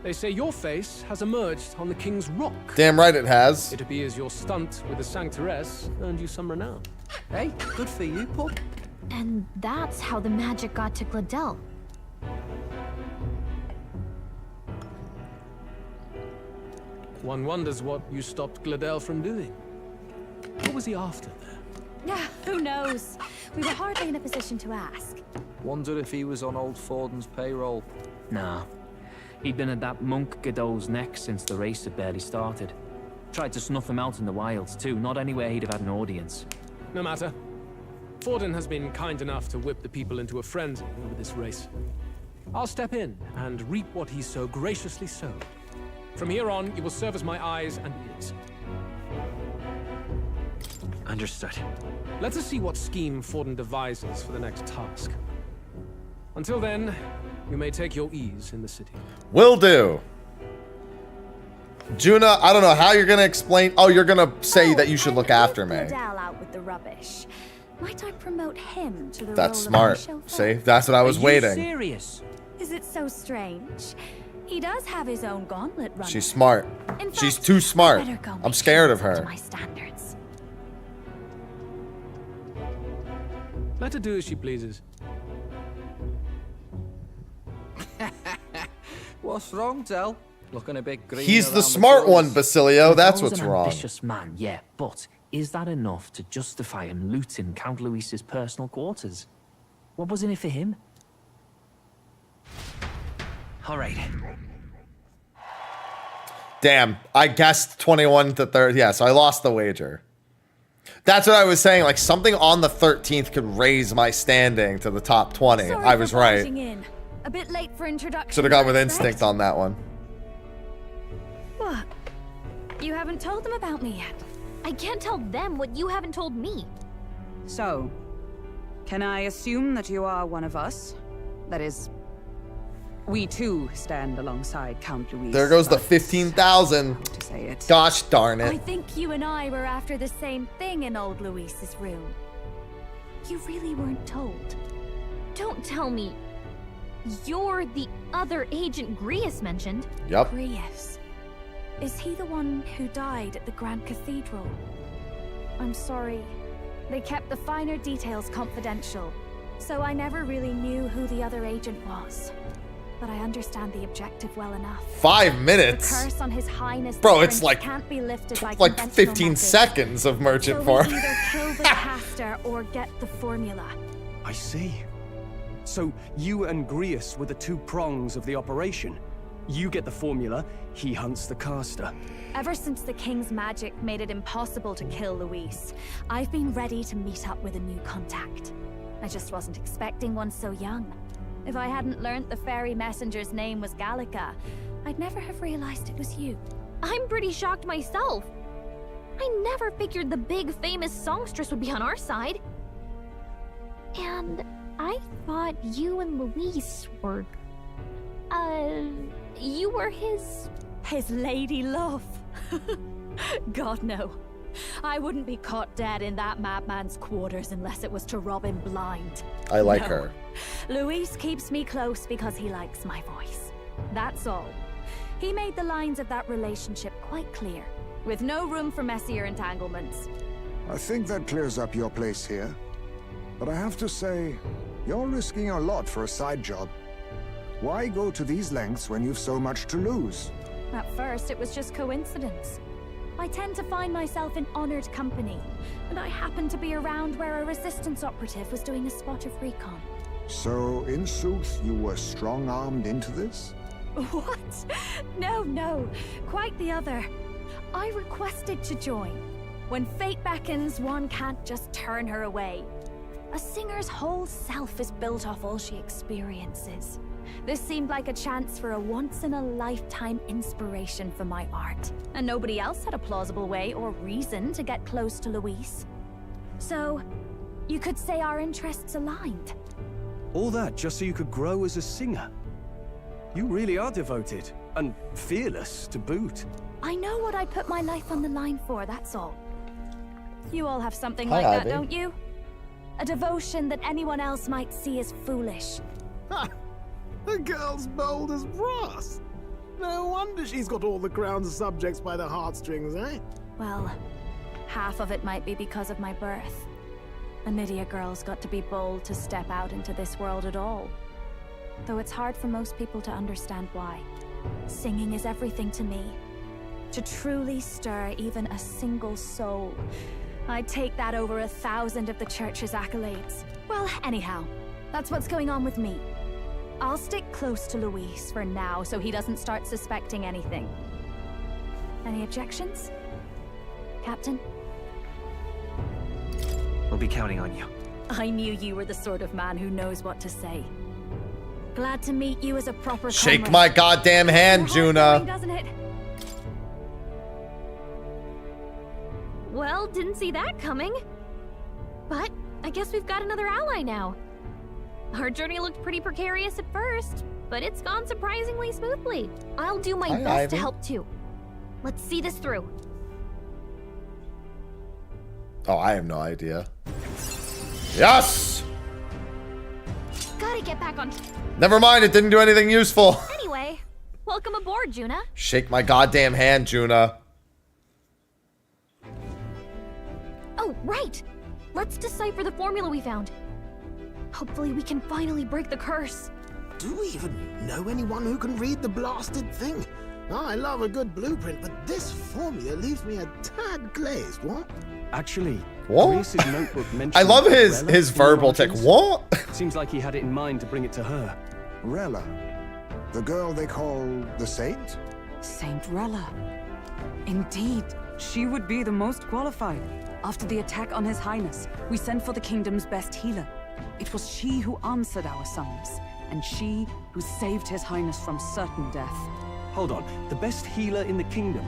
They say your face has emerged on the King's Rock. Damn right it has. It appears your stunt with the Sanctoress earned you some renown. Hey, good for you, pup. And that's how the magic got to Gladel. One wonders what you stopped Gladel from doing. What was he after there? Yeah, who knows? We were hardly in a position to ask. Wonder if he was on old Forden's payroll. Nah. He'd been at that monk Godot's neck since the race had barely started. Tried to snuff him out in the wilds too, not anywhere he'd have had an audience. No matter. Forden has been kind enough to whip the people into a frenzy over this race. I'll step in and reap what he so graciously sowed. From here on, you will serve as my eyes and ears. Understood. Let us see what scheme Forden devises for the next task. Until then, you may take your ease in the city. Will do. Juna, I don't know how you're gonna explain. Oh, you're gonna say that you should look after me. Gladel out with the rubbish. Might I promote him to the That's role of smart. chauffeur? See, that's what I was waiting. Serious? Is it so strange? He does have his own gauntlet runner. She's smart. In She's fact, too smart. I better go I'm make scared sure of it's up to her. my standards. Let her do as she pleases. What's wrong, Del? Looking a bit green. He's the around smart the one, gills. Basilio. That's Godot's what's an wrong. ambitious man, yeah, but is that enough to justify him looting Count Luis's personal quarters? What was in it for him? All right. Damn, I guessed 21 to 30. Yeah, so I lost the wager. That's what I was saying. Like, something on the 13th could raise my standing to the top 20. Sorry I was for right. barging in. A bit late for introduction. Should have gone with that's instinct right. on that one. What? You haven't told them about me yet. I can't tell them what you haven't told me. So, can I assume that you are one of us? That is, we too stand alongside Count Luis. There goes the but 15,000. how to say it? Gosh darn I it. think you and I were after the same thing in old Luis's room. You really weren't told. Don't tell me. You're the other agent Grius mentioned. Yep. Grius. Is he the one who died at the Grand Cathedral? I'm sorry. They kept the finer details confidential, so I never really knew who the other agent was. But I understand the objective well enough. 5 The minutes? curse on His Highness the Bro, it's Prince like- can't be lifted by Like conventional 15 methods. seconds of merchant So farm. we either kill the caster or get the formula. I see. So you and Grius were the two prongs of the operation. You get the formula, he hunts the caster. Ever since the King's magic made it impossible to kill Luis, I've been ready to meet up with a new contact. I just wasn't expecting one so young. If I hadn't learnt the fairy messenger's name was Gallica, I'd never have realized it was you. I'm pretty shocked myself. I never figured the big famous songstress would be on our side. And I thought you and Luis were... you were his... His lady love. God, no. I wouldn't be caught dead in that madman's quarters unless it was to rob him blind. I like No. her. Luis keeps me close because he likes my voice. That's all. He made the lines of that relationship quite clear, with no room for messier entanglements. I think that clears up your place here. But I have to say, you're risking a lot for a side job. Why go to these lengths when you've so much to lose? At first, it was just coincidence. I tend to find myself in honored company, and I happened to be around where a resistance operative was doing a spot of recon. So, in sooth, you were strong-armed into this? What? No. Quite the other. I requested to join. When fate beckons, one can't just turn her away. A singer's whole self is built off all she experiences. This seemed like a chance for a once-in-a-lifetime inspiration for my art. And nobody else had a plausible way or reason to get close to Luis. So, you could say our interests aligned. All that just so you could grow as a singer? You really are devoted, and fearless to boot. I know what I put my life on the line for, that's all. You all have something Hi, like that, Ivy. don't you? A devotion that anyone else might see as foolish. Ha! The girl's bold as brass. No wonder she's got all the crown's subjects by the heartstrings, eh? Well, half of it might be because of my birth. A Nydia girl's got to be bold to step out into this world at all. Though it's hard for most people to understand why. Singing is everything to me. To truly stir even a single soul, I'd take that over 1,000 of the church's accolades. Well, anyhow, that's what's going on with me. I'll stick close to Luis for now so he doesn't start suspecting anything. Any objections? Captain? We'll be counting on you. I knew you were the sort of man who knows what to say. Glad to meet you as a proper Shake comrade. my goddamn hand, Juna. Doesn't it? Well, didn't see that coming. But I guess we've got another ally now. Our journey looked pretty precarious at first, but it's gone surprisingly smoothly. I'll do my Hi, best Ivy. to help too. Let's see this through. Oh, I have no idea. Yes! Gotta get back on. Never mind, it didn't do anything useful. Anyway, welcome aboard, Juna. Shake my goddamn hand, Juna. Oh, right. Let's decipher the formula we found. Hopefully we can finally break the curse. Do we even know anyone who can read the blasted thing? I love a good blueprint, but this formula leaves me a tad glazed, what? Actually, What? Grace's notebook mentions I love his Rella in verbal tech. margins. What? Seems like he had it in mind to bring it to her. Rella. The girl they call the Saint? Saint Rella. Indeed, she would be the most qualified. After the attack on His Highness, we sent for the kingdom's best healer. It was she who answered our summons, and she who saved His Highness from certain death. Hold on, the best healer in the kingdom?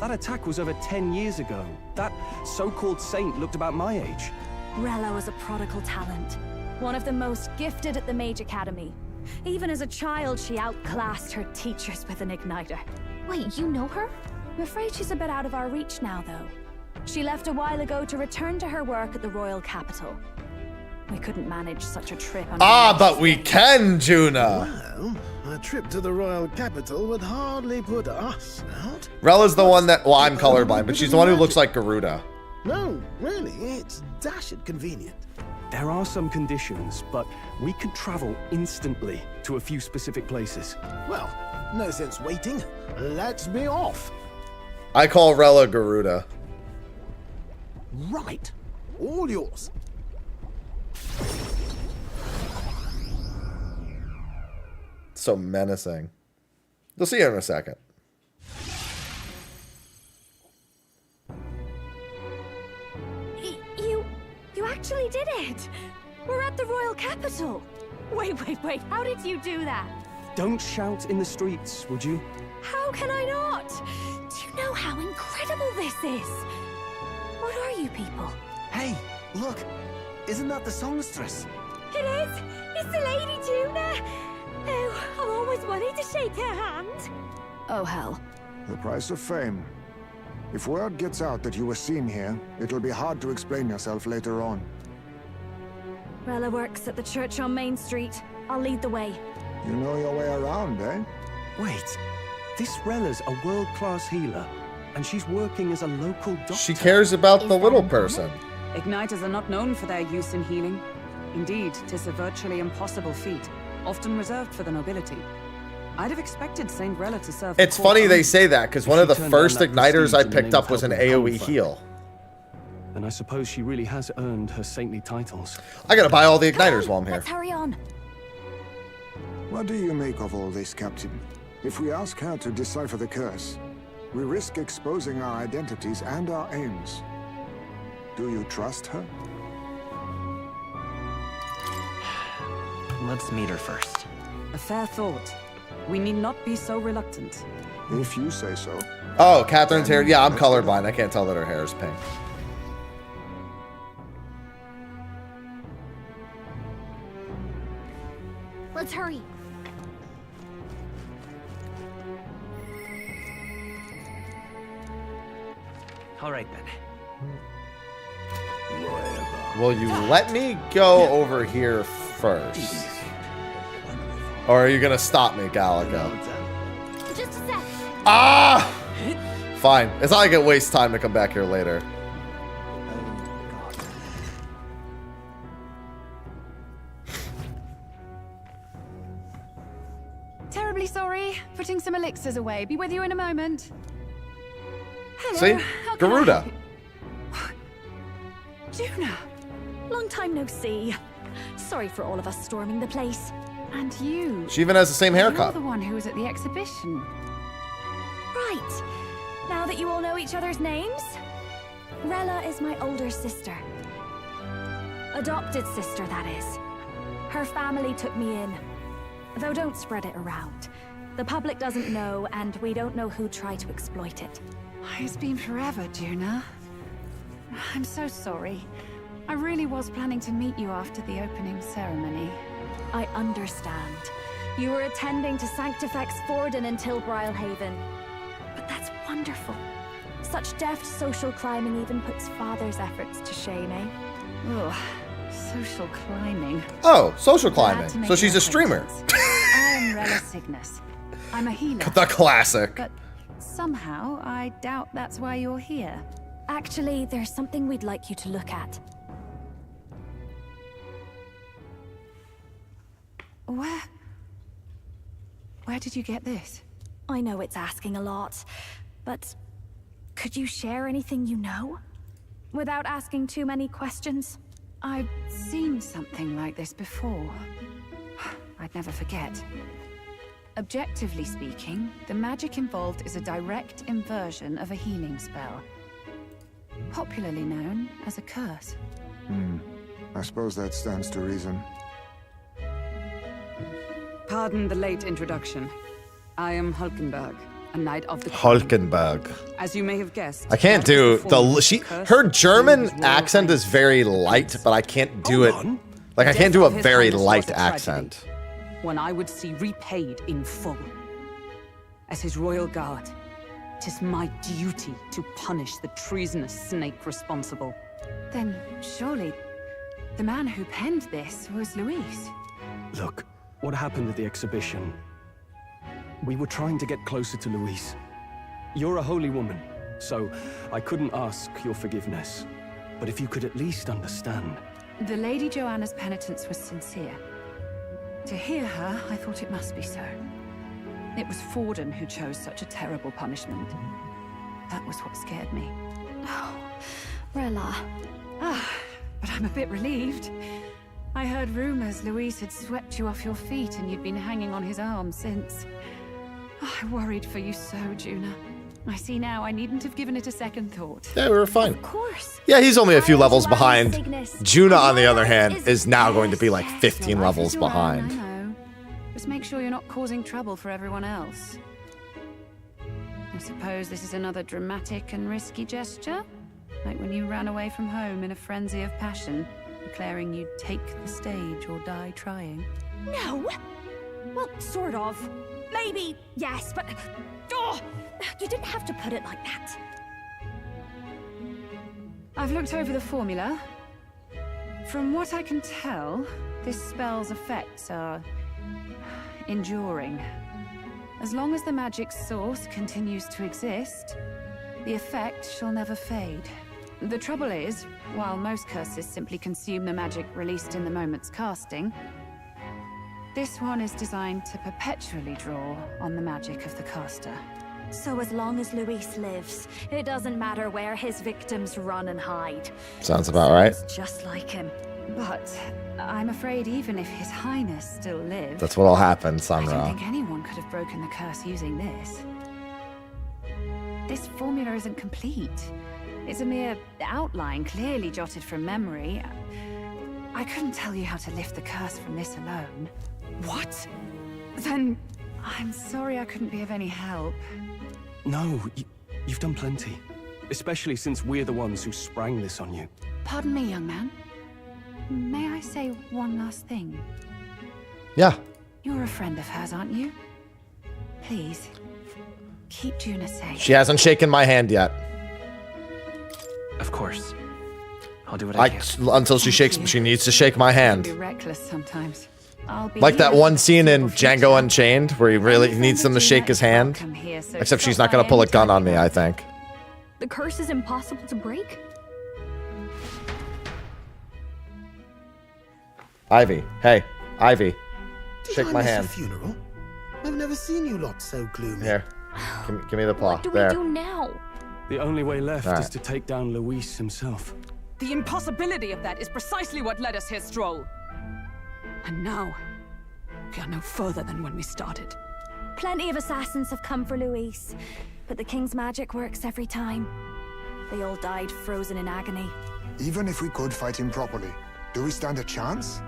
That attack was over 10 years ago. That so-called saint looked about my age. Rella was a prodigal talent. One of the most gifted at the Mage Academy. Even as a child, she outclassed her teachers with an igniter. Wait, you know her? I'm afraid she's a bit out of our reach now, though. She left a while ago to return to her work at the royal capital. We couldn't manage such a trip on Ah, but we can, Juna. Well, a trip to the royal capital would hardly put us out. Rella's the one that, well, I'm colorblind, but she's the one who looks like Garuda. No, really, it's dashed convenient. There are some conditions, but we could travel instantly to a few specific places. Well, no sense waiting. Let's be off. I call Rella Garuda. Right. All yours. So menacing. We'll see you in a second. You actually did it! We're at the royal capital! Wait, how did you do that? Don't shout in the streets, would you? How can I not? Do you know how incredible this is? What are you people? Hey, look. Isn't that the songstress? It is! It's the Lady Juna! Oh, I've always wanted to shake her hand. Oh, hell. The price of fame. If word gets out that you were seen here, it'll be hard to explain yourself later on. Rella works at the church on Main Street. I'll lead the way. You know your way around, eh? Wait, this Rella's a world-class healer, and she's working as a local doctor. She cares about the little person. Igniters are not known for their use in healing. Indeed, 'tis a virtually impossible feat, often reserved for the nobility. I'd have expected Saint Rella to serve. It's funny they say that, because one of the first igniters I picked up was an AoE heal. And I suppose she really has earned her saintly titles. I gotta buy all the igniters while I'm here. Let's hurry on. What do you make of all this, Captain? If we ask her to decipher the curse, we risk exposing our identities and our aims. Do you trust her? Let's meet her first. A fair thought. We need not be so reluctant. If you say so. Oh, Catherine's hair. Yeah, I'm colorblind. I can't tell that her hair is pink. Let's hurry. All right then. Will you let me go over here first? Or are you gonna stop me, Galaga? Just a sec. Ah! Fine. It's not like it wastes time to come back here later. Terribly sorry. Putting some elixirs away. Be with you in a moment. Hello. See? How can Garuda. Juna, long time no see. Sorry for all of us storming the place. And you. She even has the same haircut. You're the one who was at the exhibition. Right. Now that you all know each other's names, Rella is my older sister. Adopted sister, that is. Her family took me in. Though don't spread it around. The public doesn't know, and we don't know who tried to exploit it. It's been forever, Juna. I'm so sorry. I really was planning to meet you after the opening ceremony. I understand. You were attending to Sanctifex Forden in Tilbrile Haven. But that's wonderful. Such deft social climbing even puts father's efforts to shame, eh? Ugh, social climbing. Oh, social Glad climbing. to make So she's your a streamer. I am Rella Cygnus. I'm a healer. The classic. But somehow, I doubt that's why you're here. Actually, there's something we'd like you to look at. Where did you get this? I know it's asking a lot, but could you share anything you know? Without asking too many questions? I've seen something like this before. I'd never forget. Objectively speaking, the magic involved is a direct inversion of a healing spell. Popularly known as a curse. I suppose that stands to reason. Pardon the late introduction. I am Hulkenberg, a knight of the Hulkenberg. As you may have guessed, I can't do her German accent is very light, but I can't do it. Like I can't do a very light accent. One I would see repaid in full. As his royal guard, 'tis my duty to punish the treasonous snake responsible. Then surely the man who penned this was Luis. Look, what happened at the exhibition? We were trying to get closer to Luis. You're a holy woman, so I couldn't ask your forgiveness. But if you could at least understand. The Lady Joanna's penitence was sincere. To hear her, I thought it must be so. It was Forden who chose such a terrible punishment. That was what scared me. Oh, Rella. But I'm a bit relieved. I heard rumors Luis had swept you off your feet and you'd been hanging on his arm since. I worried for you so, Juna. I see now I needn't have given it a second thought. Yeah, we were fine. Of course. Yeah, he's only a few levels behind. Juna, on the other hand, is now going to be like 15 levels behind. I know. Just make sure you're not causing trouble for everyone else. I suppose this is another dramatic and risky gesture? Like when you ran away from home in a frenzy of passion, declaring you'd take the stage or die trying. No! Well, sort of. Maybe, yes, but... Oh, you didn't have to put it like that. I've looked over the formula. From what I can tell, this spell's effects are enduring. As long as the magic's source continues to exist, the effect shall never fade. The trouble is, while most curses simply consume the magic released in the moment's casting, this one is designed to perpetually draw on the magic of the caster. So as long as Luis lives, it doesn't matter where his victims run and hide. Sounds about right. Just like him. But I'm afraid even if His Highness still lived... That's what'll happen, I don't Sunra. think anyone could have broken the curse using this. This formula isn't complete. It's a mere outline, clearly jotted from memory. I couldn't tell you how to lift the curse from this alone. What? Then I'm sorry I couldn't be of any help. No, you've done plenty. Especially since we're the ones who sprang this on you. Pardon me, young man. May I say one last thing? Yeah. You're a friend of hers, aren't you? Please, keep Juna safe. She hasn't shaken my hand yet. Of course. I'll do what I can. Until she shakes, she needs to shake my hand. Be reckless sometimes. I'll be Like that here one for scene in the future. Django Unchained where he really needs them to shake his hand. Welcome here, so Except she's stop not going by to pull a anytime gun on you me, want. I think. The curse is impossible to break? Ivy. Hey, Ivy. Did Shake I my miss hand. a funeral? I've never seen you lot so gloomy. Here. Give me the paw. What do There. we do now? The only way left All right. is to take down Luis himself. The impossibility of that is precisely what led us here, Stroll. And now, we are no further than when we started. Plenty of assassins have come for Luis, but the king's magic works every time. They all died frozen in agony. Even if we could fight him properly, do we stand a chance?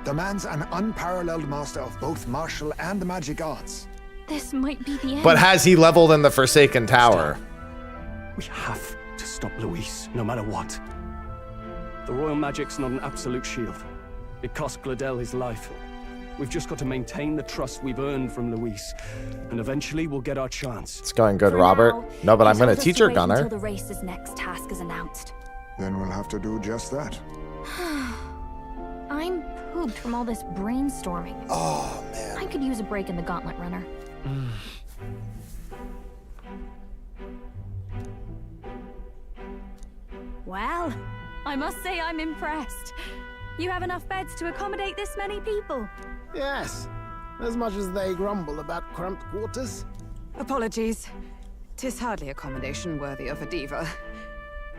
The man's an unparalleled master of both martial and magic arts. This might be the end. But has he leveled in the Forsaken Tower? We have to stop Luis, no matter what. The royal magic's not an absolute shield. It cost Gladel his life. We've just got to maintain the trust we've earned from Luis, and eventually we'll get our chance. It's going good, For Robert. now, No, but I'm he going told to us teach her, wait Gunner. Until the race's next task is announced. Then we'll have to do just that. I'm pooped from all this brainstorming. Oh, man. I could use a break in the gauntlet runner. Well, I must say I'm impressed. You have enough beds to accommodate this many people. Yes, as much as they grumble about cramped quarters. Apologies. 'Tis hardly accommodation worthy of a diva.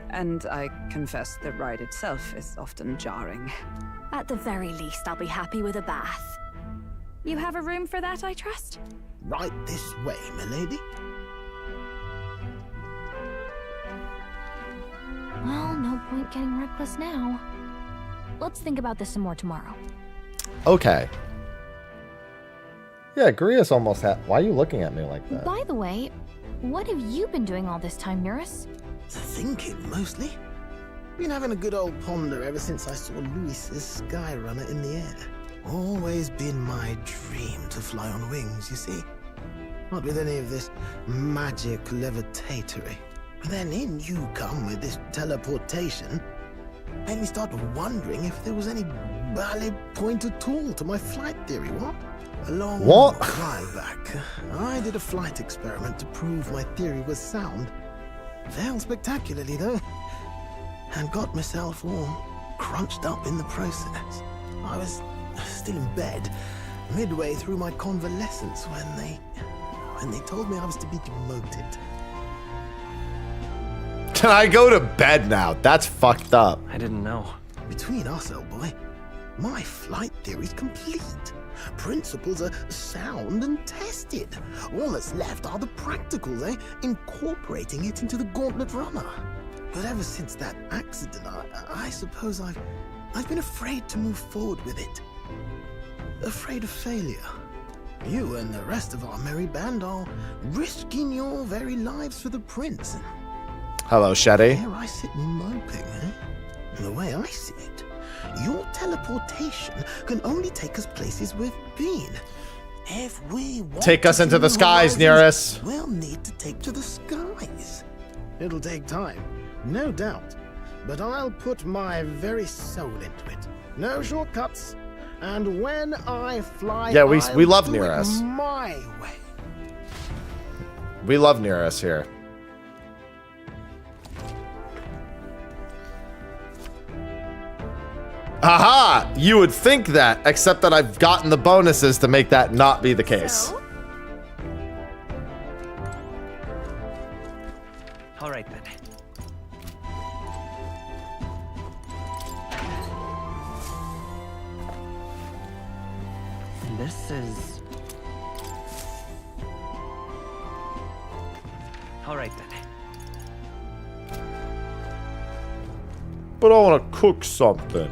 And I confess the ride itself is often jarring. At the very least, I'll be happy with a bath. You have a room for that, I trust? Right this way, milady. Well, no point getting reckless now. Let's think about this some more tomorrow. Okay. Yeah, Gria's almost Why are you looking at me like that? By the way, what have you been doing all this time, Eurus? Thinking, mostly. Been having a good old ponder ever since I saw Luis's Skyrunner in the air. Always been my dream to fly on wings, you see. Not with any of this magic levitatory. But then in you come with this teleportation. Made me start wondering if there was any valid point at all to my flight theory, what? A long while back, I did a flight experiment to prove my theory was sound. Failed spectacularly, though. And got myself all crunched up in the process. I was still in bed, midway through my convalescence, when they told me I was to be demoted. Can I go to bed now? That's fucked up. I didn't know. Between us, old boy, my flight theory's complete. Principles are sound and tested. All that's left are the practicals, incorporating it into the gauntlet runner. But ever since that accident, I suppose I've been afraid to move forward with it. Afraid of failure. You and the rest of our merry band are risking your very lives for the prince. Hello, Shetty. Here I sit moping, The way I see it, your teleportation can only take us places we've been. If we want Take us to into the see skies, horizons, Nearest. we'll need to take to the skies. It'll take time, no doubt. But I'll put my very soul into it. No shortcuts. And when I fly, Yeah, we I'll love do Nearest. it my way. We love Nearest here. Aha! You would think that, except that I've gotten the bonuses to make that not be the case. All right then. This is... All right then. But I want to cook something.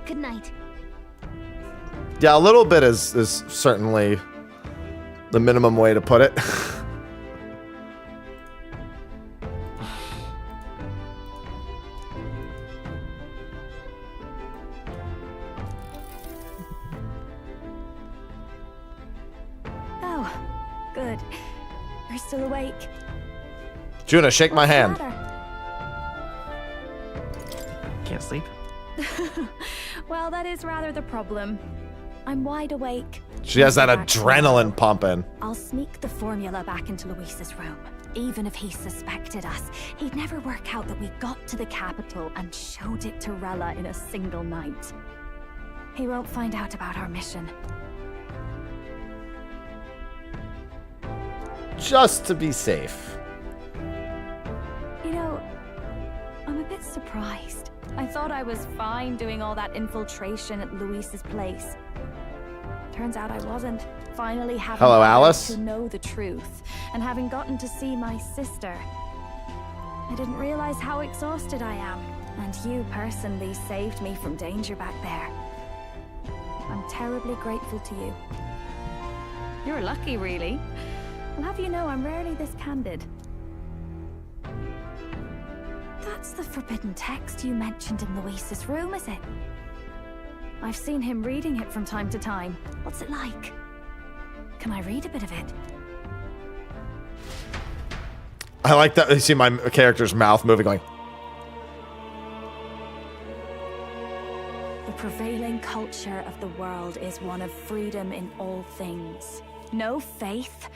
Good night. Yeah, a little bit is certainly the minimum way to put it. Oh, good. You're still awake. Juna, shake my hand. Can't sleep? Well, that is rather the problem. I'm wide awake. She has that adrenaline pumping. I'll sneak the formula back into Luis's room. Even if he suspected us, he'd never work out that we got to the capital and showed it to Rella in a single night. He won't find out about our mission. Just to be safe. You know, I'm a bit surprised. I thought I was fine doing all that infiltration at Luis's place. Turns out I wasn't. Finally having Hello, gotten Alice. to know the truth, and having gotten to see my sister. I didn't realize how exhausted I am, and you personally saved me from danger back there. I'm terribly grateful to you. You're lucky, really. I'll have you know I'm rarely this candid. That's the forbidden text you mentioned in Luis's room, is it? I've seen him reading it from time to time. What's it like? Can I read a bit of it? I like that. You see my character's mouth moving, going. The prevailing culture of the world is one of freedom in all things. No faith,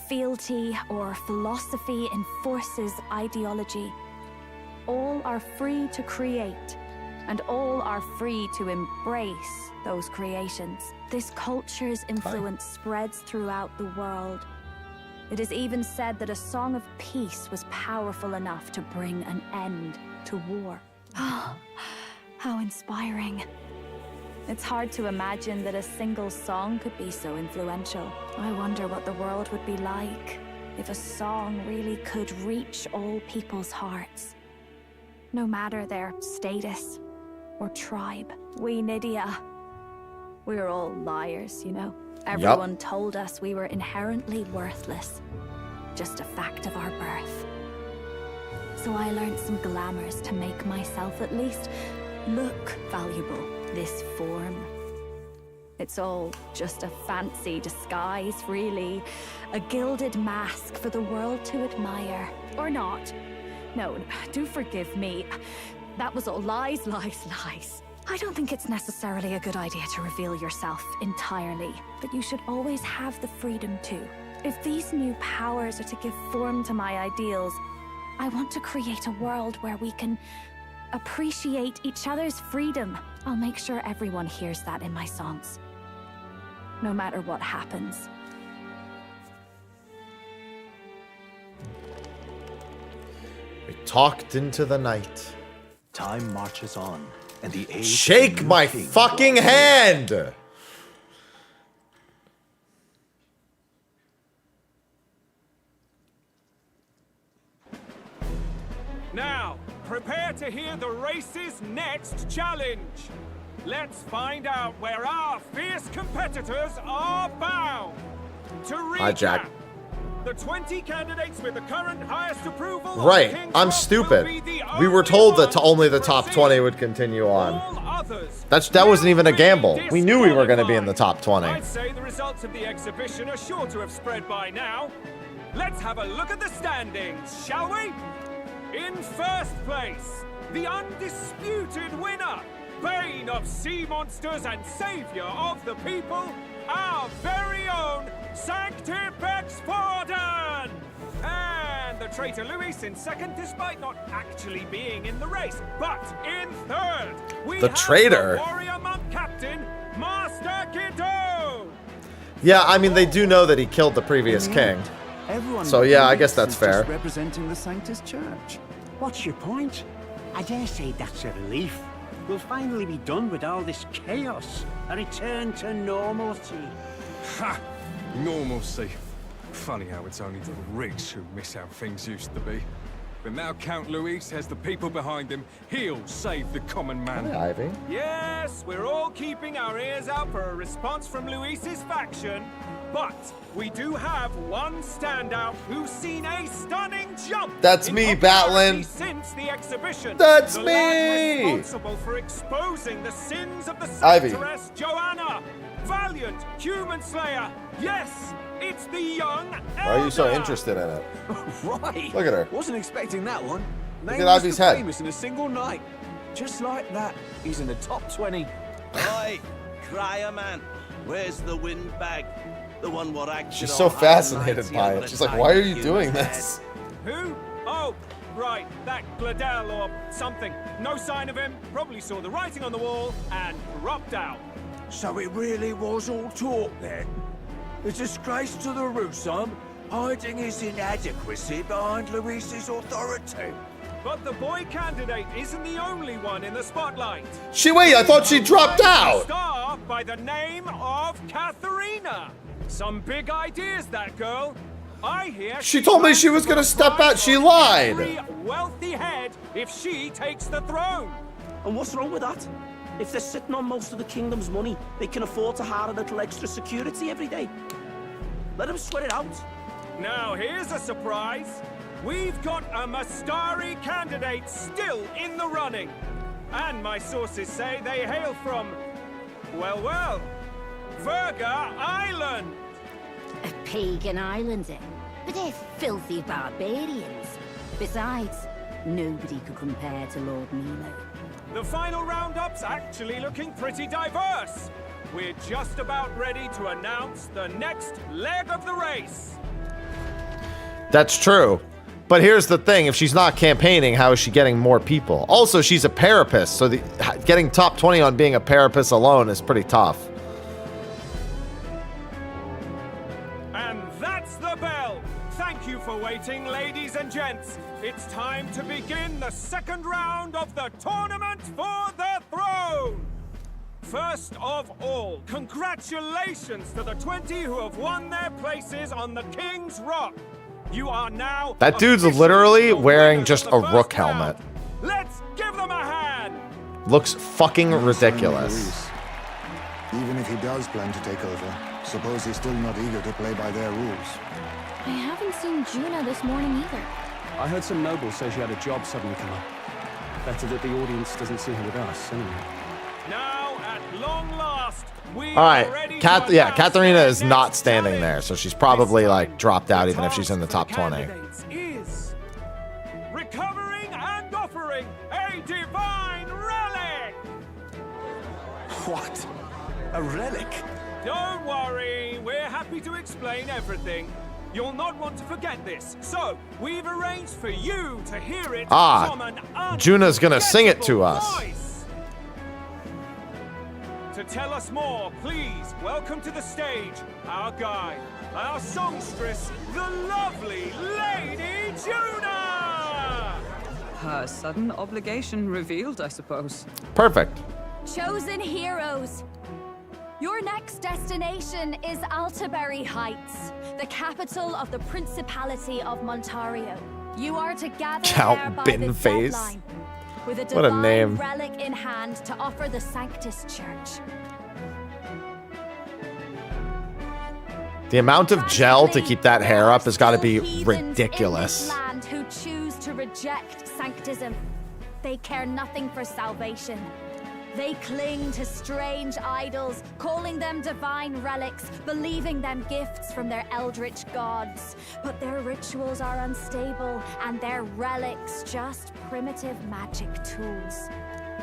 fealty, or philosophy enforces ideology. All are free to create, and all are free to embrace those creations. This culture's influence spreads throughout the world. It is even said that a song of peace was powerful enough to bring an end to war. Oh, how inspiring. It's hard to imagine that a single song could be so influential. I wonder what the world would be like if a song really could reach all people's hearts. No matter their status or tribe. We Nydia, we're all liars, you know. Everyone told us we were inherently worthless. Just a fact of our birth. So I learned some glamours to make myself at least look valuable. This form. It's all just a fancy disguise, really. A gilded mask for the world to admire. Or not. No, do forgive me. That was all lies, lies, lies. I don't think it's necessarily a good idea to reveal yourself entirely, but you should always have the freedom to. If these new powers are to give form to my ideals, I want to create a world where we can appreciate each other's freedom. I'll make sure everyone hears that in my songs. No matter what happens. We talked into the night. Time marches on, and the age Shake my fucking hand! Now, prepare to hear the race's next challenge. Let's find out where our fierce competitors are bound. To recap, Hi, Jack. the 20 candidates with the current highest approval. Right, I'm stupid. We were told that only the top 20 would continue on. That wasn't even a gamble. We knew we were going to be in the top 20. I'd say the results of the exhibition are sure to have spread by now. Let's have a look at the standings, shall we? In first place, the undisputed winner, bane of sea monsters and savior of the people, our very own Sanctipex Forden! And the traitor Luis in second, despite not actually being in the race. But in third, we The have traitor? the warrior monk captain, Master Kiddo! Yeah, I mean, they do know that he killed the previous king. So yeah, I guess that's fair. Representing the Sanctus Church. What's your point? I dare say that's a relief. We'll finally be done with all this chaos. A return to normalcy. Ha! Normalcy. Funny how it's only the rich who miss how things used to be. But now Count Luis has the people behind him. He'll save the common man. Hi, Ivy. Yes, we're all keeping our ears out for a response from Luis's faction. But we do have one standout who's seen a stunning jump. That's me, Batlin. Since the exhibition. That's the me. lad responsible for exposing the sins of the Ivy. Sanctress Joanna. Valiant human slayer. Yes, it's the young Why are you so interested in it? Right. Look at her. Wasn't expecting that one. Look Name at was Ivy's the head. famous in a single night. Just like that, he's in the top 20. Oi, crier man, where's the windbag? The one what acted She's all so high and fascinated mighty by on it. the She's like, time why are the you human doing head." this? Who? Oh, right, that Gladel or something. No sign of him, probably saw the writing on the wall and dropped out. So it really was all talk then? A disgrace to the Rusum, hiding his inadequacy behind Luis's authority. But the boy candidate isn't the only one in the spotlight. Wait, I thought she dropped out. Star by the name of Katharina. Some big ideas, that girl. I hear She told me she was gonna step out. She lied. every wealthy head if she takes the throne. And what's wrong with that? If they're sitting on most of the kingdom's money, they can afford to hire a little extra security every day. Let them sweat it out. Now here's a surprise. We've got a Mustari candidate still in the running. And my sources say they hail from, well, Verga Island. A pagan island, eh? But they're filthy barbarians. Besides, nobody could compare to Lord Milo. The final roundup's actually looking pretty diverse. We're just about ready to announce the next leg of the race. That's true. But here's the thing, if she's not campaigning, how is she getting more people? Also, she's a parapist, so getting top 20 on being a parapist alone is pretty tough. And that's the bell. Thank you for waiting, ladies and gents. It's time to begin the second round of the tournament for the throne. First of all, congratulations to the 20 who have won their places on the King's Rock. You are now... That dude's literally wearing just a rook helmet. Let's give them a hand. Looks fucking ridiculous. Even if he does plan to take over, suppose he's still not eager to play by their rules. I haven't seen Juna this morning either. I heard some nobles say she had a job suddenly come up. Better that the audience doesn't see her with us, anyway. Now, at long last, we All right, Katharina is not standing there, so she's probably like dropped out even if she's in the top 20. is recovering and offering a divine relic. What? A relic? Don't worry, we're happy to explain everything. You'll not want to forget this, so we've arranged for you to hear it from an Juna's gonna sing it to us. voice. To tell us more, please welcome to the stage our guide, our songstress, the lovely Lady Juna! Her sudden obligation revealed, I suppose. Perfect. Chosen heroes. Your next destination is Altaberry Heights, the capital of the Principality of Montario. You are to gather there by the Binface. deadline, with a What a divine name. relic in hand to offer the Sanctus Church. The amount of gel to keep that hair up has got to be In ridiculous. this land who choose to reject sanctism. They care nothing for salvation. They cling to strange idols, calling them divine relics, believing them gifts from their eldritch gods. But their rituals are unstable, and their relics just primitive magic tools.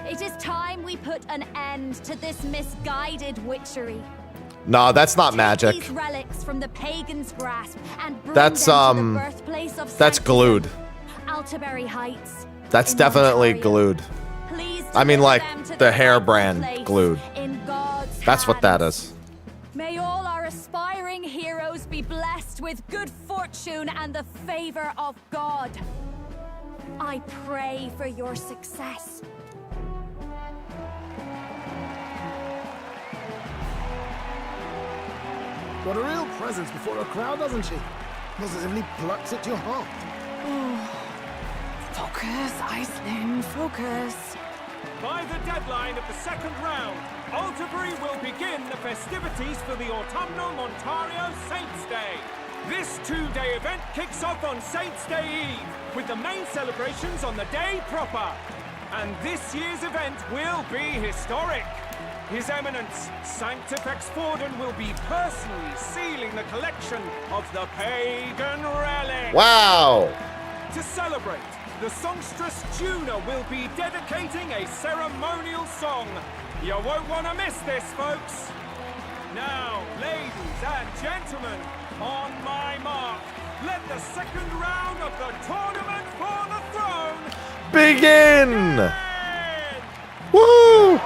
It is time we put an end to this misguided witchery. No, that's not magic. These relics from the pagan's grasp and bring That's them to the birthplace of that's glued. Altaberry Heights. That's definitely glued. I mean, like the hair brand glued. That's what that is. May all our aspiring heroes be blessed with good fortune and the favor of God. I pray for your success. Got a real presence before a crowd, doesn't she? Positively plucks at your heart. Focus, Iceland, focus. By the deadline of the second round, Altabury will begin the festivities for the Autumnal Montario Saints' Day. This two-day event kicks off on Saints' Day Eve, with the main celebrations on the day proper. And this year's event will be historic. His Eminence, Sanctifex Forden, will be personally sealing the collection of the pagan relic. Wow! To celebrate, the songstress Juna will be dedicating a ceremonial song. You won't want to miss this, folks. Now, ladies and gentlemen, on my mark, let the second round of the tournament for the throne begin! Woo!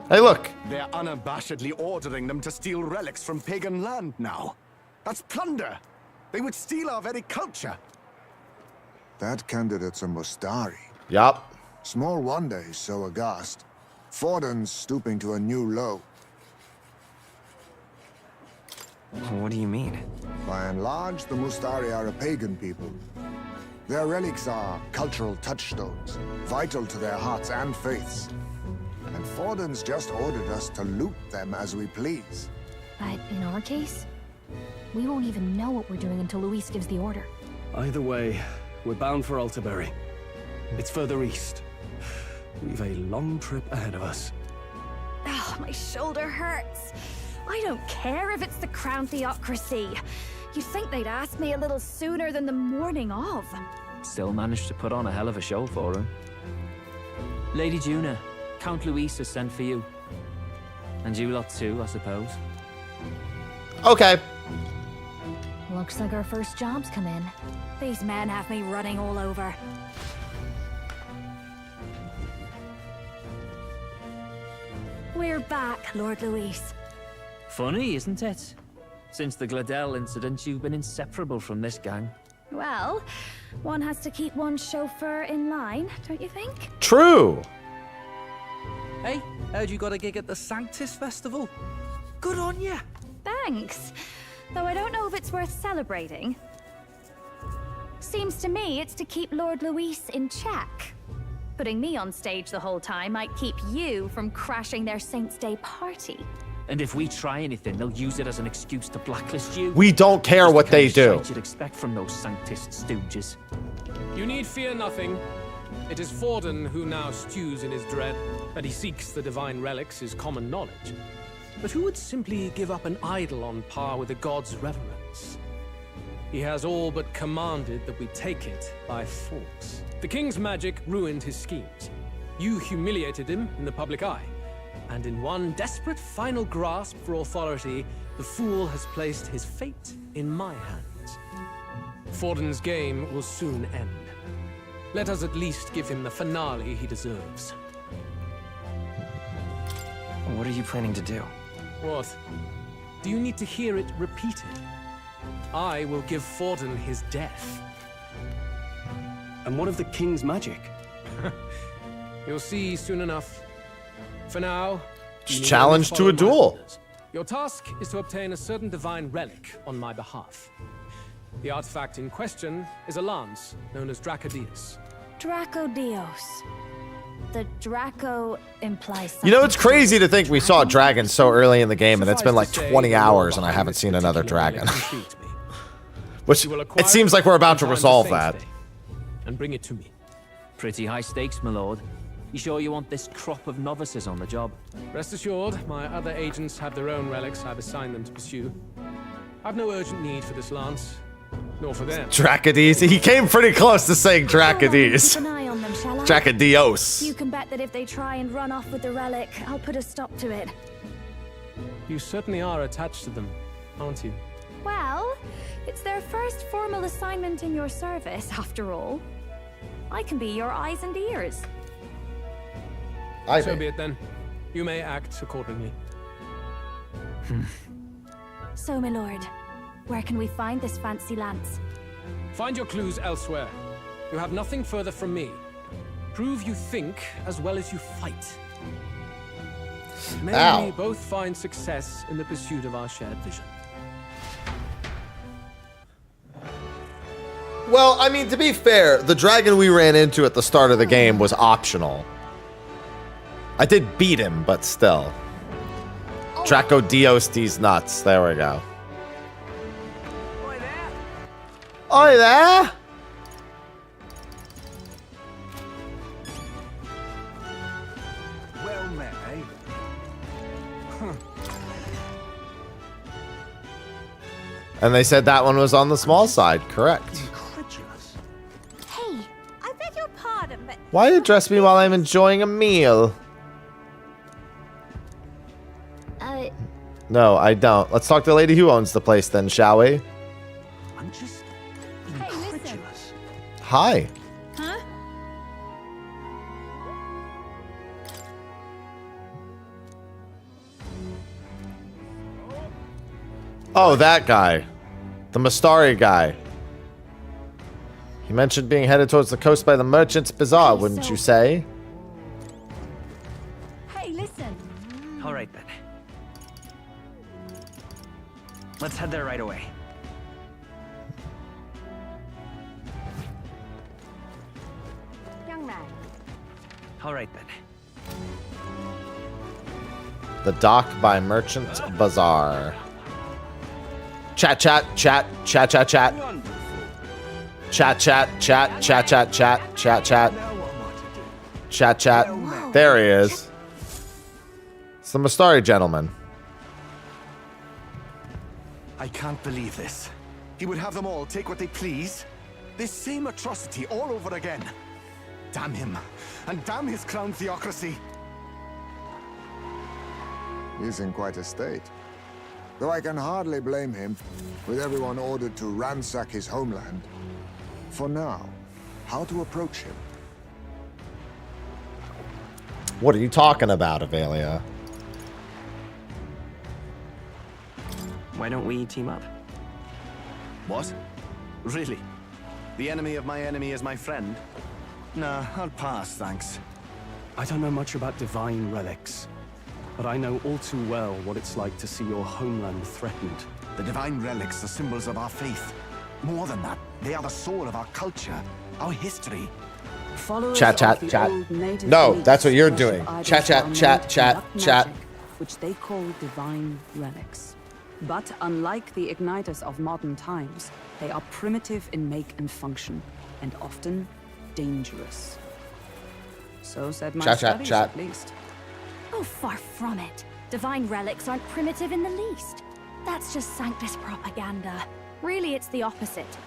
Hey, look. They're unabashedly ordering them to steal relics from pagan land now. That's plunder. They would steal our very culture. That candidate's a Mustari. Yup. Small wonder he's so aghast. Forden's stooping to a new low. What do you mean? By and large, the Mustari are a pagan people. Their relics are cultural touchstones, vital to their hearts and faiths. And Forden's just ordered us to loot them as we please. But in our case, we won't even know what we're doing until Luis gives the order. Either way, we're bound for Altabury. It's further east. We've a long trip ahead of us. Oh, my shoulder hurts. I don't care if it's the Crown Theocracy. You'd think they'd ask me a little sooner than the morning of. Still managed to put on a hell of a show for him. Lady Juna, Count Luis has sent for you. And you lot too, I suppose. Okay. Looks like our first job's come in. These men have me running all over. We're back, Lord Luis. Funny, isn't it? Since the Gladel incident, you've been inseparable from this gang. Well, one has to keep one's chauffeur in line, don't you think? True. Hey, heard you got a gig at the Sanctis Festival? Good on ya. Thanks. Though I don't know if it's worth celebrating. Seems to me it's to keep Lord Luis in check. Putting me on stage the whole time might keep you from crashing their Saints' Day party. And if we try anything, they'll use it as an excuse to blacklist you. We don't care Just what the they kind of do. shite you'd expect from those Sanctist stooges. You need fear nothing. It is Forden who now stews in his dread. That he seeks the divine relics is common knowledge. But who would simply give up an idol on par with the god's reverence? He has all but commanded that we take it by force. The king's magic ruined his schemes. You humiliated him in the public eye. And in one desperate final grasp for authority, the fool has placed his fate in my hands. Forden's game will soon end. Let us at least give him the finale he deserves. What are you planning to do? What? Do you need to hear it repeated? I will give Forden his death. And what of the king's magic? You'll see soon enough. For now, Just challenge to a duel. your task is to obtain a certain divine relic on my behalf. The artifact in question is a lance known as Dracodius. Dracodios. The Draco implies something. You know, it's crazy to think we saw dragons so early in the game, and it's been like 20 hours and I haven't seen another dragon. Which, it seems like we're about to resolve that. And bring it to me. Pretty high stakes, my lord. You sure you want this crop of novices on the job? Rest assured, my other agents have their own relics I've assigned them to pursue. I've no urgent need for this lance, nor for them. Dracodius. He came pretty close to saying Dracodius. Keep an eye on them, shall I? Dracodios. You can bet that if they try and run off with the relic, I'll put a stop to it. You certainly are attached to them, aren't you? Well, it's their first formal assignment in your service, after all. I can be your eyes and ears. So be it then. You may act accordingly. So, my lord, where can we find this fancy lance? Find your clues elsewhere. You have nothing further from me. Prove you think as well as you fight. May Ow. we both find success in the pursuit of our shared vision. Well, I mean, to be fair, the dragon we ran into at the start of the game was optional. I did beat him, but still. Draco Dios these nuts. There we go. Oi there! Well met, eh? And they said that one was on the small side. Correct. Hey, I beg your pardon, but Why address me while I'm enjoying a meal? No, I don't. Let's talk to the lady who owns the place then, shall we? I'm just incredulous. Hi. Huh? Oh, that guy. The Mustari guy. He mentioned being headed towards the coast by the Merchant's Bazaar, wouldn't you say? Hey, listen. All right, then. Let's head there right away. Young man. All right, then. The dock by Merchant's Bazaar. Chat, chat, chat, chat, chat, chat. Chat, chat, chat, chat, chat, chat, chat, chat. Chat, chat. There he is. It's the Mustari gentleman. I can't believe this. He would have them all take what they please. This same atrocity all over again. Damn him. And damn his crown theocracy. He's in quite a state. Though I can hardly blame him, with everyone ordered to ransack his homeland. For now, how to approach him? What are you talking about, Avelia? Why don't we team up? What? Really? The enemy of my enemy is my friend? Nah, I'll pass, thanks. I don't know much about divine relics, but I know all too well what it's like to see your homeland threatened. The divine relics are symbols of our faith. More than that, they are the soul of our culture, our history. Followers Chat, chat, of the chat. old native No, beliefs that's what you're worship doing. idols Chat, chat, that are chat, made to chat, conduct chat. magic, which they call divine relics. But unlike the igniters of modern times, they are primitive in make and function, and often dangerous. So said my Chat, chat, studies, chat. at least. Oh, far from it. Divine relics aren't primitive in the least. That's just Sanctus propaganda. Really, it's the opposite.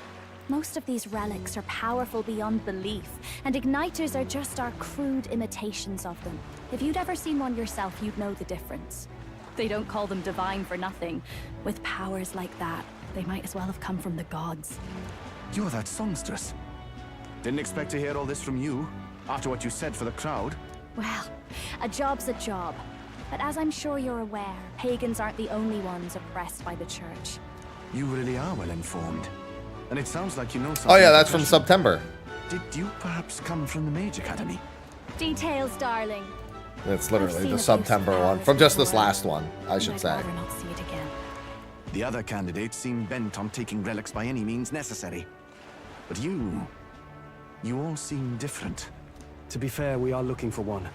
Most of these relics are powerful beyond belief, and igniters are just our crude imitations of them. If you'd ever seen one yourself, you'd know the difference. They don't call them divine for nothing. With powers like that, they might as well have come from the gods. You're that songstress. Didn't expect to hear all this from you, after what you said for the crowd. Well, a job's a job. But as I'm sure you're aware, pagans aren't the only ones oppressed by the church. You really are well informed. And it sounds like you know something. Oh yeah, that's from professional. September. Did you perhaps come from the Mage Academy? Details, darling. It's literally seen the a few September one. flowers From just in the this world, last one, I and should I'd say. rather not see it again. The other candidates seem bent on taking relics by any means necessary. But you all seem different. To be fair, we are looking for one.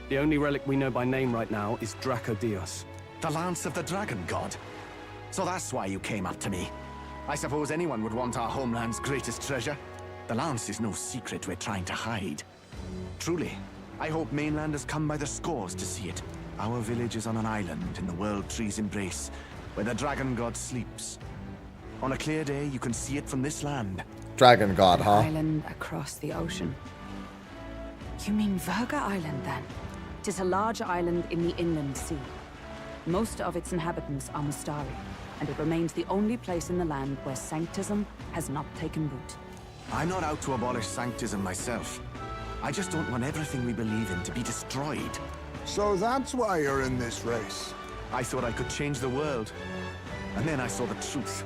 The only relic we know by name right now is Draco Dios. The Lance of the Dragon God. So that's why you came up to me. I suppose anyone would want our homeland's greatest treasure. The Lance is no secret we're trying to hide. Truly, I hope mainlanders come by the scores to see it. Our village is on an island in the World Tree's embrace, where the Dragon God sleeps. On a clear day, you can see it from this land. Dragon God, huh? Island across the ocean. You mean Verga Island, then? 'Tis a large island in the inland sea. Most of its inhabitants are Mustari, and it remains the only place in the land where sanctism has not taken root. I'm not out to abolish sanctism myself. I just don't want everything we believe in to be destroyed. So that's why you're in this race. I thought I could change the world. And then I saw the truth.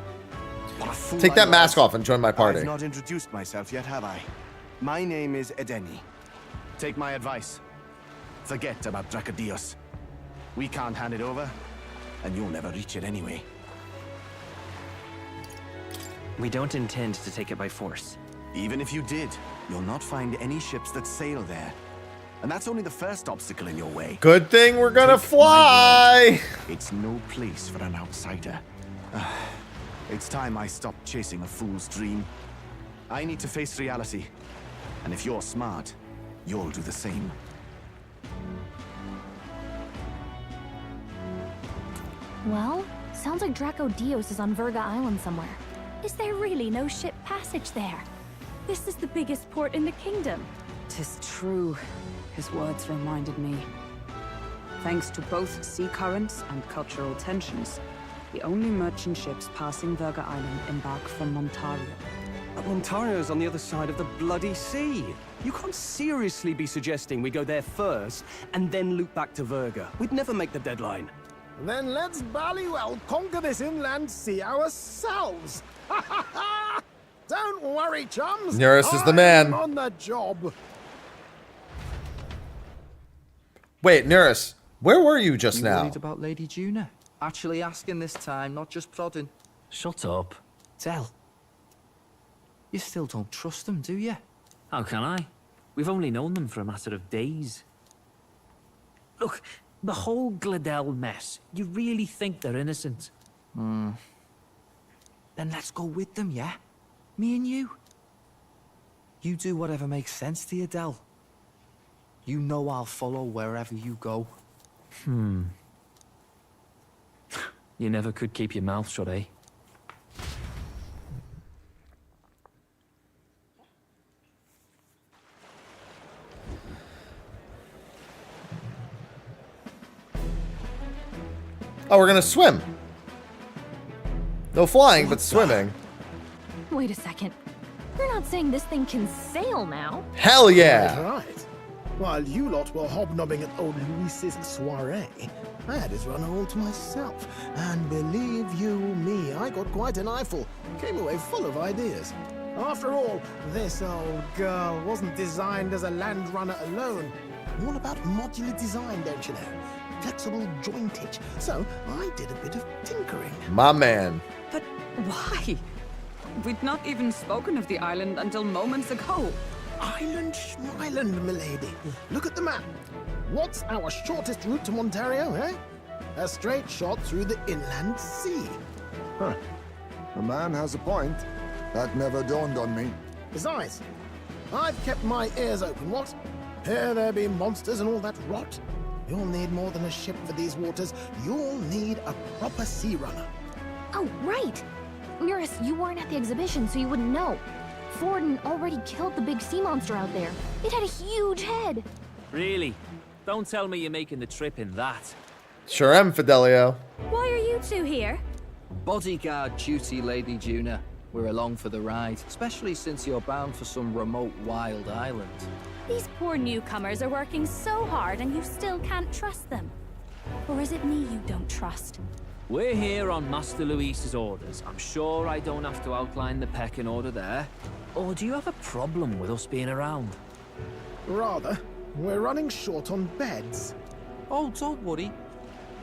What a fool Take I that was. mask off and join my party. I've not introduced myself yet, have I? My name is Edeni. Take my advice. Forget about Dracodios. We can't hand it over, and you'll never reach it anyway. We don't intend to take it by force. Even if you did, you'll not find any ships that sail there. And that's only the first obstacle in your way. Good thing we're gonna fly! It's no place for an outsider. It's time I stopped chasing a fool's dream. I need to face reality. And if you're smart, you'll do the same. Well, sounds like Draco Dios is on Verga Island somewhere. Is there really no ship passage there? This is the biggest port in the kingdom. 'Tis true. His words reminded me. Thanks to both sea currents and cultural tensions, the only merchant ships passing Verga Island embark from Mustari. But Ontario's on the other side of the bloody sea. You can't seriously be suggesting we go there first and then loop back to Verga. We'd never make the deadline. Then let's ballywell conquer this inland sea ourselves. Don't worry, chums. Nearest is the man. I'm on the job. Wait, Nearest, where were you just You now? worried about Lady Juna? Actually asking this time, not just prodding. Shut up. Tell. You still don't trust them, do you? How can I? We've only known them for a matter of days. Look, the whole Gladell mess, you really think they're innocent? Then let's go with them, yeah? Me and you. You do whatever makes sense to you, Del. You know I'll follow wherever you go. You never could keep your mouth shut, eh? Oh, we're gonna swim. No flying, but swimming. Wait a second. You're not saying this thing can sail now? Hell yeah! Right. While you lot were hobnobbing at old Luis's soiree, I had his run all to myself. And believe you me, I got quite an eyeful. Came away full of ideas. After all, this old girl wasn't designed as a land runner alone. All about modular design, don't you know? Flexible jointage. So I did a bit of tinkering. My man. But why? We'd not even spoken of the island until moments ago. Island Schmyland, milady. Look at the map. What's our shortest route to Ontario, eh? A straight shot through the inland sea. Huh. The man has a point. That never dawned on me. Besides, I've kept my ears open, what? Here there be monsters and all that rot. You'll need more than a ship for these waters. You'll need a proper sea runner. Oh, right. Nearest, you weren't at the exhibition, so you wouldn't know. Forden already killed the big sea monster out there. It had a huge head. Really? Don't tell me you're making the trip in that. Sure am, Fidelio. Why are you two here? Bodyguard duty, Lady Juna. We're along for the ride, especially since you're bound for some remote wild island. These poor newcomers are working so hard and you still can't trust them. Or is it me you don't trust? We're here on Master Luis's orders. I'm sure I don't have to outline the pecking order there. Or do you have a problem with us being around? Rather, we're running short on beds. Oh, don't worry.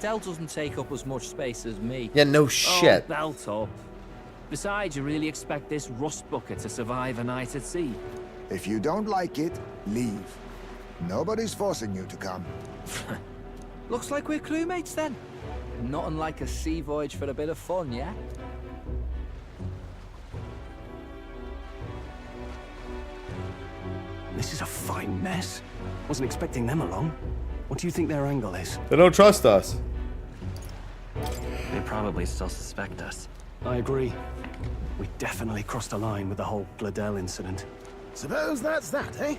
Del doesn't take up as much space as me. Yeah, no shit. Oh, belt up. Besides, you really expect this rust bucket to survive a night at sea? If you don't like it, leave. Nobody's forcing you to come. Looks like we're crewmates then. Nothing like a sea voyage for a bit of fun, yeah? This is a fine mess. Wasn't expecting them along. What do you think their angle is? They don't trust us. They probably still suspect us. I agree. We definitely crossed a line with the whole Gladell incident. Suppose that's that, eh?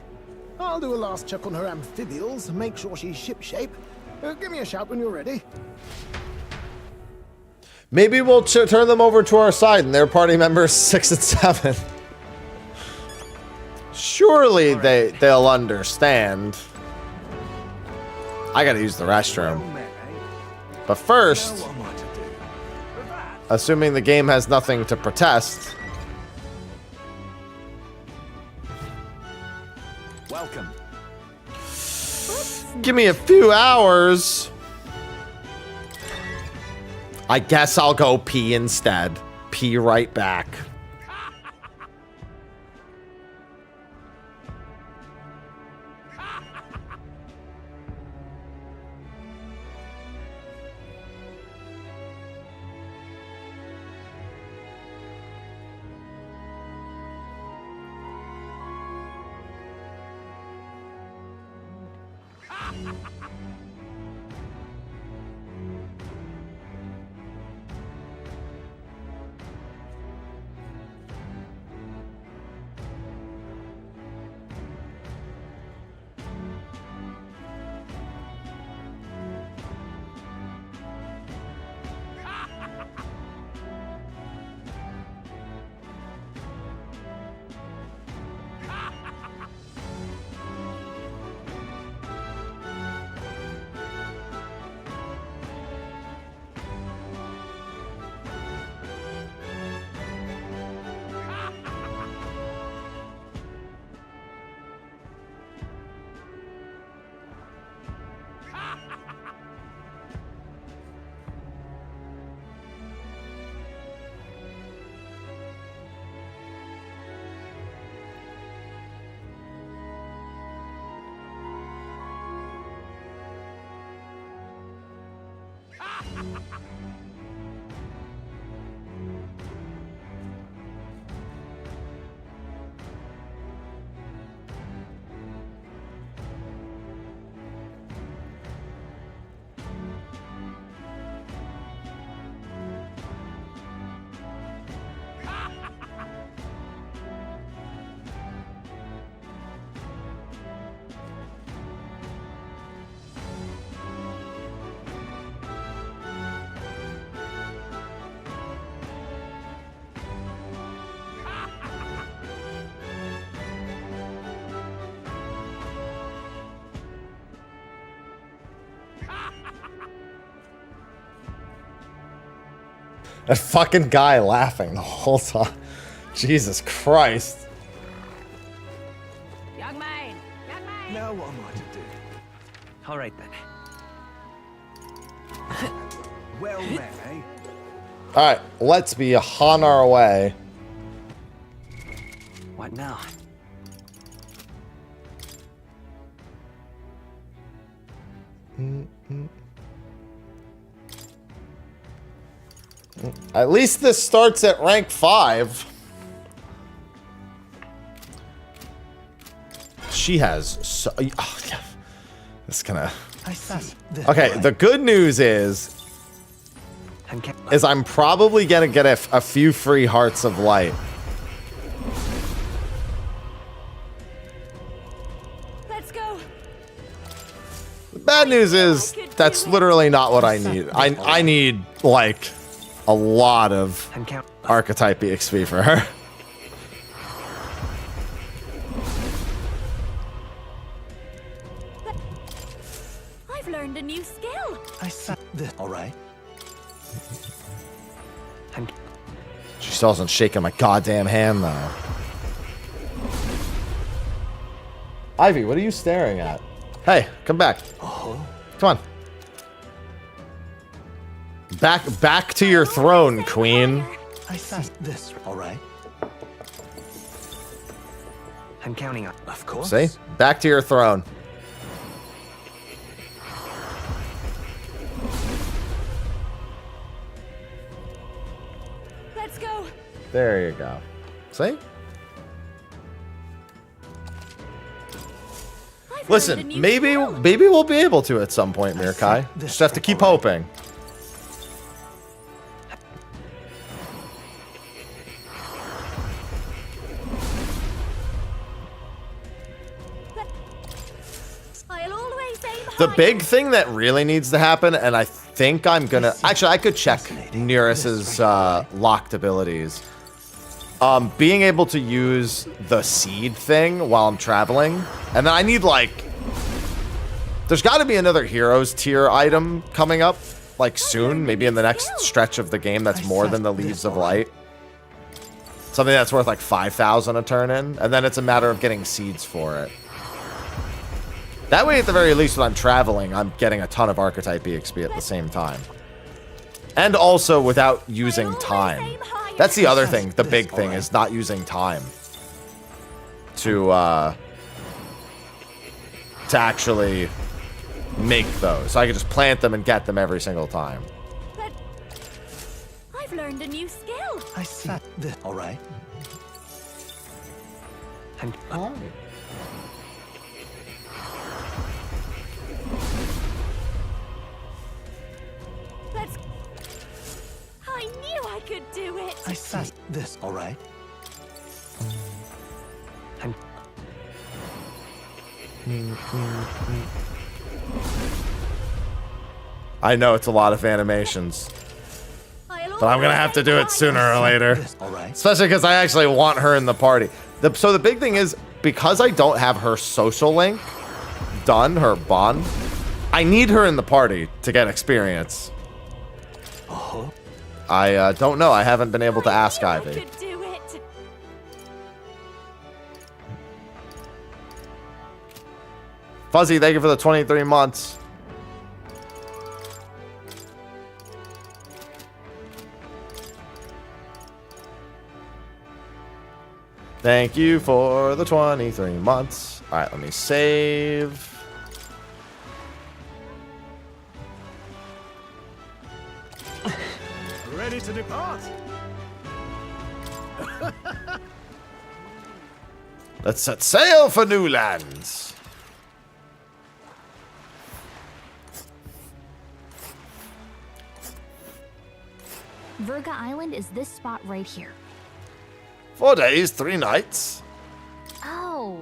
I'll do a last check on her amphibials, make sure she's shipshape. Give me a shout when you're ready. Maybe we'll turn them over to our side and their party members 6 and 7. Surely they'll understand. I gotta use the restroom. But first, assuming the game has nothing to protest. Welcome. Give me a few hours. I guess I'll go pee instead. Pee right back. That fucking guy laughing the whole time. Jesus Christ. Young man! Young man! Now what am I to do? All right then. Well met, eh? Alright, let's be on our way. What now? At least this starts at rank 5. She has so... Oh, yeah. This kind of... Okay, the good news is I'm probably gonna get a few free hearts of light. Let's go. The bad news is that's literally not what I need. I need like a lot of archetype XP for her. I've learned a new skill. I said this. All right. She still hasn't shaken my goddamn hand though. Ivy, what are you staring at? Hey, come back. Come on. Back to your throne, queen. I said this. All right. I'm counting on. Of course. See? Back to your throne. Let's go. There you go. See? Listen, maybe we'll be able to at some point, Mirkai. Just have to keep hoping. I'll always aim The big thing that really needs to happen, and I think I'm gonna... Actually, I could check Neris's locked abilities. Being able to use the seed thing while I'm traveling. And then I need, like... There's got to be another Heroes tier item coming up, like, soon. Maybe in the next stretch of the game that's more than the Leaves of Light. Something that's worth, like, 5,000 a turn in. And then it's a matter of getting seeds for it. That way, at the very least, when I'm traveling, I'm getting a ton of Archetype EXP at the same time. And also without using time. That's the other thing. The big thing is not using time to actually make those. So I can just plant them and get them every single time. But I've learned a new skill. I see. All right. And Let's. I knew I could do it. I see. This. All right. And I know it's a lot of animations, but I'm gonna have to do it sooner or later. Especially because I actually want her in the party. So the big thing is, because I don't have her social link done, her bond, I need her in the party to get experience. I don't know. I haven't been able to ask Ivy. Fuzzy, thank you for the 23 months. Thank you for the 23 months. All right, let me save. Ready to depart? Let's set sail for new lands. Verga Island is this spot right here. 4 days, 3 nights. Oh.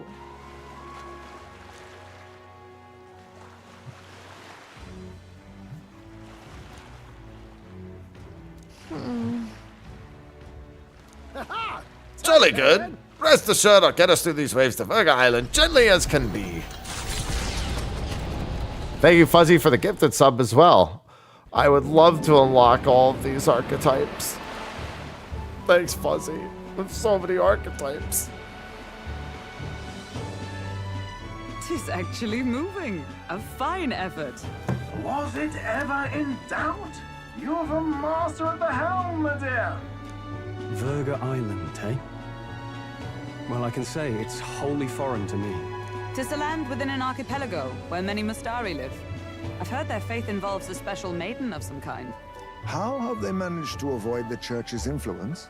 Jolly good. Rest assured I'll get us through these waves to Verga Island gently as can be. Thank you, Fuzzy, for the gifted sub as well. I would love to unlock all of these archetypes. Thanks, Fuzzy. With so many archetypes. Tis actually moving. A fine effort. Was it ever in doubt? You're the master at the helm, my dear. Verga Island, eh? Well, I can say it's wholly foreign to me. 'Tis a land within an archipelago where many Mustari live. I've heard their faith involves a special maiden of some kind. How have they managed to avoid the church's influence?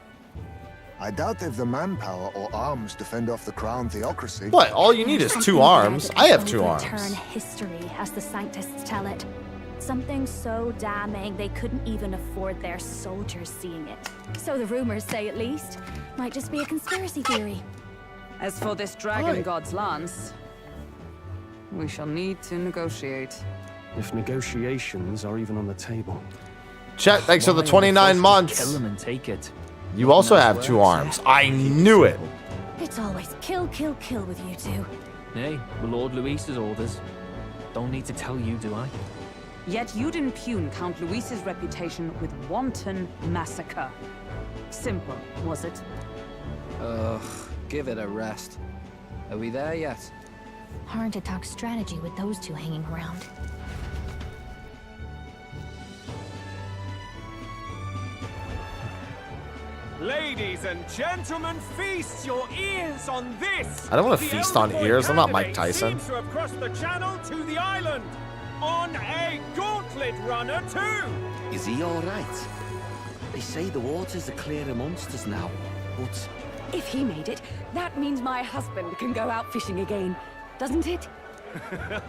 I doubt they've the manpower or arms to fend off the crown theocracy. What? All you need is 2 arms. I have 2 arms. Turn history, as the Sanctists tell it. Something so damning they couldn't even afford their soldiers seeing it. So the rumors say, at least. Might just be a conspiracy theory. As for this dragon god's lance, we shall need to negotiate. If negotiations are even on the table. Chet, thanks for the 29 months. Kill them and take it. You also have 2 arms. I knew it. It's always kill, kill, kill with you two. Hey, Lord Luis's orders. Don't need to tell you, do I? Yet you'd impugn Count Luis's reputation with wanton massacre. Simple, was it? Ugh, give it a rest. Are we there yet? Hard to talk strategy with those two hanging around. Ladies and gentlemen, feast your ears on this. I don't want to feast on ears. I'm not Mike Tyson. Seems to have crossed the channel to the island on a gauntlet runner too. Is he all right? They say the waters are clear amongst us now, but If he made it, that means my husband can go out fishing again, doesn't it?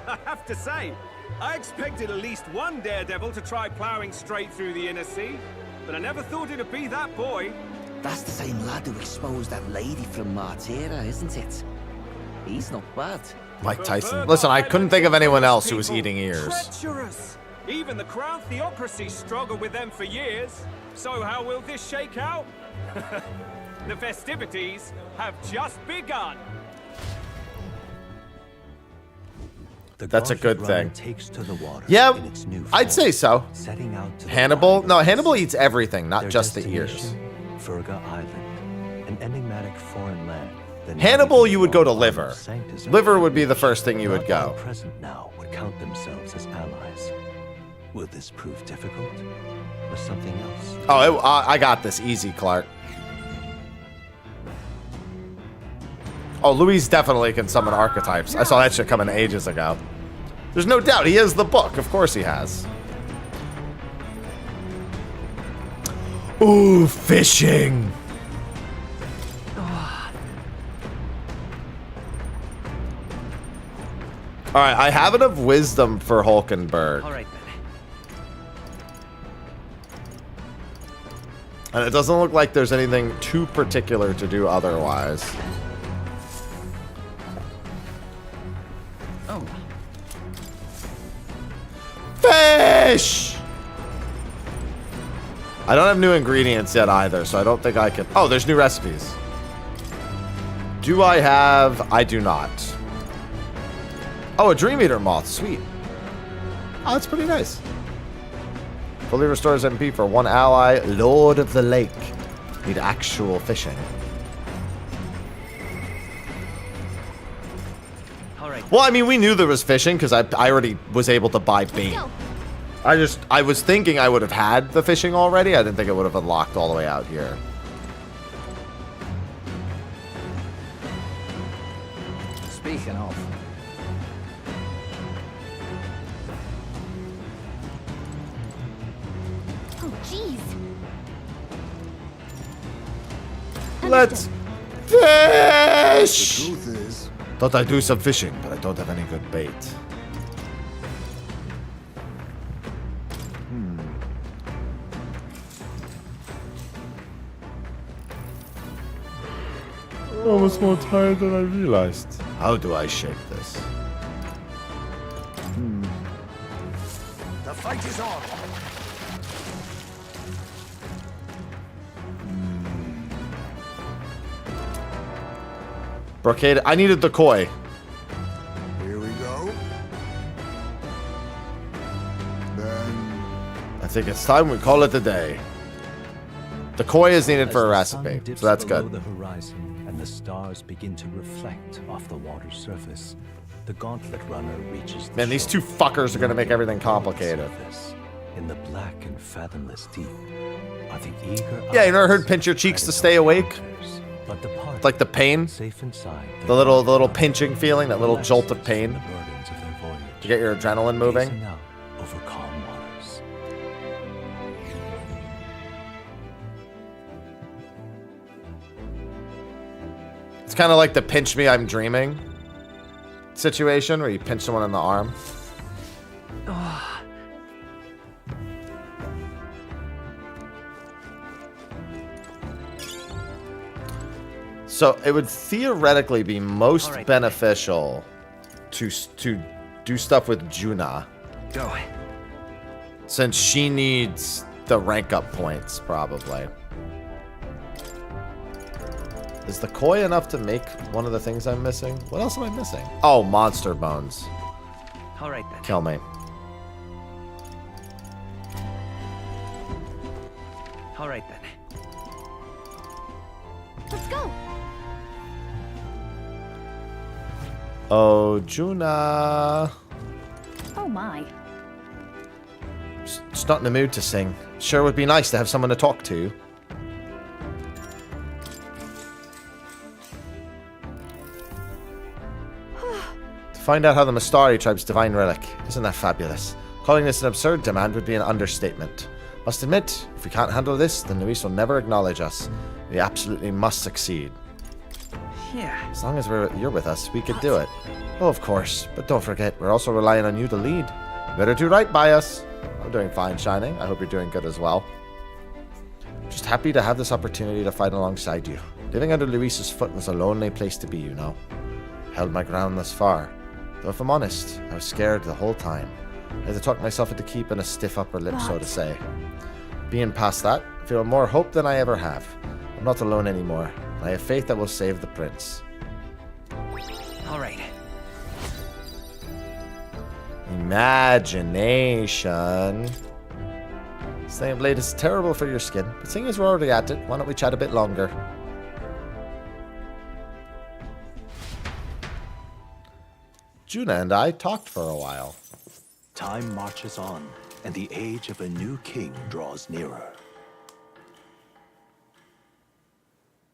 I have to say, I expected at least one daredevil to try plowing straight through the inner sea, but I never thought it'd be that boy. that's the same lad who exposed that lady from Martira, isn't it? He's not bad. Mike Tyson. Listen, I couldn't think of anyone else who was eating ears. Treacherous! Even the crown theocracy struggled with them for years. So how will this shake out? The festivities have just begun. That's a good thing. Takes to the water Yeah, in its new I'd say so. Setting out to the Hannibal? No, Hannibal eats everything, not Their just the ears. destination, Verga Island, an enigmatic foreign land. that Hannibal, you would go to liver. Sanctus Liver would be the first thing you would not all go. present now would count themselves as allies. Will this prove difficult? Or something else? Oh, I got this. Easy, Clark. Oh, Luis definitely can summon archetypes. I saw that shit coming ages ago. There's no doubt. He has the book. Of course he has. Ooh, fishing. Alright, I have enough wisdom for Hulkenberg. Alright then. And it doesn't look like there's anything too particular to do otherwise. Oh. Fish! I don't have new ingredients yet either, so I don't think I can... Oh, there's new recipes. Do I have... I do not. Oh, a Dream Eater moth. Sweet. Oh, that's pretty nice. Fully restores MP for one ally. Lord of the Lake. Need actual fishing. Alright. Well, I mean, we knew there was fishing because I already was able to buy bait. I was thinking I would have had the fishing already. I didn't think it would have unlocked all the way out here. Speaking of. Oh, jeez. Let's fish! The truth is, Thought I'd do some fishing, but I don't have any good bait. Almost more tired than I realized. How do I shake this? the fight is on. Brocade. I needed the koi. Here we go. Then I think it's time we call it a day. The koi is needed for a As the sun recipe, dips so that's below good. the horizon and the stars begin to reflect off the water's surface, the gauntlet runner reaches the Man, these two shore. fuckers are gonna make everything complicated. Surface, in the black and fathomless deep are the eager Yeah, you never heard eyes pinch your of cheeks to predator stay awake? hunters, but depart Like the pain? safe inside The little pinching feeling, that little jolt of pain. the burdens of their voyage, To get your adrenaline moving. gazing out over calm waters. It's kind of like the pinch me, I'm dreaming situation where you pinch someone in the arm. So it would theoretically be most beneficial to do stuff with Juna, Go. since she needs the rank up points probably. Is the koi enough to make one of the things I'm missing? What else am I missing? Oh, monster bones. Alright then. Kill me. Alright then. Let's go. Oh, Juna. Oh my. Just not in the mood to sing. Sure would be nice to have someone to talk to. To find out how the Mustari tribe's divine relic. Isn't that fabulous? Calling this an absurd demand would be an understatement. Must admit, if we can't handle this, then Luis will never acknowledge us. We absolutely must succeed. Yeah. As long as you're with us, we could do it. Oh, of course. But don't forget, we're also relying on you to lead. You better do right by us. I'm doing fine, Shining. I hope you're doing good as well. Just happy to have this opportunity to fight alongside you. Living under Luis's foot was a lonely place to be, you know. Held my ground thus far. Though if I'm honest, I was scared the whole time. I had to talk myself into keeping a stiff upper lip, so to say. Being past that, I feel more hope than I ever have. I'm not alone anymore. I have faith that we'll save the prince. Alright. Imagination. Slaying Blade is terrible for your skin, but seeing as we're already at it, why don't we chat a bit longer? Juna and I talked for a while. Time marches on, and the age of a new king draws nearer.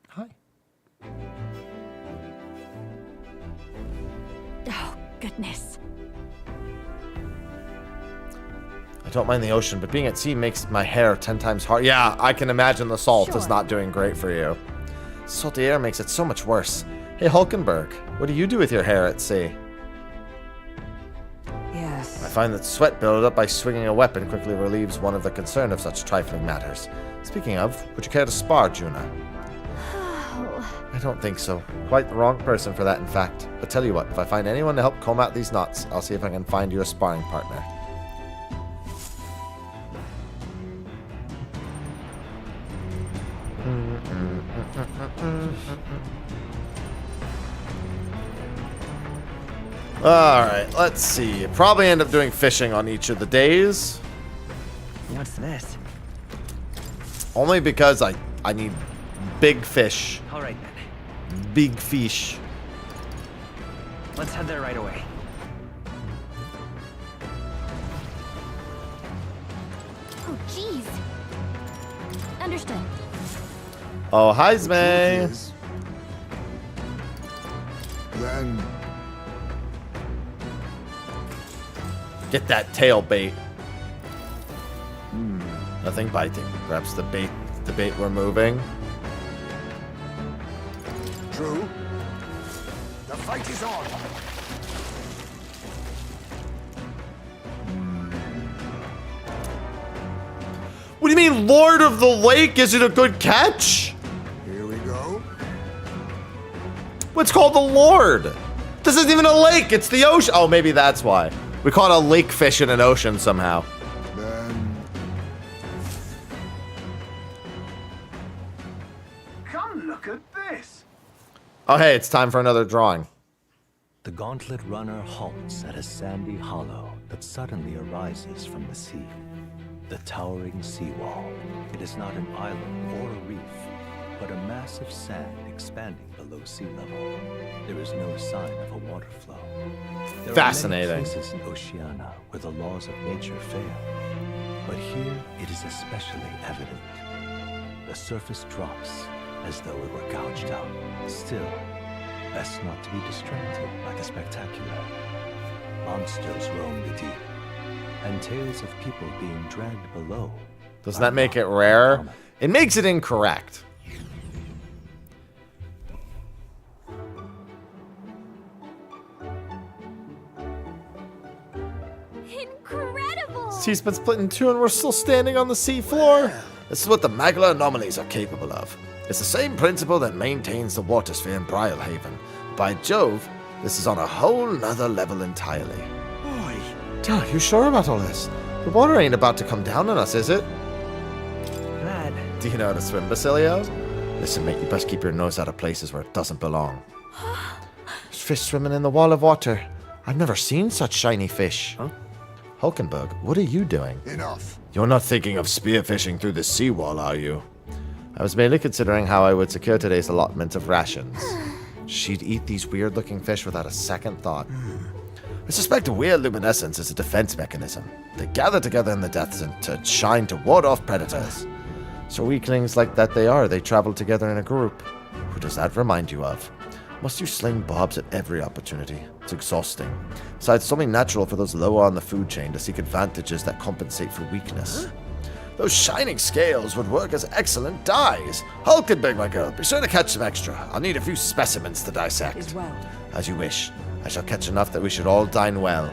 Hi. Oh, goodness. I don't mind the ocean, but being at sea makes my hair 10 times hard. Yeah, I can imagine the salt is not doing great for you. Salty air makes it so much worse. Hey, Hulkenberg, what do you do with your hair at sea? Yes. I find that sweat build up by swinging a weapon quickly relieves one of the concern of such trifling matters. Speaking of, would you care to spar, Juna? I don't think so. Quite the wrong person for that, in fact. But tell you what, if I find anyone to help comb out these knots, I'll see if I can find you a sparring partner. Alright, let's see. Probably end up doing fishing on each of the days. What's this? Only because I need big fish. Alright then. Big fish. Let's head there right away. Oh, jeez. Understood. Oh, hi, Zmay. Then get that tail bait. Nothing biting. Perhaps the bait we're moving. true. The fight is on. What do you mean, Lord of the Lake isn't a good catch? Here we go. What's called the Lord? This isn't even a lake, it's the ocean. Oh, maybe that's why. We caught a lake fish in an ocean somehow. Come look at this. Oh, hey, it's time for another drawing. The gauntlet runner halts at a sandy hollow that suddenly arises from the sea. The towering seawall. It is not an island or a reef, but a mass of sand expanding below sea level. There is no sign of a water flow. There Fascinating. are many places in Oceania where the laws of nature fail, but here it is especially evident. The surface drops as though it were gouged out. Still, best not to be distracted by the spectacular. Monsters roam the deep, and tales of people being dragged below. Doesn't that make it rare? It makes it incorrect. Incredible! Sea's been split in two and we're still standing on the sea floor. This is what the Magla anomalies are capable of. It's the same principle that maintains the water sphere in Briarhaven. By Jove, this is on a whole nother level entirely. Are you sure about all this? The water ain't about to come down on us, is it? Lad. Do you know how to swim, Basilio? Listen, mate, you best keep your nose out of places where it doesn't belong. There's fish swimming in the wall of water. I've never seen such shiny fish. Huh? Hulkenberg, what are you doing? Enough. You're not thinking of spearfishing through the seawall, are you? I was merely considering how I would secure today's allotment of rations. She'd eat these weird-looking fish without a second thought. I suspect a weird luminescence is a defense mechanism. They gather together in the depths and to shine to ward off predators. So weaklings like that they travel together in a group. Who does that remind you of? Must you sling bobs at every opportunity? It's exhausting. Besides, it's only natural for those lower on the food chain to seek advantages that compensate for weakness. Those shining scales would work as excellent dyes. Hulkenberg, my girl, be sure to catch some extra. I'll need a few specimens to dissect. As well. As you wish. I shall catch enough that we should all dine well.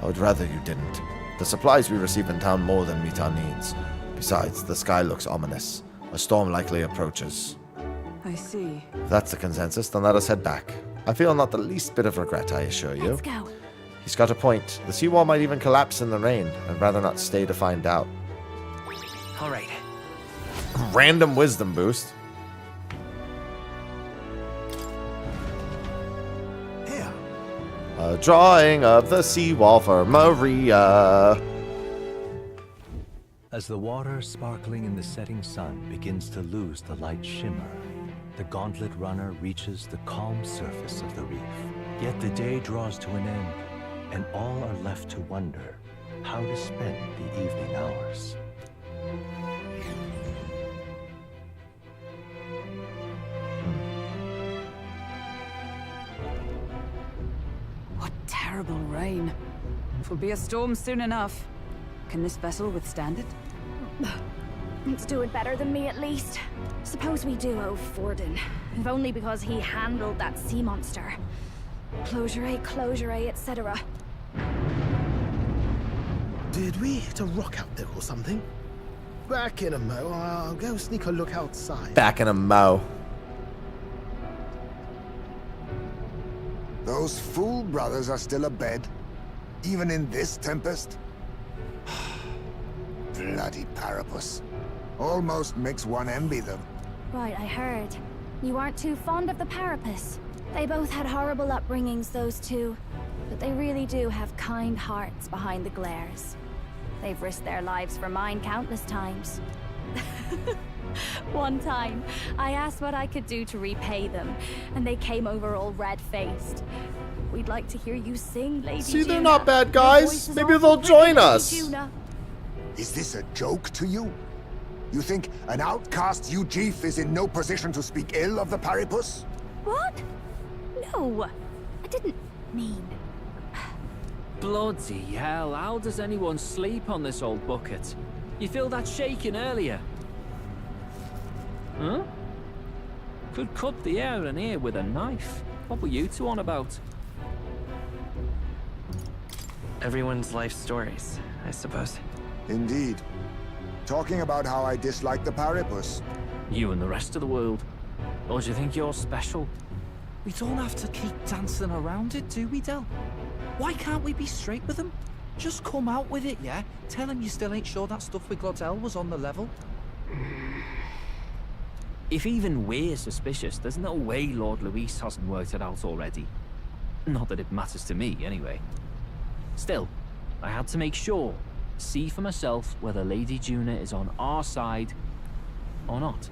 I would rather you didn't. The supplies we receive in town more than meet our needs. Besides, the sky looks ominous. A storm likely approaches. I see. If that's the consensus, then let us head back. I feel not the least bit of regret, I assure you. Let's go. He's got a point. The seawall might even collapse in the rain. I'd rather not stay to find out. All right. Random wisdom boost. A drawing of the seawall for Maria. As the water sparkling in the setting sun begins to lose the light shimmer, the gauntlet runner reaches the calm surface of the reef. Yet the day draws to an end, and all are left to wonder, how to spend the evening hours. What terrible rain. It will be a storm soon enough. Can this vessel withstand it? It's doing better than me, at least. Suppose we do owe Forden, if only because he handled that sea monster. Closure, etc. Did we hit a rock out there or something? Back in a mo. I'll go sneak a look outside. Back in a mo. Those fool brothers are still abed, even in this tempest. Bloody Parapus. Almost makes one envy them. Right, I heard. You aren't too fond of the Parapus. They both had horrible upbringings, those two. But they really do have kind hearts behind the glares. They've risked their lives for mine countless times. One time, I asked what I could do to repay them, and they came over all red-faced. We'd like to hear you sing, Lady See, they're Juna. not bad guys. Maybe they'll join us. Is this a joke to you? You think an outcast Ujif is in no position to speak ill of the Paripus? What? No, I didn't mean... Bloody hell, how does anyone sleep on this old bucket? You feel that shaking earlier? Huh? Could cut the air in here with a knife. What were you two on about? Everyone's life stories, I suppose. Indeed. Talking about how I dislike the Paripus. You and the rest of the world. Or do you think you're special? We don't have to keep dancing around it, do we, Del? Why can't we be straight with them? Just come out with it, yeah? Tell him you still ain't sure that stuff with Glodell was on the level. If even we're suspicious, there's no way Lord Luis hasn't worked it out already. Not that it matters to me, anyway. Still, I had to make sure. See for myself whether Lady Juna is on our side or not.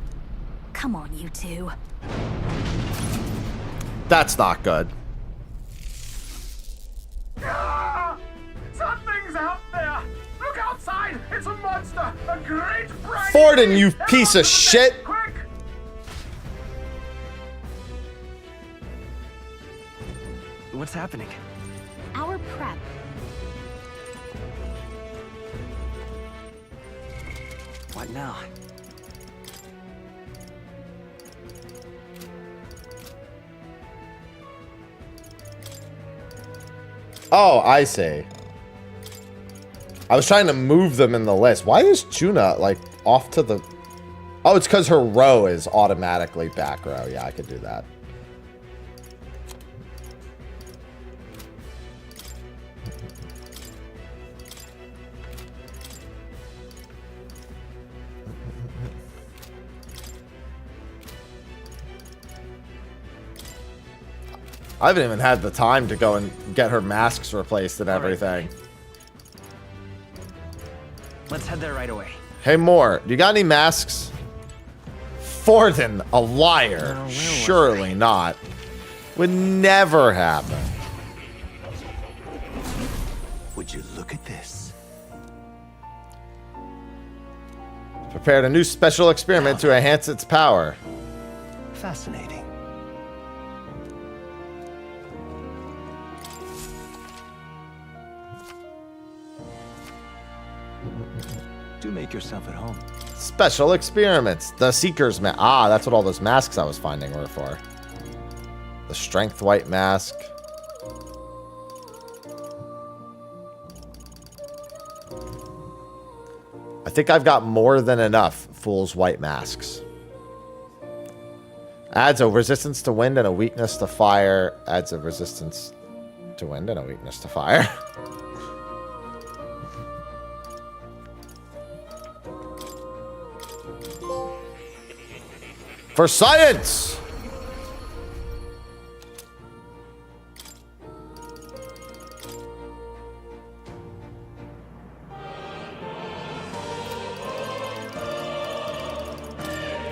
Come on, you two. That's not good. Something's out there! Look outside! It's a monster! A great bright... Forden, you piece of shit! Quick! What's happening? Our prep. What now? Oh, I see. I was trying to move them in the list. Why is Juna, like, off to the... Oh, it's because her row is automatically back row. Yeah, I could do that. I haven't even had the time to go and get her masks replaced and everything. Let's head there right away. Hey, Moore, you got any masks? Forden, a liar. Surely not. Would never happen. Would you look at this? Prepared a new special experiment to enhance its power. Fascinating. Do make yourself at home. Special experiments. The Seeker's mask. Ah, that's what all those masks I was finding were for. The Strength White mask. I think I've got more than enough Fool's White masks. Adds a resistance to wind and a weakness to fire. Adds a resistance to wind and a weakness to fire. For science!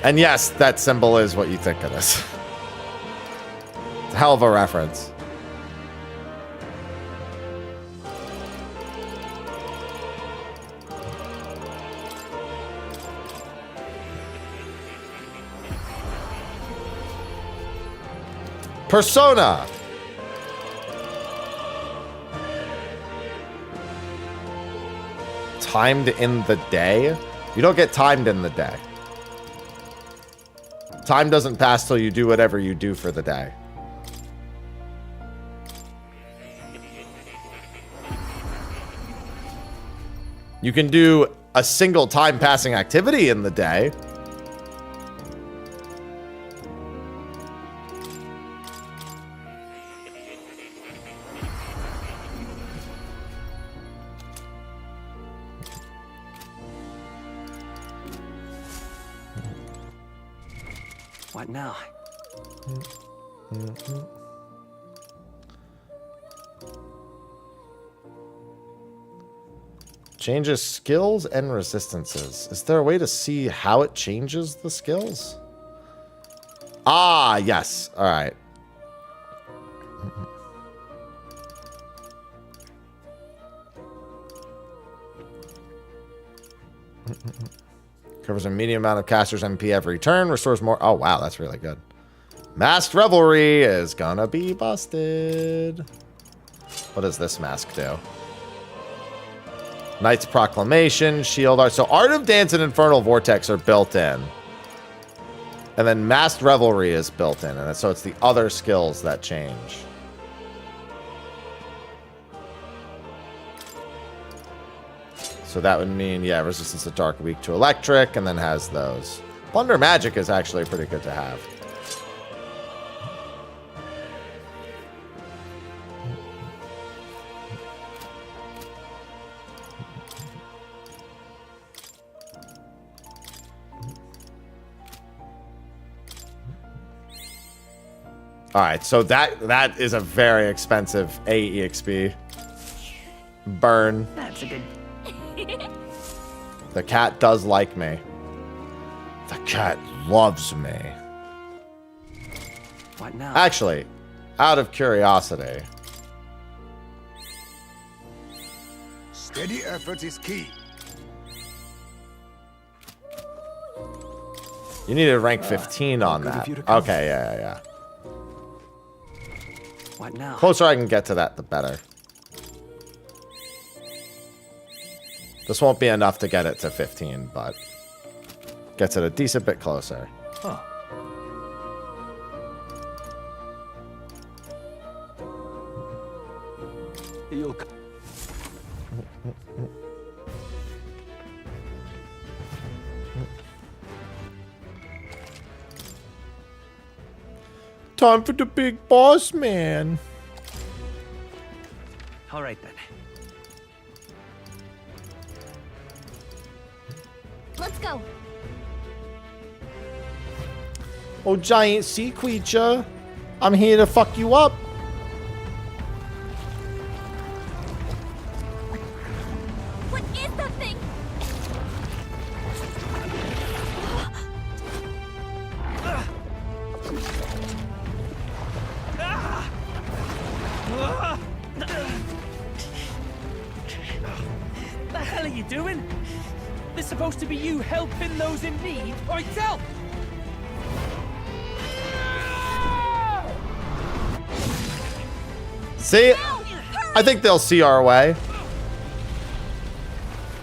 And yes, that symbol is what you think it is. It's a hell of a reference. Persona. Timed in the day? You don't get timed in the day. Time doesn't pass till you do whatever you do for the day. You can do a single time passing activity in the day. What now? Changes skills and resistances. Is there a way to see how it changes the skills? Ah, yes. All right. Covers a medium amount of caster's MP every turn. Restores more. Oh, wow. That's really good. Masked Revelry is gonna be busted. What does this mask do? Knight's Proclamation, Shield Art. So Art of Dance and Infernal Vortex are built in. And then Masked Revelry is built in. And so it's the other skills that change. So that would mean, yeah, resistance to dark, weak to electric, and then has those. Plunder Magic is actually pretty good to have. All right, so that is a very expensive AEXP burn. That's a good. The cat does like me. The cat loves me. What now? Actually, out of curiosity. Steady effort is key. You need to rank 15 on that. Okay, yeah. What now? Closer I can get to that, the better. This won't be enough to get it to 15, but gets it a decent bit closer. Oh. You'll... Time for the big boss man. All right then. Let's go. Oh, giant sea creature. I'm here to fuck you up. What is that thing? The hell are you doing? This supposed to be you helping those in need, right, Del? See? I think they'll see our way.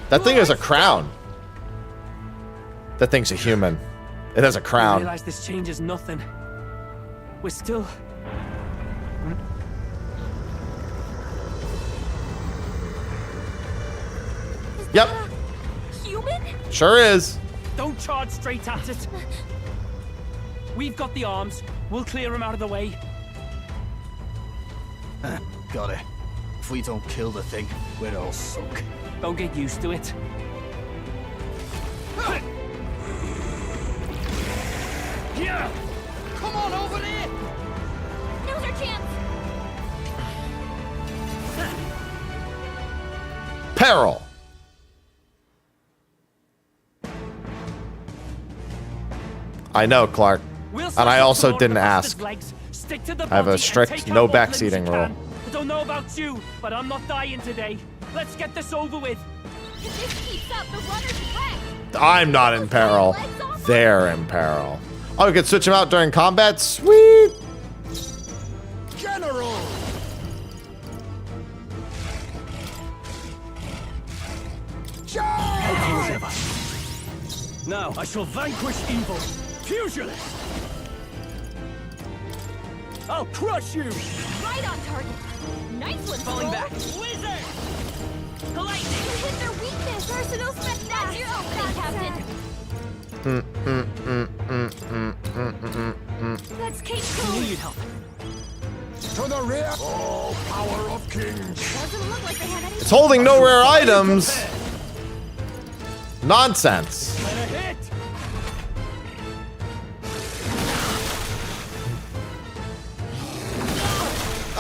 That thing is a crown. That thing's a human. It has a I crown. realize this changes nothing. We're still... Yep. Human? Sure is. Don't charge straight at it. We've got the arms. We'll clear him out of the way. Got it. If we don't kill the thing, we're all sunk. Don't get used to it. Yeah! Come on over there! Now's our chance! Peril. I know, Clark. And I also didn't ask. I have a strict no backseating rule. I don't know about you, but I'm not dying today. Let's get this over with. If this keeps up, the runner's wrecked. I'm not in peril. They're in peril. Oh, we could switch them out during combat? Sweet! Now I shall vanquish evil. Fusion! I'll crush you! Right on target. Nice one, Falling Scroll. back. Wizard! Lightning! You hit their weakness! Versatile spectacular! That's your opening, Captain! Let's keep going! To the rear! Oh, power of kings! Doesn't look like they have any... It's holding no rare items. Nonsense.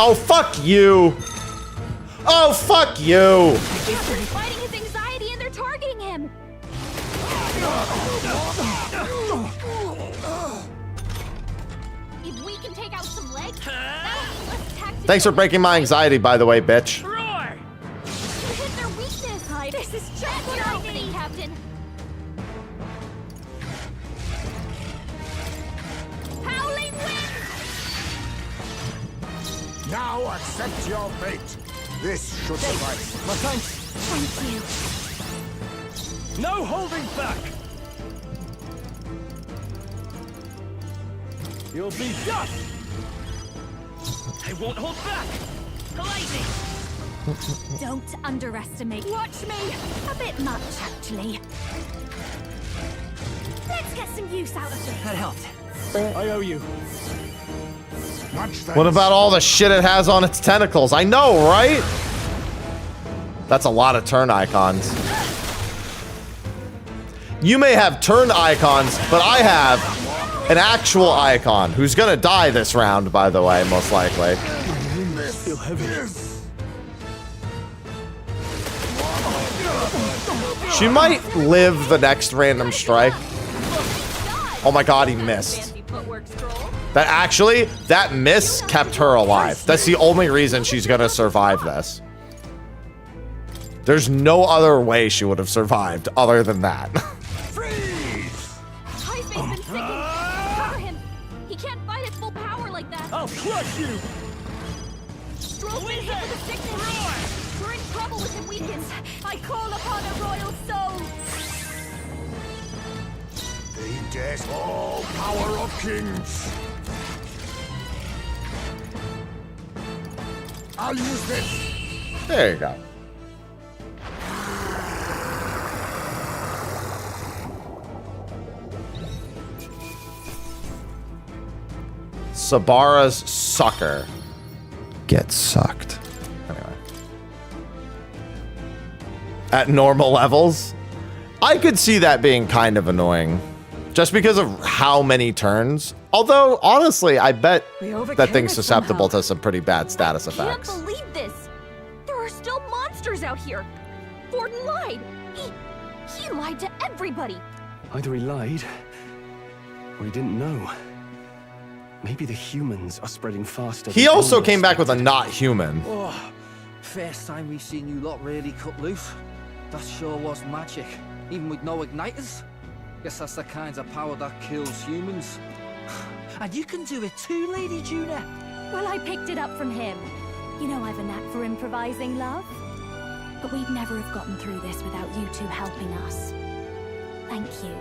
Oh, fuck you. Oh, fuck you. They're fighting his anxiety and they're targeting him! If we can take out some legs, that'll be less tactical. Thanks for breaking my anxiety, by the way, bitch. You hit their weakness! This is just your opening, Captain! Howling wind! Now accept your fate. This should suffice. My thanks. Thank you. No holding back! You'll be dust! I won't hold back! Lightning! Don't underestimate. Watch me! A bit much, actually. Let's get some use out of this. That helped. I owe you. What about all the shit it has on its tentacles? I know, right? That's a lot of turn icons. You may have turn icons, but I have an actual icon who's gonna die this round, by the way, most likely. Feel heavy. She might live the next random strike. Oh my god, he missed. That miss kept her alive. That's the only reason she's gonna survive this. There's no other way she would have survived other than that. Hype's been sinking. Cover him. He can't fight at full power like that. I'll crush you! Stroll's been hit with a sickness. We're in trouble with him weakens. I call upon a royal soul. The death, oh, power of kings! I'll use this! There you go. Sabara's sucker. Get sucked. Anyway. At normal levels, I could see that being kind of annoying. Just because of how many turns. Although, honestly, I bet that thing's susceptible to some pretty bad status effects. I can't believe this. There are still monsters out here. Forden lied. He lied to everybody. Either he lied, or he didn't know. Maybe the humans are spreading faster. He also came back with a not human. Oh, first time we've seen you lot really cut loose. That sure was magic, even with no igniters. Guess that's the kind of power that kills humans. And you can do it too, Lady Juna. Well, I picked it up from him. You know I've a knack for improvising, love. But we'd never have gotten through this without you two helping us. Thank you.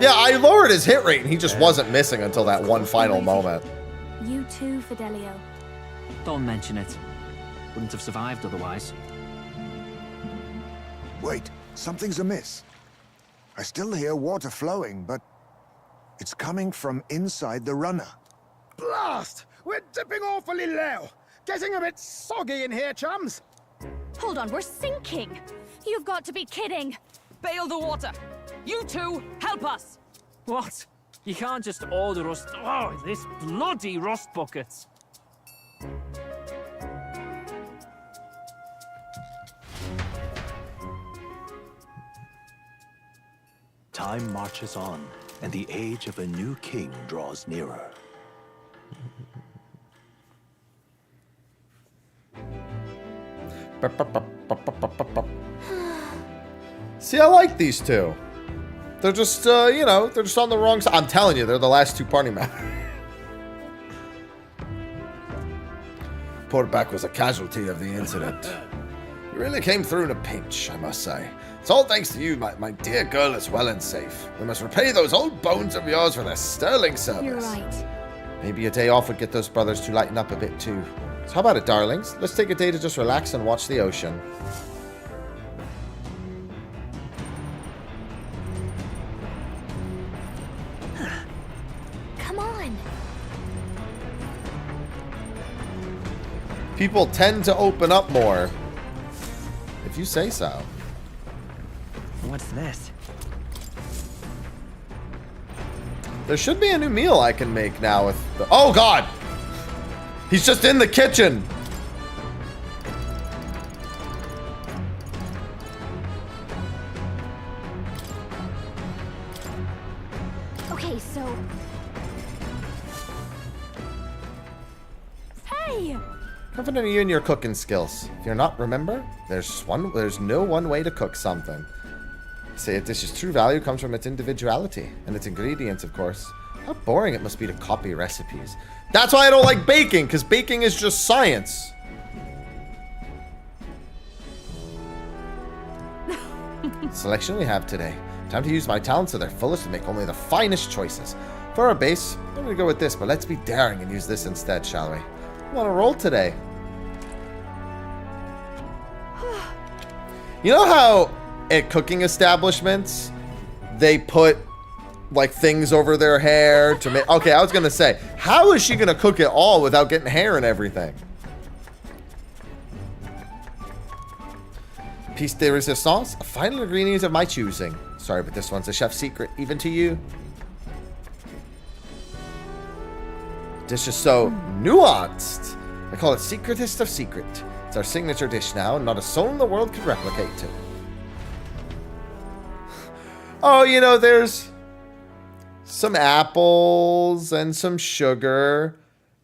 Yeah, I lowered his hit rate and he just wasn't missing until that one final moment. You too, Fidelio. Don't mention it. Wouldn't have survived otherwise. Wait, something's amiss. I still hear water flowing, but it's coming from inside the runner. Blast! We're dipping awfully low. Getting a bit soggy in here, chums. Hold on, we're sinking. You've got to be kidding. Bail the water. You two, help us. What? You can't just order us... Oh, this bloody rust buckets. Time marches on, and the age of a new king draws nearer. See, I like these two. They're just, you know, they're just on the wrong side. I'm telling you, they're the last two party members. Porterback was a casualty of the incident. You really came through in a pinch, I must say. It's all thanks to you, my dear girl is well and safe. We must repay those old bones of yours for their sterling service. You're right. Maybe a day off would get those brothers to lighten up a bit too. So how about it, darlings? Let's take a day to just relax and watch the ocean. Come on. People tend to open up more. If you say so. What's this? There should be a new meal I can make now with the... Oh, God! He's just in the kitchen! Okay, so... Hey! Confident in you and your cooking skills. If you're not, remember, there's no one way to cook something. Say a dish's true value comes from its individuality and its ingredients, of course. How boring it must be to copy recipes. That's why I don't like baking, because baking is just science. Selection we have today. Time to use my talents to their fullest and make only the finest choices. For our base, I'm going to go with this, but let's be daring and use this instead, shall we? I want to roll today. You know how at cooking establishments, they put like things over their hair to make... Okay, I was going to say, how is she going to cook it all without getting hair and everything? Piece de resistance, a final ingredient of my choosing. Sorry, but this one's a chef's secret, even to you. Dish is so nuanced. I call it secretest of secret. It's our signature dish now, and not a soul in the world could replicate it. Oh, you know, there's some apples and some sugar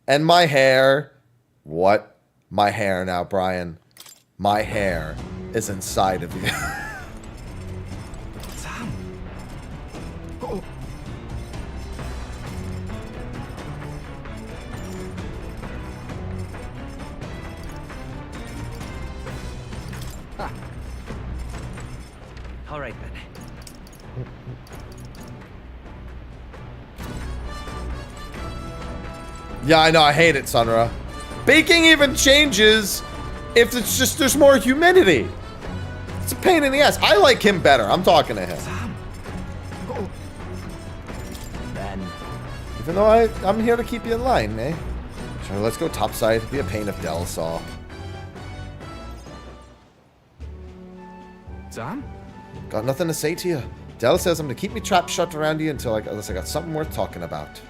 and my hair. What? My hair now, Brian. My hair is inside of you. Sam. Oh. All right, then. Yeah, I know. I hate it, Sunra. Baking even changes if it's just there's more humidity. It's a pain in the ass. I like him better. I'm talking to him. Oh. Then. Even though I'm here to keep you in line, eh? Sure, let's go topside. Be a pain if Del saw. Sam? Got nothing to say to you. Del says I'm to keep me trapped shut around you unless I got something worth talking about.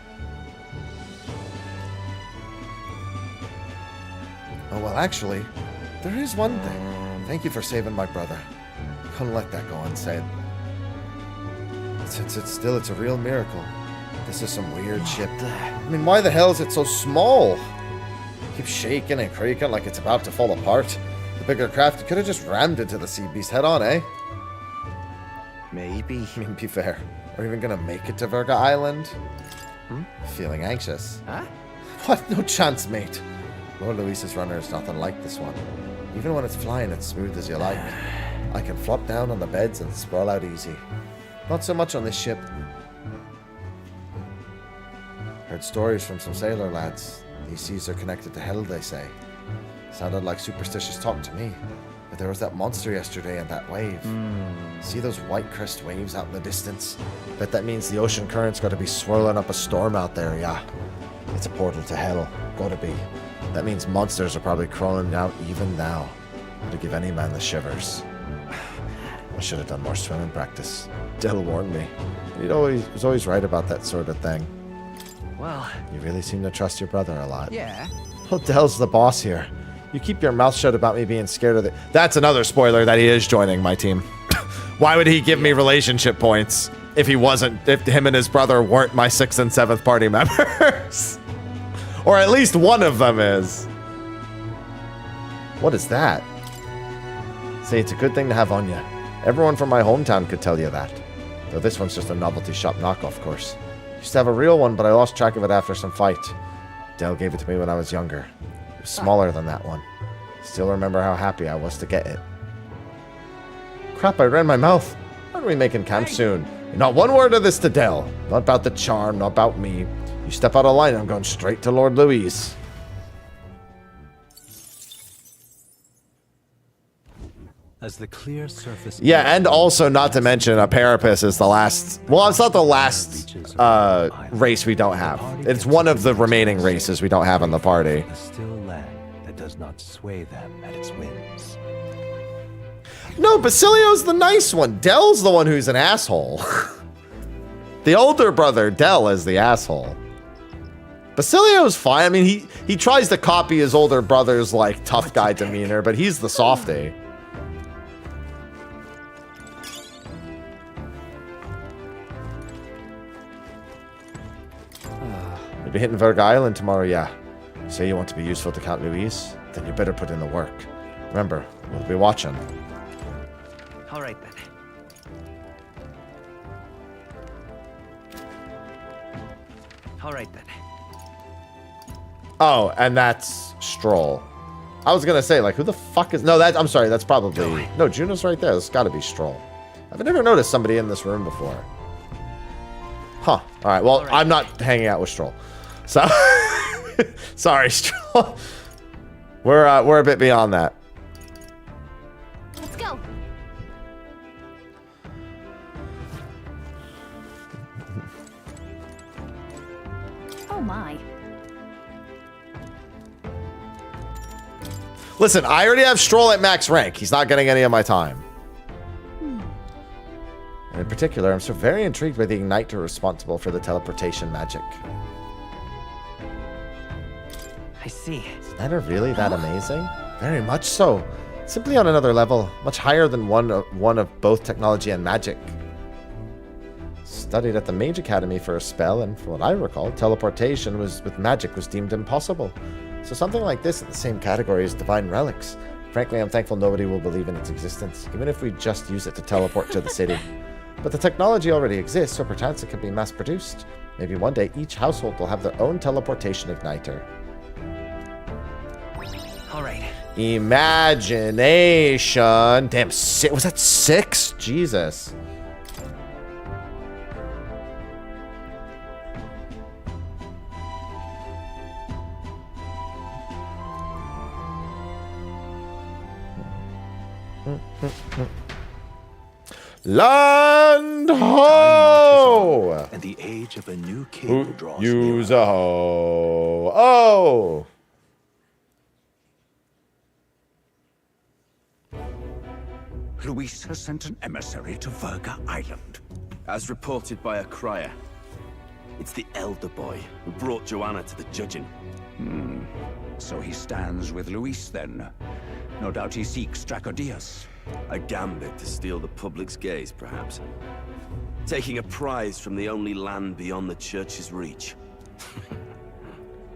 Oh, well, actually, there is one thing. Thank you for saving my brother. Couldn't let that go unsaid. Since it's a real miracle. This is some weird ship. I mean, why the hell is it so small? Keeps shaking and creaking like it's about to fall apart. The bigger craft could have just rammed into the sea beast head on, eh? Maybe. I mean, be fair. Are we even gonna make it to Verga Island? Feeling anxious. Huh? What? No chance, mate. Lord Luis's runner is nothing like this one. Even when it's flying, it's smooth as you like. I can flop down on the beds and sprawl out easy. Not so much on this ship. Heard stories from some sailor lads. These seas are connected to hell, they say. Sounded like superstitious talk to me. But there was that monster yesterday and that wave. See those white crest waves out in the distance? Bet that means the ocean current's got to be swirling up a storm out there, yeah. It's a portal to hell. Gotta be. That means monsters are probably crawling out even now. To give any man the shivers. I should have done more swimming practice. Del warned me. He was always right about that sort of thing. Well, you really seem to trust your brother a lot. Yeah. Well, Del's the boss here. You keep your mouth shut about me being scared of it. That's another spoiler that he is joining my team. Why would he give me relationship points if him and his brother weren't my 6th and 7th party members? Or at least one of them is. What is that? Say, it's a good thing to have on you. Everyone from my hometown could tell you that. Though this one's just a novelty shop knockoff course. Used to have a real one, but I lost track of it after some fight. Del gave it to me when I was younger. It was smaller than that one. Still remember how happy I was to get it. crap, I ran my mouth. When are we making camp soon? And not one word of this to Del. Not about the charm, not about me. You step out of line, I'm going straight to Lord Louis. As the clear surface. Yeah, and also not to mention a Parapus is the last. Well, it's not the last race we don't have. It's one of the remaining races we don't have on the party. A still land that does not sway them at its whims. No, Basilio's the nice one. Del's the one who's an asshole. The older brother, Del, is the asshole. Basilio's fine. I mean, he tries to copy his older brother's like tough guy demeanor, but he's the softy. You'll be hitting Verga Island tomorrow, yeah. Say you want to be useful to Count Luis, then you better put in the work. Remember, we'll be watching. All right then. All right then. Oh, and that's Stroll. I was gonna say, like, who the fuck is... No, I'm sorry, that's probably... No, Juno's right there. It's gotta be Stroll. I've never noticed somebody in this room before. Huh. Alright, well, I'm not hanging out with Stroll. So... Sorry, Stroll. We're a bit beyond that. Let's go. Oh my. Listen, I already have Stroll at max rank. He's not getting any of my time. And in particular, I'm so very intrigued by the Igniter responsible for the teleportation magic. I see. Is Igniter really that amazing? Very much so. Simply on another level, much higher than one of both technology and magic. Studied at the Mage Academy for a spell, and from what I recall, teleportation with magic was deemed impossible. So something like this in the same category as divine relics. Frankly, I'm thankful nobody will believe in its existence, even if we just use it to teleport to the city. But the technology already exists, so perchance it can be mass-produced. Maybe one day each household will have their own teleportation igniter. All right. Imagination. Damn, was that 6? Jesus. Land ho! And the age of a new king draws Use a ho. Oh! Luis has sent an emissary to Verga Island. As reported by a crier. It's the elder boy who brought Joanna to the judging. So he stands with Luis then. No doubt he seeks Dracodius. A gambit to steal the public's gaze, perhaps. Taking a prize from the only land beyond the church's reach.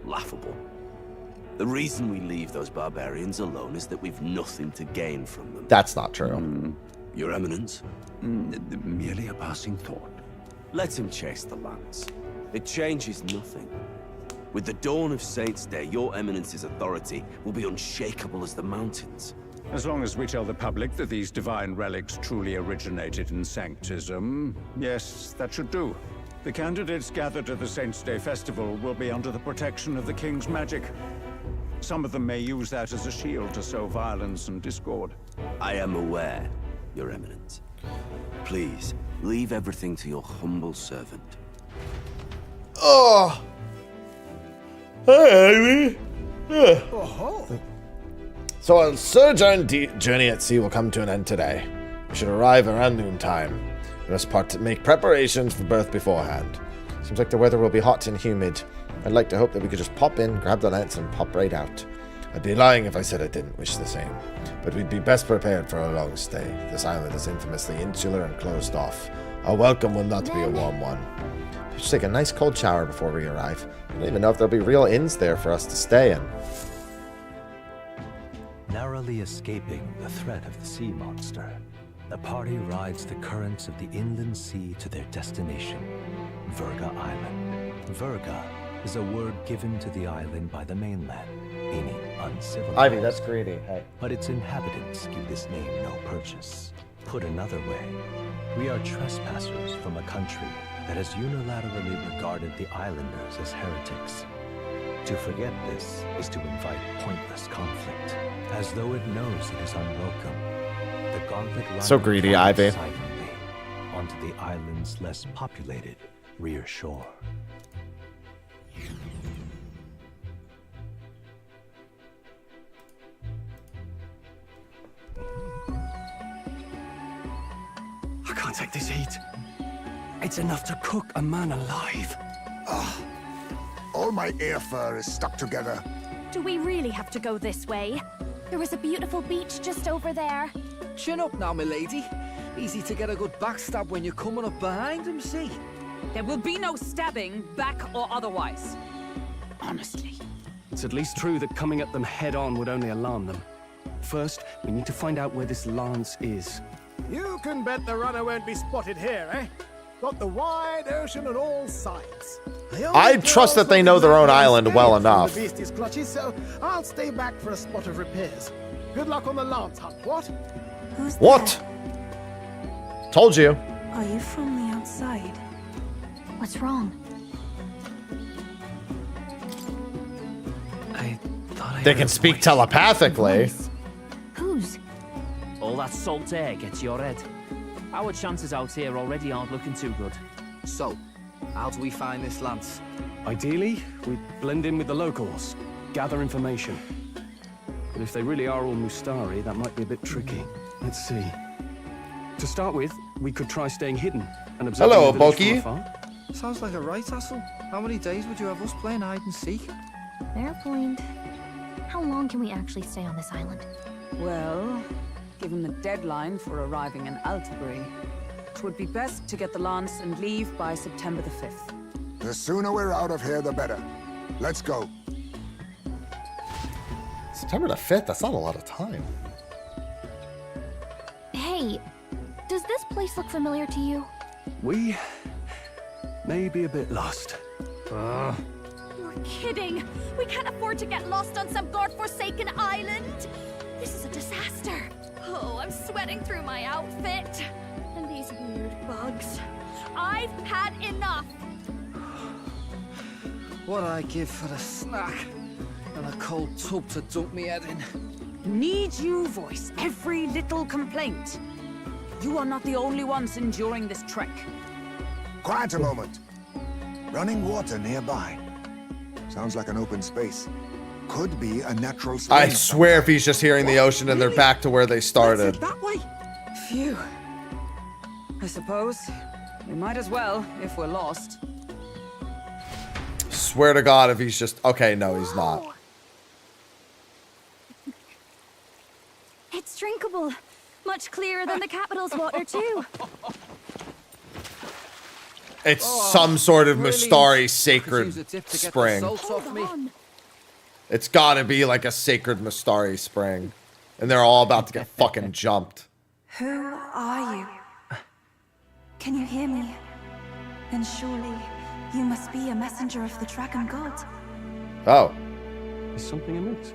Laughable. The reason we leave those barbarians alone is that we've nothing to gain from them. That's not true. Your Eminence? Merely a passing thought. Let him chase the lands. It changes nothing. With the dawn of Saints' Day, your Eminence's authority will be unshakable as the mountains. As long as we tell the public that these divine relics truly originated in Sanctism, yes, that should do. The candidates gathered at the Saints' Day Festival will be under the protection of the King's magic. Some of them may use that as a shield to sow violence and discord. I am aware, Your Eminence. Please, leave everything to your humble servant. Oh! Hey, Amy! So our sojourn journey at sea will come to an end today. We should arrive around noontime. We must make preparations for birth beforehand. Seems like the weather will be hot and humid. I'd like to hope that we could just pop in, grab the lance, and pop right out. I'd be lying if I said I didn't wish the same. But we'd be best prepared for a long stay. This island is infamously insular and closed off. Our welcome will not be a warm one. We should take a nice cold shower before we arrive. I don't even know if there'll be real inns there for us to stay in. Narrowly escaping the threat of the sea monster, the party rides the currents of the inland sea to their destination, Verga Island. Verga is a word given to the island by the mainland, meaning uncivilized. Ivy, that's greedy. Hey. But its inhabitants give this name no purchase. Put another way, we are trespassers from a country that has unilaterally regarded the islanders as heretics. To forget this is to invite pointless conflict, as though it knows it is unwelcome. The gauntlet runs So greedy, Ivy. silently onto the island's less populated rear shore. I can't take this heat. It's enough to cook a man alive. All my air fur is stuck together. Do we really have to go this way? There was a beautiful beach just over there. Chin up now, milady. Easy to get a good backstab when you're coming up behind him, see? There will be no stabbing, back or otherwise. Honestly. It's at least true that coming at them head-on would only alarm them. First, we need to find out where this lance is. You can bet the runner won't be spotted here, eh? Got the wide ocean on all sides. I trust that they know their own island well enough. The beastie's clutches, so I'll stay back for a spot of repairs. Good luck on the lance hunt, what? Who's What? Told you. Are you from the outside? What's wrong? They can speak telepathically. Whose? All that salt air gets your head. Our chances out here already aren't looking too good. So, how do we find this lance? Ideally, we'd blend in with the locals, gather information. But if they really are all Mustari, that might be a bit tricky. Let's see. To start with, we could try staying hidden and observe Hello, the village Boki. from afar. Sounds like a right hassle. How many days would you have us playing hide and seek? Fair point. How long can we actually stay on this island? Well, given the deadline for arriving in Altabury, it would be best to get the lance and leave by September the 5th. The sooner we're out of here, the better. Let's go. September the 5th? That's not a lot of time. Hey, does this place look familiar to you? We may be a bit lost. You're kidding! We can't afford to get lost on some godforsaken island! This is a disaster! Oh, I'm sweating through my outfit! And these weird bugs. I've had enough! What I give for a snack and a cold tub to dunk me head in. Need you voice every little complaint? You are not the only ones enduring this trek. Quiet a moment. Running water nearby. Sounds like an open space. Could be a natural spring. I swear if he's just hearing the ocean and they're back to where they started. That way? Phew. I suppose we might as well if we're lost. Swear to God if he's just... Okay, no, he's not. It's drinkable. Much clearer than the capital's water, too. It's some sort of Mustari sacred Use a tip to get the spring. salt off me. It's gotta be like a sacred Mustari spring. And they're all about to get fucking jumped. Who are you? Can you hear me? Then surely you must be a messenger of the dragon god. Oh. Is something amiss?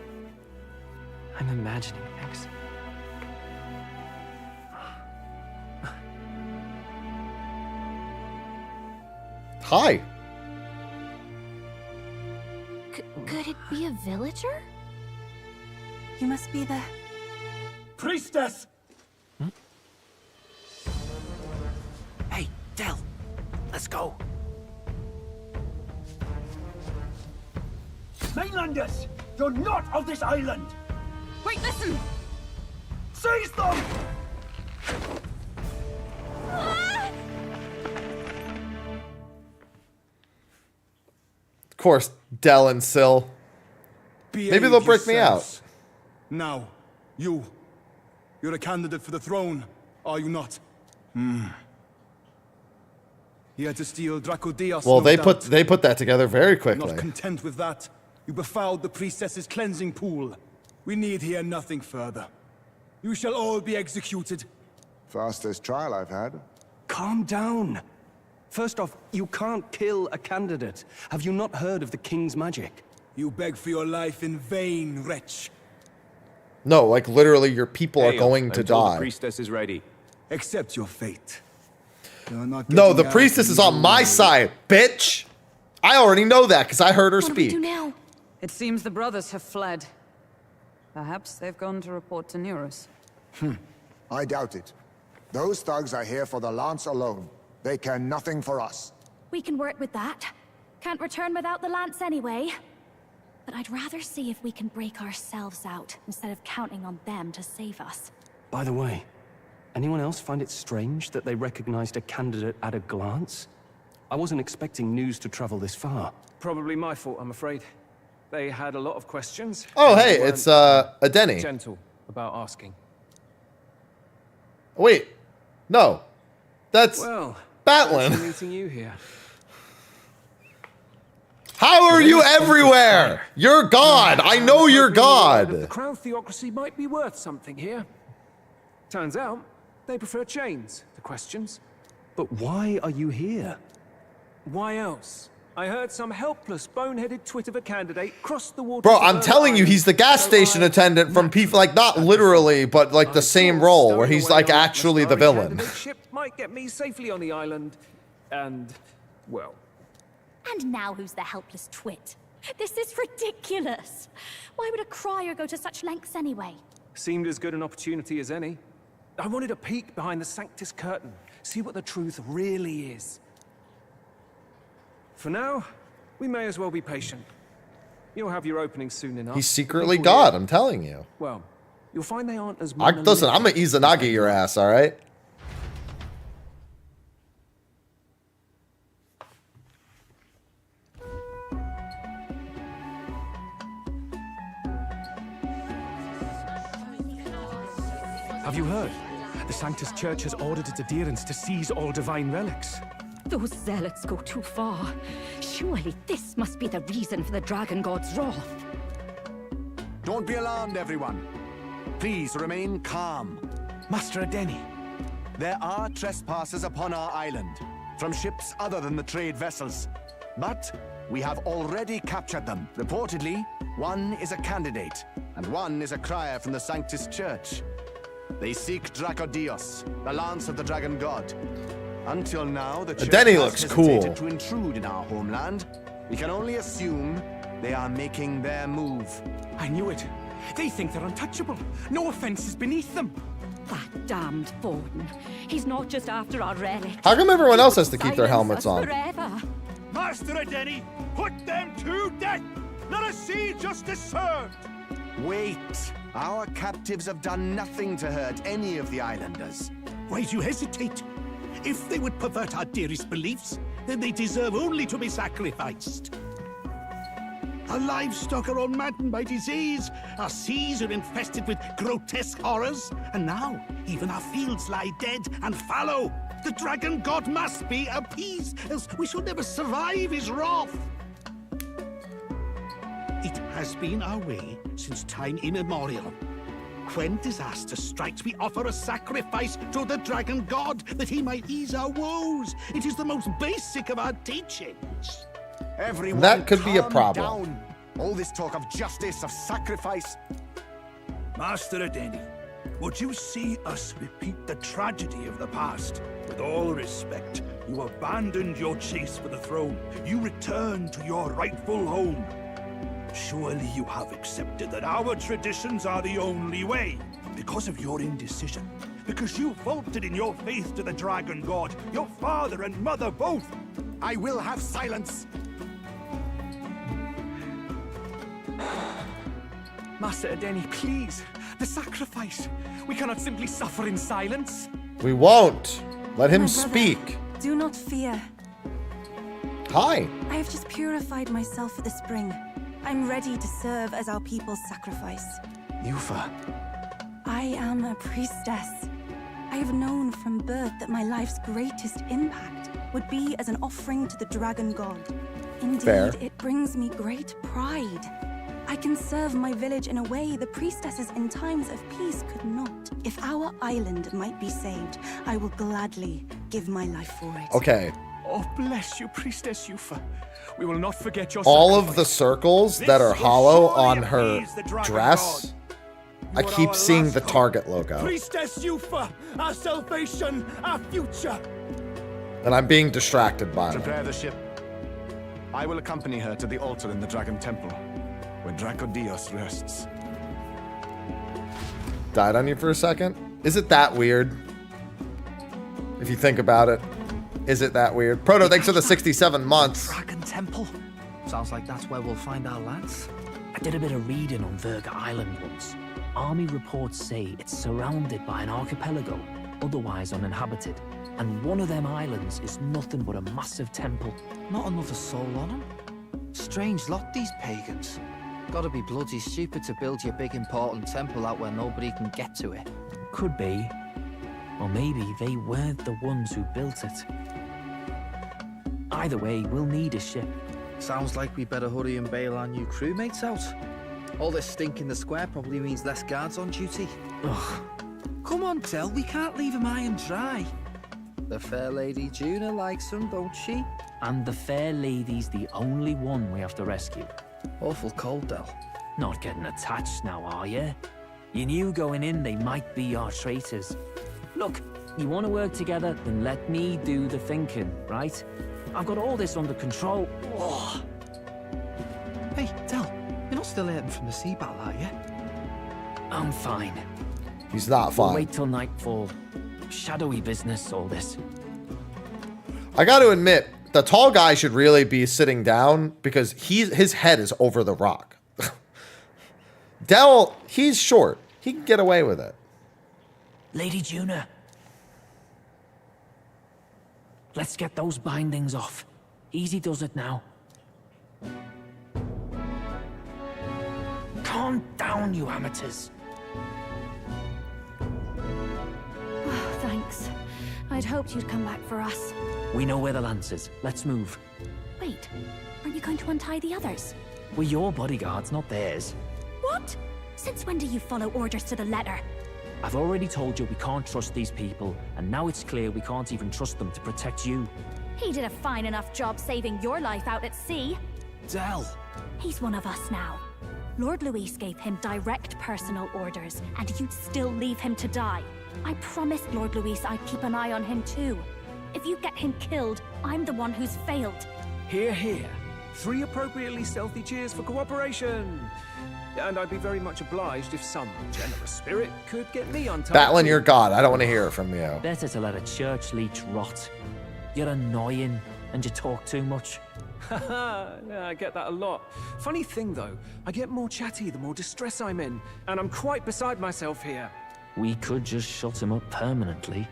I'm imagining things. Hi. Could it be a villager? You must be the... Priestess! Hey, Del, let's go. Mainlanders! You're not of this island! Wait, listen! Seize them! Of course, Del and Syl. Maybe they'll break me out. Now, you're a candidate for the throne, are you not? He had to steal Draco Diaz. Well, no they doubt. put that together very quickly. Not content with that, you befouled the priestess's cleansing pool. We need hear nothing further. You shall all be executed. Fastest trial I've had. Calm down. First off, you can't kill a candidate. Have you not heard of the king's magic? You beg for your life in vain, wretch. No, like literally your people are Hail. going to I'm told die. The priestess is ready. Accept your fate. You're not No, getting the out priestess of is on my here. side, bitch. I already know that because I heard her What do we speak. do now? It seems the brothers have fled. Perhaps they've gone to report to Neurus. I doubt it. Those thugs are here for the lance alone. They care nothing for us. We can work with that. Can't return without the lance anyway. But I'd rather see if we can break ourselves out instead of counting on them to save us. By the way, anyone else find it strange that they recognized a candidate at a glance? I wasn't expecting news to travel this far. Probably my fault, I'm afraid. They had a lot of questions. Oh, hey, They weren't it's Adeni. gentle about asking. Wait, no, that's Well, Batlin. fancy meeting you here. How are you everywhere? You're God. I know you're The God. crown theocracy might be worth something here. Turns out, they prefer chains to questions. But why are you here? Why else? I heard some helpless, boneheaded twit of a candidate cross the water. Bro, I'm telling you, he's the gas station attendant from people, like, not literally, but like the same role where he's like actually the villain. Ship might get me safely on the island, and, well. And now who's the helpless twit? This is ridiculous. Why would a crier go to such lengths anyway? Seemed as good an opportunity as any. I wanted a peek behind the Sanctus curtain, see what the truth really is. For now, we may as well be patient. You'll have your opening soon enough. He's secretly God, I'm telling you. Well, you'll find they aren't as Listen, I'm gonna Izanagi your ass, all right? Have you heard? The Sanctus Church has ordered its adherents to seize all divine relics. Those zealots go too far. Surely this must be the reason for the Dragon God's wrath. Don't be alarmed, everyone. Please remain calm. Master Adeni, there are trespassers upon our island, from ships other than the trade vessels. But we have already captured them. Reportedly, one is a candidate, and one is a crier from the Sanctus Church. They seek Dracodios, the lance of the Dragon God. Until now, the Church Adeni has looks cool. hesitated to intrude in our homeland. We can only assume they are making their move. I knew it. They think they're untouchable. No offense is beneath them. That damned Borden. He's not just after our relic. How come everyone else has to keep their helmets on? Forever. Master Adeni, put them to death! Let us see justice served! Wait. Our captives have done nothing to hurt any of the islanders. Why do you hesitate? If they would pervert our dearest beliefs, then they deserve only to be sacrificed. Our livestock are all maddened by disease, our seas are infested with grotesque horrors, and now even our fields lie dead and fallow. The Dragon God must be appeased, else we shall never survive his wrath. It has been our way since time immemorial. When disaster strikes, we offer a sacrifice to the Dragon God that he might ease our woes. It is the most basic of our teachings. Everyone, That could be a calm problem. down. All this talk of justice, of sacrifice. Master Adeni, would you see us repeat the tragedy of the past? With all respect, you abandoned your chase for the throne. You returned to your rightful home. Surely you have accepted that our traditions are the only way. Because of your indecision. Because you vaulted in your faith to the Dragon God. Your father and mother both. I will have silence. Master Adeni, please. The sacrifice. We cannot simply suffer in silence. We won't. Let him My brother, speak. Do not fear. Hi. I have just purified myself for the spring. I'm ready to serve as our people's sacrifice. Yufa. I am a priestess. I have known from birth that my life's greatest impact would be as an offering to the Dragon God. Indeed, Fair. it brings me great pride. I can serve my village in a way the priestesses in times of peace could not. If our island might be saved, I will gladly give my life for it. Okay. Oh, bless you, Priestess Yufa. We will not forget your All sacrifice. of the circles that are hollow on her dress I keep seeing the target logo. Priestess Yufa, our salvation, our future. And I'm being distracted by it. Prepare the ship. I will accompany her to the altar in the Dragon Temple, where Dracodios rests. Died on you for a second? Is it that weird? If you think about it. Is it that weird? Proto, thanks for the 67 months. Dragon Temple. Sounds like that's where we'll find our lance. I did a bit of reading on Verga Island once. Army reports say it's surrounded by an archipelago, otherwise uninhabited. And one of them islands is nothing but a massive temple. Not another soul on them. Strange lot, these pagans. Gotta be bloody stupid to build your big important temple out where nobody can get to it. Could be. Or maybe they weren't the ones who built it. Either way, we'll need a ship. Sounds like we better hurry and bail our new crewmates out. All this stink in the square probably means less guards on duty. Ugh. Come on, Del, we can't leave him high and dry. The fair lady Juna likes him, don't she? And the fair lady's the only one we have to rescue. Awful cold, Del. Not getting attached now, are you? You knew going in they might be our traitors. Look, you want to work together, then let me do the thinking, right? I've got all this under control. Oh. Hey, Del, you're not still hurting from the sea battle, are you? I'm fine. He's not fine. We'll wait till nightfall. Shadowy business, all this. I got to admit, the tall guy should really be sitting down because his head is over the rock. Del, he's short. He can get away with it. Lady Juna. Let's get those bindings off. Easy does it now. Calm down, you amateurs. Oh, thanks. I'd hoped you'd come back for us. We know where the lance is. Let's move. Wait, aren't you going to untie the others? We're your bodyguards, not theirs. What? Since when do you follow orders to the letter? I've already told you we can't trust these people, and now it's clear we can't even trust them to protect you. He did a fine enough job saving your life out at sea. Del! He's one of us now. Lord Luis gave him direct personal orders, and you'd still leave him to die. I promised Lord Luis I'd keep an eye on him too. If you get him killed, I'm the one who's failed. Hear, hear. 3 appropriately stealthy cheers for cooperation. And I'd be very much obliged if some generous spirit could get me on top. Battling your god. I don't want to hear it from you. Better to let a church leech rot. You're annoying, and you talk too much. Haha, yeah, I get that a lot. Funny thing though, I get more chatty the more distress I'm in, and I'm quite beside myself here. We could just shut him up permanently.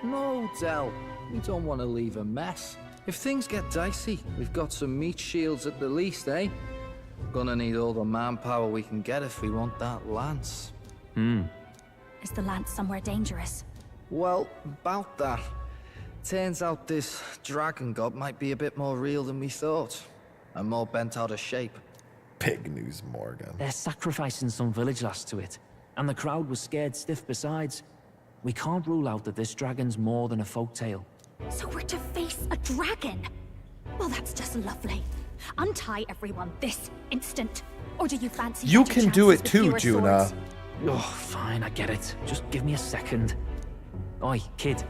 No, Del. We don't want to leave a mess. If things get dicey, we've got some meat shields at the least, eh? Gonna need all the manpower we can get if we want that lance. Is the lance somewhere dangerous? Well, about that. Turns out this dragon god might be a bit more real than we thought. And more bent out of shape. Pig news, Morgan. They're sacrificing some village lass to it, and the crowd was scared stiff besides. We can't rule out that this dragon's more than a folktale. So we're to face a dragon? Well, that's just lovely. Untie everyone this instant. Or do you fancy You better can do it chances too, with fewer Juna. swords? Oh, fine, I get it. Just give me a second. Oi, kid.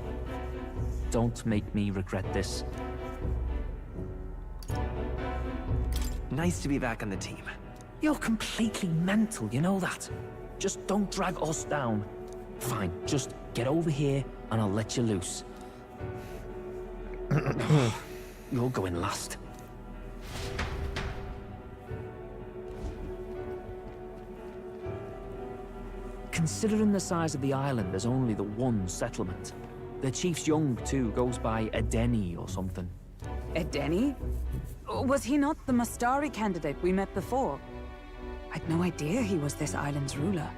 Don't make me regret this. Nice to be back on the team. You're completely mental, you know that. Just don't drag us down. Fine, just get over here and I'll let you loose. You're going last. Considering the size of the island, there's only the one settlement. The chief's young, too, goes by Edeni or something. Edeni? Was he not the Mustari candidate we met before? I'd no idea he was this island's ruler.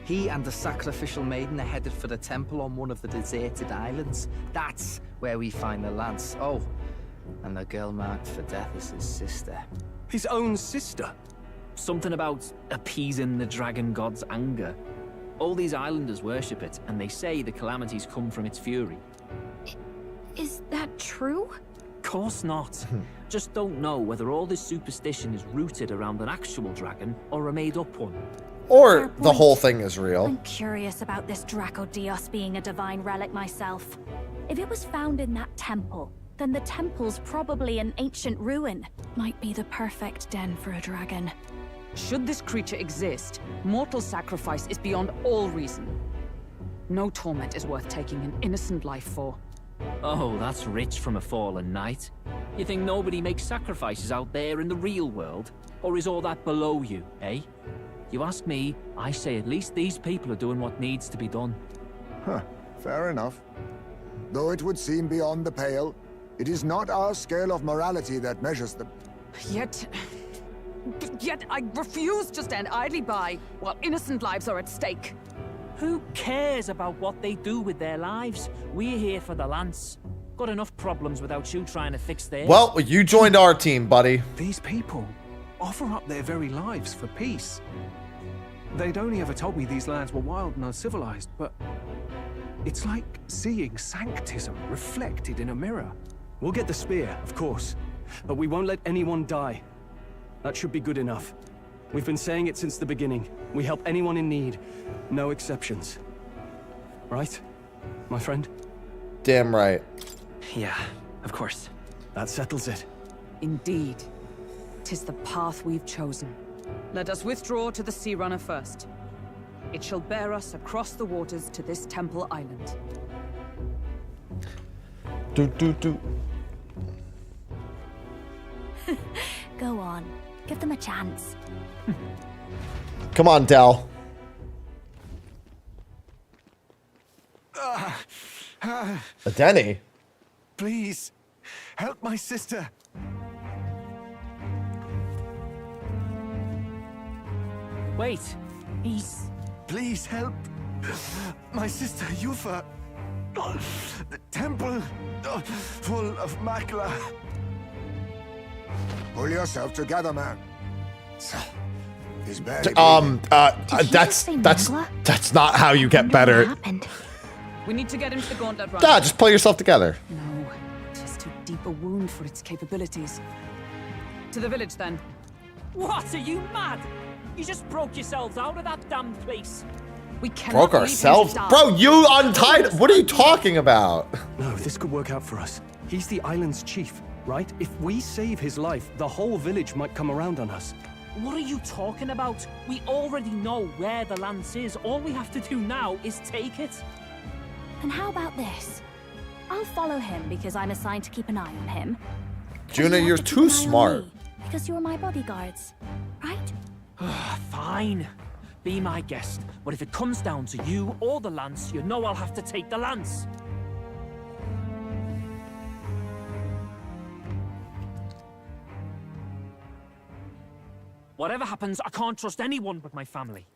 He and the sacrificial maiden are headed for the temple on one of the deserted islands. That's where we find the lance. Oh, and the girl marked for death is his sister. His own sister? Something about appeasing the dragon god's anger. All these islanders worship it, and they say the calamities come from its fury. Is that true? Course not. Just don't know whether all this superstition is rooted around an actual dragon or a made-up one. Or the whole thing is real. I'm curious about this Draco Dios being a divine relic myself. If it was found in that temple, then the temple's probably an ancient ruin. Might be the perfect den for a dragon. Should this creature exist, mortal sacrifice is beyond all reason. No torment is worth taking an innocent life for. Oh, that's rich from a fallen knight. You think nobody makes sacrifices out there in the real world? Or is all that below you, eh? You ask me, I say at least these people are doing what needs to be done. Huh, fair enough. Though it would seem beyond the pale, it is not our scale of morality that measures them. Yet I refuse to stand idly by while innocent lives are at stake. Who cares about what they do with their lives? We're here for the lance. Got enough problems without you trying to fix theirs. Well, you joined our team, buddy. These people offer up their very lives for peace. They'd only ever told me these lands were wild and uncivilized, but it's like seeing sanctism reflected in a mirror. We'll get the spear, of course, but we won't let anyone die. That should be good enough. We've been saying it since the beginning. We help anyone in need. No exceptions. Right, my friend? Damn right. Yeah, of course. That settles it. Indeed. 'Tis the path we've chosen. Let us withdraw to the Sea Runner first. It shall bear us across the waters to this temple island. Do. Go on. Give them a chance. Come on, Del. A Denny? Please, help my sister. Wait, he's... Please help. My sister, Yufa. The temple, full of Makla. Pull yourself together, man. He's barely that's not how you get better. We need to get him to the gauntlet run. Just pull yourself together. No, just too deep a wound for its capabilities. To the village, then. What? Are you mad? You just broke yourselves out of that damn place. We cannot Broke ourselves? Bro, you untied. What are you talking about? No, this could work out for us. He's the island's chief, right? If we save his life, the whole village might come around on us. What are you talking about? We already know where the lance is. All we have to do now is take it. And how about this? I'll follow him because I'm assigned to keep an eye on him. Juna, you're too smart. Because you're my bodyguards, right? Fine. Be my guest. But if it comes down to you or the lance, you know I'll have to take the lance. Whatever happens, I can't trust anyone but my family.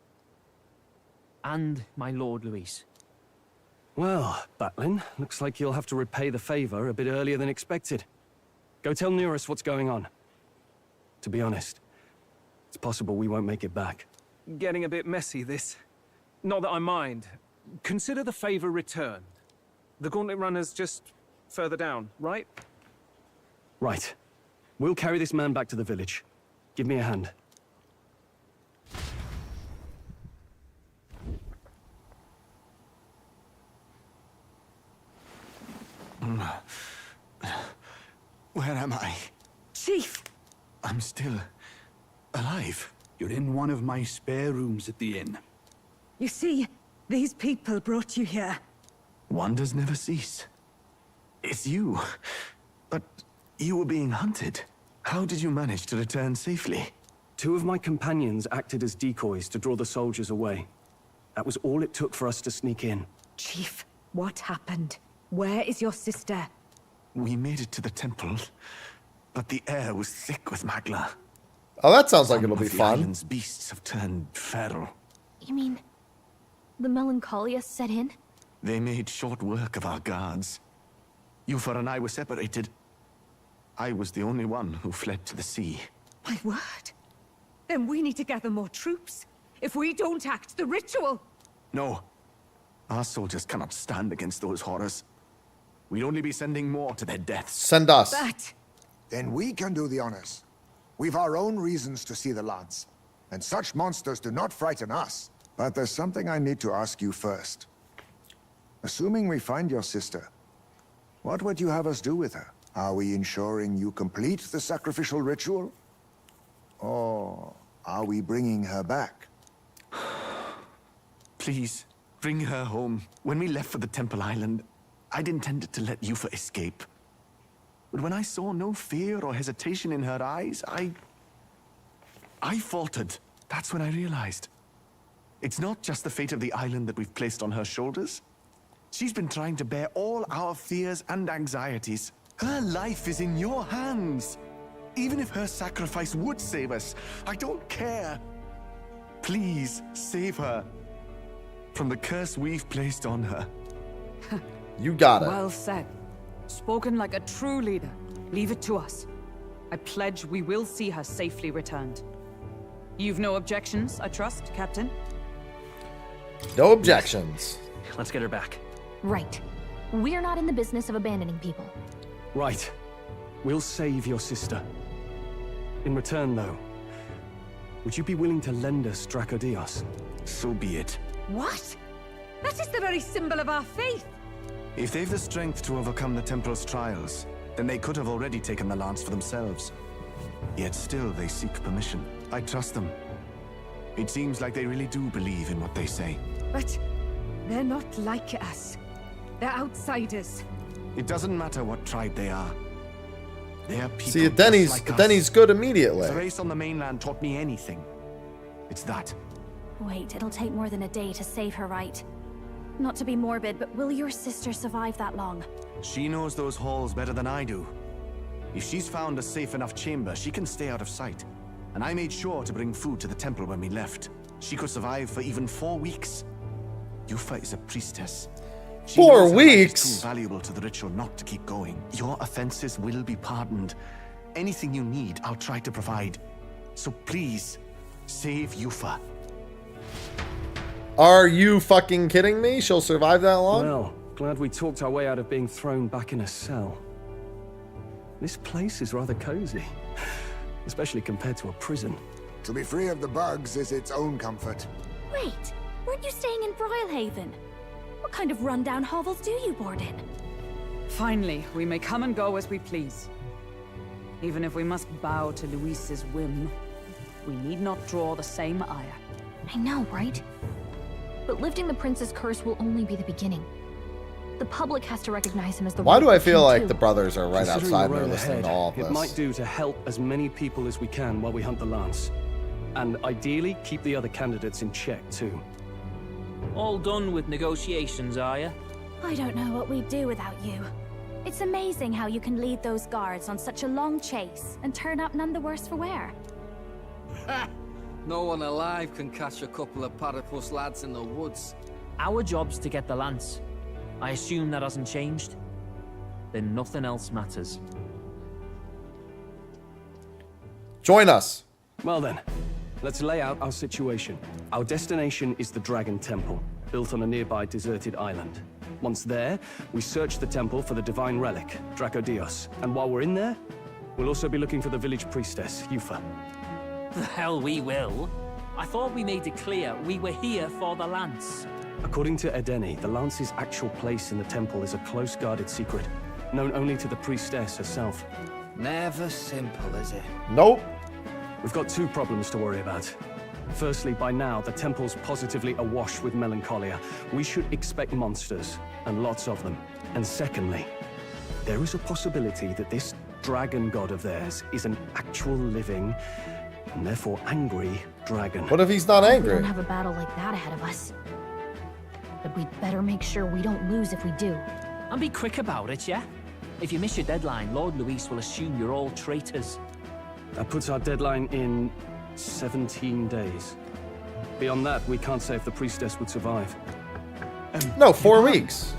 And my Lord Luis. Well, Batlin, looks like you'll have to repay the favor a bit earlier than expected. Go tell Neurus what's going on. To be honest, it's possible we won't make it back. Getting a bit messy, this. Not that I mind. Consider the favor returned. The gauntlet runner's just further down, right? Right. We'll carry this man back to the village. Give me a hand. Where am I? Chief! I'm still alive. You're in one of my spare rooms at the inn. You see, these people brought you here. Wonders never cease. It's you. But you were being hunted. How did you manage to return safely? 2 of my companions acted as decoys to draw the soldiers away. That was all it took for us to sneak in. Chief, what happened? Where is your sister? We made it to the temple, but the air was thick with Magla. Oh, that sounds like it'll be The fun. island's beasts have turned feral. You mean the melancholia set in? They made short work of our guards. Yufa and I were separated. I was the only one who fled to the sea. My word. Then we need to gather more troops. If we don't act, the ritual... No. Our soldiers cannot stand against those horrors. We'd only be sending more to their deaths. Send us. Then we can do the honors. We've our own reasons to see the lance. and such monsters do not frighten us. But there's something I need to ask you first. Assuming we find your sister, what would you have us do with her? Are we ensuring you complete the sacrificial ritual? Or are we bringing her back? Please, bring her home. When we left for the Temple Island, I'd intended to let Yufa escape. But when I saw no fear or hesitation in her eyes, I faltered. That's when I realized. It's not just the fate of the island that we've placed on her shoulders. She's been trying to bear all our fears and anxieties. Her life is in your hands. Even if her sacrifice would save us, I don't care. Please, save her from the curse we've placed on her. You got it. Well said. Spoken like a true leader. Leave it to us. I pledge we will see her safely returned. You've no objections, I trust, Captain? No objections. Let's get her back. Right. We're not in the business of abandoning people. Right. We'll save your sister. In return, though, would you be willing to lend us Dracodios? So be it. What? That is the very symbol of our faith! If they've the strength to overcome the Temple's trials, then they could have already taken the lance for themselves. Yet still they seek permission. I trust them. It seems like they really do believe in what they say. But they're not like us. They're outsiders. It doesn't matter what tribe they are. They are people. See, Denny's like us. Denny's good immediately. If the race on the mainland taught me anything, it's that. Wait, it'll take more than a day to save her, right? Not to be morbid, but will your sister survive that long? She knows those halls better than I do. If she's found a safe enough chamber, she can stay out of sight. And I made sure to bring food to the temple when we left. She could survive for even 4 weeks. Yufa is a priestess. She 4 knows her life is weeks? too valuable to the ritual not to keep going. Your offenses will be pardoned. Anything you need, I'll try to provide. So please, save Yufa. Are you fucking kidding me? She'll survive that long? Well, glad we talked our way out of being thrown back in a cell. This place is rather cozy, especially compared to a prison. To be free of the bugs is its own comfort. Wait, weren't you staying in Broilhaven? What kind of rundown hovels do you board in? Finally, we may come and go as we please. Even if we must bow to Luis's whim, we need not draw the same ire. I know, right? But lifting the prince's curse will only be the beginning. The public has to recognize him as the Why do I rightful feel king, like too. the brothers are right Considering outside and the they're road listening to ahead, all of it this? might do to help as many people as we can while we hunt the lance. And ideally, keep the other candidates in check, too. All done with negotiations, are you? I don't know what we'd do without you. It's amazing how you can lead those guards on such a long chase and turn up none the worse for wear. No one alive can catch a couple of platypus lads in the woods. Our job's to get the lance. I assume that hasn't changed? Then nothing else matters. Join us. Well then, let's lay out our situation. Our destination is the Dragon Temple, built on a nearby deserted island. Once there, we search the temple for the divine relic, Dracodios. And while we're in there, we'll also be looking for the village priestess, Yufa. The hell we will. I thought we made it clear we were here for the lance. According to Edeni, the lance's actual place in the temple is a close guarded secret, known only to the priestess herself. Never simple, is it? Nope. We've got 2 problems to worry about. Firstly, by now, the temple's positively awash with melancholia. We should expect monsters, and lots of them. And secondly, there is a possibility that this dragon god of theirs is an actual living, and therefore angry, dragon. What if he's not We angry? don't have a battle like that ahead of us. But we'd better make sure we don't lose if we do. And be quick about it, yeah? If you miss your deadline, Lord Luis will assume you're all traitors. That puts our deadline in 17 days. Beyond that, we can't say if the priestess would survive. No, 4 weeks.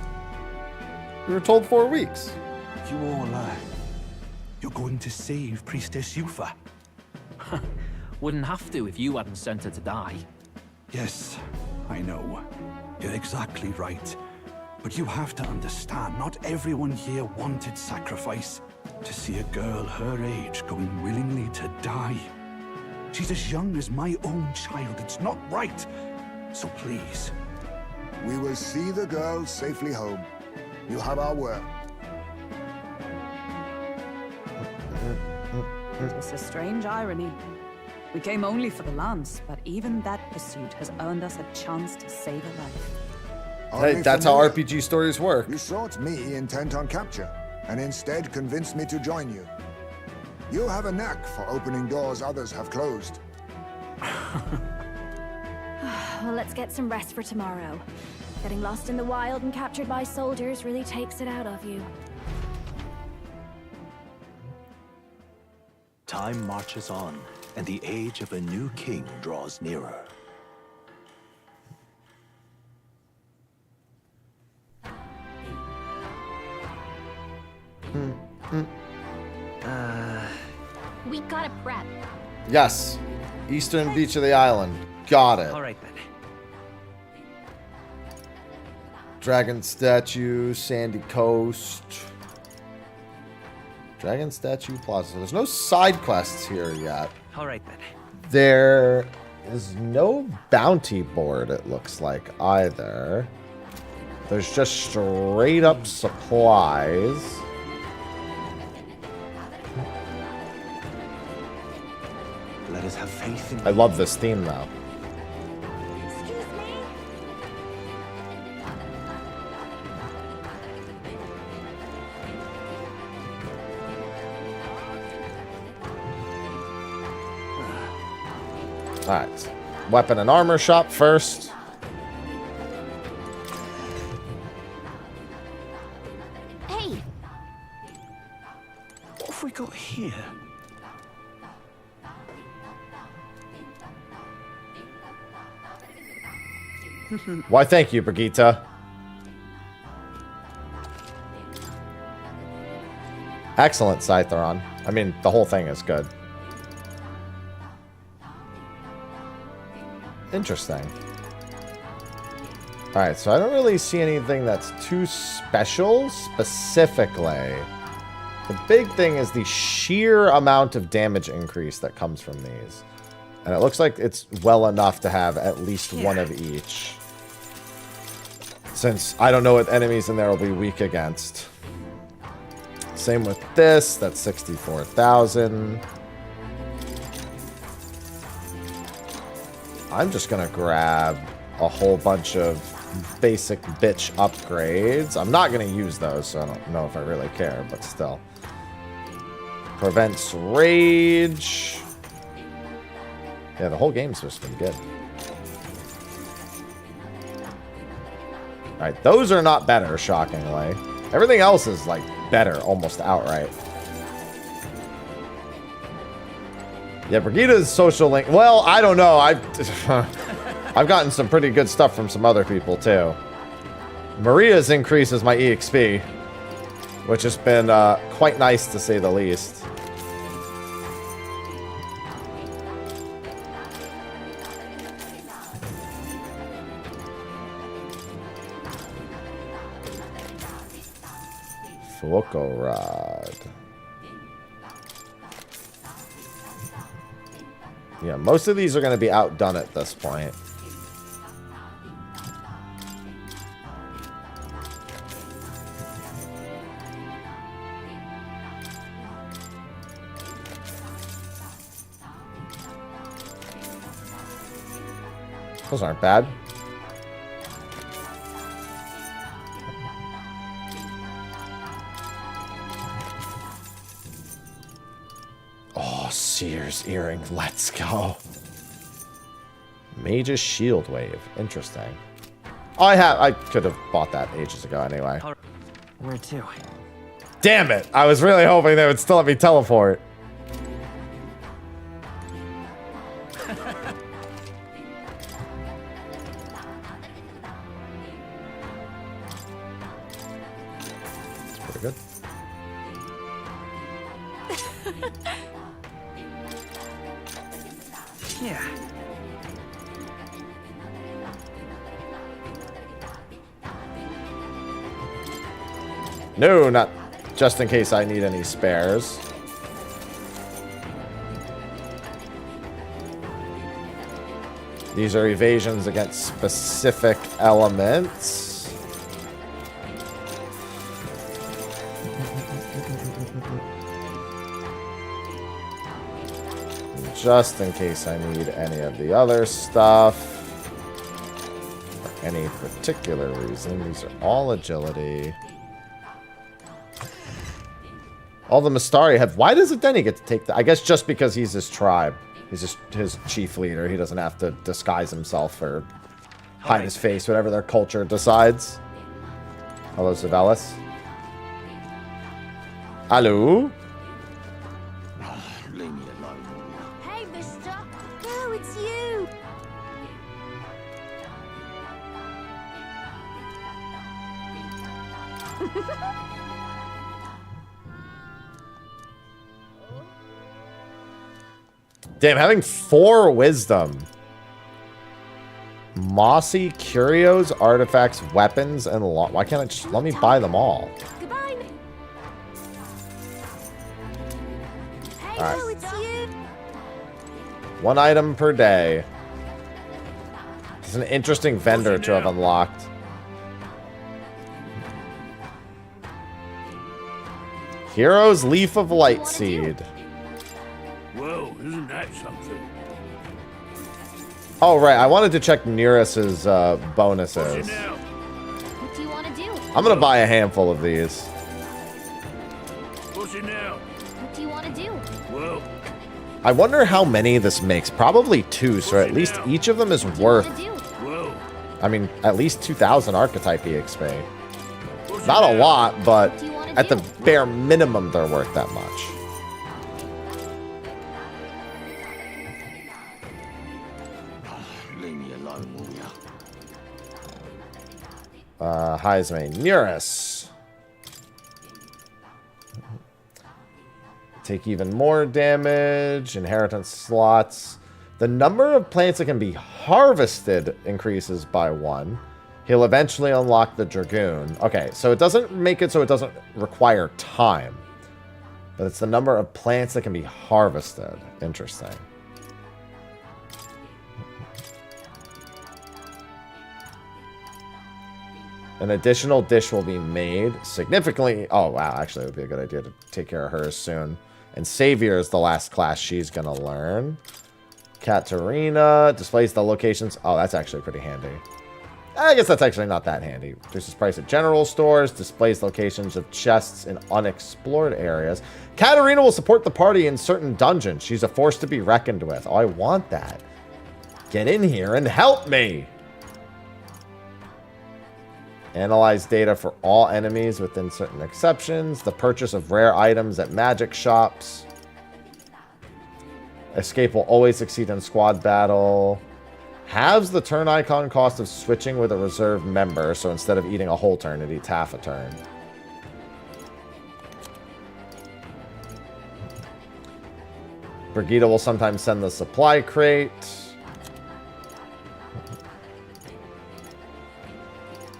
We were told 4 weeks. You all you're going to save Priestess Yufa? Wouldn't have to if you hadn't sent her to die. Yes, I know. You're exactly right. But you have to understand, not everyone here wanted sacrifice. To see a girl her age going willingly to die. She's as young as my own child. It's not right. So please. We will see the girl safely home. You have our word. It's a strange irony. We came only for the lance, but even that pursuit has earned us a chance to save a life. Hey, that's how RPG stories work. You sought me intent on capture, and instead convinced me to join you. You have a knack for opening doors others have closed. Well, let's get some rest for tomorrow. Getting lost in the wild and captured by soldiers really takes it out of you. Time marches on, and the age of a new king draws nearer. We gotta prep. Yes. Eastern beach of the island. Got it. All right then. Dragon statue, sandy coast. Dragon statue plaza. There's no side quests here yet. All right then. There is no bounty board, it looks like, either. There's just straight up supplies. Let us have faith in I love this theme, though. Alright. Weapon and armor shop first. Hey! What have we got here? Why, thank you, Brigita. Excellent, Scytheron. I mean, the whole thing is good. Interesting. Alright, so I don't really see anything that's too special, specifically. The big thing is the sheer amount of damage increase that comes from these. And it looks like it's well enough to have at least one of each. Since I don't know what enemies in there will be weak against. Same with this, that's 64,000. I'm just gonna grab a whole bunch of basic bitch upgrades. I'm not gonna use those, so I don't know if I really care, but still. Prevents rage. Yeah, the whole game's just been good. Alright, those are not better, shockingly. Everything else is, like, better, almost outright. Yeah, Brigita's social link. Well, I don't know. I've gotten some pretty good stuff from some other people, too. Maria's increases my EXP, which has been quite nice, to say the least. Fuoco Rod. Yeah, most of these are going to be outdone at this point. Those aren't bad. Oh, Seer's Earring. Let's go. Mage's Shield Wave. Interesting. Oh, I could have bought that ages ago anyway. Where to? Damn it! I was really hoping they would still let me teleport. That's pretty good. Yeah. No, not just in case I need any spares. These are evasions against specific elements. Just in case I need any of the other stuff. For any particular reason. These are all agility. All the Mustari have... Why does Denny get to take that? I guess just because he's his tribe. He's just his chief leader. He doesn't have to disguise himself or hide his face, whatever their culture decides. Hello, Zavelis. Hello? Leave me alone. Hey, mister. No, it's you. Damn, having 4 wisdom. Mossy, curios, artifacts, weapons, and why can't I just let me buy them all? Goodbye. Hey, All right. no, it's you. 1 item per day. It's an interesting vendor to have unlocked. Hero's Leaf of Light Seed. Whoa, isn't that something? Oh, right. I wanted to check Nearest's bonuses. What do you want to do? I'm going to buy a handful of these. What's it now? What do you want to do? Whoa. I wonder how many this makes. Probably 2, so at least each of them is worth... Whoa. I mean, at least 2,000 archetype EXP. Not a lot, but at the bare minimum, they're worth that much. Leave me alone, will ya? Hi, is my Nearest. Take even more damage. Inheritance slots. The number of plants that can be harvested increases by 1. He'll eventually unlock the Dragoon. Okay, so it doesn't make it so it doesn't require time. But it's the number of plants that can be harvested. Interesting. An additional dish will be made significantly. Oh, wow. Actually, it would be a good idea to take care of hers soon. And Savior is the last class she's going to learn. Katarina displays the locations. Oh, that's actually pretty handy. I guess that's actually not that handy. Reduces price at general stores. Displays locations of chests in unexplored areas. Katarina will support the party in certain dungeons. She's a force to be reckoned with. Oh, I want that. Get in here and help me. Analyze data for all enemies within certain exceptions. The purchase of rare items at magic shops. Escape will always succeed in squad battle. Halves the turn icon cost of switching with a reserve member. So instead of eating a whole turn, it eats half a turn. Brigita will sometimes send the supply crate.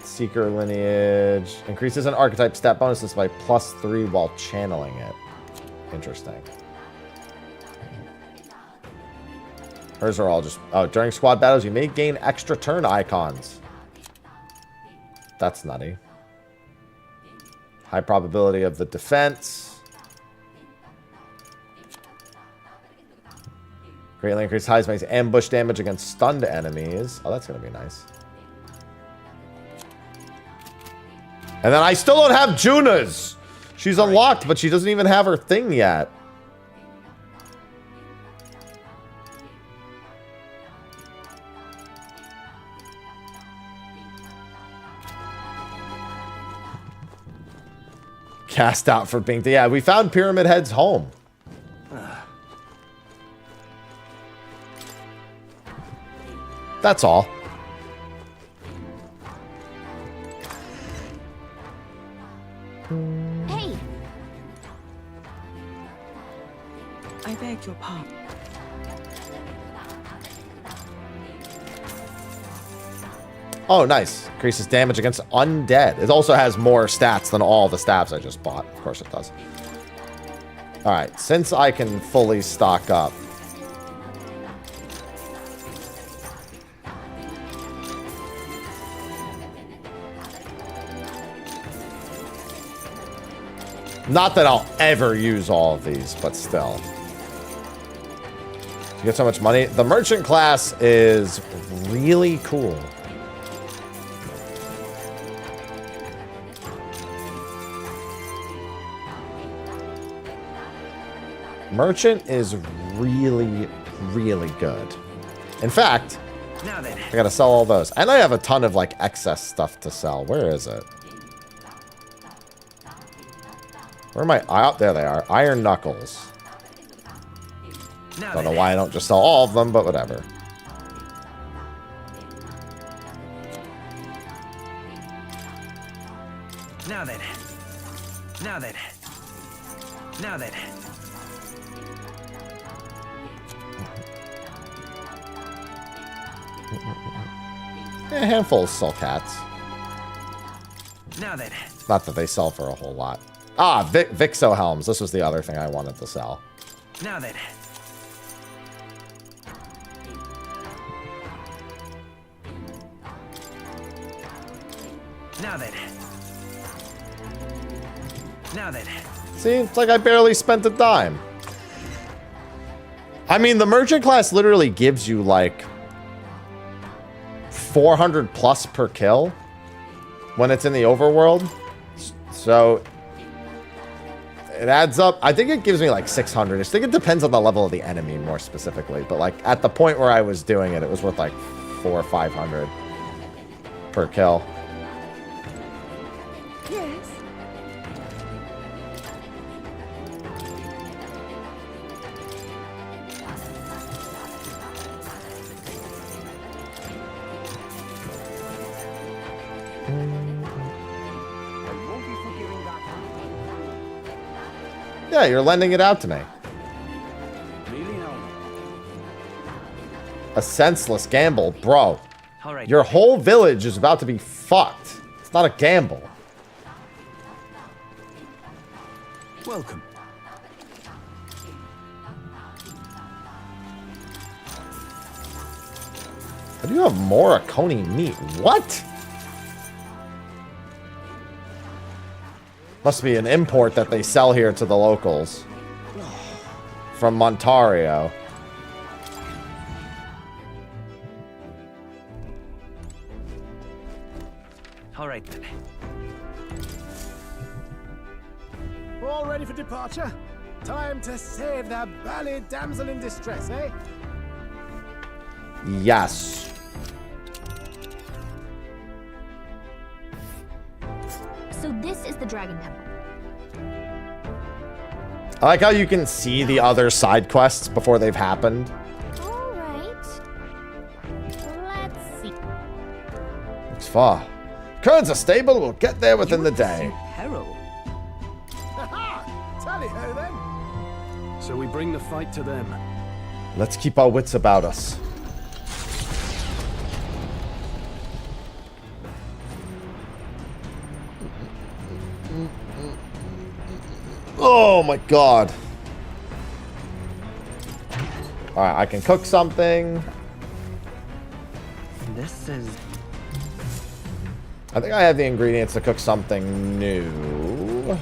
Seeker lineage. Increases an archetype stat bonuses by +3 while channeling it. Interesting. Hers are all just... Oh, during squad battles, you may gain extra turn icons. That's nutty. High probability of the defense. Greatly increased Heisman's ambush damage against stunned enemies. Oh, that's going to be nice. And then I still don't have Juna's. She's unlocked, but she doesn't even have her thing yet. Cast out for Bing. Yeah, we found Pyramid Head's home. That's all. Hey! I beg your pardon. Oh, nice. Increases damage against undead. It also has more stats than all the staves I just bought. Of course it does. Alright, since I can fully stock up. Not that I'll ever use all of these, but still. You get so much money. The merchant class is really cool. Merchant is really, really good. In fact, Now then. I gotta sell all those. And I have a ton of like excess stuff to sell. Where is it? Where am I? Oh, there they are. Iron Knuckles. Don't know why I don't just sell all of them, but whatever. Now then. Now then. Now then. A handful of sell cats. Now then. Not that they sell for a whole lot. Ah, Vixo helms. This was the other thing I wanted to sell. Now then. Now then. Now then. See, it's like I barely spent a dime. I mean, the merchant class literally gives you like 400 plus per kill when it's in the overworld. So it adds up. I think it gives me like 600. I think it depends on the level of the enemy more specifically. But like at the point where I was doing it, it was worth like 400 or 500 per kill. Yes. Yeah, you're lending it out to me. A senseless gamble, bro. All right. Your whole village is about to be fucked. It's not a gamble. Welcome. How do you have more Akoni meat? What? Must be an import that they sell here to the locals. From Montario. All right then. All ready for departure? Time to save that bally damsel in distress, eh? Yes. So this is the Dragon Temple. I like how you can see the other side quests before they've happened. All right. Let's see. Looks far. Curds are stable. We'll get there within the day. Peril. Tally-ho then. So we bring the fight to them. Let's keep our wits about us. Oh my god. Alright, I can cook something. This is... I think I have the ingredients to cook something new.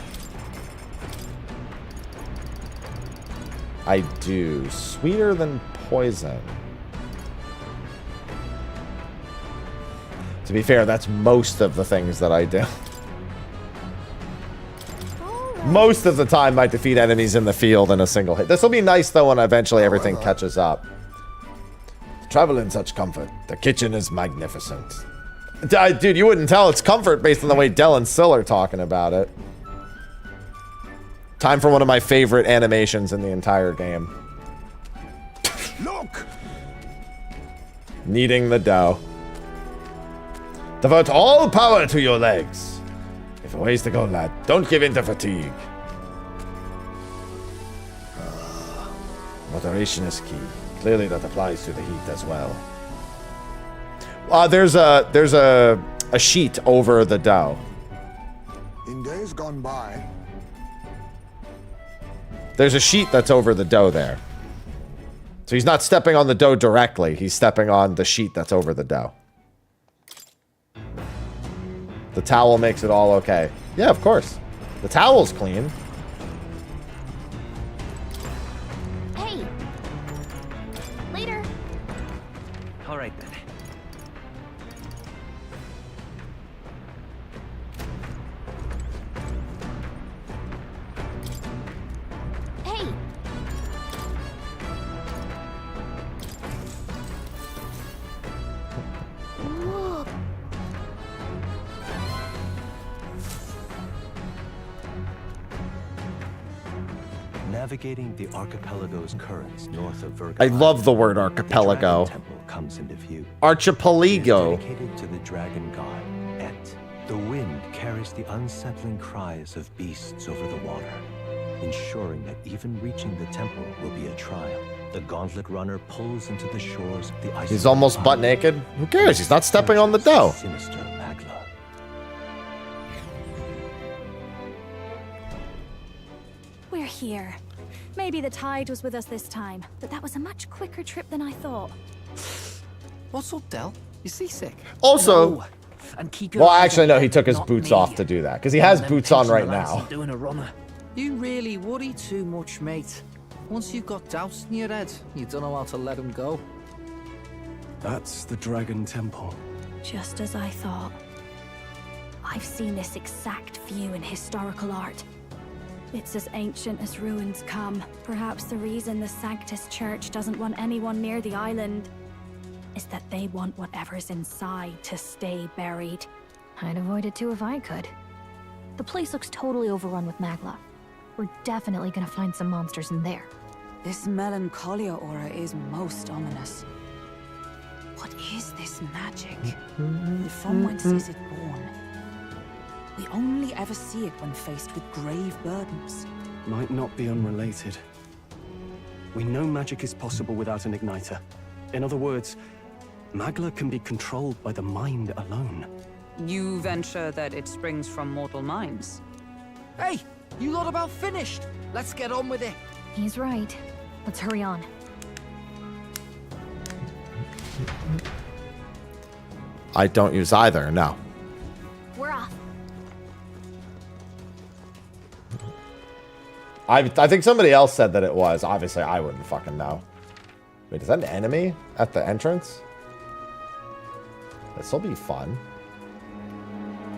I do. Sweeter than poison. To be fair, that's most of the things that I do. Most of the time, I defeat enemies in the field in a single hit. This will be nice, though, when eventually everything catches up. Travel in such comfort. The kitchen is magnificent. Dude, you wouldn't tell it's comfort based on the way Del and Syl are talking about it. Time for one of my favorite animations in the entire game. Look! Kneading the dough. Devote all power to your legs. If a ways to go, lad. Don't give in to fatigue. Moderation is key. Clearly that applies to the heat as well. There's a sheet over the dough. In days gone by, There's a sheet that's over the dough there. So he's not stepping on the dough directly. He's stepping on the sheet that's over the dough. The towel makes it all okay. Yeah, of course. The towel's clean. Hey! Whoa. Navigating the archipelago's currents north of Verga I love the word Island, archipelago. the Dragon Temple comes into view. Archipelago. It is dedicated to the dragon god, Et. The wind carries the unsettling cries of beasts over the water, ensuring that even reaching the temple will be a trial. The gauntlet runner pulls into the shores of the ice. He's almost butt naked. Who cares? He's not stepping on the dough. Sinister Magla. We're here. Maybe the tide was with us this time, but that was a much quicker trip than I thought. What's up, Del? You seasick? Also, No. And keep your well, eyes actually, on no, Ed, he took his not boots me. off to do that because he has Them boots on pigs right and the lads now. are Doing a runner. You really worry too much, mate. Once you've got doubts in your head, you don't know how to let them go. That's the Dragon Temple. Just as I thought. I've seen this exact view in historical art. It's as ancient as ruins come. Perhaps the reason the Sanctus Church doesn't want anyone near the island is that they want whatever's inside to stay buried. I'd avoid it too if I could. The place looks totally overrun with Magla. We're definitely gonna find some monsters in there. This melancholia aura is most ominous. What is this magic? And from whence is it born? We only ever see it when faced with grave burdens. Might not be unrelated. We know magic is possible without an igniter. In other words, Magla can be controlled by the mind alone. You venture that it springs from mortal minds? Hey, you lot about finished. Let's get on with it. He's right. Let's hurry on. I don't use either, no. We're off. I think somebody else said that it was. Obviously, I wouldn't fucking know. Wait, is that an enemy at the entrance? This'll be fun.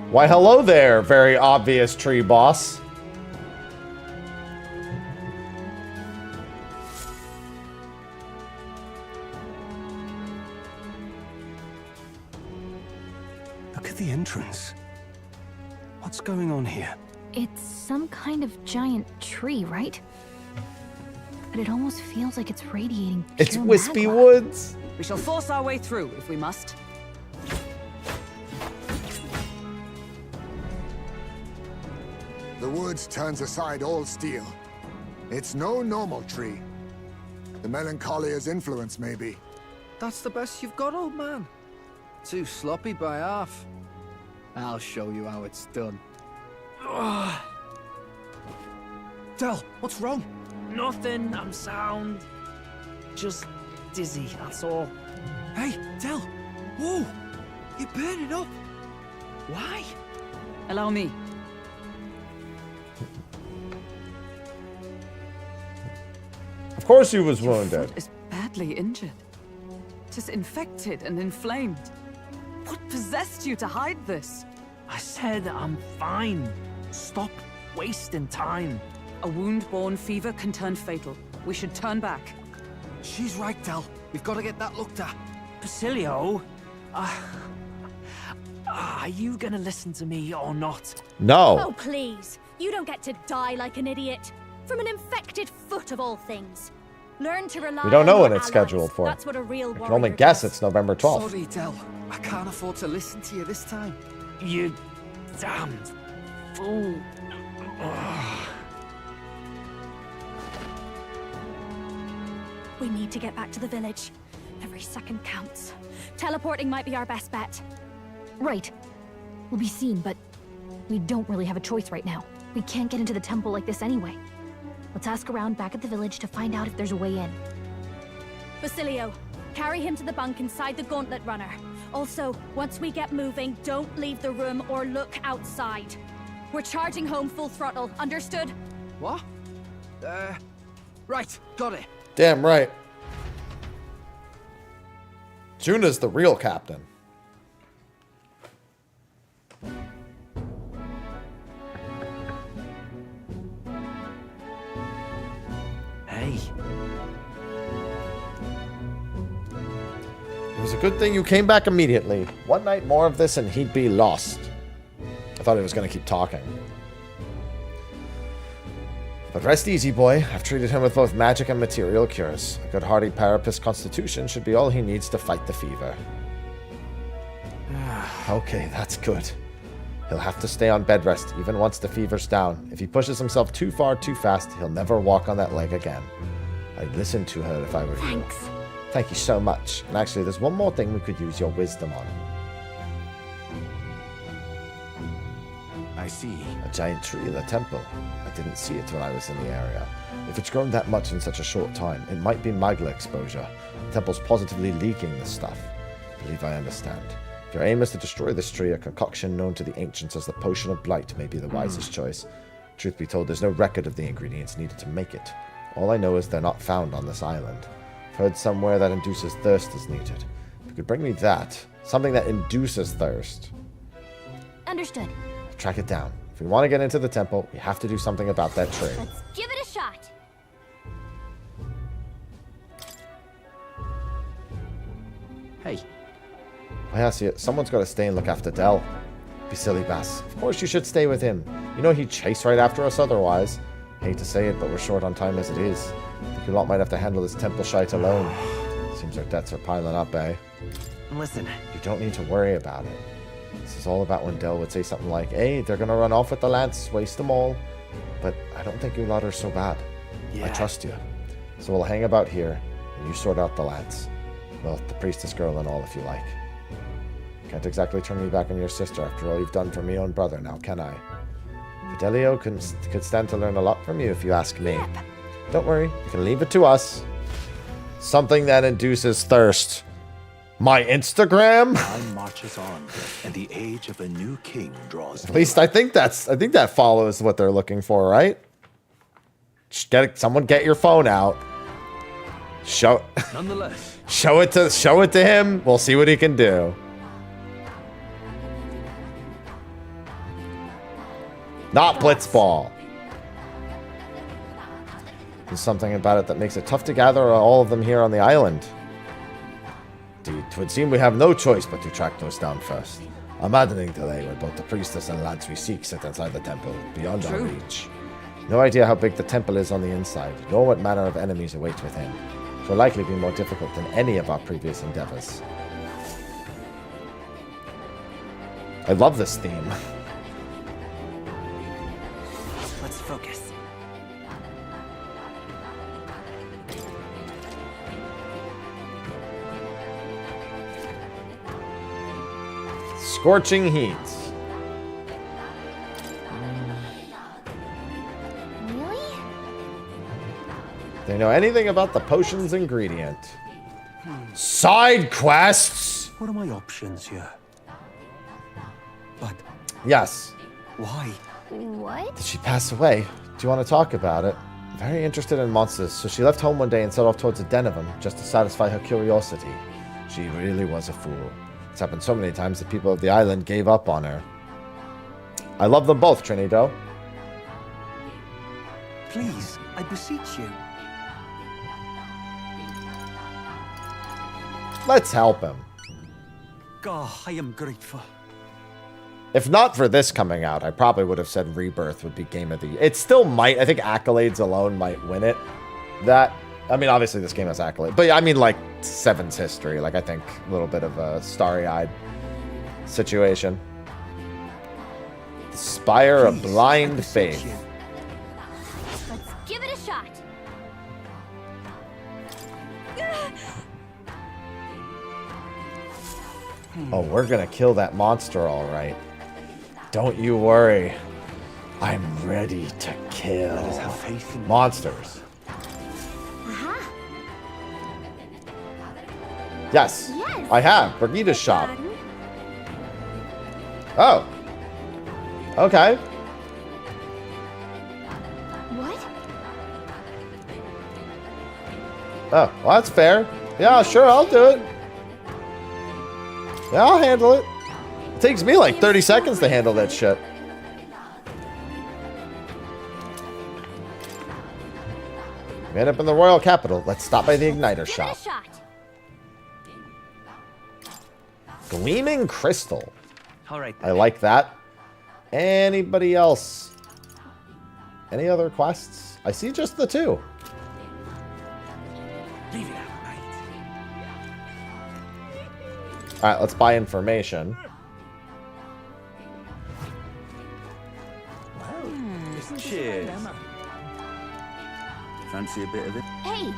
Why, hello there, very obvious tree boss. Look at the entrance. What's going on here? It's some kind of giant tree, right? But it almost feels like it's radiating It's pure Wispy magma. Woods. We shall force our way through if we must. The woods turns aside all steel. It's no normal tree. The melancholia's influence, maybe. That's the best you've got, old man. Too sloppy by half. I'll show you how it's done. Del, what's wrong? Nothing, I'm sound. Just dizzy, that's all. Hey, Del! Whoa! You're burning up! Why? Allow me. Of course he was Your wounded. foot is badly injured. It is infected and inflamed. What possessed you to hide this? I said I'm fine. Stop wasting time. A wound-borne fever can turn fatal. We should turn back. She's right, Del. We've got to get that looked at. Basilio, are you gonna listen to me or not? No. Oh, please. You don't get to die like an idiot. From an infected foot of all things. Learn to rely We don't know on when your it's allies. scheduled for. That's what a real I can only warrior guess does. it's November 12th. Sorry, Del. I can't afford to listen to you this time. You damned fool. We need to get back to the village. Every second counts. Teleporting might be our best bet. Right. We'll be seen, but we don't really have a choice right now. We can't get into the temple like this anyway. Let's ask around back at the village to find out if there's a way in. Basilio, carry him to the bunk inside the gauntlet runner. Also, once we get moving, don't leave the room or look outside. We're charging home full throttle, understood? What? Right, got it. Damn right. Juna's the real captain. Hey. It was a good thing you came back immediately. One night more of this and he'd be lost. I thought he was going to keep talking. But rest easy, boy. I've treated him with both magic and material cures. A good hardy parapist constitution should be all he needs to fight the fever. Okay, that's good. He'll have to stay on bed rest even once the fever's down. If he pushes himself too far too fast, he'll never walk on that leg again. I'd listen to her if I were you. Thanks. Thank you so much. And actually, there's one more thing we could use your wisdom on. I see. A giant tree in the temple. I didn't see it when I was in the area. If it's grown that much in such a short time, it might be magma exposure. The temple's positively leaking this stuff. I believe I understand. If your aim is to destroy this tree, a concoction known to the ancients as the Potion of Blight may be the wisest choice. Truth be told, there's no record of the ingredients needed to make it. All I know is they're not found on this island. I've heard somewhere that induces thirst is needed. If you could bring me that, something that induces thirst. Understood. I'll track it down. If we want to get into the temple, we have to do something about that tree. Let's give it a shot. Hey. Oh, yeah, see, someone's got to stay and look after Del. Be silly, Bass. Of course you should stay with him. You know he'd chase right after us otherwise. Hate to say it, but we're short on time as it is. I think you lot might have to handle this temple shite alone. Seems our debts are piling up, eh? Listen. You don't need to worry about it. This is all about when Del would say something like, hey, they're gonna run off with the lance, waste them all. But I don't think you lot are so bad. Yeah. I trust you. So we'll hang about here, and you sort out the lance. Well, the priestess girl and all if you like. Can't exactly turn me back on your sister after all you've done for me own brother now, can I? Fidelio could stand to learn a lot from you if you ask me. Don't worry, you can leave it to us. Something that induces thirst. My Instagram? Time marches on, and the age of a new king draws At least I think that follows what they're looking for, right? Just someone get your phone out. Nonetheless. Show it to him. We'll see what he can do. Not blitzball. There's something about it that makes it tough to gather all of them here on the island. Indeed, 'twould seem we have no choice but to track those down first. A maddening delay when both the priestess and lads we seek sit inside the temple, beyond our reach. No idea how big the temple is on the inside, nor what manner of enemies await within. It will likely be more difficult than any of our previous endeavors. I love this theme. Let's focus. Scorching heat. Really? Do you know anything about the potion's ingredient? Side quests! What are my options here? But... Yes. Why? What? Did she pass away? Do you want to talk about it? Very interested in monsters, so she left home one day and set off towards a den of them, just to satisfy her curiosity. She really was a fool. It's happened so many times that people of the island gave up on her. I love them both, Trinido. Please, I beseech you. Let's help him. God, I am grateful. If not for this coming out, I probably would have said Rebirth would be Game of the Year. It still might. I think Accolades alone might win it. I mean, obviously this game has Accolades. But I mean, like, Seven's history. Like, I think a little bit of a starry-eyed situation. Spire of Blind Faith. Let's give it a shot. Oh, we're gonna kill that monster, all right. Don't you worry. I'm ready to kill monsters. Yes, I have. Brigita's shop. Oh. Okay. What? Oh, well, that's fair. Yeah, sure, I'll do it. Yeah, I'll handle it. It takes me like 30 seconds to handle that shit. We end up in the royal capital. Let's stop by the igniter shop. Gleaming crystal. All right. I like that. Anybody else? Any other quests? I see just the two. All right, let's buy information. Cheers. Fancy a bit of it? Hey!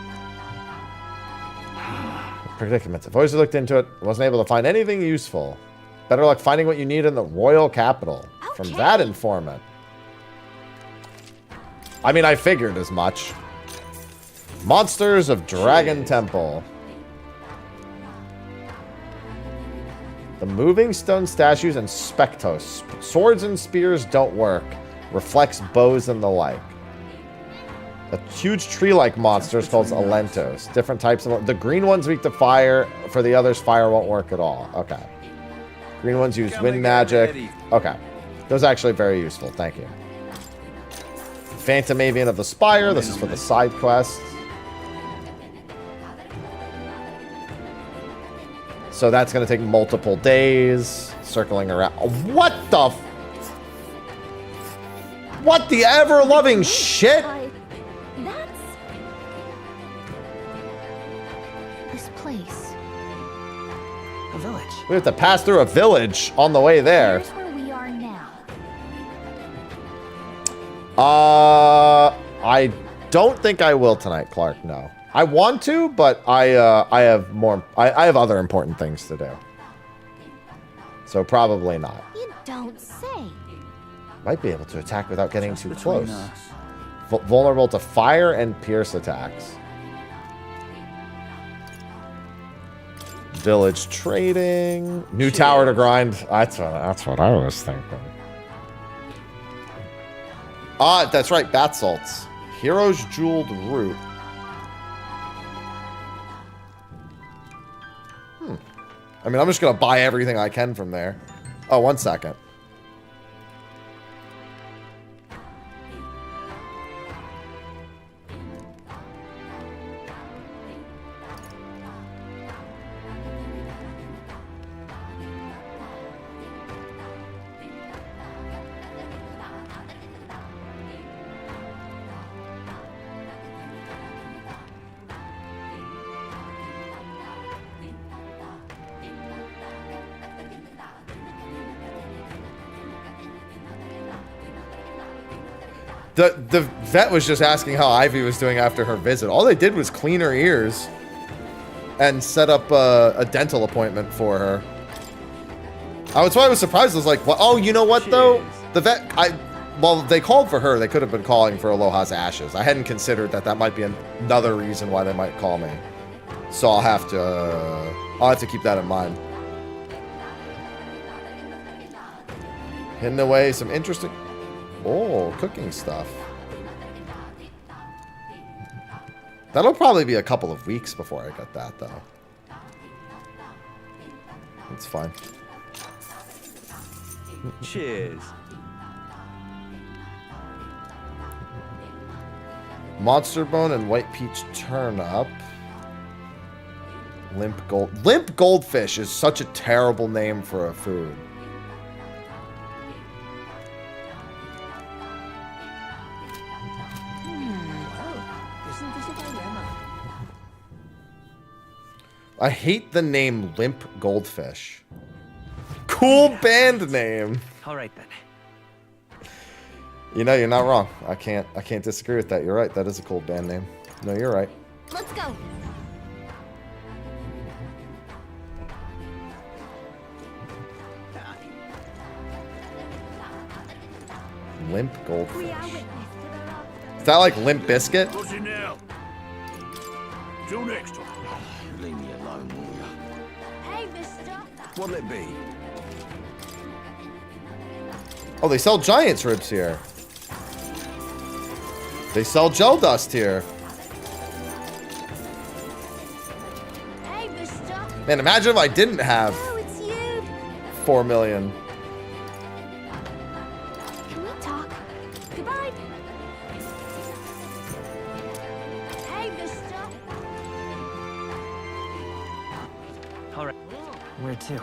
Predicaments. I've always looked into it. Wasn't able to find anything useful. Better luck finding what you need in the royal capital. From that informant. I mean, I figured as much. Monsters of Dragon Temple. The moving stone statues and spectos. Swords and spears don't work. Reflects bows and the like. A huge tree-like monster is called Alentos. Different types of... The green ones weak to fire. For the others, fire won't work at all. Okay. Green ones use wind magic. Okay. Those are actually very useful. Thank you. Phantom Avian of the Spire. This is for the side quests. So that's going to take multiple days. Circling around. What the... What the ever-loving shit? This place. A village. We have to pass through a village on the way there. Here's where we are now. I don't think I will tonight, Clark. No. I want to, but I have other important things to do. So probably not. You don't say. Might be able to attack without getting too close. Vulnerable to fire and pierce attacks. Village trading. New tower to grind. That's what I was thinking. Ah, that's right. Bat salts. Hero's jeweled root. I mean, I'm just gonna buy everything I can from there. Oh, 1 second. The vet was just asking how Ivy was doing after her visit. All they did was clean her ears and set up a dental appointment for her. That's why I was surprised. I was like, well, oh, you know what, though? The vet, well, they called for her. They could have been calling for Aloha's ashes. I hadn't considered that might be another reason why they might call me. So I'll have to keep that in mind. Hidden away some interesting... Oh, cooking stuff. That'll probably be a couple of weeks before I get that, though. That's fine. Cheers. Monster bone and white peach turnip. Limp goldfish is such a terrible name for a food. I hate the name Limp Goldfish. Cool band name. All right then. You know, you're not wrong. I can't disagree with that. You're right. That is a cool band name. No, you're right. Let's go. Limp Goldfish. Is that like Limp Biscuit? What's it now? Till next time. Leave me alone, will ya? Hey, mister. What'll it be? Oh, they sell Giant's ribs here. They sell gel dust here. Hey, mister. Man, imagine if I didn't have Oh, it's you. 4 million. Can we talk? Goodbye. Hey, mister. All right. Where to?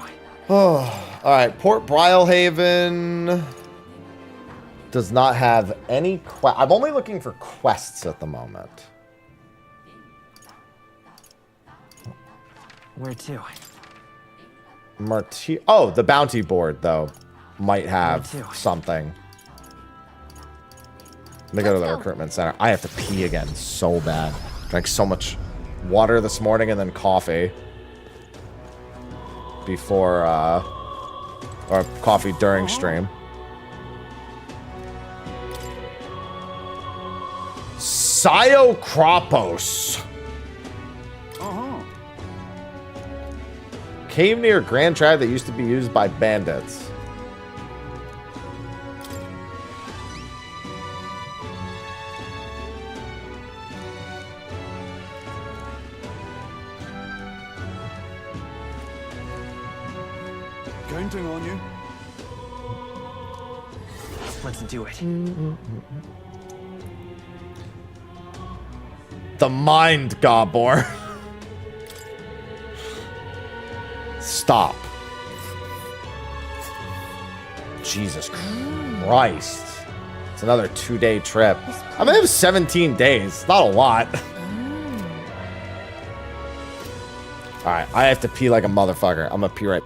Oh, all right. Port Brialhaven does not have any I'm only looking for quests at the moment. Where to? Oh, the bounty board, though, might have something. Let me go to the recruitment center. I have to pee again so bad. Drank so much water this morning and then coffee. Before, or coffee during stream. Siocropos. Cave near Grand Tribe that used to be used by bandits. Counting on you. Let's do it. The Mind Gobor. Stop. Jesus Christ. It's another 2-day trip. I'm gonna have 17 days. Not a lot. Alright, I have to pee like a motherfucker. I'm gonna pee right.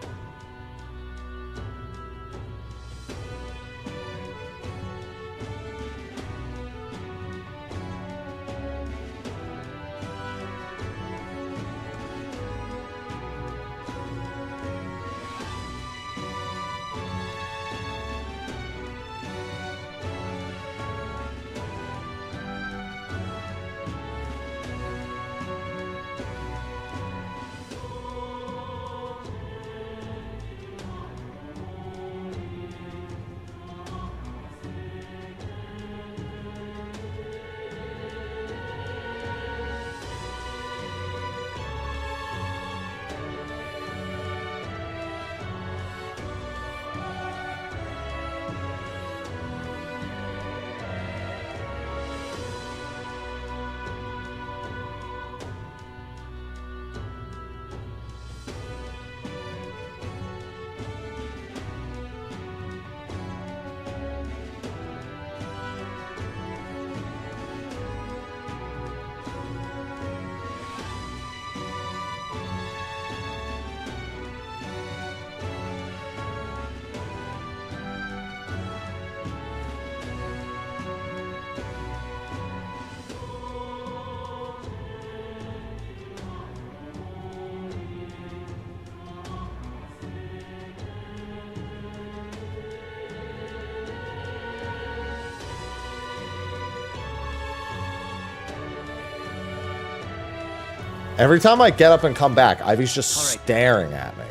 Every time I get up and come back, Ivy's just staring at me.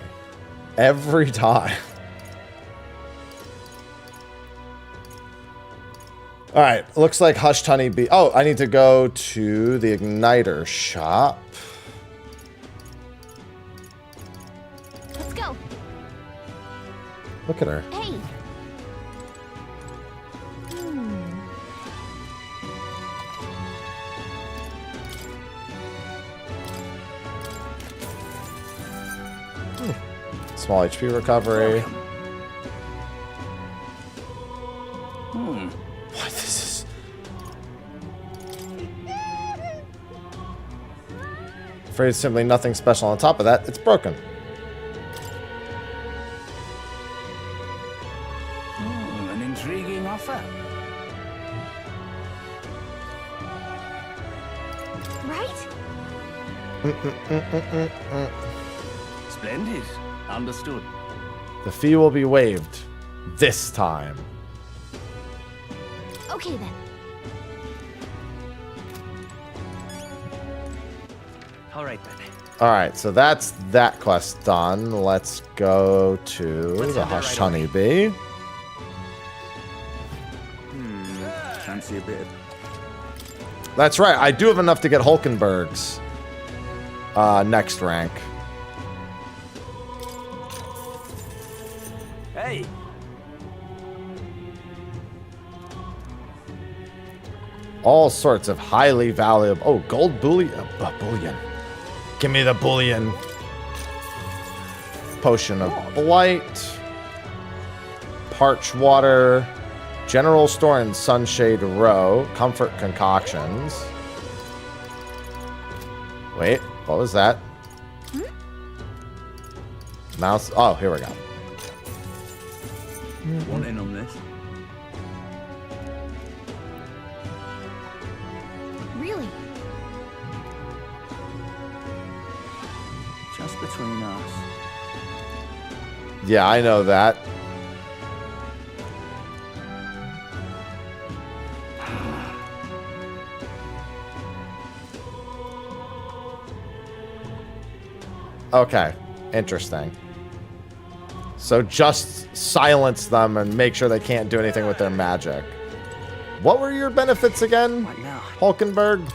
Every time. Alright, looks like Hushed Honeybee. Oh, I need to go to the Igniter shop. Let's go. Look at her. Hey. Small HP recovery. What this is? Afraid it's simply nothing special on top of that. It's broken. An intriguing offer. Right? Splendid. Understood. The fee will be waived. This time. Okay then. All right then. Alright, so that's that quest done. Let's go to the Hushed Honeybee. Fancy a bit of... That's right, I do have enough to get Hulkenberg's next rank. Hey! All sorts of highly valuable... Oh, gold bullion. Bullion. Give me the bullion. Potion of Blight. Parch water. General store in Sunshade Row. Comfort concoctions. Wait, what was that? Mouse. Oh, here we go. Want in on this? Really? Just between us. Yeah, I know that. Okay, interesting. So just silence them and make sure they can't do anything with their magic. What were your benefits again, Hulkenberg?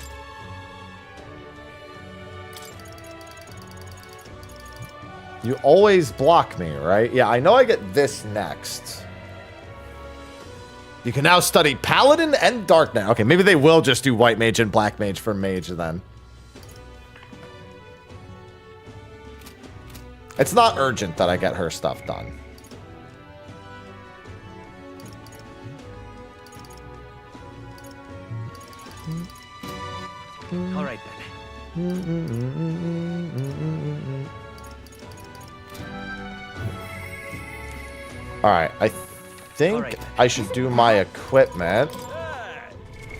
You always block me, right? Yeah, I know I get this next. You can now study Paladin and Dark Knight. Okay, maybe they will just do White Mage and Black Mage for Mage then. It's not urgent that I get her stuff done. All right then. All right, I think I should do my equipment.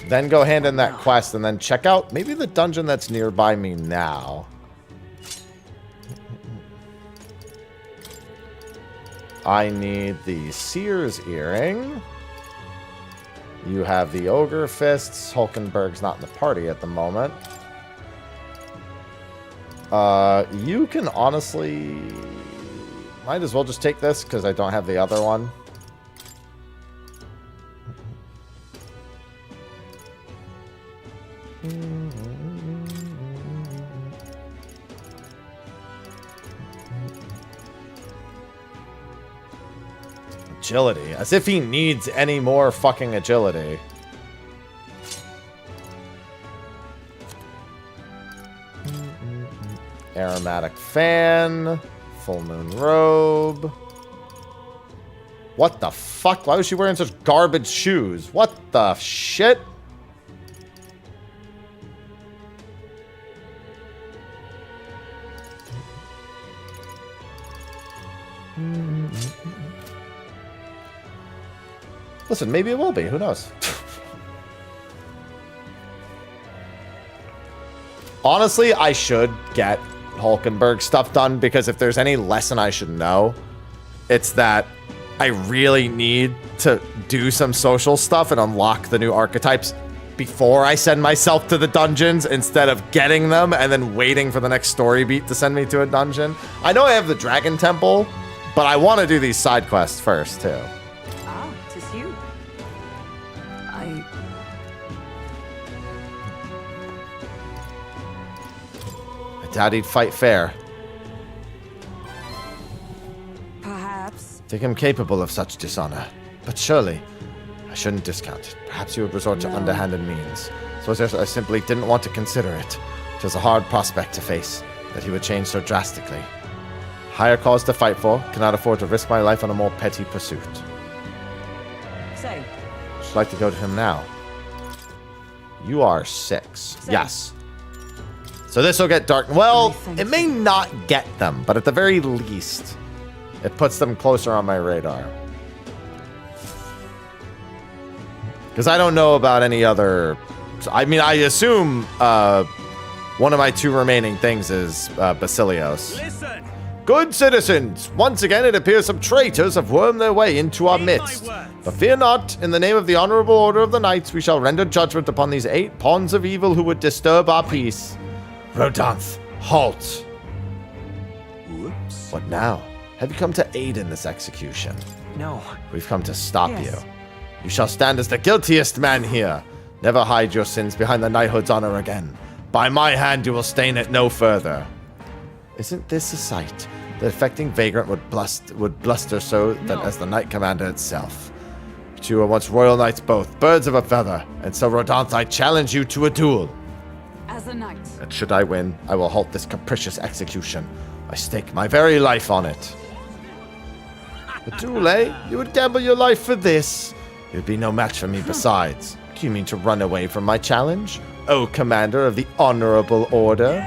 Then go hand in that quest and then check out maybe the dungeon that's nearby me now. I need the Seer's Earring. You have the Ogre Fists. Hulkenberg's not in the party at the moment. You can honestly... Might as well just take this because I don't have the other one. Agility. As if he needs any more fucking agility. Aromatic fan. Full moon robe. What the fuck? Why was she wearing such garbage shoes? What the shit? Listen, maybe it will be. Who knows? Honestly, I should get Hulkenberg stuff done because if there's any lesson I should know, it's that I really need to do some social stuff and unlock the new archetypes before I send myself to the dungeons instead of getting them and then waiting for the next story beat to send me to a dungeon. I know I have the Dragon Temple, but I want to do these side quests first too. Ah, 'tis you. I doubt he'd fight fair. Perhaps. Think him capable of such dishonor. But surely, I shouldn't discount it. Perhaps he would resort to underhanded means. So I simply didn't want to consider it. It was a hard prospect to face, that he would change so drastically. Higher cause to fight for, cannot afford to risk my life on a more petty pursuit. Say. Should like to go to him now. You are 6. Yes. So this will get dark. Well, it may not get them, but at the very least, it puts them closer on my radar. Because I don't know about any other... I mean, I assume one of my 2 remaining things is Basilios. Listen. Good citizens, once again it appears some traitors have wormed their way into our midst. But fear not, in the name of the honorable order of the knights, we shall render judgment upon these 8 pawns of evil who would disturb our peace. Rodanth, halt. Whoops. What now? Have you come to aid in this execution? No. We've come to stop you. You shall stand as the guiltiest man here. Never hide your sins behind the knighthood's honor again. By my hand you will stain it no further. Isn't this a sight? The affecting vagrant would bluster so that as the Knight Commander itself. You two were once royal knights both, birds of a feather, and so Rodanth, I challenge you to a duel. As a knight. And should I win, I will halt this capricious execution. I stake my very life on it. A duel, eh? You would gamble your life for this? You'd be no match for me besides. Do you mean to run away from my challenge? O Commander of the Honorable Order?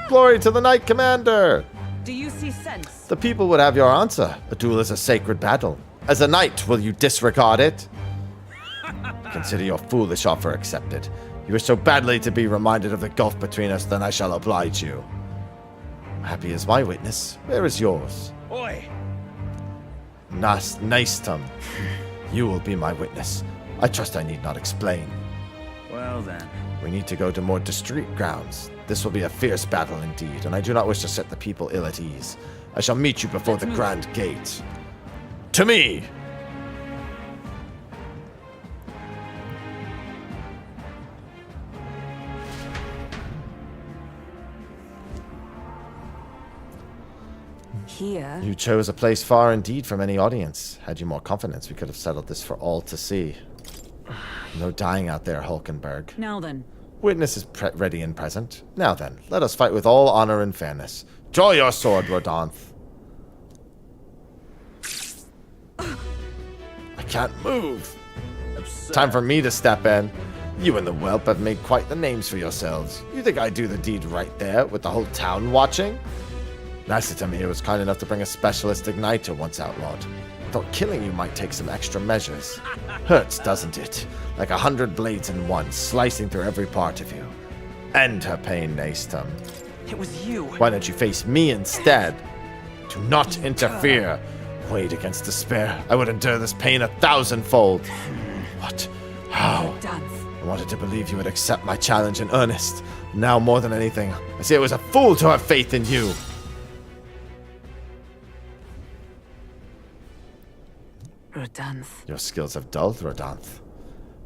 Glory to the Knight Commander! Do you see sense? The people would have your answer. A duel is a sacred battle. As a knight, will you disregard it? Consider your foolish offer accepted. You wish so badly to be reminded of the gulf between us, then I shall oblige you. Happy is my witness. Where is yours? Oi! Naistum. You will be my witness. I trust I need not explain. Well then. We need to go to more discreet grounds. This will be a fierce battle indeed, and I do not wish to set the people ill at ease. I shall meet you before the Grand Gate. To me! Here. You chose a place far indeed from any audience. Had you more confidence, we could have settled this for all to see. No dying out there, Hulkenberg. Now then. Witness is ready and present. Now then, let us fight with all honor and fairness. Draw your sword, Rodanth. I can't move. Absurd. Time for me to step in. You and the whelp have made quite the names for yourselves. You think I'd do the deed right there, with the whole town watching? Naistum here was kind enough to bring a specialist igniter once outlawed. Thought killing you might take some extra measures. Hurts, doesn't it? Like 100 blades in one, slicing through every part of you. End her pain, Naistum. It was you. Why don't you face me instead? Do not interfere. Weighed against despair, I would endure this pain 1,000-fold. What? How? I wanted to believe you would accept my challenge in earnest. Now, more than anything, I see I was a fool to have faith in you. Rodanth. Your skills have dulled, Rodanth.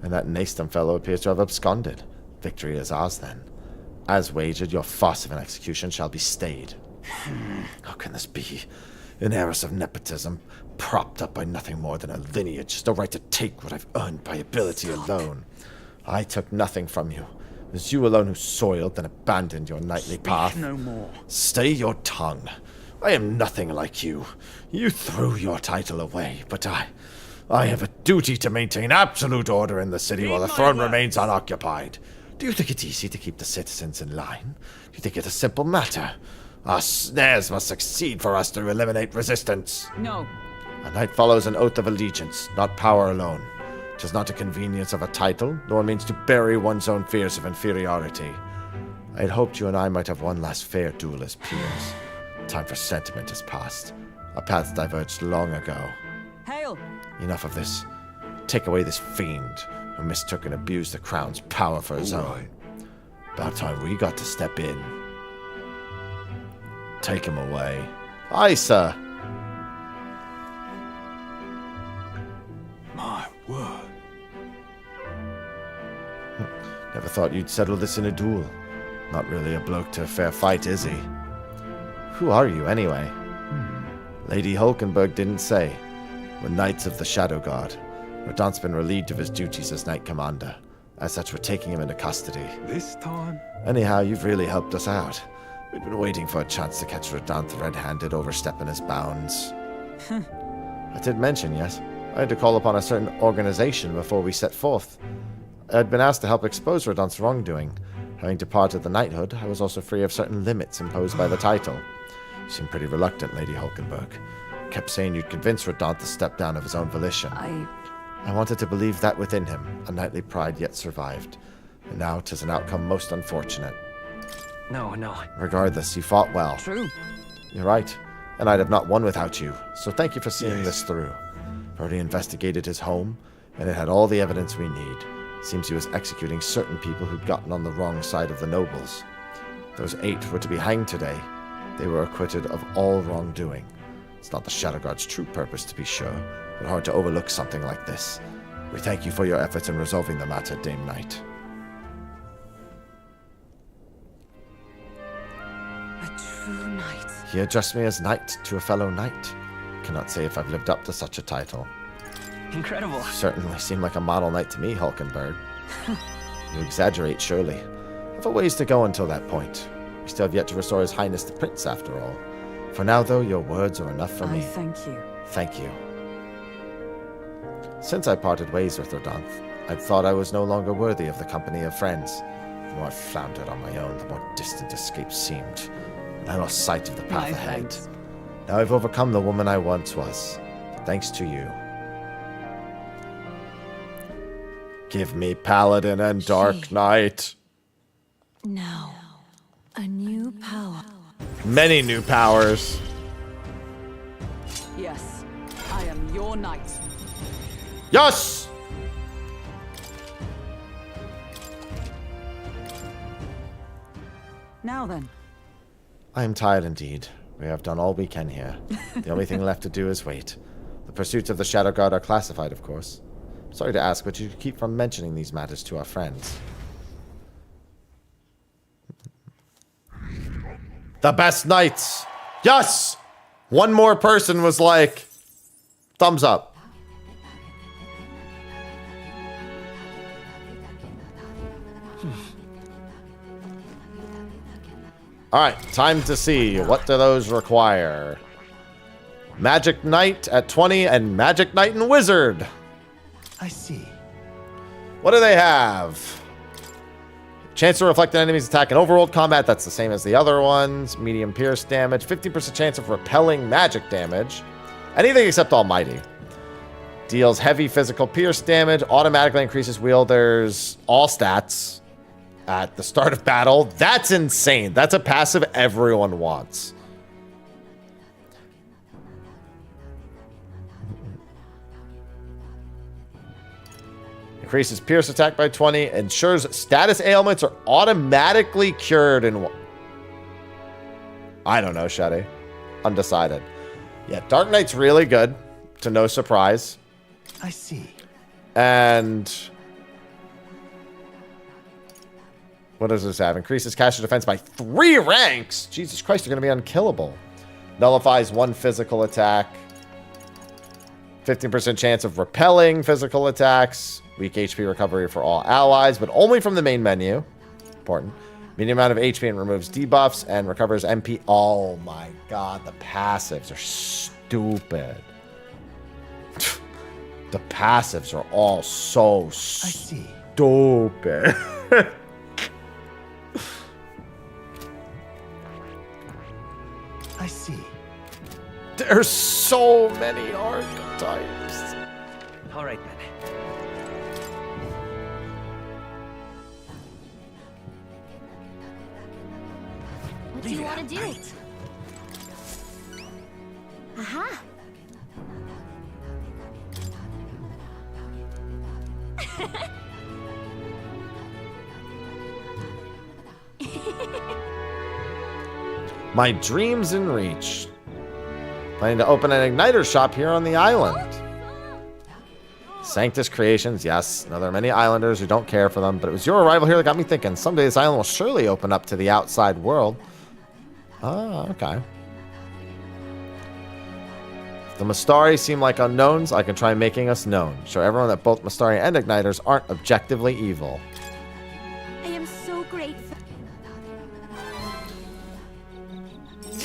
And that Naistum fellow appears to have absconded. Victory is ours, then. As wagered, your farce of an execution shall be stayed. How can this be? An heiress of nepotism, propped up by nothing more than a lineage, no right to take what I've earned by ability alone. I took nothing from you. It was you alone who soiled and abandoned your knightly path. No more. Stay your tongue. I am nothing like you. You threw your title away, but I have a duty to maintain absolute order in the city while the throne remains unoccupied. Do you think it's easy to keep the citizens in line? Do you think it's a simple matter? Our snares must succeed for us to eliminate resistance. No. A knight follows an oath of allegiance, not power alone. 'Tis not a convenience of a title, nor means to bury one's own fears of inferiority. I had hoped you and I might have one last fair duel as peers. Time for sentiment has passed. Our paths diverged long ago. Hail! Enough of this. Take away this fiend who mistook and abused the crown's power for his own. About time we got to step in. Take him away. Aye, sir. My word. Never thought you'd settle this in a duel. Not really a bloke to a fair fight, is he? Who are you, anyway? Lady Hulkenberg didn't say. We're Knights of the Shadow Guard. Rodanth's been relieved of his duties as Knight Commander. As such, we're taking him into custody. This time? Anyhow, you've really helped us out. We'd been waiting for a chance to catch Rodanth red-handed overstepping his bounds. I did mention, yes, I had to call upon a certain organization before we set forth. I had been asked to help expose Rodanth's wrongdoing. Having departed the knighthood, I was also free of certain limits imposed by the title. You seemed pretty reluctant, Lady Hulkenberg. Kept saying you'd convince Rodanth to step down of his own volition. I wanted to believe that within him, a knightly pride yet survived. And now 'tis an outcome most unfortunate. No. Regardless, you fought well. True. You're right, and I'd have not won without you, so thank you for seeing this through. I've already investigated his home, and it had all the evidence we need. Seems he was executing certain people who'd gotten on the wrong side of the nobles. Those 8 were to be hanged today. They were acquitted of all wrongdoing. It's not the Shadow Guard's true purpose, to be sure, but hard to overlook something like this. We thank you for your efforts in resolving the matter, Dame Knight. A true knight. He addressed me as knight to a fellow knight. Cannot say if I've lived up to such a title. Incredible. You certainly seem like a model knight to me, Hulkenberg. You exaggerate, surely. I've a ways to go until that point. We still have yet to restore His Highness the Prince, after all. For now, though, your words are enough for me. Thank you. Thank you. Since I parted ways with Rodanth, I thought I was no longer worthy of the company of friends. The more I floundered on my own, the more distant escape seemed. And I lost sight of the path ahead. Thanks. Now I've overcome the woman I once was, thanks to you. Give me Paladin and Dark Knight. Now, a new power. Many new powers. Yes, I am your knight. Yes! Now then. I am tired indeed. We have done all we can here. The only thing left to do is wait. The pursuits of the Shadow Guard are classified, of course. Sorry to ask, but you keep from mentioning these matters to our friends. The best knights! Yes! One more person was like, thumbs up. Alright, time to see. What do those require? Magic Knight at 20 and Magic Knight and Wizard. I see. What do they have? Chance to reflect an enemy's attack in overworld combat. That's the same as the other ones. Medium pierce damage. 50% chance of repelling magic damage. Anything except Almighty. Deals heavy physical pierce damage. Automatically increases wielders' all stats at the start of battle. That's insane. That's a passive everyone wants. Increases pierce attack by 20. Ensures status ailments are automatically cured in... I don't know, Shadi. Undecided. Yeah, Dark Knight's really good. To no surprise. I see. And... what does this have? Increases caster defense by 3 ranks. Jesus Christ, you're going to be unkillable. Nullifies 1 physical attack. 15% chance of repelling physical attacks. Weak HP recovery for all allies, but only from the main menu. Important. Medium amount of HP and removes debuffs and recovers MP. Oh my god, the passives are stupid. The passives are all so stupid. I see. There's so many archetypes. All right, then. What do you want to do? Aha! My dreams in reach. Planning to open an igniter shop here on the island. Sanctus Creations, yes. Now there are many islanders who don't care for them, but it was your arrival here that got me thinking. Someday this island will surely open up to the outside world. Oh, okay. If the Mustari seem like unknowns, I can try making us known. Show everyone that both Mustari and igniters aren't objectively evil. I am so grateful.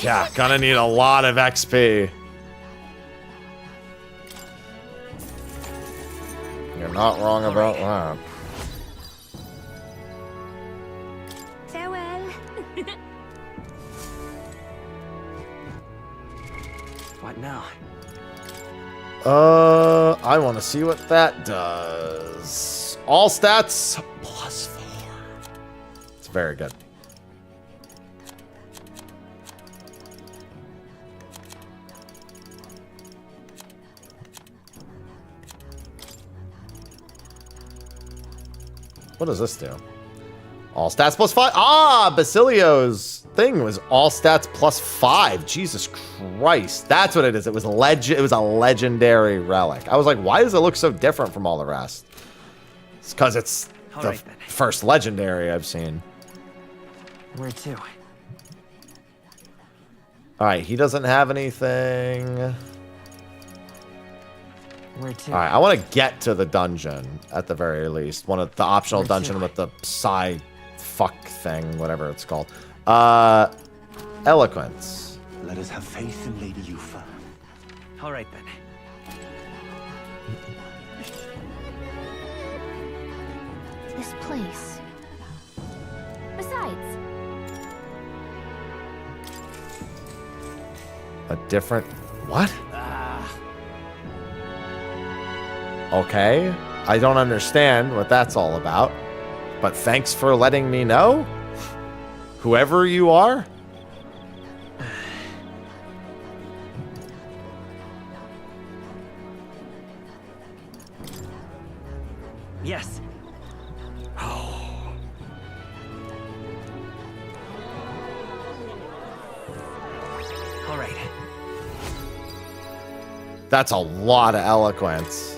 Yeah, gonna need a lot of XP. You're not wrong about that. Farewell. What now? I want to see what that does. All stats +4. It's very good. What does this do? All stats +5. Ah, Basilio's thing was all stats +5. Jesus Christ. That's what it is. It was it was a legendary relic. I was like, why does it look so different from all the rest? It's because it's the first legendary I've seen. Where to? Alright, he doesn't have anything. Where to? Alright, I want to get to the dungeon, at the very least. One of the optional Where to? dungeon with the side fuck thing, whatever it's called. Eloquence. Let us have faith in Lady Yufa. All right then. This place. Besides, A different... What? Okay. I don't understand what that's all about. But thanks for letting me know. Whoever you are. Yes. All right. That's a lot of eloquence.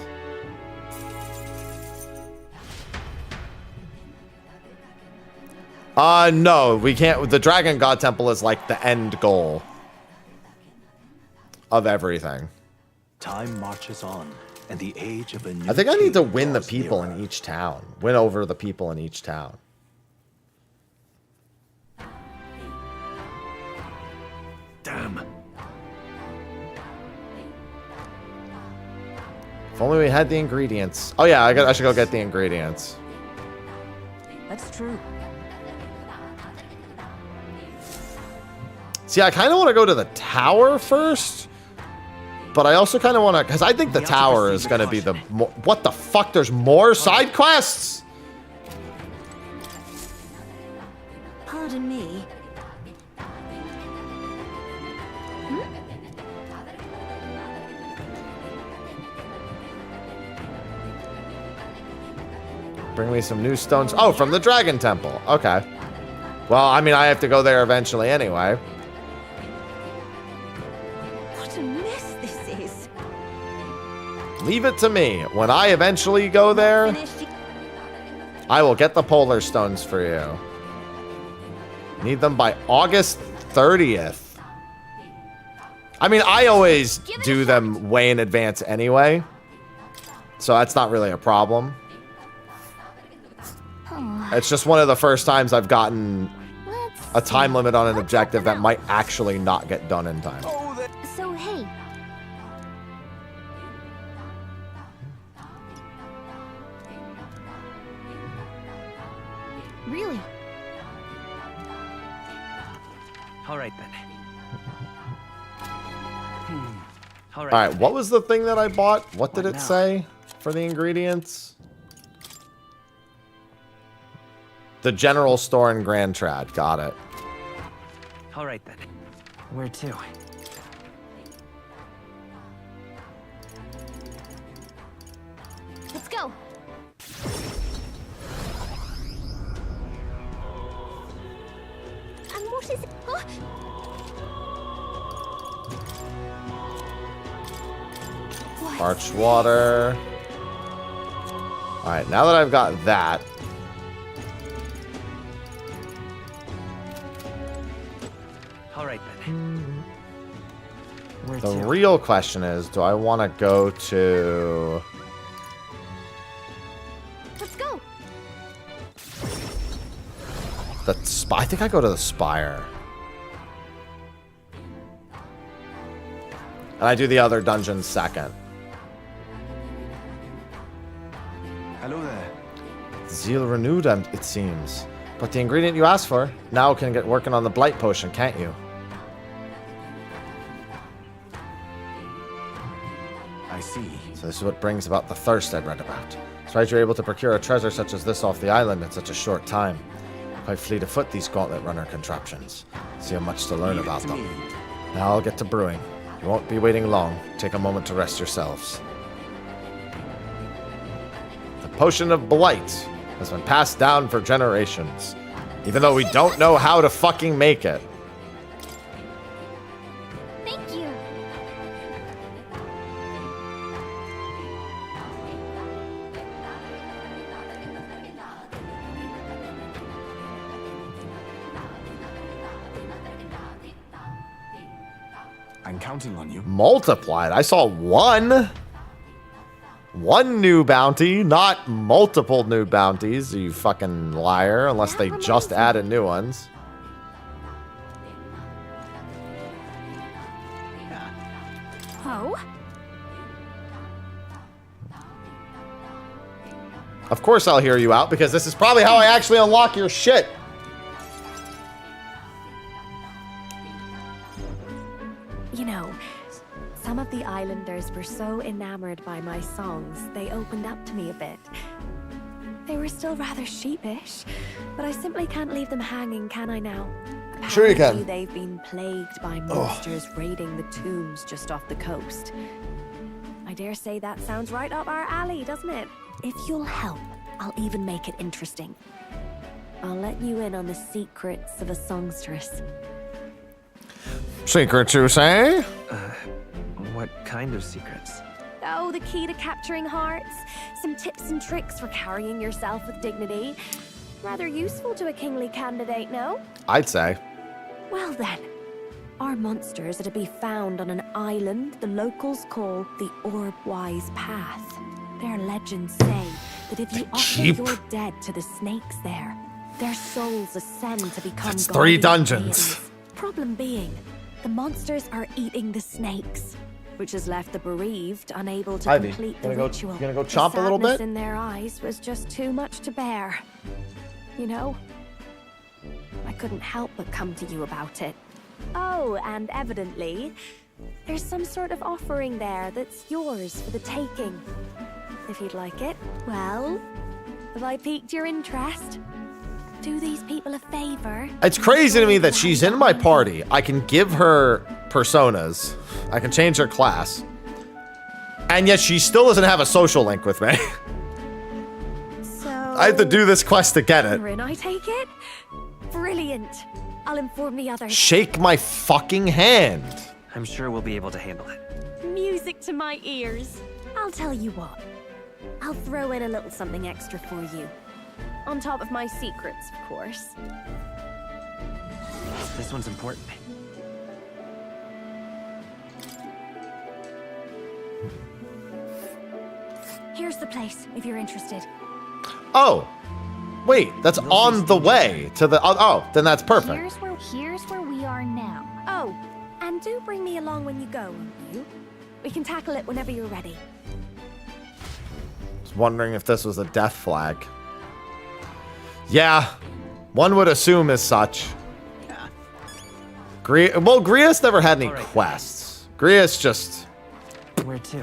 No, we can't. The Dragon God Temple is like the end goal of everything. Time marches on, and the age of a new I think I need to king win the draws people nearer. in each town. Win over the people in each town. Damn. If only we had the ingredients. Oh yeah, I should go get the ingredients. That's true. See, I kind of want to go to the tower first, but I also kind of want to, because I think the tower is going to be the... What the fuck? There's more side quests? pardon me. Bring me some new stones. Oh, from the Dragon Temple. Okay. Well, I mean, I have to go there eventually anyway. What a mess this is. Leave it to me. When I eventually go there, I will get the polar stones for you. Need them by August 30th. I mean, I always do them way in advance anyway, so that's not really a problem. It's just one of the first times I've gotten a time limit on an objective that might actually not get done in time. So, hey. Really? All right then. All right, what was the thing that I bought? What did it say for the ingredients? The general store in Grand Trad. Got it. All right then. Where to? Let's go. And what is it? Oh. Parched water. All right, now that I've got that. All right then. Where The to? real question is, do I want to go to... Let's go. I think I go to the Spire. And I do the other dungeon second. Hello there. Zeal renewed, it seems. But the ingredient you asked for, now can get working on the Blight Potion, can't you? I see. So this is what brings about the thirst I'd read about. It's right you're able to procure a treasure such as this off the island in such a short time. Quite fleet of foot, these gauntlet runner contraptions. So you have much to learn about them. Now I'll get to brewing. You won't be waiting long. Take a moment to rest yourselves. The Potion of Blight has been passed down for generations, even though we don't know how to fucking make it. Thank you. been counting on you. Multiplied? I saw one. One new bounty, not multiple new bounties, you fucking liar, unless they just added new ones. Oh? Of course I'll hear you out, because this is probably how I actually unlock your shit. You know, some of the islanders were so enamored by my songs, they opened up to me a bit. They were still rather sheepish, but I simply can't leave them hanging, can I now? Sure you Apparently can. They've been plagued by monsters raiding the tombs just off the coast. I dare say that sounds right up our alley, doesn't it? If you'll help, I'll even make it interesting. I'll let you in on the secrets of a songstress. Secrets, you say? What kind of secrets? Oh, the key to capturing hearts. Some tips and tricks for carrying yourself with dignity. Rather useful to a kingly candidate, no? I'd say. Well then, our monsters are to be found on an island the locals call the Orb-Wise Path. Their legends say that if you offer your dead to the snakes there, their souls ascend to become That's 3 dungeons. deities. Problem being, the monsters are eating the snakes, which has left the bereaved unable to Ivy, complete gonna the go- ritual. gonna go The chomp a little sadness bit? in their eyes was just too much to bear. You know? I couldn't help but come to you about it. Oh, and evidently, there's some sort of offering there that's yours for the taking. If you'd like it. Well, have I piqued your interest? Do these people a favor? It's crazy to me that she's in my party. I can give her personas. I can change her class. And yet she still doesn't have a social link with me. So I have to do this quest to get it. I take it? Brilliant. I'll inform the others. Shake my fucking hand. I'm sure we'll be able to handle it. Music to my ears. I'll tell you what. I'll throw in a little something extra for you. On top of my secrets, of course. This one's important. Here's the place, if you're interested. Oh. Wait, that's on the way to the... Oh, then that's perfect. Here's where we are now. Oh, and do bring me along when you go, won't you? We can tackle it whenever you're ready. Was wondering if this was a death flag. Yeah, one would assume as such. Well, Gria's never had any quests. Gria's just... Where to?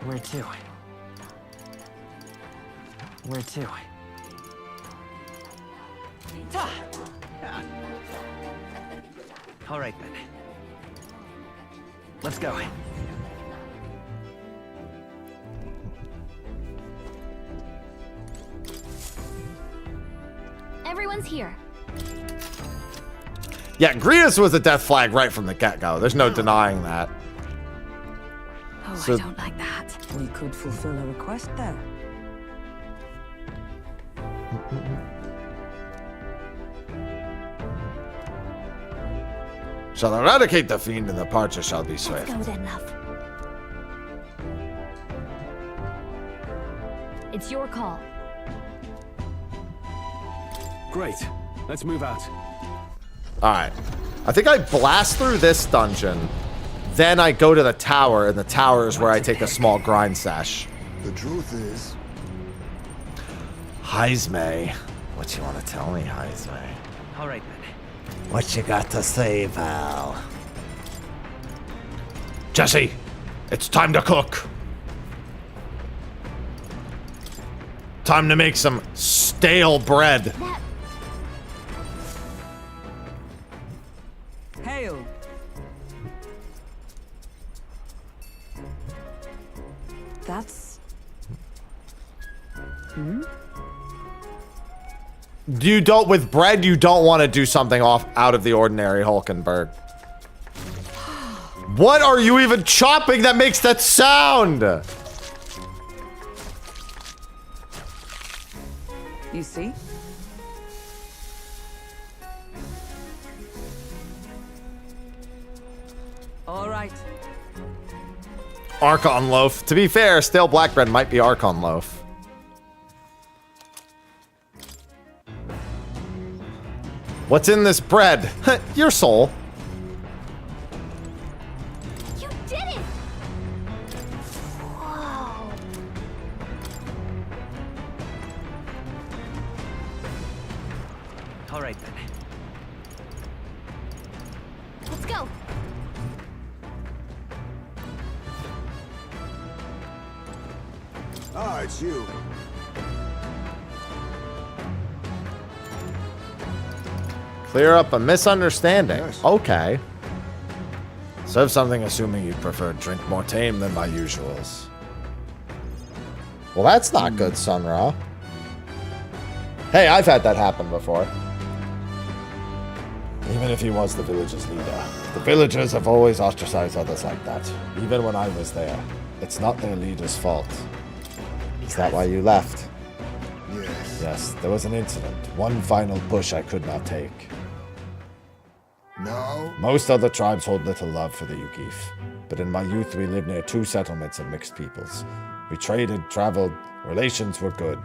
Where to? Where to? All right then. Let's go. Everyone's here. Yeah, Gria's was a death flag right from the get-go. There's no denying that. Oh, So- I don't like that. We could fulfill a request there. Shall eradicate the fiend and the departure shall be swift. Go then, love. It's your call. Great. Let's move out. Alright. I think I blast through this dungeon. Then I go to the tower, and the tower is where I take a small grind sesh. The truth is... Heisme. What you want to tell me, Heisme? All right then. What you got to say, pal? Jesse, it's time to cook. Time to make some stale bread. Hail! That's... You don't, with bread, you don't want to do something out of the ordinary, Hulkenberg. What are you even chopping that makes that sound? You see? All right. Archon loaf. To be fair, stale black bread might be Archon loaf. What's in this bread? Your soul. You did it! Whoa. All right then. Let's go. Ah, it's you. Clear up a misunderstanding. Yes. Okay. Serve something assuming you prefer drink more tame than my usuals. Well, that's not good, Sun Ra. Hey, I've had that happen before. Even if he was the village's leader. The villagers have always ostracized others like that. Even when I was there. It's not their leader's fault. Is that why you left? Yes. Yes, there was an incident. One final push I could not take. No? Most other tribes hold little love for the Yugif. But in my youth, we lived near 2 settlements of mixed peoples. We traded, traveled, relations were good.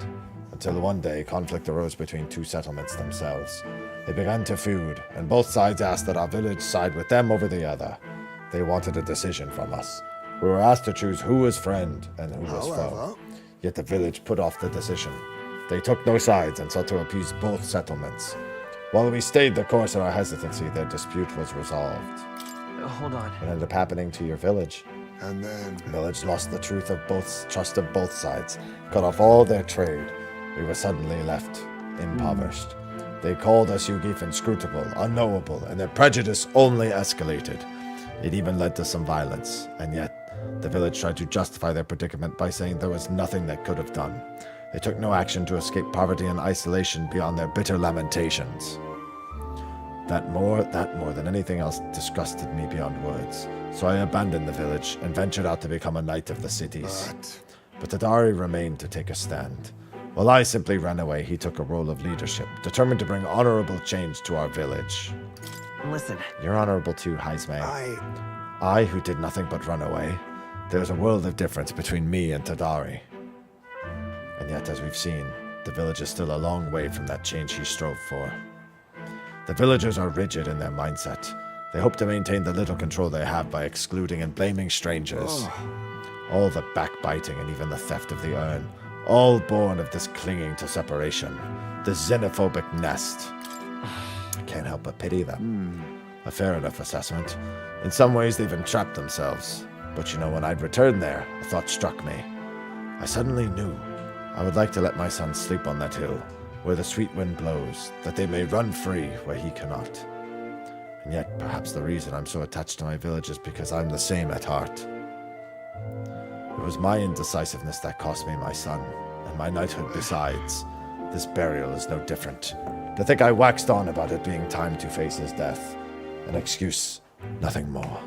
Until one day, conflict arose between 2 settlements themselves. They began to feud, and both sides asked that our village side with them over the other. They wanted a decision from us. We were asked to choose who was friend and who was foe. Yet the village put off the decision. They took no sides and sought to appease both settlements. While we stayed the course of our hesitancy, their dispute was resolved. Hold on. What ended up happening to your village? And then... The village lost the trust of both sides, cut off all their trade. We were suddenly left impoverished. They called us Yugif inscrutable, unknowable, and their prejudice only escalated. It even led to some violence, and yet the village tried to justify their predicament by saying there was nothing they could have done. They took no action to escape poverty and isolation beyond their bitter lamentations. That more than anything else disgusted me beyond words. So I abandoned the village and ventured out to become a knight of the cities. But Tadari remained to take a stand. While I simply ran away, he took a role of leadership, determined to bring honorable change to our village. Listen. You're honorable too, Heismay. I, who did nothing but run away. There's a world of difference between me and Tadari. And yet, as we've seen, the village is still a long way from that change he strove for. The villagers are rigid in their mindset. They hope to maintain the little control they have by excluding and blaming strangers. All the backbiting and even the theft of the urn, all born of this clinging to separation, the xenophobic nest. I can't help but pity them. A fair enough assessment. In some ways, they've entrapped themselves. But you know, when I'd returned there, a thought struck me. I suddenly knew I would like to let my son sleep on that hill, where the sweet wind blows, that they may run free where he cannot. And yet, perhaps the reason I'm so attached to my village is because I'm the same at heart. It was my indecisiveness that cost me my son, and my knighthood besides. This burial is no different. To think I waxed on about it being time to face his death. An excuse, nothing more.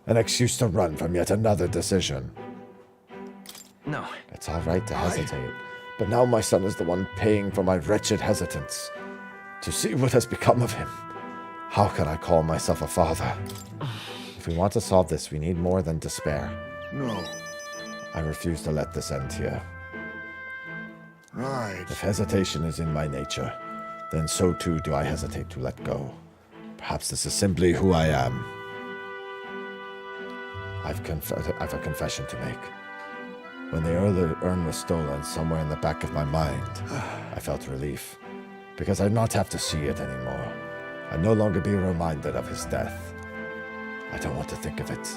An excuse to run from yet another decision. No. It's all right to hesitate, but now my son is the one paying for my wretched hesitance. To see what has become of him, how can I call myself a father? If we want to solve this, we need more than despair. No. I refuse to let this end here. Right. If hesitation is in my nature, then so too do I hesitate to let go. Perhaps this is simply who I am. I've a confession to make. When the urn was stolen somewhere in the back of my mind, I felt relief. Because I'd not have to see it anymore. I'd no longer be reminded of his death. I don't want to think of it.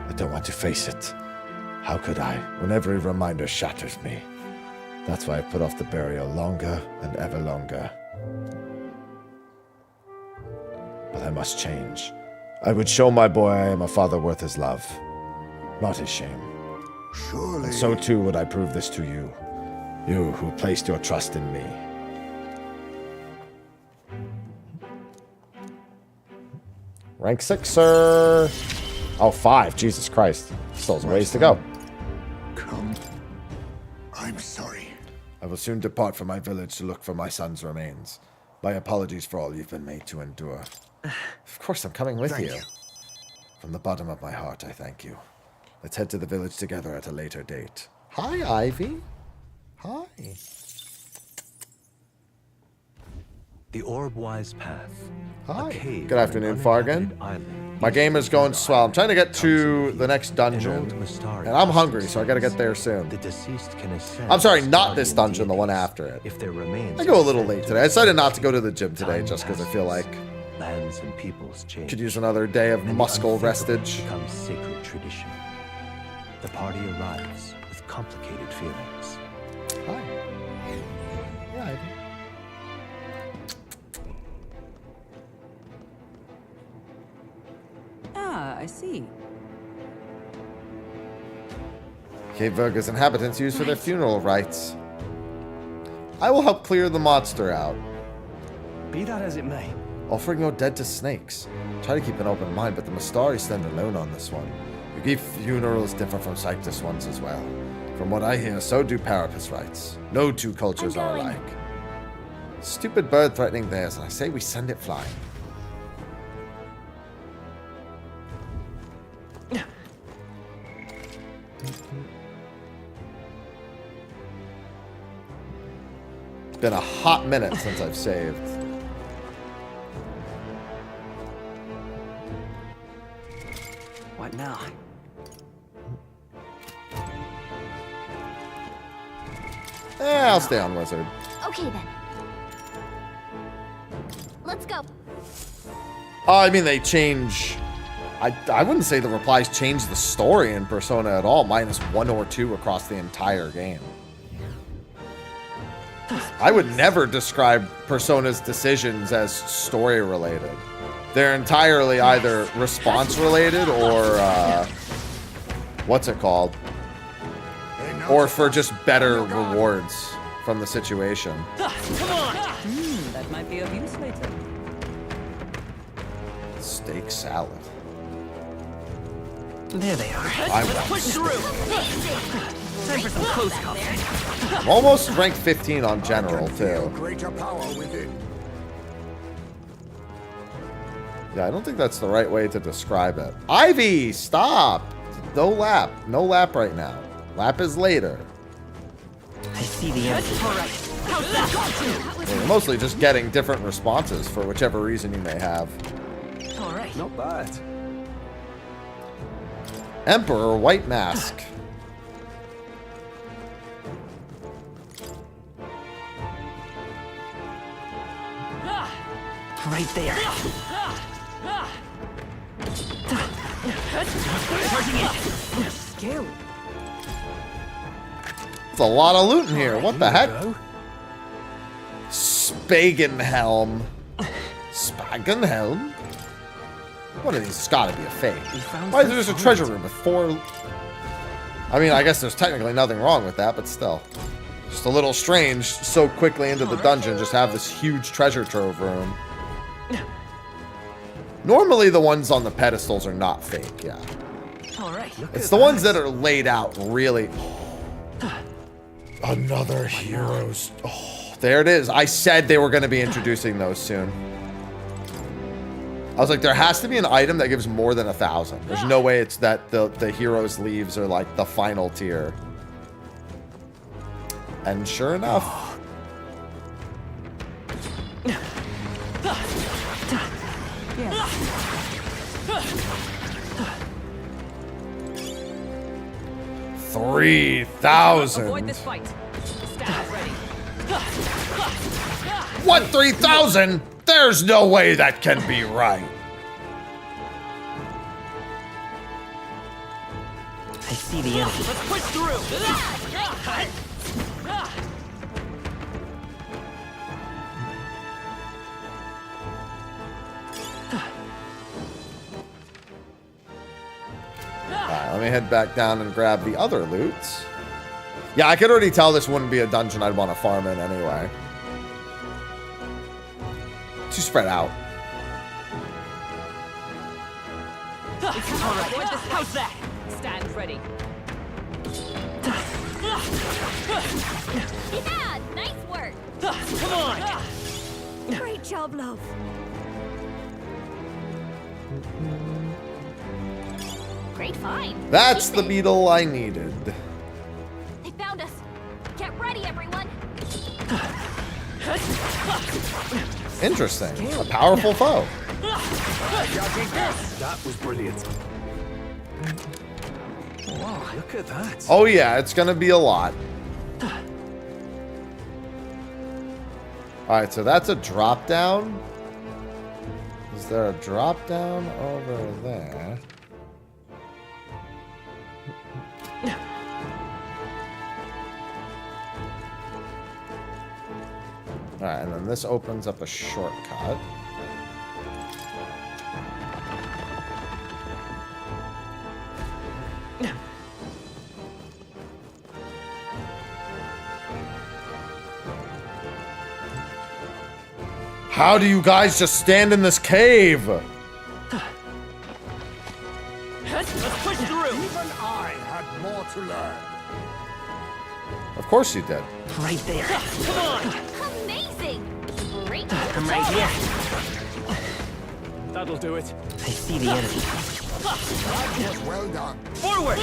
I don't want to face it. How could I, when every reminder shatters me? That's why I put off the burial longer and ever longer. But I must change. I would show my boy I am a father worth his love, not his shame. Surely. And so too would I prove this to you. You who placed your trust in me. Rank 6, sir. Oh, 5. Jesus Christ. Still a ways to go. Come. I'm sorry. I will soon depart from my village to look for my son's remains. My apologies for all you've been made to endure. Of course, I'm coming with you. From the bottom of my heart, I thank you. Let's head to the village together at a later date. Hi, Ivy. Hi. The Orb-wise Path. Hi. A cave Good afternoon, on an Fargan. uninhabited island. My game is going swell. I'm trying to get to the next dungeon. Mustari And I'm hungry, so I gotta get there soon. The deceased can ascend I'm sorry, as not this guardian dungeon, the one deities. after it. If their remains I go a little are late sent today. I decided not to go to the gym today just because I feel like lands and peoples change. could use another day of And the muscle unthinkable restage. becomes sacred tradition. The party arrives with complicated feelings. Hi. Yeah, Ivy. Ah, I see. Cape Verga's inhabitants use for their funeral rites. I will help clear the monster out. Be that as it may. Offering your dead to snakes. Try to keep an open mind, but the Mustari stand alone on this one. Yugi funerals differ from Cyctus ones as well. From what I hear, so do Parapus rites. No two cultures are alike. Stupid bird threatening theirs, and I say we send it flying. It's been a hot minute since I've saved. What now? I'll stay on Wizard. Okay then. Let's go. Oh, I mean, they change... I wouldn't say the replies change the story in Persona at all, minus 1 or 2 across the entire game. I would never describe Persona's decisions as story-related. They're entirely either response-related or, what's it called? Or for just better rewards from the situation. Come on! That might be of use later. Steak salad. There they are. I Let's want push through. Time for some close calls. I'm almost ranked 15 on general, too. Greater power within. Yeah, I don't think that's the right way to describe it. Ivy, stop! No lap. No lap right now. Lap is later. I see the end. How's that? Yeah, you're mostly just getting different responses for whichever reason you may have. All right. Not bad. Emperor White Mask. Right there. Charging in. Skill. It's a lot of loot in here. What the heck? Spagenhelm. Spagenhelm? One of these has got to be a fake. Why is there just a treasure room with 4... I mean, I guess there's technically nothing wrong with that, but still. Just a little strange, so quickly into the dungeon, just have this huge treasure trove room. Normally the ones on the pedestals are not fake, yeah. All right. It's the ones that are laid out really... Another heroes. Oh, there it is. I said they were going to be introducing those soon. I was like, there has to be an item that gives more than 1,000. There's no way it's that the heroes' leaves are like the final tier. And sure enough. Yeah. 3,000. Avoid this fight. Stand ready. What, 3,000? There's no way that can be right. I see the enemy. Let's push through. Alright, let me head back down and grab the other loots. Yeah, I could already tell this wouldn't be a dungeon I'd want to farm in anyway. Too spread out. How's that? Stand ready. Yeah, nice work. Come on. Great job, love. Great find. That's the beetle I needed. They found us. Get ready, everyone. Interesting. A powerful foe. That was brilliant. Wow, look at that. Oh yeah, it's gonna be a lot. Alright, so that's a drop down. Is there a drop down over there? Alright, and then this opens up a shortcut. How do you guys just stand in this cave? Let's push through. Even I had more to learn. Of course you did. Right there. Come on. Amazing. Great. I'm right here. That'll do it. I see the enemy. That was well done. Forward.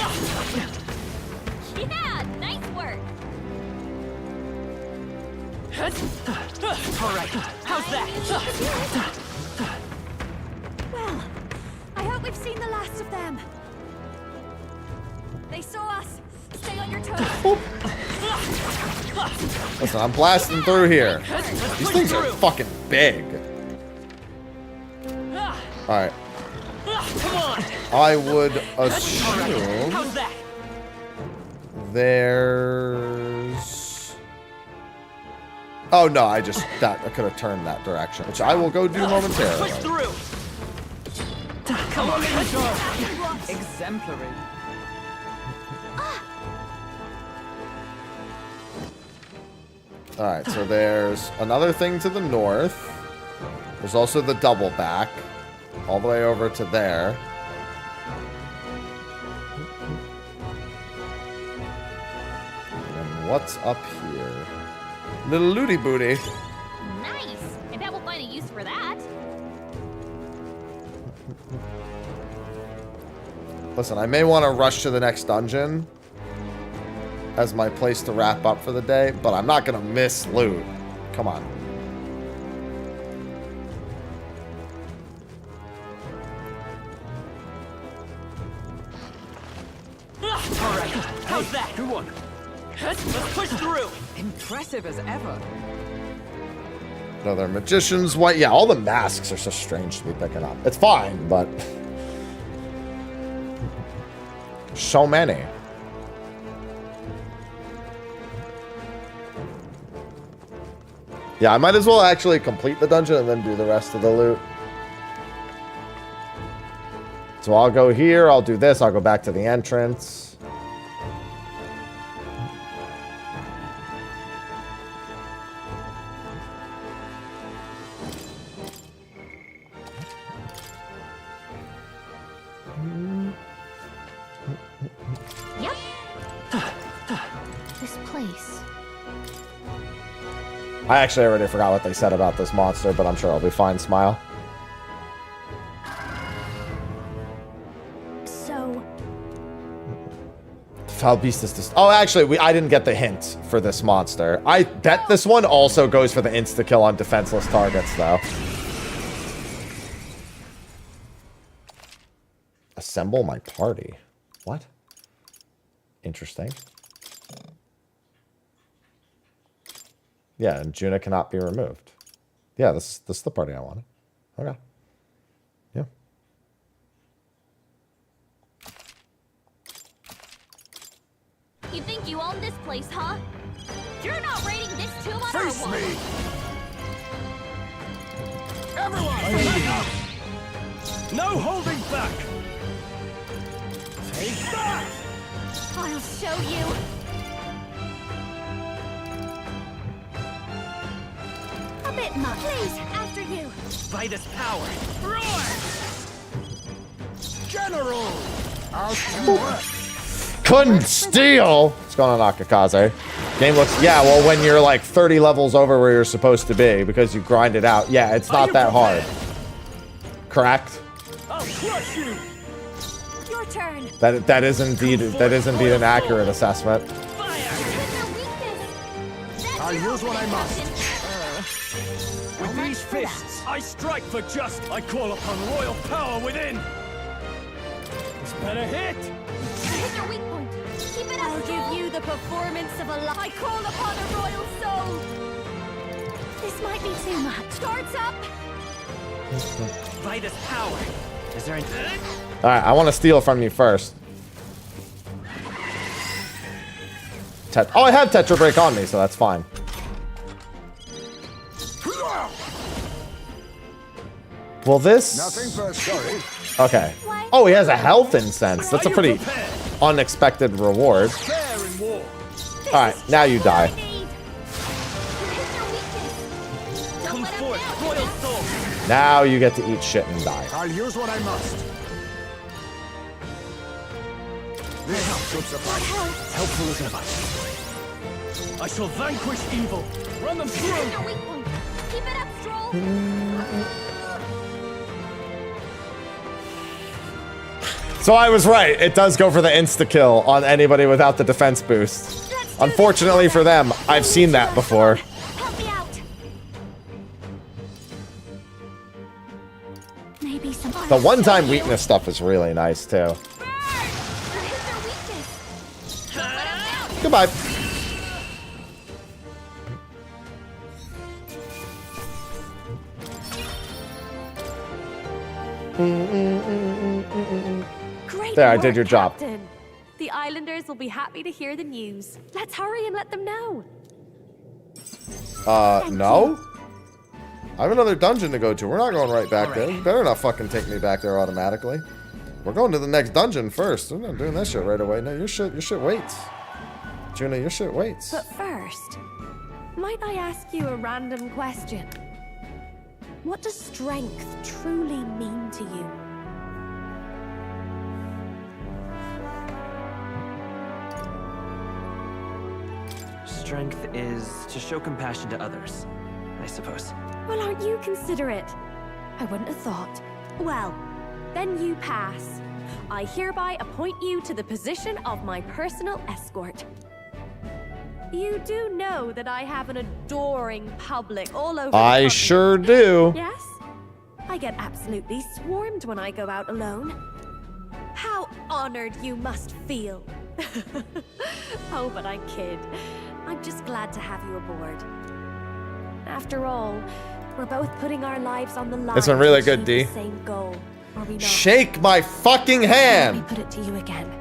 Yeah, nice work. All right. How's that? Well, I hope we've seen the last of them. They saw us. Stay on your toes. Listen, I'm blasting through here. These things are fucking big. Alright. I would assume there's... Oh no, I could have turned that direction, which I will go do momentarily. Come on, exemplary. Alright, so there's another thing to the north. There's also the double back. All the way over to there. And what's up here? Little looty booty. Nice. I bet we'll find a use for that. Listen, I may want to rush to the next dungeon as my place to wrap up for the day, but I'm not going to miss loot. Come on. All right. How's that? Good one. Let's push through. Impressive as ever. Another magician's white. Yeah, all the masks are so strange to be picking up. It's fine, but... so many. Yeah, I might as well actually complete the dungeon and then do the rest of the loot. So I'll go here, I'll do this, I'll go back to the entrance. Yep. This place. I actually already forgot what they said about this monster, but I'm sure I'll be fine, Smile. So... Foul beast is just... Oh, actually, I didn't get the hint for this monster. I bet this one also goes for the insta-kill on defenseless targets, though. Assemble my party. What? Interesting. Yeah, and Juna cannot be removed. Yeah, this is the party I wanted. Okay. Yeah. You think you own this place, huh? You're not raiding this tomb on Face our me! Everyone! No holding back! Take that! I'll show you. A bit much. Please, after you. By this power. Roar! General! How's your work? Couldn't steal! What's going on, Akakaze? Game looks... Yeah, well, when you're like 30 levels over where you're supposed to be because you grind it out. Yeah, it's not that hard. Correct? I'll crush you! Your turn. That is indeed an accurate assessment. I'll use what I must. With these fists, I strike for just. I call upon royal power within. This better hit. Hit your weak point. Keep it up. I'll give you the performance of a life. I call upon a royal soul. This might be too much. Guards up. Vitus power. Is there any... Alright, I want to steal from you first. Oh, I have Tetra Break on me, so that's fine. Well, this... Nothing first, sorry. Okay. Oh, he has a health incense. That's a pretty unexpected reward. Alright, now you die. Come forth, royal soul. Now you get to eat shit and die. I'll use what I must. This should suffice. Helpful as ever. I shall vanquish evil. Run them through. Hit your weak point. Keep it up, Stroll. So I was right. It does go for the insta-kill on anybody without the defense boost. Unfortunately for them, I've seen that before. Help me out. Maybe some. The one-time weakness stuff is really nice, too. Goodbye. Great There, I work, did your job. Captain. The islanders will be happy to hear the news. Let's hurry and let them know. No? I have another dungeon to go to. We're not going right back there. You better not fucking take me back there automatically. We're going to the next dungeon first. We're not doing that shit right away. No, your shit waits. Juna, your shit waits. But first, might I ask you a random question? What does strength truly mean to you? Strength is to show compassion to others, I suppose. Well, aren't you considerate? I wouldn't have thought. Well, then you pass. I hereby appoint you to the position of my personal escort. You do know that I have an adoring public all over the I continent. sure do. Yes? I get absolutely swarmed when I go out alone. How honored you must feel. Oh, but I kid. I'm just glad to have you aboard. After all, we're both putting our lives on the line. It's been really to good, achieve D. the same goal, are we not? Shake my fucking Let me hand. put it to you again.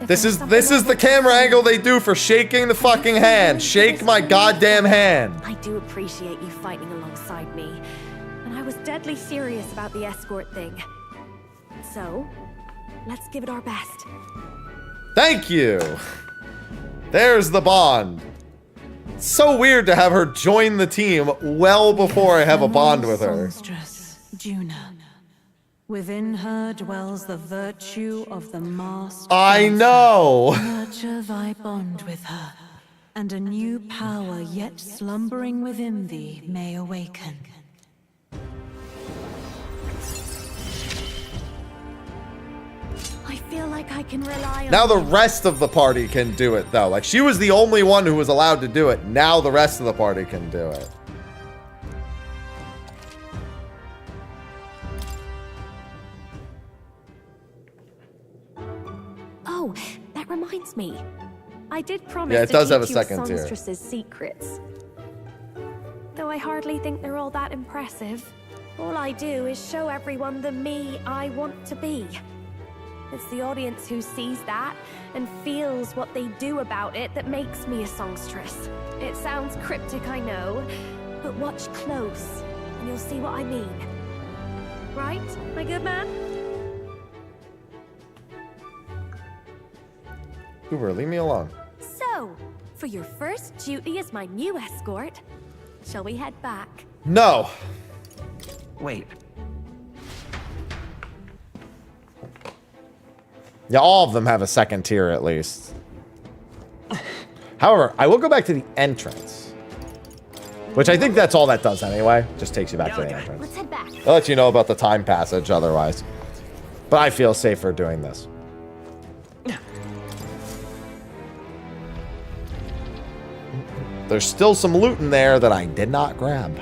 If This there's is something the camera angle they do for shaking the fucking hand. Shake my goddamn hand. I do appreciate you fighting alongside me, and I was deadly serious about the escort thing. So, let's give it our best. Thank you. There's the bond. It's so weird to have her join the team well before I have a bond with her. Songstress, Juna. Within her dwells the virtue of the master. I know. Nurture thy bond with her, and a new power yet slumbering within thee may awaken. I feel like I can rely on Now the you. rest of the party can do it, though. Like, she was the only one who was allowed to do it. Now the rest of the party can do it. Oh, that reminds me. I did promise Yeah, it to does have a teach you second tier. Songstress's secrets. Though I hardly think they're all that impressive. All I do is show everyone the me I want to be. It's the audience who sees that and feels what they do about it that makes me a songstress. It sounds cryptic, I know, but watch close and you'll see what I mean. Right, my good man? Uber, leave me alone. So, for your first duty as my new escort, shall we head back? No. Wait. Yeah, all of them have a second tier at least. However, I will go back to the entrance. Which I think that's all that does anyway. Just takes you back to the entrance. Let's head back. I'll let you know about the time passage otherwise. But I feel safer doing this. There's still some loot in there that I did not grab.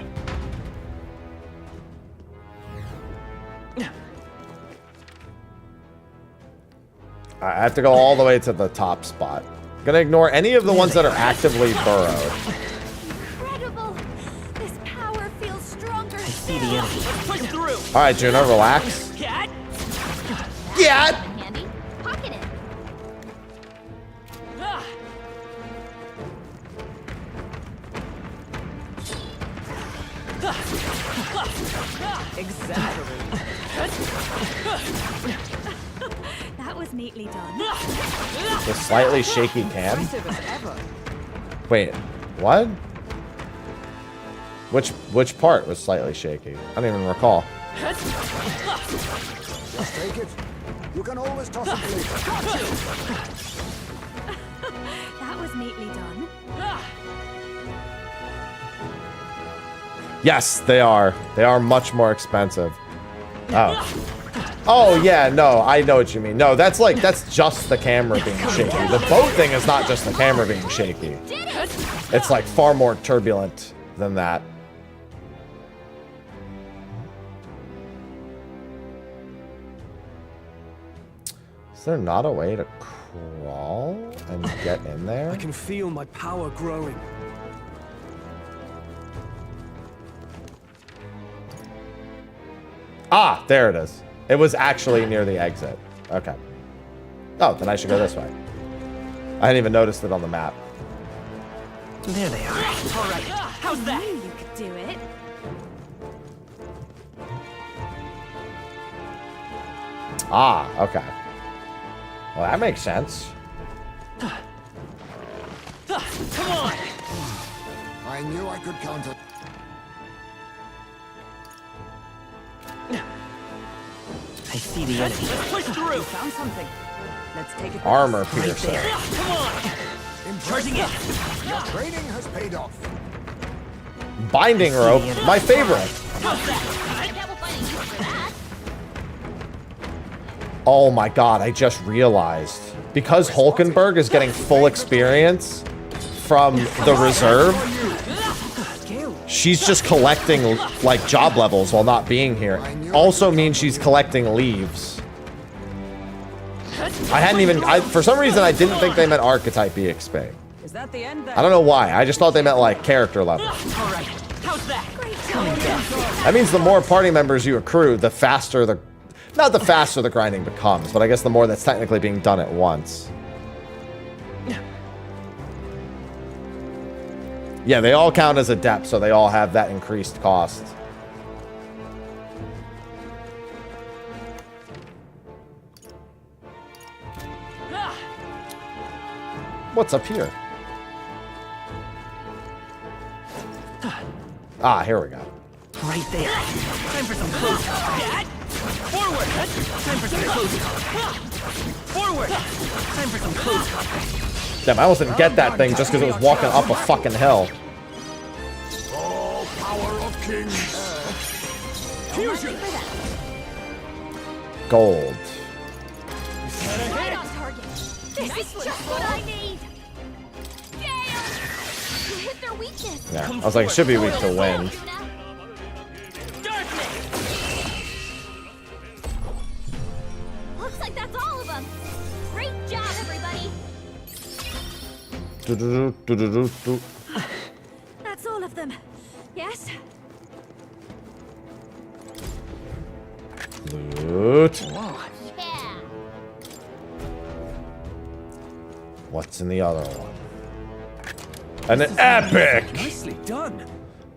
I have to go all the way to the top spot. I'm gonna ignore any of the ones that are actively burrowed. Incredible! This power feels stronger. I see the enemy. Push through. All right, Juno, relax. Get. Handy. Pocket it. Exaggerating. That was neatly done. The slightly shaky can? Impressive as ever. Wait, what? Which part was slightly shaky? I don't even recall. Just take it. You can always toss it later. That was neatly done. Yes, they are. They are much more expensive. Oh. Oh, yeah, no, I know what you mean. No, that's just the camera being shaky. The boat thing is not just the camera being shaky. It's like far more turbulent than that. Is there not a way to crawl and get in there? I can feel my power growing. Ah, there it is. It was actually near the exit. Okay. Oh, then I should go this way. I hadn't even noticed it on the map. There they are. All right. How's that? You could do it. Ah, okay. Well, that makes sense. Come on. I knew I could counter. I see the enemy. Let's push through. Found something. Let's take it. Armor Right piercer. there. Come on. Charging in. Your training has paid off. Binding rope, my favorite. Oh my god, I just realized. Because Hulkenberg is getting full experience from the reserve, she's just collecting like job levels while not being here. Also means she's collecting leaves. I hadn't even, for some reason I didn't think they meant archetype EXP. Is that the end? I don't know why, I just thought they meant like character level. All right. How's that? That means the more party members you accrue, the faster the, not the faster the grinding becomes, but I guess the more that's technically being done at once. Yeah, they all count as adept, so they all have that increased cost. What's up here? Ah, here we go. Right there. Time for some close combat. Forward. Time for some close combat. Forward. Time for some close combat. Damn, I almost didn't get that thing just because it was walking up a fucking hill. Oh, power of kings. Fusion. Gold. Right on target. This is just what I need. Gale! You hit their weakness. Yeah, I was like, it should be weak to wind. Looks like that's all of them. Great job, everybody. That's all of them. Yes? Loot. Yeah. What's in the other one? An epic! Nicely done.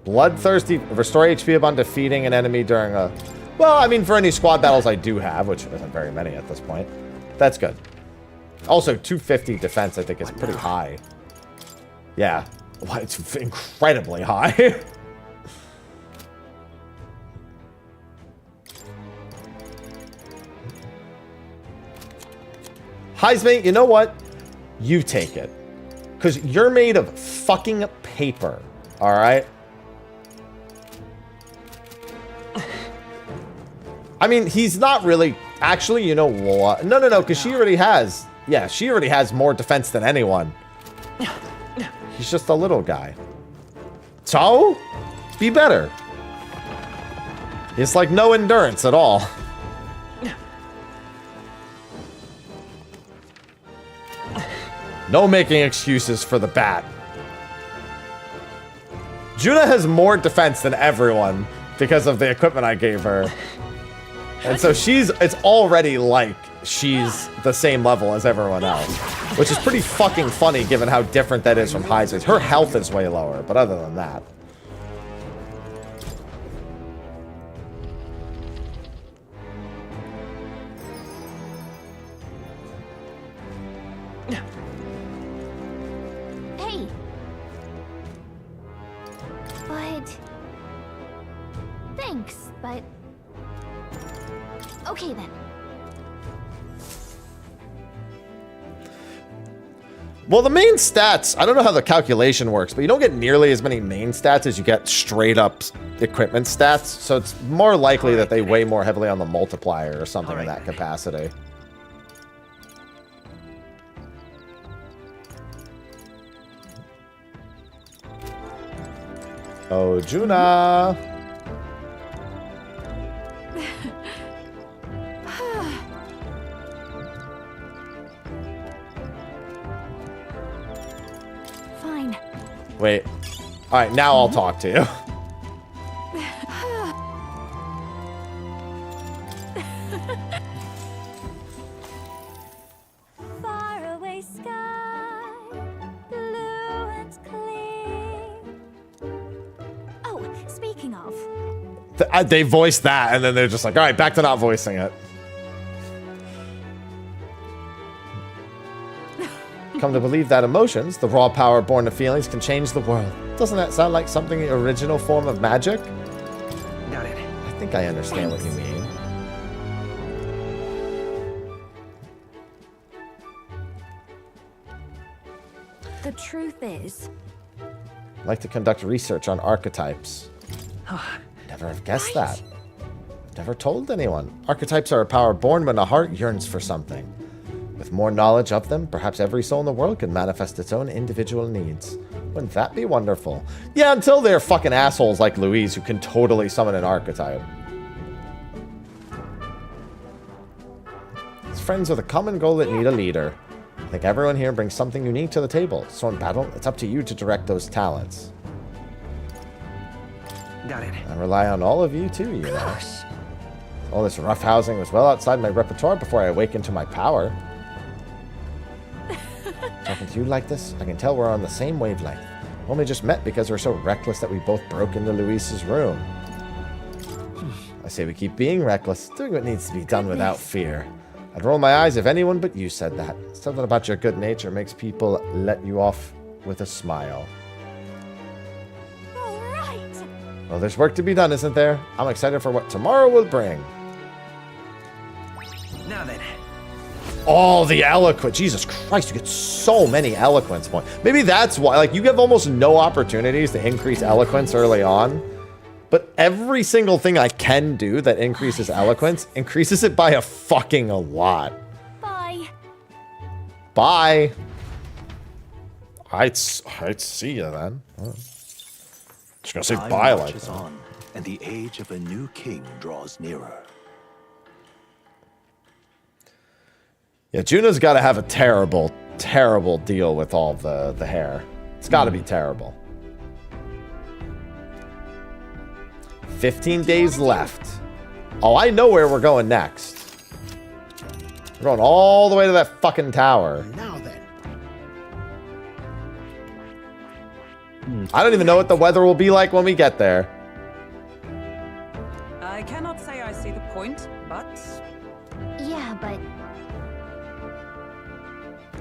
Bloodthirsty. Restore HP upon defeating an enemy during a... Well, I mean, for any squad battles I do have, which isn't very many at this point. That's good. Also, 250 defense, I think, is pretty high. Yeah. Well, it's incredibly high. Heismate, you know what? You take it. Because you're made of fucking paper. Alright? I mean, he's not really... Actually, you know what? No, because she already has... Yeah, she already has more defense than anyone. He's just a little guy. So, be better. It's like no endurance at all. No making excuses for the bat. Juna has more defense than everyone because of the equipment I gave her. And so it's already like she's the same level as everyone else. Which is pretty fucking funny given how different that is from Heisen's. Her health is way lower, but other than that. Hey. But... Thanks, but... Okay then. Well, the main stats, I don't know how the calculation works, but you don't get nearly as many main stats as you get straight up equipment stats. So it's more likely that they weigh more heavily on the multiplier or something in that capacity. Oh, Juna. Fine. Wait. All right, now I'll talk to you. Far away sky, blue and clear. Oh, speaking of, They voiced that, and then they're just like, all right, back to not voicing it. Come to believe that emotions, the raw power born of feelings, can change the world. Doesn't that sound like something the original form of magic? Got it. I think I understand what you mean. The truth is, I'd like to conduct research on archetypes. Never have guessed that. Never told anyone. Archetypes are a power born when a heart yearns for something. With more knowledge of them, perhaps every soul in the world can manifest its own individual needs. Wouldn't that be wonderful? Yeah, until they're fucking assholes like Louise who can totally summon an archetype. It's friends with a common goal that need a leader. I think everyone here brings something unique to the table. So in battle, it's up to you to direct those talents. Got it. I rely on all of you too, you know. All this roughhousing was well outside my repertoire before I awakened to my power. Talking to you like this, I can tell we're on the same wavelength. Only just met because we're so reckless that we both broke into Luis's room. I say we keep being reckless, doing what needs to be done without fear. I'd roll my eyes if anyone but you said that. Something about your good nature makes people let you off with a smile. all right. Well, there's work to be done, isn't there? I'm excited for what tomorrow will bring. Now then. Oh, the eloquence. Jesus Christ, you get so many eloquence points. Maybe that's why, like, you have almost no opportunities to increase eloquence early on. But every single thing I can do that increases eloquence increases it by a fucking a lot. Bye. Bye. I'd see you then. Just gonna say Time bye like marches that. on, and the age of a new king draws nearer. Yeah, Juna's got to have a terrible, terrible deal with all the hair. It's got to be terrible. 15 days left. Oh, I know where we're going next. We're going all the way to that fucking tower. Now then. I don't even know what the weather will be like when we get there. I cannot say I see the point, but... Yeah, but...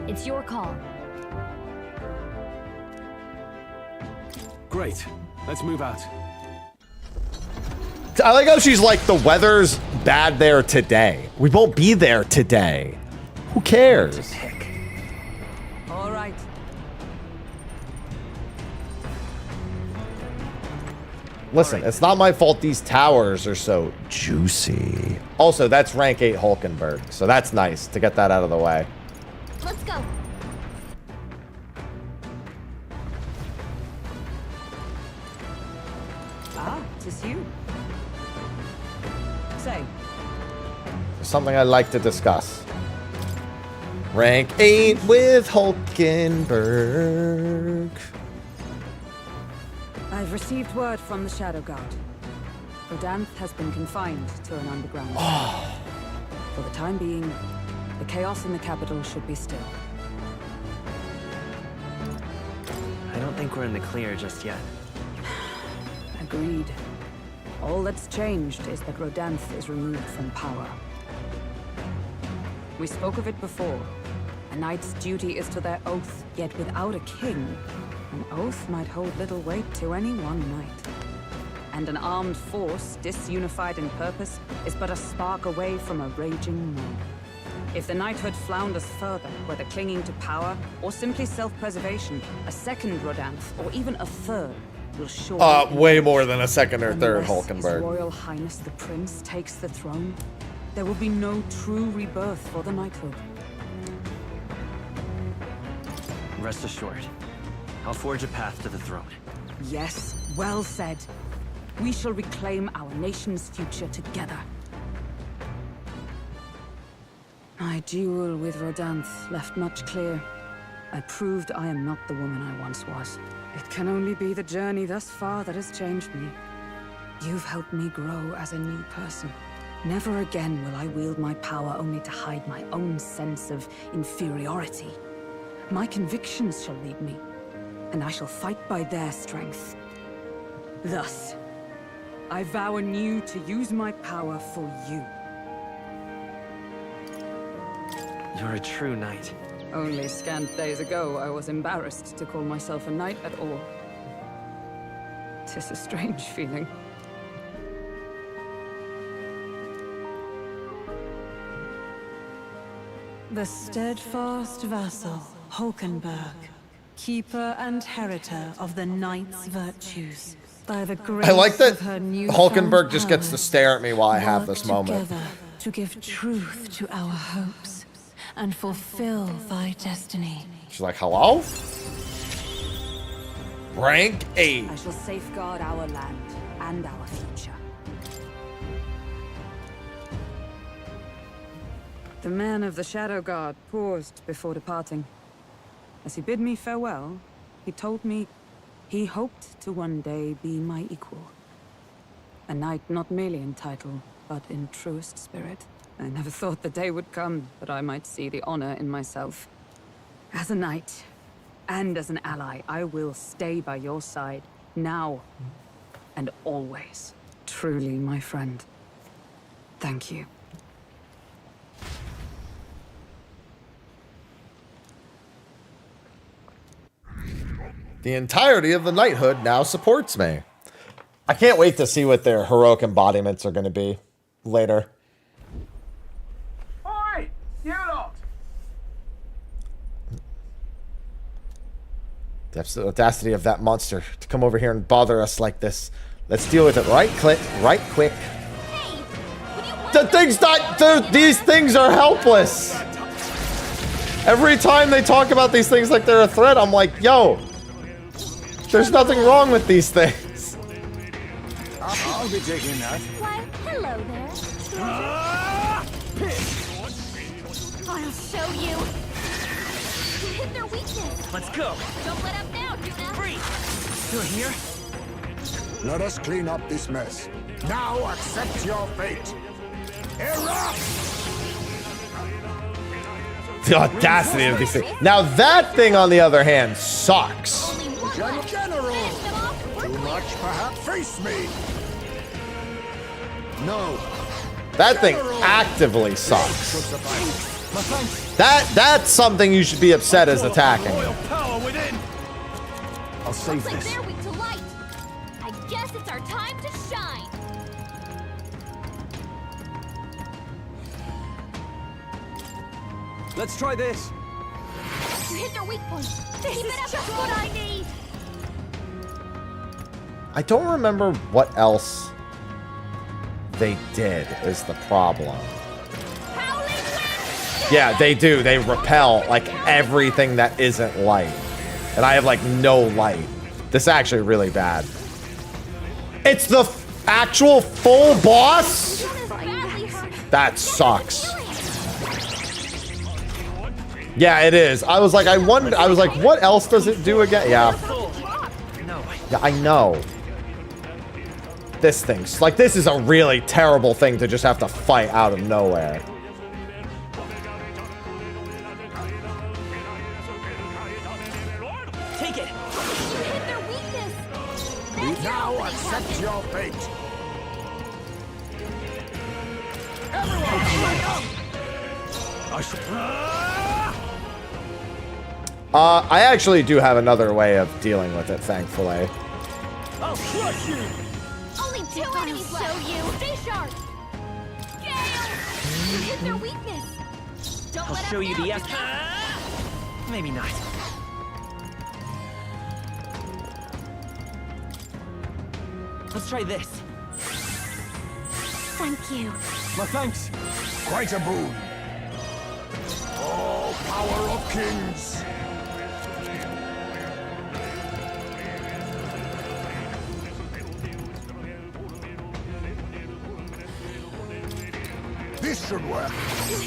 It's your call. Great. Let's move out. I like how she's like, the weather's bad there today. We won't be there today. Who cares? All right. Listen, it's not my fault these towers are so juicy. Also, that's rank 8 Hulkenberg, so that's nice to get that out of the way. Let's go. Ah, 'tis you. Say. There's something I'd like to discuss. Rank 8 with Hulkenberg. I've received word from the Shadow Guard. Rodanth has been confined to an underground. For the time being, the chaos in the capital should be still. I don't think we're in the clear just yet. Agreed. All that's changed is that Rodanth is removed from power. We spoke of it before. A knight's duty is to their oath, yet without a king, an oath might hold little weight to any one knight. And an armed force, disunified in purpose, is but a spark away from a raging mob. If the knighthood flounders further, whether clinging to power or simply self-preservation, a second Rodanth, or even a third, will surely... way more than a second or third Unless Hulkenberg. His Royal Highness the Prince takes the throne, there will be no true rebirth for the knighthood. Rest assured, I'll forge a path to the throne. Yes, well said. We shall reclaim our nation's future together. My duel with Rodanth left much clear. I proved I am not the woman I once was. It can only be the journey thus far that has changed me. You've helped me grow as a new person. Never again will I wield my power only to hide my own sense of inferiority. My convictions shall lead me, and I shall fight by their strength. Thus, I vow anew to use my power for you. You're a true knight. Only scant days ago, I was embarrassed to call myself a knight at all. 'Tis a strange feeling. The steadfast vassal, Hulkenberg, keeper and heritor of the knight's virtues. By the grace I like that of her Hulkenberg just gets to stare at me while I have this moment. together to give truth to our hopes and fulfill thy destiny. She's like, hello? Rank 8. I shall safeguard our land and our future. The man of the Shadow Guard paused before departing. As he bid me farewell, he told me he hoped to one day be my equal. A knight not merely in title, but in truest spirit. I never thought the day would come that I might see the honor in myself. As a knight, and as an ally, I will stay by your side, now and always. Truly, my friend. Thank you. The entirety of the knighthood now supports me. I can't wait to see what their heroic embodiments are going to be later. Oi! You lot! That's the audacity of that monster to come over here and bother us like this. Let's deal with it right quick. The thing's not... These things are helpless. Every time they talk about these things like they're a threat, I'm like, yo, there's nothing wrong with these things. I'll be taking that. Why, hello there. I'll show you. You hit their weakness. Let's go. Don't let up now, Duna. Free. Still here? Let us clean up this mess. Now accept your fate. Erupt! The audacity of these things. Now that thing, on the other hand, sucks. General! Too much, perhaps? Face me! No. That thing actively sucks. That's something you should be upset as attacking. I'll save Looks like this. they're weak to light. I guess it's our time to shine. Let's try this. You hit their weak point. Keep it up. Just what I need. I don't remember what else they did is the problem. Yeah, they do. They repel, like, everything that isn't light. And I have, like, no light. This is actually really bad. It's the actual full boss? That sucks. Yeah, it is. I was like, I was like, what else does it do again? Yeah. Yeah, I know. This thing's like, this is a really terrible thing to just have to fight out of nowhere. Take it. You hit their weakness. Now accept your fate. I actually do have another way of dealing with it, thankfully. I'll crush you. Only two enemies left. Show you. Stay sharp. Gale. You hit their weakness. Don't I'll let show them you down, the Brigita. Maybe not. Let's try this. Thank you. My thanks. Quite a boon. Oh, power of kings. This should work.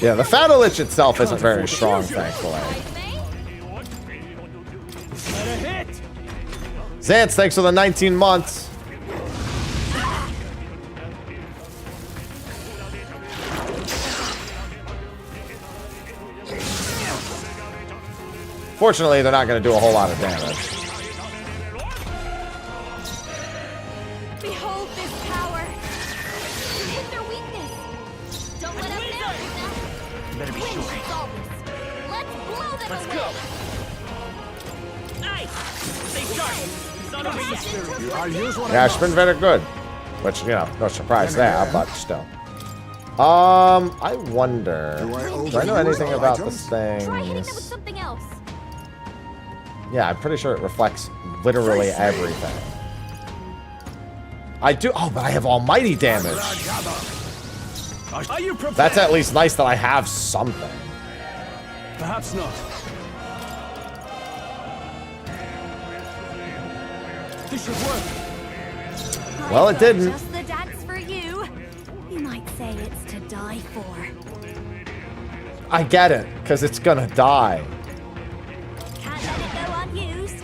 Yeah, the Fatal Lich itself isn't very strong, thankfully. Xantz, thanks for the 19 months. Fortunately, they're not going to do a whole lot of damage. Behold this power. You hit their weakness. Don't let them down. You better be sure. Let's blow them Let's away. go. Nice. Stay sharp. Son of a bitch. I'll use one. Yeah, it's been very good. Which, you know, no surprise there, but still. I wonder. Do I know anything about this thing? Try hitting them with something else. Yeah, I'm pretty sure it reflects literally everything. I do. Oh, but I have almighty damage. Are you prepared? That's at least nice that I have something. Perhaps not. This should work. Well, it didn't. Just the dance for you. You might say it's to die for. I get it, because it's gonna die. Can't let it go unused.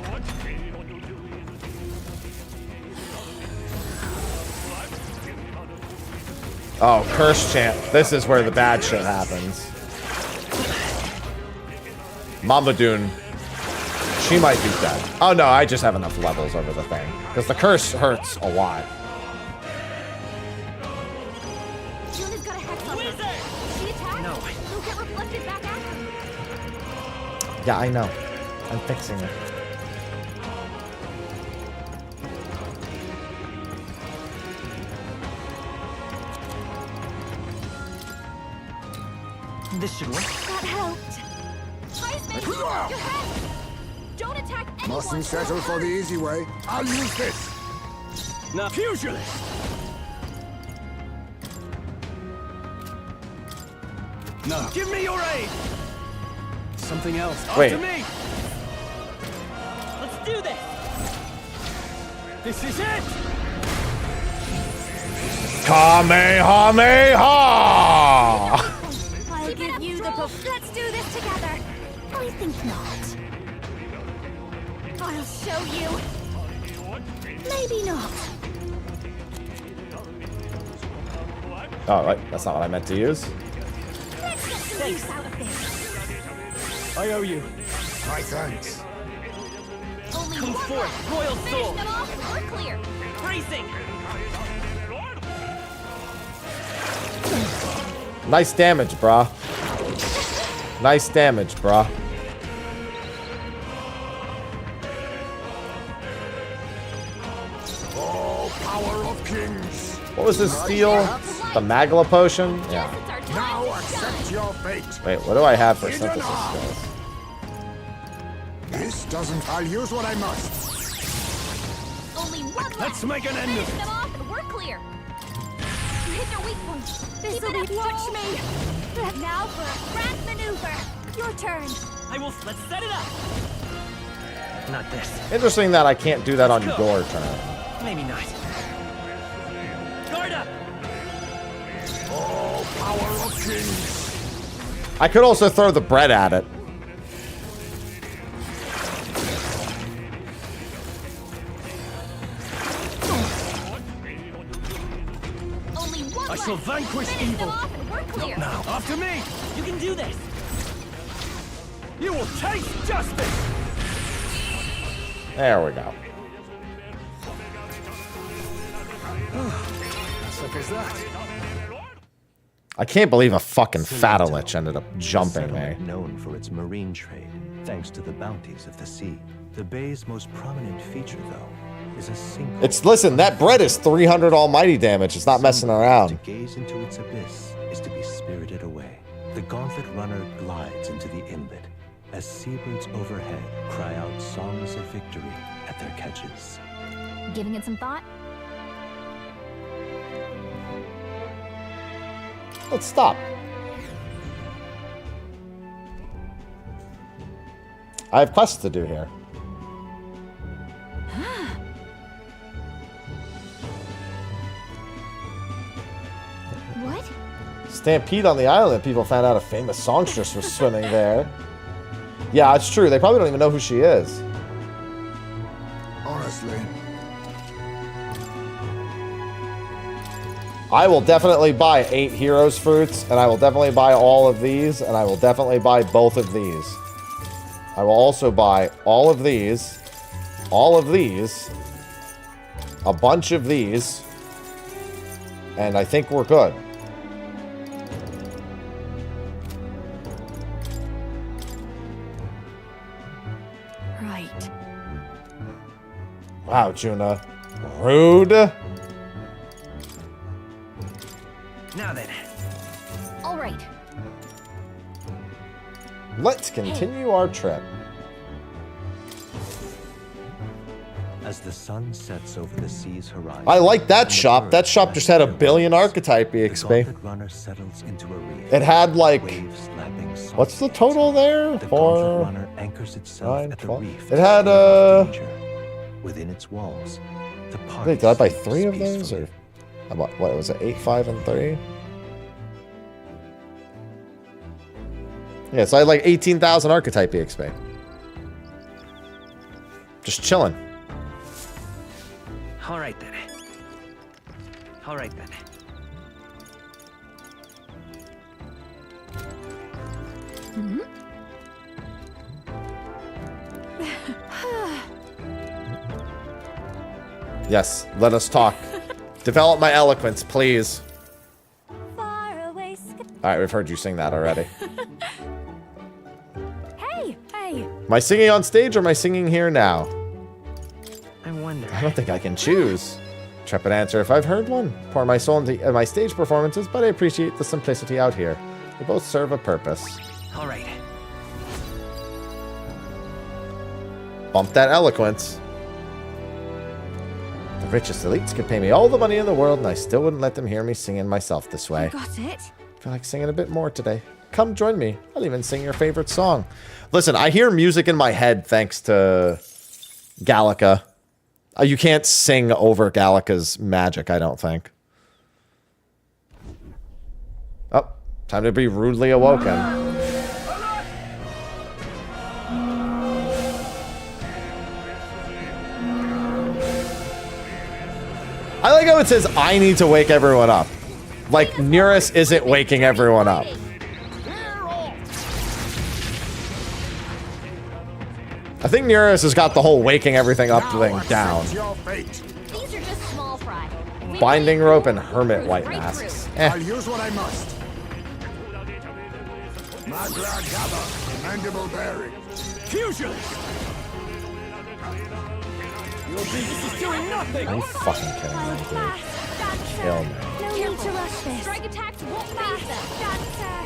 Oh, curse chant. This is where the bad shit happens. Mamadoon. She might be dead. Oh no, I just have enough levels over the thing. Because the curse hurts a lot. Juna's got a hex on her. She attacked? No. She'll get reflected back at her. Yeah, I know. I'm fixing it. This should work. That helped. Heisman, your head. Don't attack anyone. Mustn't settle for the easy way. I'll use this. Now, pugilist. No. Give me your aid. Something else. Wait. After me. Let's do this. This is it. Kamehameha! I'll give you the puff. Let's do this together. I think not. I'll show you. Maybe not. Oh, wait, that's not what I meant to use. Let's get some use out of this. I owe you. My thanks. Only Come one forth, more. royal Finish soul. them off. We're clear. Bracing. Nice damage, brah. Nice damage, brah. Oh, power of kings. What was this steal? The Magla potion? Yeah. Now accept your fate. Wait, what do I have for synthesis skills? This doesn't. I'll use what I must. Only Let's make an end of Finish it. them off and we're clear. You hit their weak points. This'll be touch me. Now for a grand maneuver. Your turn. Let's set it up. Not this. Interesting that I can't do that on your turn. Maybe not. Guard up. Oh, power of kings. I could also throw the bread at it. Only one I shall left. vanquish Finish them evil. off and we're clear. Now, after me. You can do this. You will taste justice. There we go. Suck as that. I can't believe a fucking Fatalich ended up jumping me. Settlement known for its marine trade, thanks to the bounties of the sea. The bay's most prominent feature, though, is a single... Listen, that bread is 300 almighty damage. It's not messing around. To gaze into its abyss is to be spirited away. The gauntlet runner glides into the inlet as seabirds overhead cry out songs of victory at their catches. Giving it some thought? Let's stop. I have quests to do here. What? Stampede on the island. People found out a famous songstress was swimming there. Yeah, it's true. They probably don't even know who she is. Honestly. I will definitely buy 8 Heroes Fruits, and I will definitely buy all of these, and I will definitely buy both of these. I will also buy all of these, a bunch of these, and I think we're good. Right. Wow, Juna. Rude. Now then. All right. Let's continue our trip. As the sun sets over the sea's horizon, I like that shop. That shop just had 1 billion archetype EXP. the runner settles into a reef. It had like, Waves lapping what's the total there? The 4, gauntlet runner anchors itself 9, at the 12. reef. It had within its walls. The wait, did I buy 3 of those, or what was it? 8, 5, and 3. Yeah, so I had like 18,000 archetype EXP. Just chilling. All right then. All right then. Yes, let us talk. Develop my eloquence, please. Alright, we've heard you sing that already. Hey, hey. Am I singing on stage or am I singing here now? I wonder. I don't think I can choose. Trepid answer, if I've heard one. Pour my soul into my stage performances, but I appreciate the simplicity out here. They both serve a purpose. All right. Bump that eloquence. The richest elites could pay me all the money in the world, and I still wouldn't let them hear me singing myself this way. Got it. I feel like singing a bit more today. Come join me. I'll even sing your favorite song. Listen, I hear music in my head thanks to Gallica. You can't sing over Gallica's magic, I don't think. Oh, time to be rudely awoken. I like how it says, I need to wake everyone up. Like, Nereus isn't waking everyone up. I think Nereus has got the whole waking everything up thing down. These are just small fry. Binding rope and hermit white masks. I'll use what I must. Magla Gaba, mandible bearing. Fusion! Your beast is doing nothing! Are you fucking kidding me, dude? Kill me. No need to rush this. Strike attacks won't phase them. Dancer.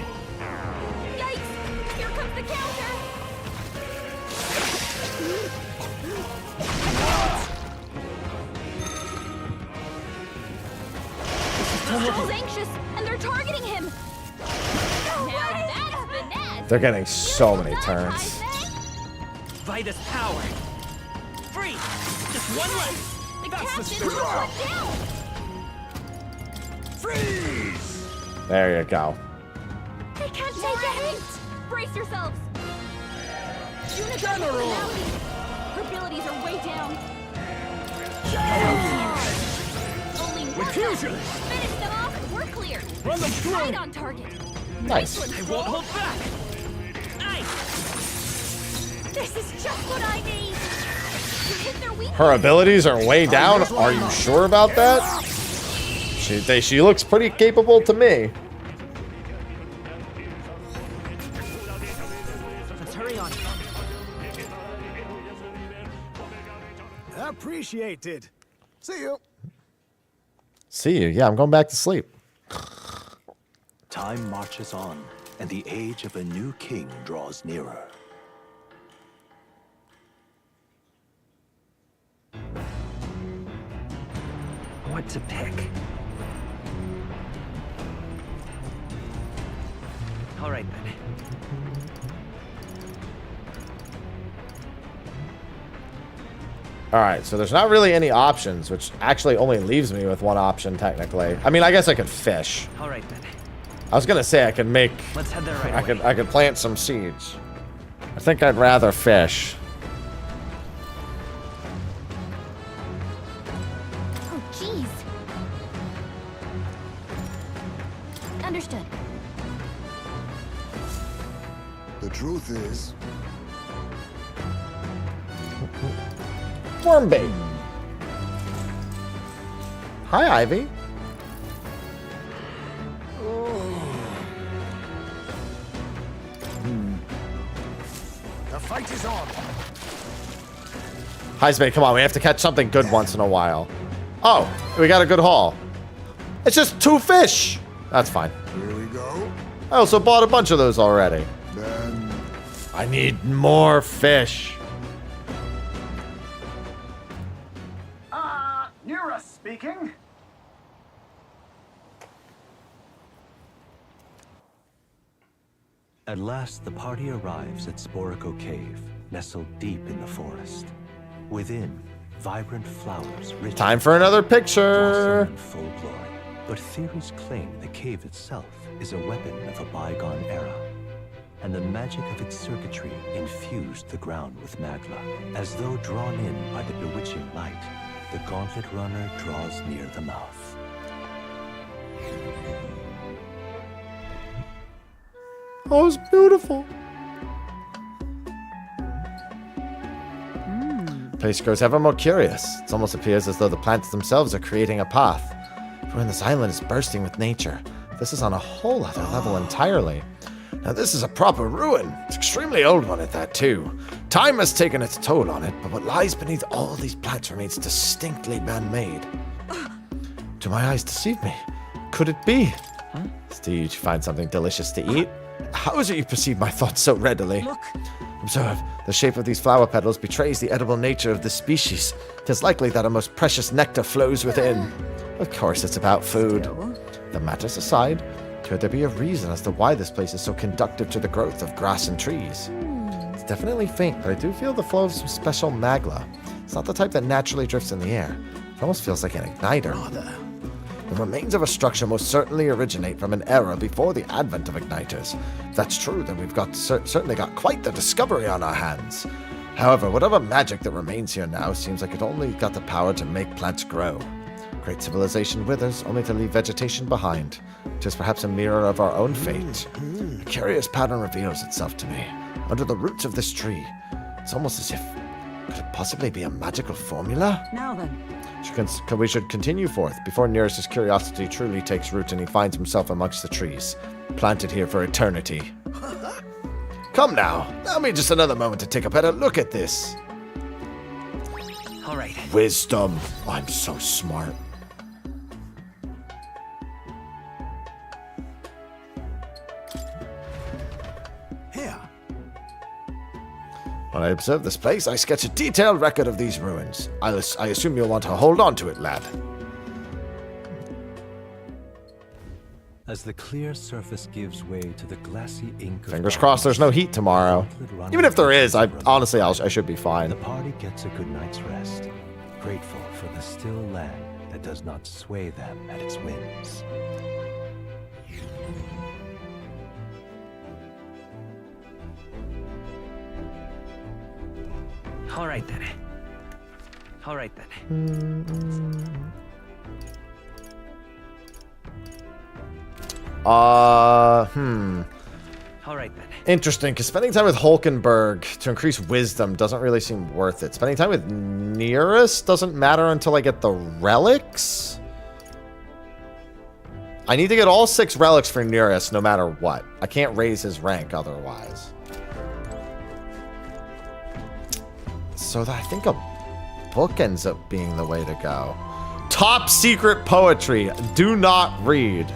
Yikes! Here comes the counter. Joel's anxious, and they're targeting him. Now that's finesse. They're getting so many turns. Vitus power. Free. Just one left. The That's the captain's spirit. down. Freeze! There you go. They can't take a hit. Brace yourselves. General. Her abilities are way down. Only one. Refusion. Finish them off. We're clear. Run them through. Right on target. Nice. One, I won't hold back. Nice. This is just what I need. You hit their weak. Her abilities are way down. Are you sure about that? She looks pretty capable to me. Let's hurry on. Appreciated. See you. See you. Yeah, I'm going back to sleep. Time marches on, and the age of a new king draws nearer. What to pick? All right then. Alright, so there's not really any options, which actually only leaves me with one option, technically. I mean, I guess I could fish. All right then. I was gonna say I could make... Let's head there right away. I could plant some seeds. I think I'd rather fish. Oh, jeez. Understood. The truth is, Worm bait. Hi, Ivy. the fight is on. Hi, Spade, come on. We have to catch something good once in a while. Oh, we got a good haul. It's just 2 fish. That's fine. Here we go. I also bought a bunch of those already. Then I need more fish. Nira speaking. At last, the party arrives at Sporico Cave, nestled deep in the forest. Within, vibrant flowers, rich Time for another picture. blossom in full glory. But theories claim the cave itself is a weapon of a bygone era, and the magic of its circuitry infused the ground with magla. As though drawn in by the bewitching light, the gauntlet runner draws near the mouth. Oh, it's beautiful. Place grows ever more curious. It almost appears as though the plants themselves are creating a path. For this island is bursting with nature. This is on a whole other level entirely. Now this is a proper ruin. It's an extremely old one at that too. Time has taken its toll on it, but what lies beneath all these plants remains distinctly man-made. Do my eyes deceive me? Could it be? Steve, did you find something delicious to eat? How is it you perceive my thoughts so readily? Look. Observe, the shape of these flower petals betrays the edible nature of this species. It is likely that a most precious nectar flows within. Of course, it's about food. The matters aside, could there be a reason as to why this place is so conducive to the growth of grass and trees? It's definitely faint, but I do feel the flow of some special magla. It's not the type that naturally drifts in the air. It almost feels like an igniter. The remains of a structure most certainly originate from an era before the advent of igniters. If that's true, then we've certainly got quite the discovery on our hands. However, whatever magic that remains here now seems like it only got the power to make plants grow. Great civilization withers, only to leave vegetation behind. It is perhaps a mirror of our own fate. A curious pattern reveals itself to me. Under the roots of this tree, it's almost as if... Could it possibly be a magical formula? Now then. We should continue forth before Nearest's curiosity truly takes root and he finds himself amongst the trees, planted here for eternity. Come now, allow me just another moment to take a better look at this. All right. Wisdom. I'm so smart. Here. When I observe this place, I sketch a detailed record of these ruins. I assume you'll want to hold on to it, lad. as the clear surface gives way to the glassy ink of Fingers crossed there's no heat tomorrow. Even if there is, I should be fine. The party gets a good night's rest, grateful for the still land that does not sway them at its whims. All right then. All right then. All right then. Interesting, because spending time with Hulkenberg to increase wisdom doesn't really seem worth it. Spending time with Nearest doesn't matter until I get the relics. I need to get all 6 relics for Nearest no matter what. I can't raise his rank otherwise. So I think a book ends up being the way to go. Top secret poetry. Do not read.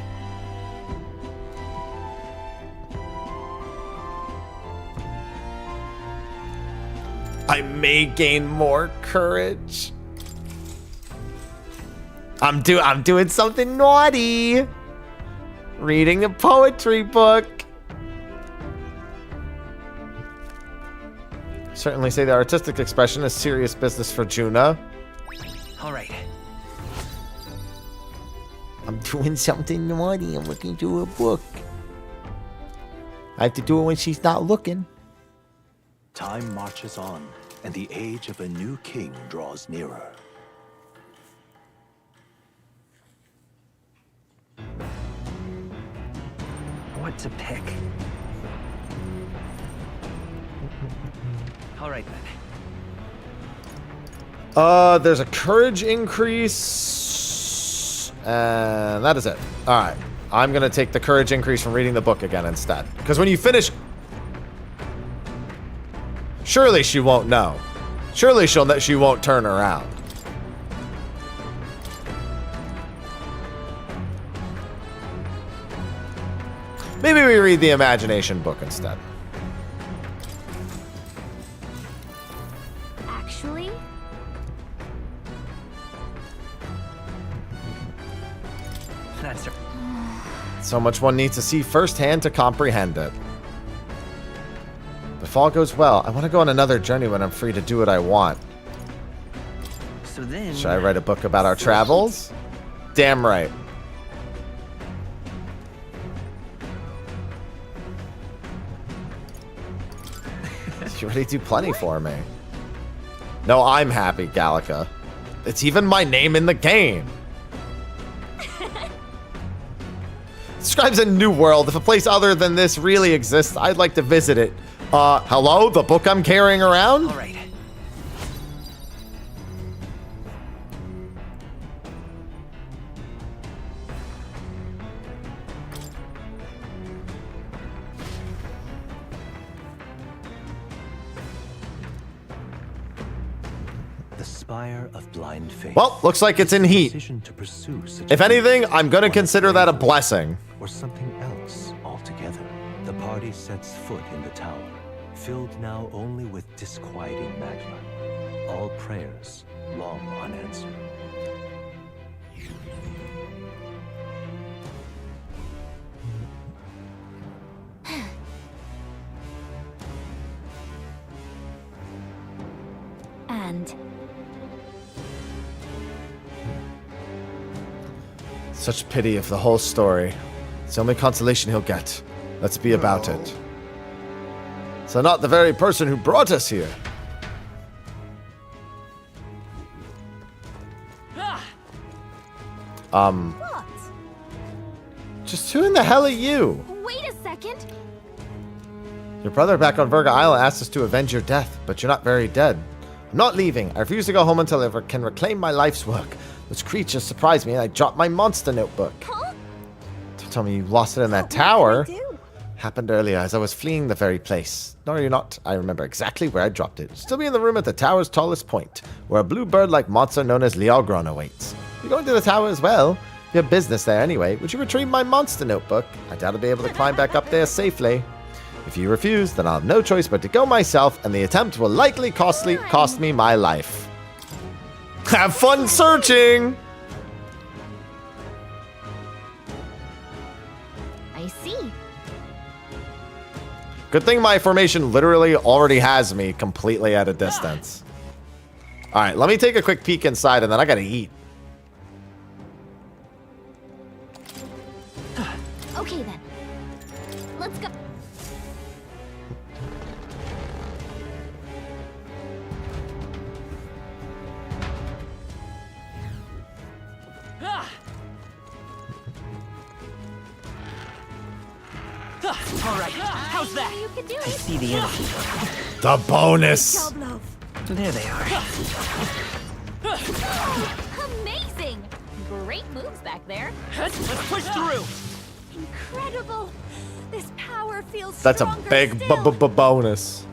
I may gain more courage. I'm doing something naughty. Reading a poetry book. Certainly say the artistic expression is serious business for Juna. All right. I'm doing something naughty. I'm looking through a book. I have to do it when she's not looking. Time marches on, and the age of a new king draws nearer. What to pick? All right then. There's a courage increase, and that is it. All right, I'm gonna take the courage increase from reading the book again instead, because when you finish, surely she won't know. Surely she won't turn around. Maybe we read the imagination book instead. Actually? That's her. So much one needs to see firsthand to comprehend it. If all goes well, I want to go on another journey when I'm free to do what I want. So then... Should I write a book about our travels? Damn right. You already do plenty for me. No, I'm happy, Gallica. It's even my name in the game. Describes a new world. If a place other than this really exists, I'd like to visit it. Hello? The book I'm carrying around? All right. The spire of blind faith. Well, looks like it's in heat. If anything, I'm going to consider that a blessing. Or something else altogether. The party sets foot in the tower, filled now only with disquieting magma. All prayers long unanswered. And Such pity of the whole story. It's the only consolation he'll get. Let's be about it. So not the very person who brought us here. what? Just who in the hell are you? Wait a second. Your brother back on Verga Island asked us to avenge your death, but you're not very dead. I'm not leaving. I refuse to go home until I can reclaim my life's work. Those creatures surprised me and I dropped my monster notebook. Huh? Don't tell me you lost it in that tower. Happened earlier as I was fleeing the very place. No, you're not. I remember exactly where I dropped it. Still be in the room at the tower's tallest point, where a blue bird-like monster known as Lialgron awaits. You're going to the tower as well? You have business there anyway. Would you retrieve my monster notebook? I doubt I'll be able to climb back up there safely. If you refuse, then I'll have no choice but to go myself, and the attempt will likely cost me my life. Have fun searching! Good thing my formation literally already has me completely at a distance. All right, let me take a quick peek inside, and then I gotta eat. Okay then. Let's go. All right, how's that? You can do it. I see the energy. The bonus. There they are. Amazing! Great moves back there. Let's push through. Incredible. This power feels That's a stronger big still. bonus.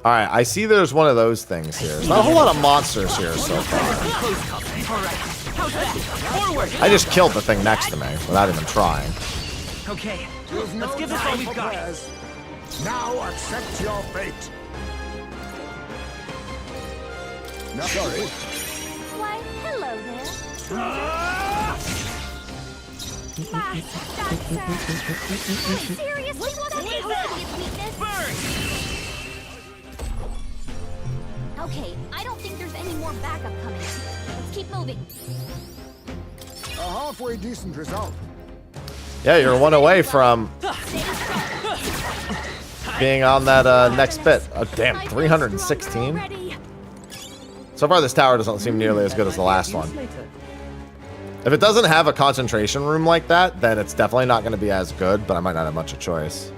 All right, I see there's one of those things here. There's not a whole lot of monsters here so far. All right, how's that? Forward. I just killed the thing next to me without even trying. Okay, let's give this all we've got. Now accept your fate. No, sorry. Why, hello there. Seriously, what is his weakness? Okay, I don't think there's any more backup coming. Let's keep moving. A halfway decent result. Yeah, you're one away from being on that next bit. Oh, damn, 316? So far, this tower doesn't seem nearly as good as the last one. If it doesn't have a concentration room like that, then it's definitely not going to be as good, but I might not have much of a choice.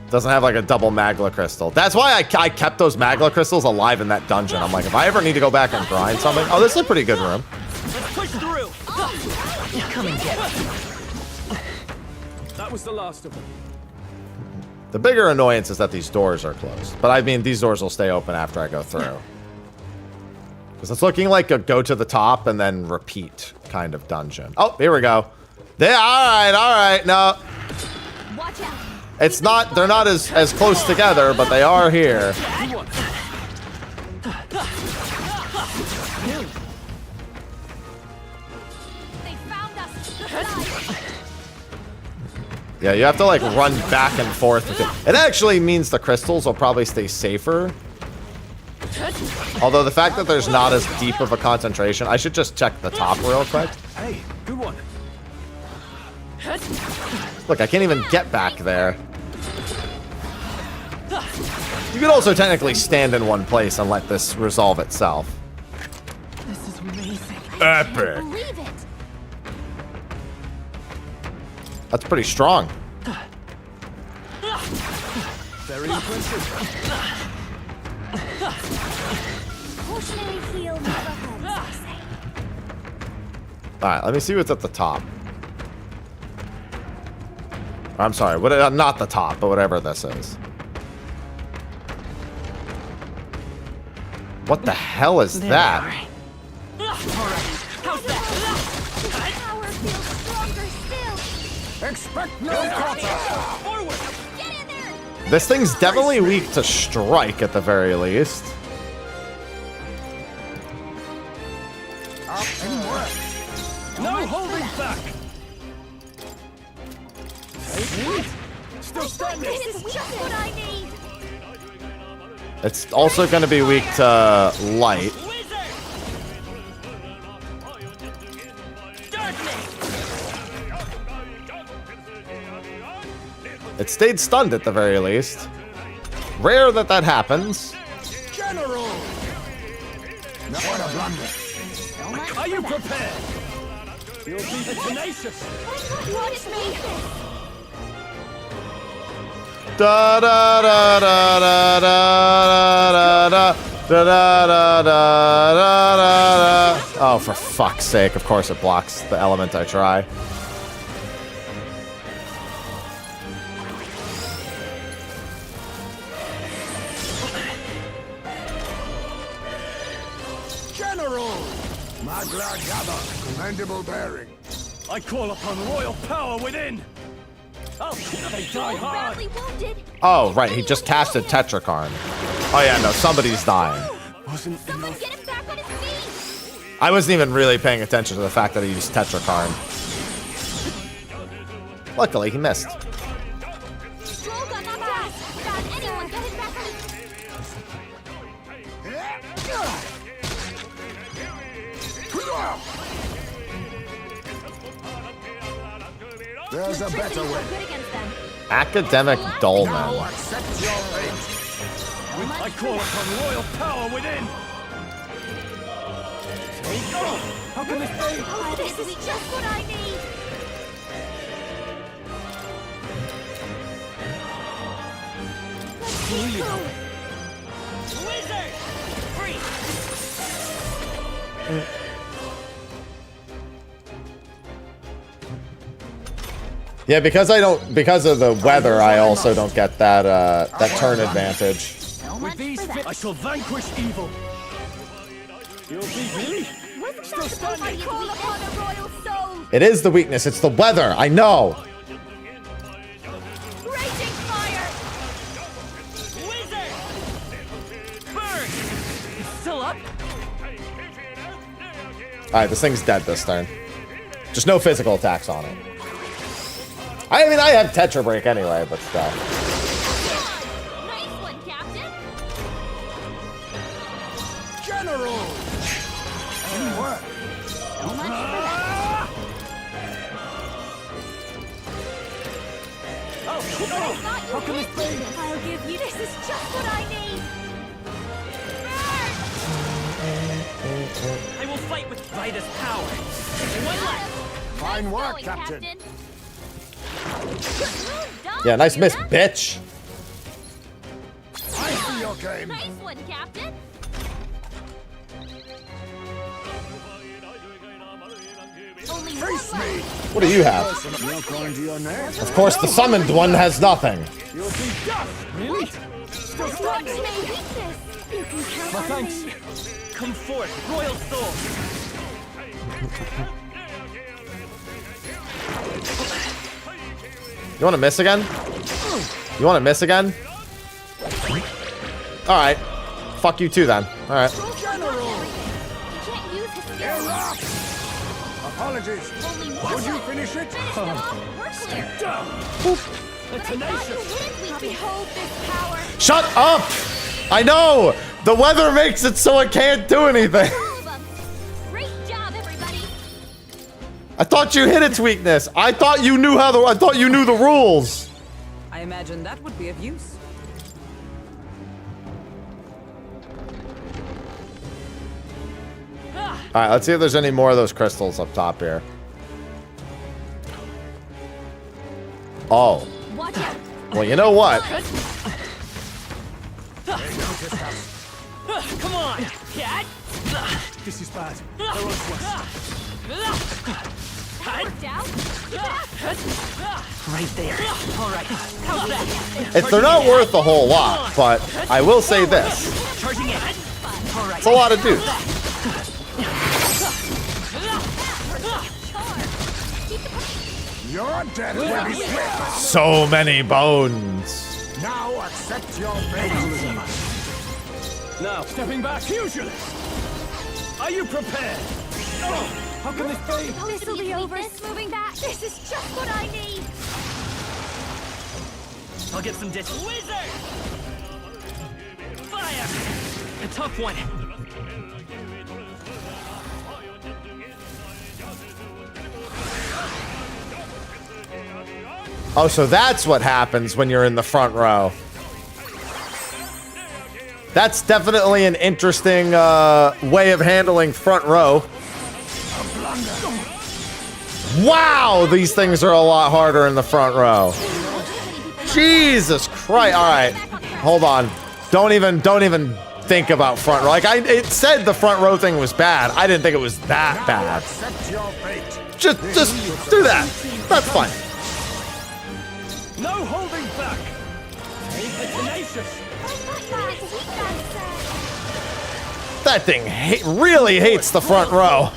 Doesn't have like a double magla crystal. That's why I kept those magla crystals alive in that dungeon. I'm like, if I ever need to go back and grind something. Oh, this is a pretty good room. Let's push through. Come and get it. That was the last of them. The bigger annoyance is that these doors are closed. But I mean, these doors will stay open after I go through. Because it's looking like a go to the top and then repeat kind of dungeon. Oh, here we go. There, all right, no. Watch out. It's not, they're not as close together, but they are here. They found us. Yeah, you have to like run back and forth with it. It actually means the crystals will probably stay safer. Although the fact that there's not as deep of a concentration, I should just check the top real quick. Hey, good one. Look, I can't even get back there. You could also technically stand in one place and let this resolve itself. This is amazing. Epic. Believe it. That's pretty strong. Very impressive. Cautionary heel never hurts, they say. Alright, let me see what's at the top. I'm sorry, what, not the top, but whatever this is. What the hell is that? How's that? Power feels stronger still. Expect no quarter. Forward. Get in there. This thing's definitely weak to strike at the very least. Up and work. No holding back. Still standing. This is just what I need. It's also going to be weak to light. It stayed stunned at the very least. Rare that that happens. General. Not what a blunder. Are you prepared? You'll be the tenacious. Watch me. Da da da da da da da da da da da da. Oh, for fuck's sake! Of course it blocks the element I try. General. Magla gather. Commendable bearing. I call upon royal power within. Oh, they die hard. Badly wounded. Oh, right, he just casted Tetrakarn. Oh yeah, no, somebody's dying. Wasn't Someone enough. get him back on his feet. I wasn't even really paying attention to the fact that he used Tetrakarn. Luckily, he missed. There's a better way. Academic Dullman. Accept your fate. I call upon royal power within. How can this be? Oh, this is just what I need. Wizard! Free! Yeah, because of the weather, I also don't get that that turn advantage. With these I shall vanquish evil. You'll be really? Still standing. I call upon a royal soul. It is the weakness. It's the weather. I know. Raging fire. Wizard! Burn! It's still up? All right, this thing's dead this turn. Just no physical attacks on it. I mean, I have Tetra Break anyway, but still. Nice one, Captain. General! What? So much for that. How can this be? I'll give you. This is just what I need. I will fight with Vida's power. One left. Fine work, Captain. Yeah, nice miss, bitch. I see your game. Nice one, Captain. Face me. What do you have? You're calling to your name. Of course, the summoned one has nothing. You'll be dust. Really? Still standing. You can count My on thanks. me. Come forth, royal soul. You want to miss again? You want to miss again? All right. Fuck you too then. All right. Apologies. Would you finish it? Step down. The tenacious. Behold this power. Shut up! I know! The weather makes it so I can't do anything. Great job, everybody. I thought you hit its weakness. I thought you knew I thought you knew the rules. I imagine that would be of use. All right, let's see if there's any more of those crystals up top here. Oh. Watch out. Well, you know what? Come on, cat! This is bad. They're on to us. Worked out. Right there. All right. How's that? They're not worth a whole lot, but I will say this. Charging in. All right. It's a lot of dudes. You're dead, Webby Swift. So many bones. Now accept your fate. Now, stepping back, usually. Are you prepared? Oh, how can this be? This will be over. Moving back. This is just what I need. I'll get some ditch. Wizard! Fire! A tough one. Oh, so that's what happens when you're in the front row. That's definitely an interesting way of handling front row. Wow, these things are a lot harder in the front row. Jesus Christ. All right, hold on. Don't even think about front row. Like it said the front row thing was bad. I didn't think it was that bad. Just do that. That's fine. No holding back. Tenacious. That thing really hates the front row.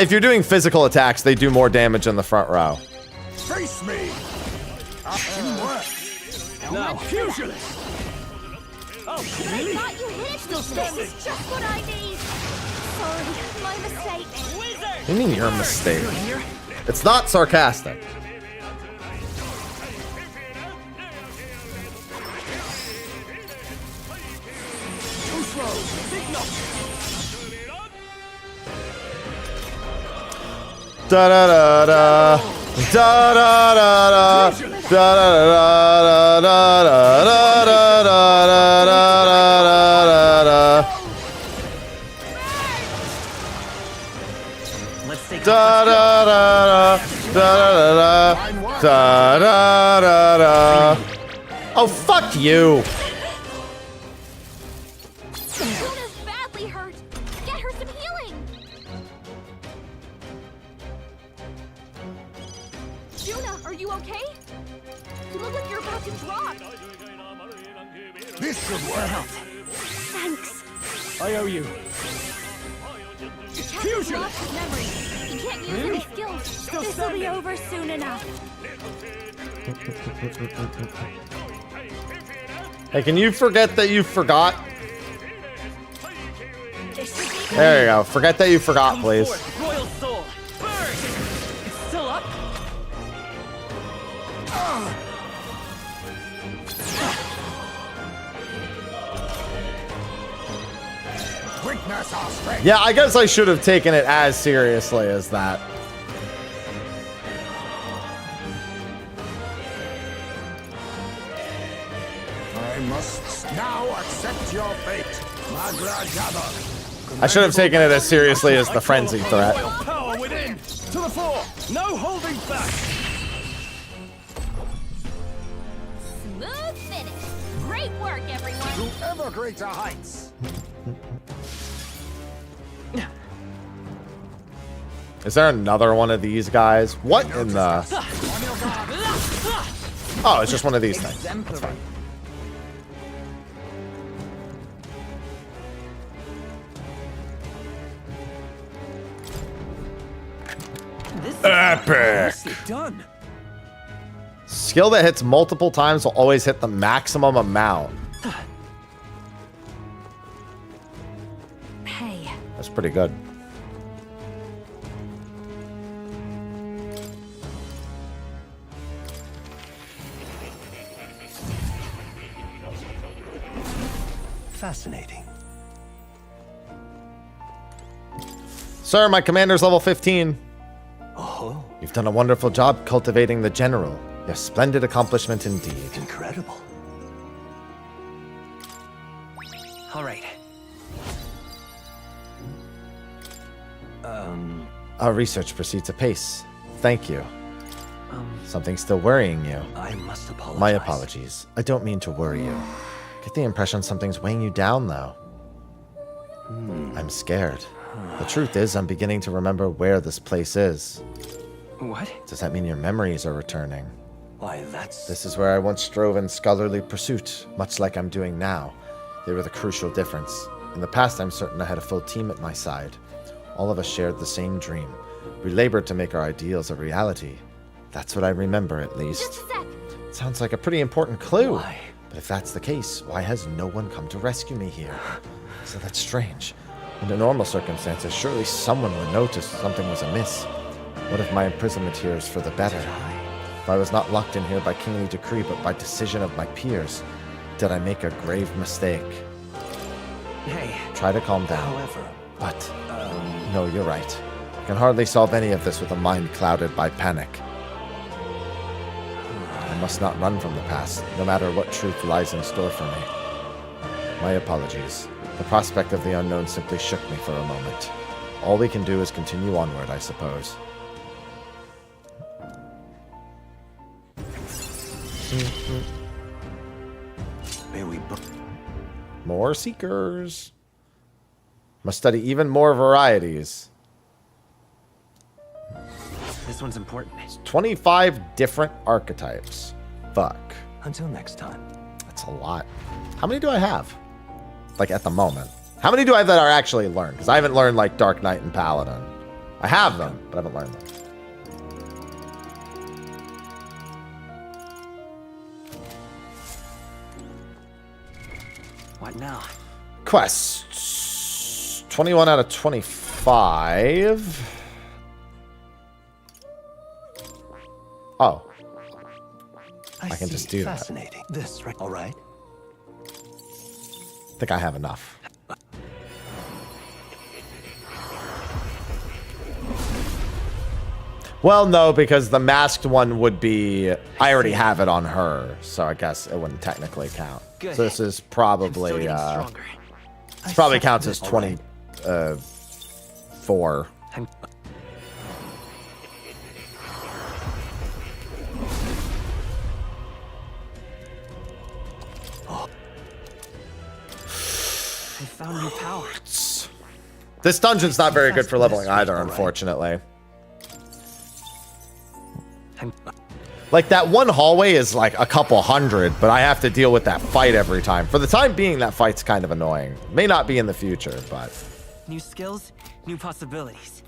If you're doing physical attacks, they do more damage in the front row. Face me. Now, pugilist. yourself! I thought you hit it! This is just what I need! Sorry, my mistake. What do you mean your mistake? It's not sarcastic. Too slow! Signal! Da da da da da da da da da da da da da da. Let's take Da da da da da da da da da. Oh, fuck you. Luna's badly hurt. Get her some healing. Juna, are you okay? You look like you're about to drop. This should work. Thanks. I owe you. Fusion! Lost his memory. He can't use any skills. This will be over soon enough. Hey, can you forget that you forgot? There you go. Forget that you forgot, please. Royal Soul. Burn! It's still up? Witness our strength. Yeah, I guess I should have taken it as seriously as that. I must now accept your fate, Magra Jabba. I should have taken it as seriously as the frenzy threat. Power within! To the fore! No holding back! Smooth finish. Great work, everyone. To ever greater heights. Is there another one of these guys? What in the... Oh, it's just one of these things. That's fine. Epic! Done. Skill that hits multiple times will always hit the maximum amount. Hey. That's pretty good. Fascinating. Sir, my commander's level 15. Oh. You've done a wonderful job cultivating the general. A splendid accomplishment indeed. Incredible. All right. Our research proceeds apace. Thank you. Something's still worrying you. I must apologize. My apologies. I don't mean to worry you. Get the impression something's weighing you down, though. I'm scared. The truth is, I'm beginning to remember where this place is. What? Does that mean your memories are returning? Why, that's... This is where I once strove in scholarly pursuit, much like I'm doing now. They were the crucial difference. In the past, I'm certain I had a full team at my side. All of us shared the same dream. We labored to make our ideals a reality. That's what I remember, at least. Just a sec. Sounds like a pretty important clue. Why? But if that's the case, why has no one come to rescue me here? So that's strange. Under normal circumstances, surely someone would notice something was amiss. What if my imprisonment here is for the better? If I was not locked in here by kingly decree, but by decision of my peers, did I make a grave mistake? Hey. Try to calm down. However... But... No, you're right. I can hardly solve any of this with a mind clouded by panic. I must not run from the past, no matter what truth lies in store for me. My apologies. The prospect of the unknown simply shook me for a moment. All we can do is continue onward, I suppose. May we... More seekers. Must study even more varieties. This one's important. 25 different archetypes. Fuck. Until next time. That's a lot. How many do I have? Like, at the moment. How many do I have that are actually learned? Because I haven't learned, like, Dark Knight and Paladin. I have them, but I haven't learned them. What now? Quests. 21 out of 25. Oh. I can just do that. Fascinating. This, right? All right. I think I have enough. Well, no, because the masked one would be... I already have it on her, so I guess it wouldn't technically count. Good. So this is probably... This probably counts as 24. I found new power. This dungeon's not very good for leveling either, unfortunately. Like, that one hallway is like a couple hundred, but I have to deal with that fight every time. For the time being, that fight's kind of annoying. May not be in the future, but... New skills, new possibilities.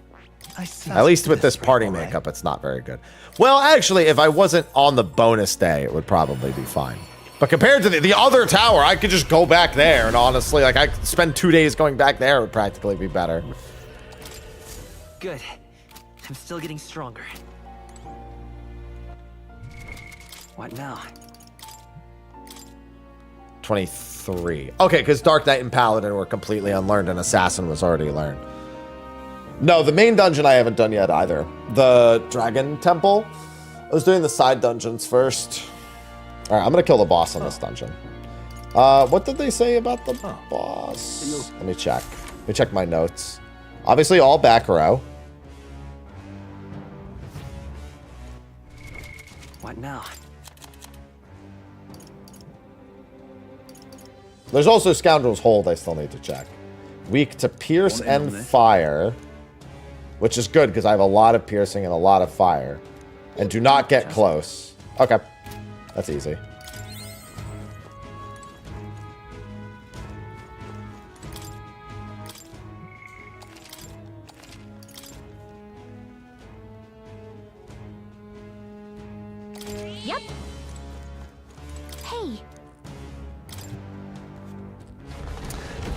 At least with this party makeup, it's not very good. Well, actually, if I wasn't on the bonus day, it would probably be fine. But compared to the other tower, I could just go back there, and honestly, like, I could spend 2 days going back there, it would practically be better. Good. I'm still getting stronger. What now? 23. Okay, because Dark Knight and Paladin were completely unlearned, and Assassin was already learned. No, the main dungeon I haven't done yet either. The Dragon Temple. I was doing the side dungeons first. All right, I'm going to kill the boss on this dungeon. What did they say about the boss? Let me check. Let me check my notes. Obviously, all back row. What now? There's also Scoundrel's Hold I still need to check. Weak to Pierce and Fire, which is good because I have a lot of piercing and a lot of fire. And do not get close. Okay. That's easy. Yep. Hey.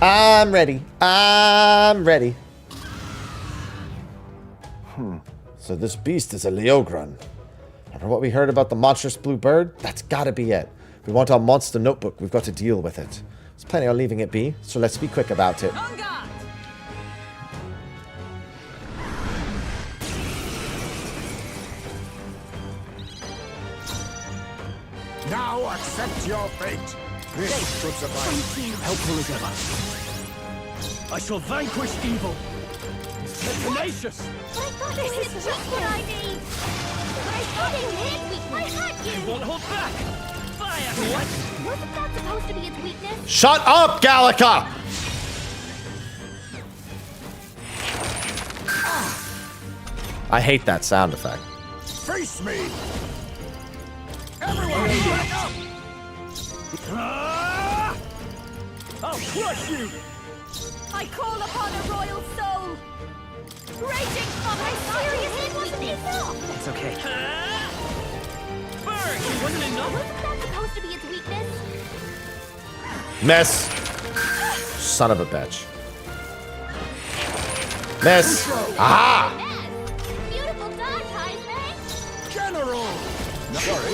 I'm ready. I'm ready. So this beast is a Leogran. Remember what we heard about the monstrous blue bird? That's gotta be it. If we want our monster notebook, we've got to deal with it. I was planning on leaving it be, so let's be quick about it. Now accept your fate. This should suffice. Helpful as ever. I shall vanquish evil. Stay tenacious. This is just what I need. I had you. You won't hold back. Fire. What? Wasn't that supposed to be its weakness? Shut up, Gallica! I hate that sound effect. Face me. Everyone, back up. I'll crush you. I call upon a royal soul. Raging from my serious, it wasn't enough. It's okay. Berg, it wasn't enough. Wasn't that supposed to be its weakness? Miss. Son of a bitch. Miss. Ah! Beautiful dog ties, man. General. Sorry.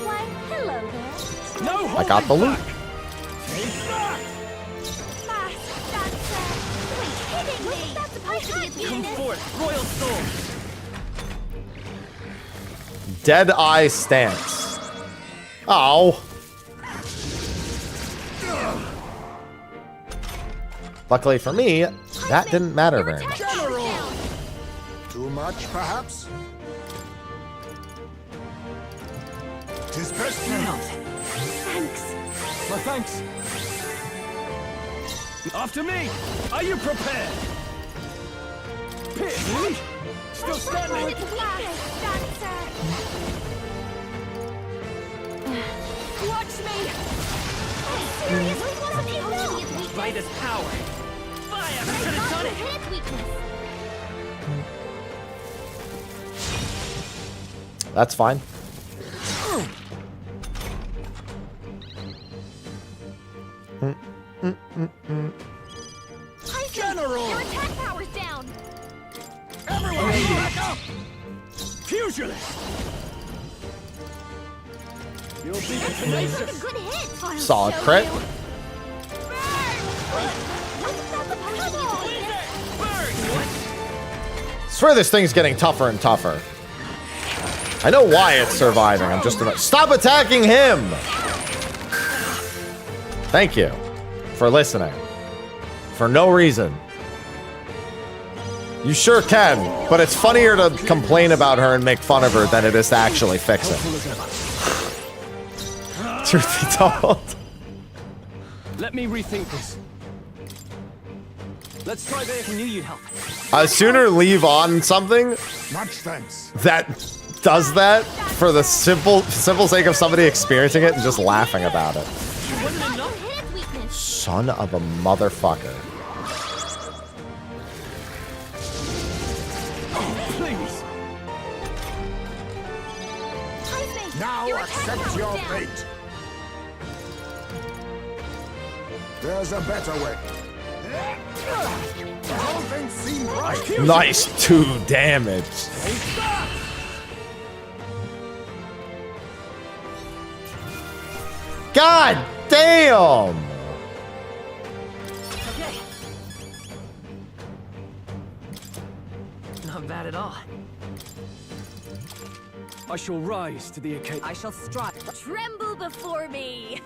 Why, hello there. No, I got the loot. Come forth, royal soul. Dead Eye Stance. Oh. Luckily for me, that didn't matter very much. General. Too much, perhaps? Tis best you know. Thanks. My thanks. After me. Are you prepared? Pit, really? Still standing. Watch me. Seriously, wasn't enough. Light as power. Fire! I could have done it. His weakness. That's fine. General! Your attack power's down! Everyone, back up! Pugilist! You'll be tenacious. Good hit! Solid crit. I swear this thing's getting tougher and tougher. I know why it's surviving. I'm just about... Stop attacking him! Thank you for listening. For no reason. You sure can, but it's funnier to complain about her and make fun of her than it is to actually fix it. Truth be told. Let me rethink this. Let's try this. I knew you'd help. I'd sooner leave on something Much thanks. that does that for the simple sake of somebody experiencing it and just laughing about it. Son of a motherfucker. Please. Now accept your fate. There's a better way. All things seem right. Nice 2 damage. God damn! Okay. Not bad at all. I shall rise to the occasion. I shall strive. Tremble before me!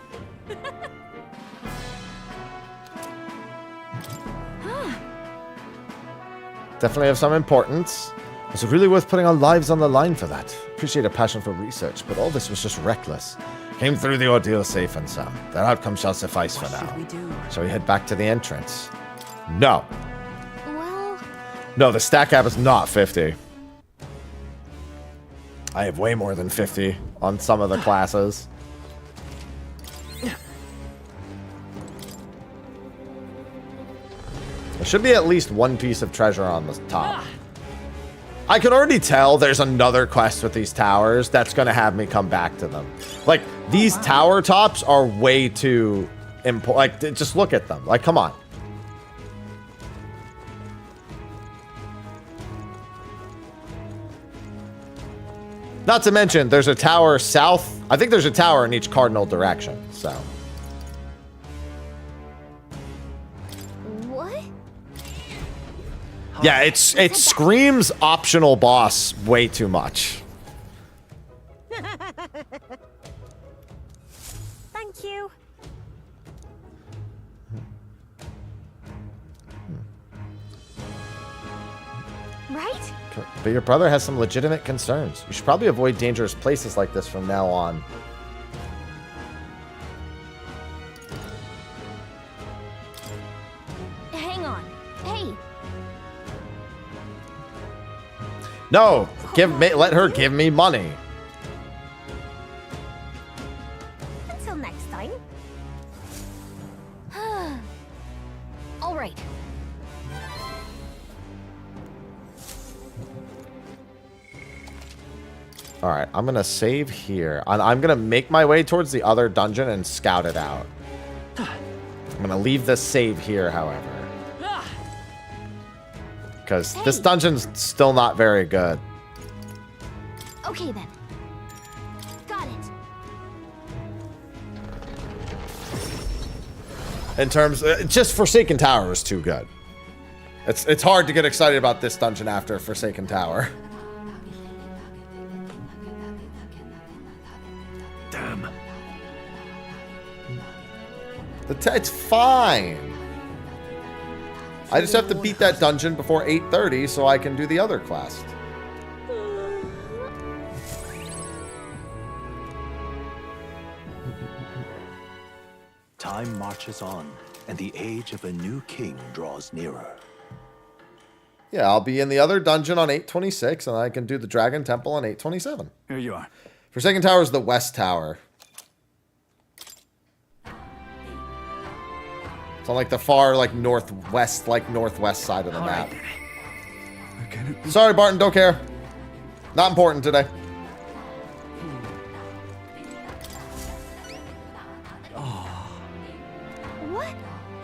Definitely have some importance. Was it really worth putting our lives on the line for that? Appreciate a passion for research, but all this was just reckless. Came through the ordeal safe and sound. That outcome shall suffice for now. Shall we head back to the entrance? No. Well... No, the stack cap is not 50. I have way more than 50 on some of the classes. There should be at least one piece of treasure on the top. I can already tell there's another quest with these towers that's going to have me come back to them. Like, these tower tops are way too important. Like, just look at them. Like, come on. Not to mention, there's a tower south. I think there's a tower in each cardinal direction, so. What? Yeah, it screams optional boss way too much. Thank you. Right? But your brother has some legitimate concerns. You should probably avoid dangerous places like this from now on. Hang on. Hey. No, let her give me money. Until next time. All right. All right, I'm gonna save here. I'm gonna make my way towards the other dungeon and scout it out. I'm gonna leave this save here, however, because this dungeon's still not very good. Okay then. Got it. In terms, just Forsaken Tower is too good. It's hard to get excited about this dungeon after Forsaken Tower. Damn. It's fine. I just have to beat that dungeon before 8:30 so I can do the other quest. Time marches on, and the age of a new king draws nearer. Yeah, I'll be in the other dungeon on 8:26, and I can do the Dragon Temple on 8:27. Here you are. Forsaken Tower is the West Tower. It's on like the far, like northwest side of the map. Sorry, Barton, don't care. Not important today. What?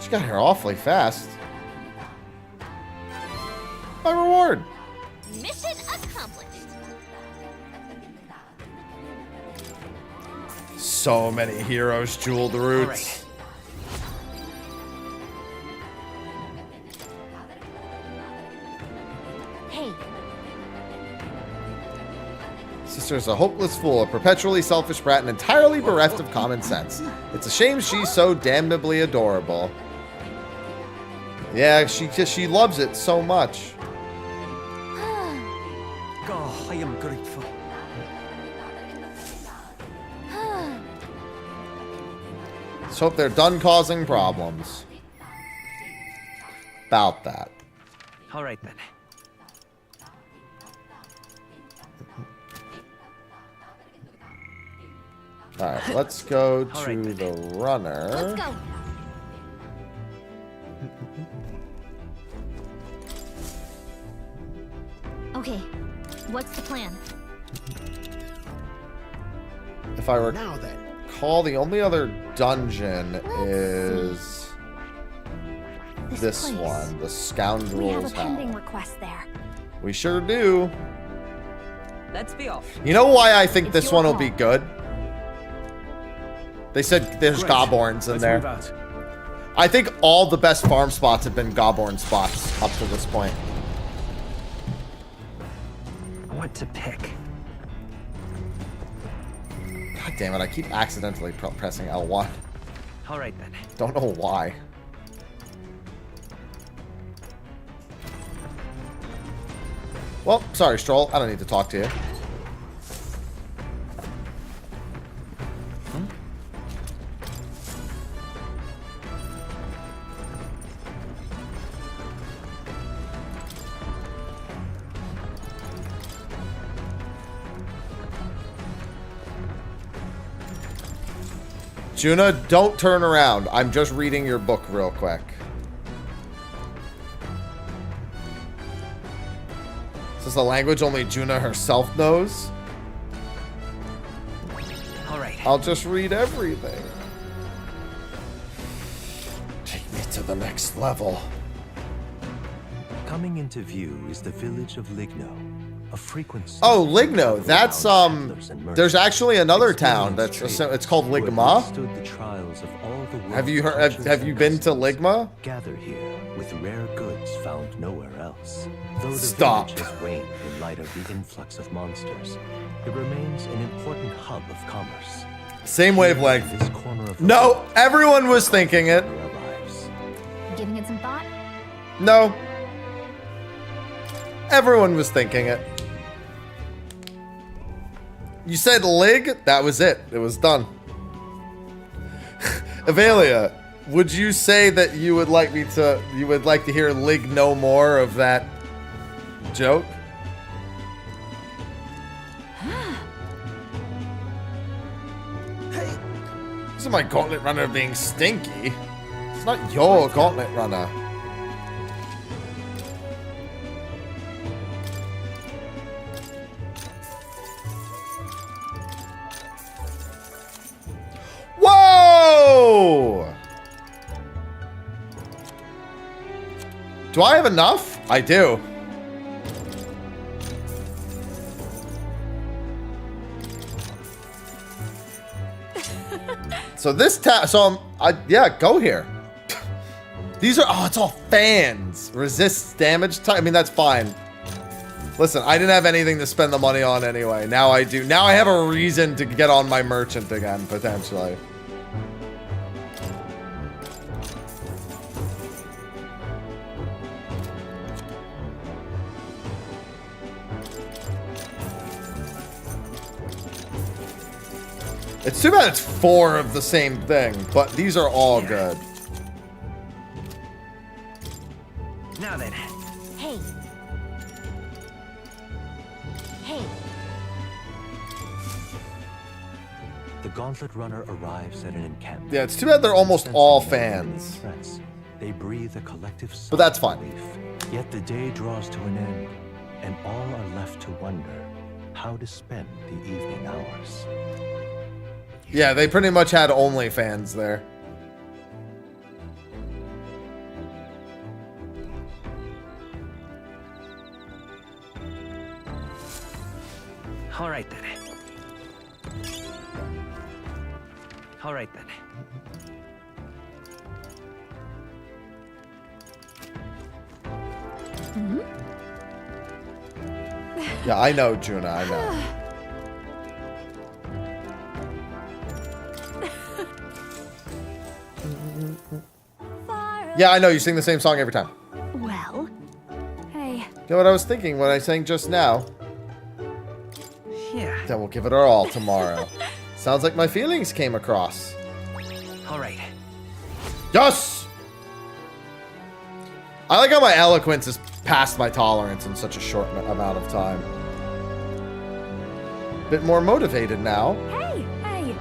She got here awfully fast. My reward. Mission accomplished. So many heroes jeweled roots. Hey. Sister is a hopeless fool, a perpetually selfish brat, and entirely bereft of common sense. It's a shame she's so damnably adorable. Yeah, she loves it so much. Oh, I am grateful. Let's hope they're done causing problems. About that. All right, then. Alright, let's go to right, the runner. Let's go. Okay, what's the plan? If I recall, the only other dungeon is this place. one, the We have a Scoundrel's pending House. request there. We sure do. Let's be off. You know why I think It's this your one will call. be good? They said there's Great. Goborns in Let's there. move out. I think all the best farm spots have been Goborn spots up to this point. What to pick? God damn it, I keep accidentally pressing L1. All right, then. Don't know why. Well, sorry, Stroll. I don't need to talk to you. Juna, don't turn around. I'm just reading your book real quick. Is this a language only Juna herself knows? All right. I'll just read everything. Take me to the next level. Coming into view is the village of Ligno, a frequent. Oh, Ligno. That's there's actually another town that's it's called Ligma. Stood the trials of all the Have you heard? Have you been to Ligma? Gathered here with rare goods found nowhere else. Though the Stop. village has waned in light of the influx of monsters, it remains an important hub of commerce. Same wavelength. This corner of No, everyone was thinking it. Giving it some thought? No. Everyone was thinking it. You said Lig? That was it. It was done. Avelia, would you say that you would like to hear Lig no more of that joke? This is my gauntlet runner being stinky. It's not your gauntlet runner. Whoa! Do I have enough? I do. So this yeah, go here. These are, it's all fans. Resists damage type. I mean, that's fine. Listen, I didn't have anything to spend the money on anyway. Now I do. Now I have a reason to get on my merchant again, potentially. It's too bad it's 4 of the same thing, but these are all good. Now then. Hey. Hey. The Gauntlet Runner arrives at an encampment. Yeah, it's too bad they're almost all fans. Threats. They breathe a collective sigh But that's of fine. relief. Yet the day draws to an end, and all are left to wonder how to spend the evening hours. Yeah, they pretty much had only fans there. All right then. All right then. Yeah, I know, Juna, I know. Yeah, I know, you sing the same song every time. Well, hey. You know what I was thinking when I sang just now? Yeah. Then we'll give it our all tomorrow. Sounds like my feelings came across. All right. Yes! I like how my eloquence is past my tolerance in such a short amount of time. Bit more motivated now. Hey, hey.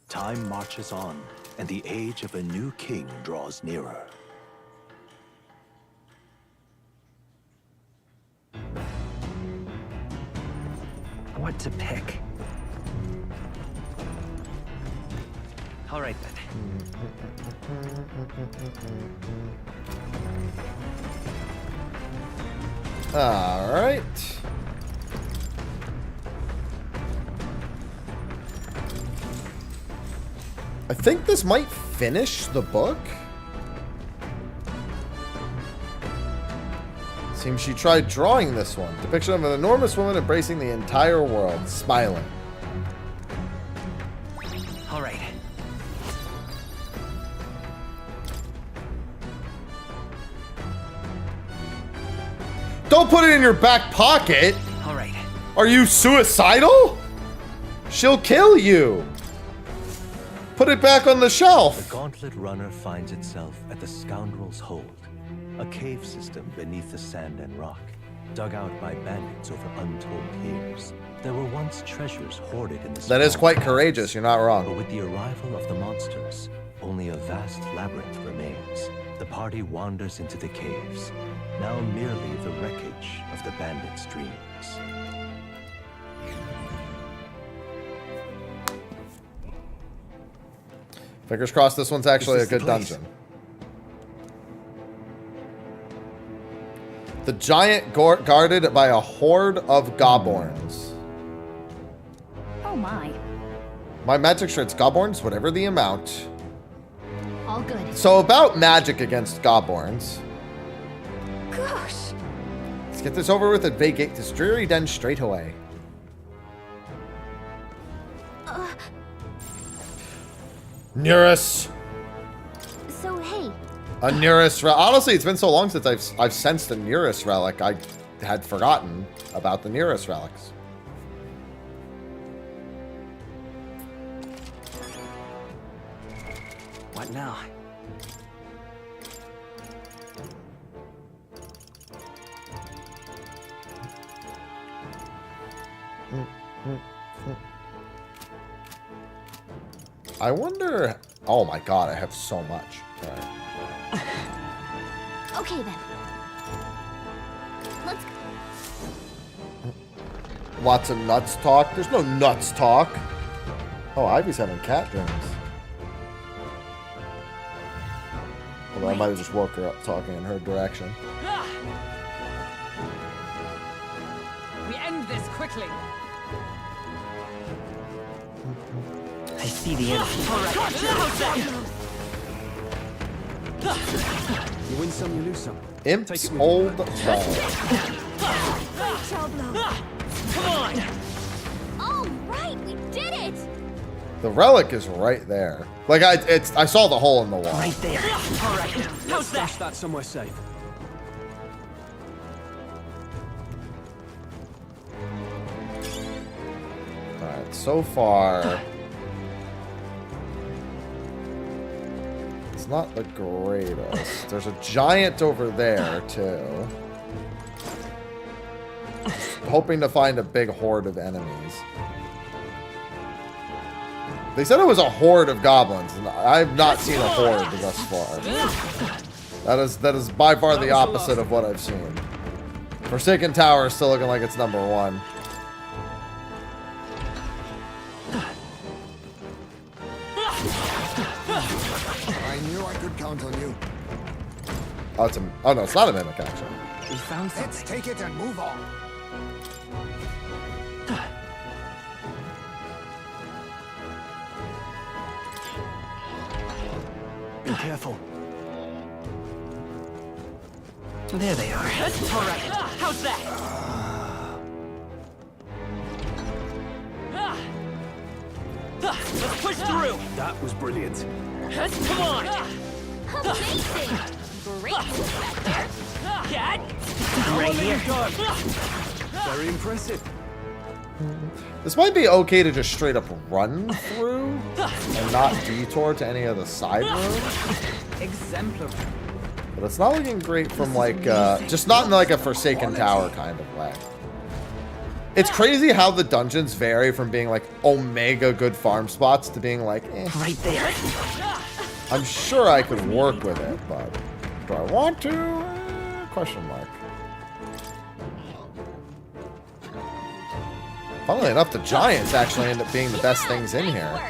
Time marches on, and the age of a new king draws nearer. What to pick? All right then. All right. I think this might finish the book. Seems she tried drawing this one. Depiction of an enormous woman embracing the entire world, smiling. All right. Don't put it in your back pocket. All right. Are you suicidal? She'll kill you. Put it back on the shelf. The gauntlet runner finds itself at the Scoundrel's Hold, a cave system beneath the sand and rock, dug out by bandits over untold years. There were once treasures hoarded in the That is quite courageous, you're not wrong. But with the arrival of the monsters, only a vast labyrinth remains. The party wanders into the caves, now merely the wreckage of the bandits' dreams. Fingers crossed this one's actually a good dungeon. The giant guarded by a horde of goblins. Oh my. My magic shirts goblins, whatever the amount. All good. So about magic against goblins. Gosh. Let's get this over with and vacate this dreary den straight away. Neurus. So, hey. A Neurus relic. Honestly, it's been so long since I've sensed a Neurus relic. I had forgotten about the Neurus relics. What now? I wonder. Oh my god, I have so much. All right. Okay then. Let's. Lots of nuts talk. There's no nuts talk. Oh, Ivy's having cat dreams. Although I might have just woke her up talking in her direction. We end this quickly. I see the enemy. You win some, you lose some. Imp's old ball. Come on! All right, we did it! The relic is right there. Like I saw the hole in the wall. Right there. All right. Let's stash that somewhere safe. All right. So far, it's not the greatest. There's a giant over there too. Hoping to find a big horde of enemies. They said it was a horde of goblins, and I've not seen a horde thus far. That is by far the opposite of what I've seen. Forsaken Tower is still looking like it's number one. I knew I could count on you. Oh, oh no, it's not a mimic actually. We found something. Let's take it and move on. Be careful. There they are. All right. How's that? Let's push through. That was brilliant. Come on. Amazing! Great back there. Cat. Right here. Very impressive. This might be okay to just straight up run through and not detour to any of the side rooms. Exemplary. But it's not looking great from like, just not in like a Forsaken Tower kind of way. It's crazy how the dungeons vary from being like omega good farm spots to being like, eh. Right there. I'm sure I could work with it, but do I want to? Question mark. Funnily enough, the giants actually end up being the best things in here.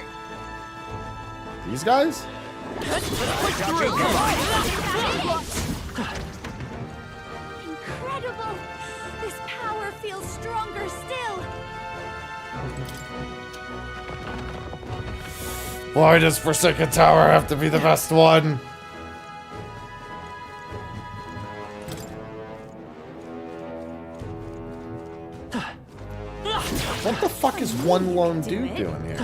These guys? Incredible! This power feels stronger still. Why does Forsaken Tower have to be the best one? What the fuck is one lone dude doing here?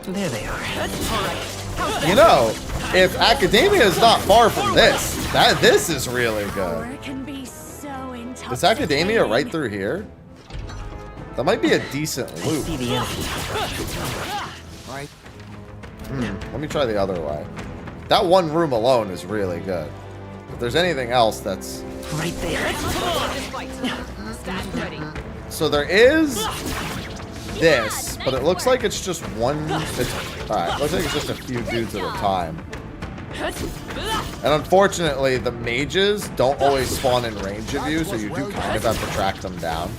There they are. You know, if Academia is not far from this, this is really good. Can be so Is Academia right through here? That might be a decent loop. Right. Let me try the other way. That one room alone is really good. If there's anything else that's... Right there. Stand ready. So there is this, but it looks like it's just one... Alright, looks like it's just a few dudes at a time. And unfortunately, the mages don't always spawn in range of you, so you do kind of have to track them down.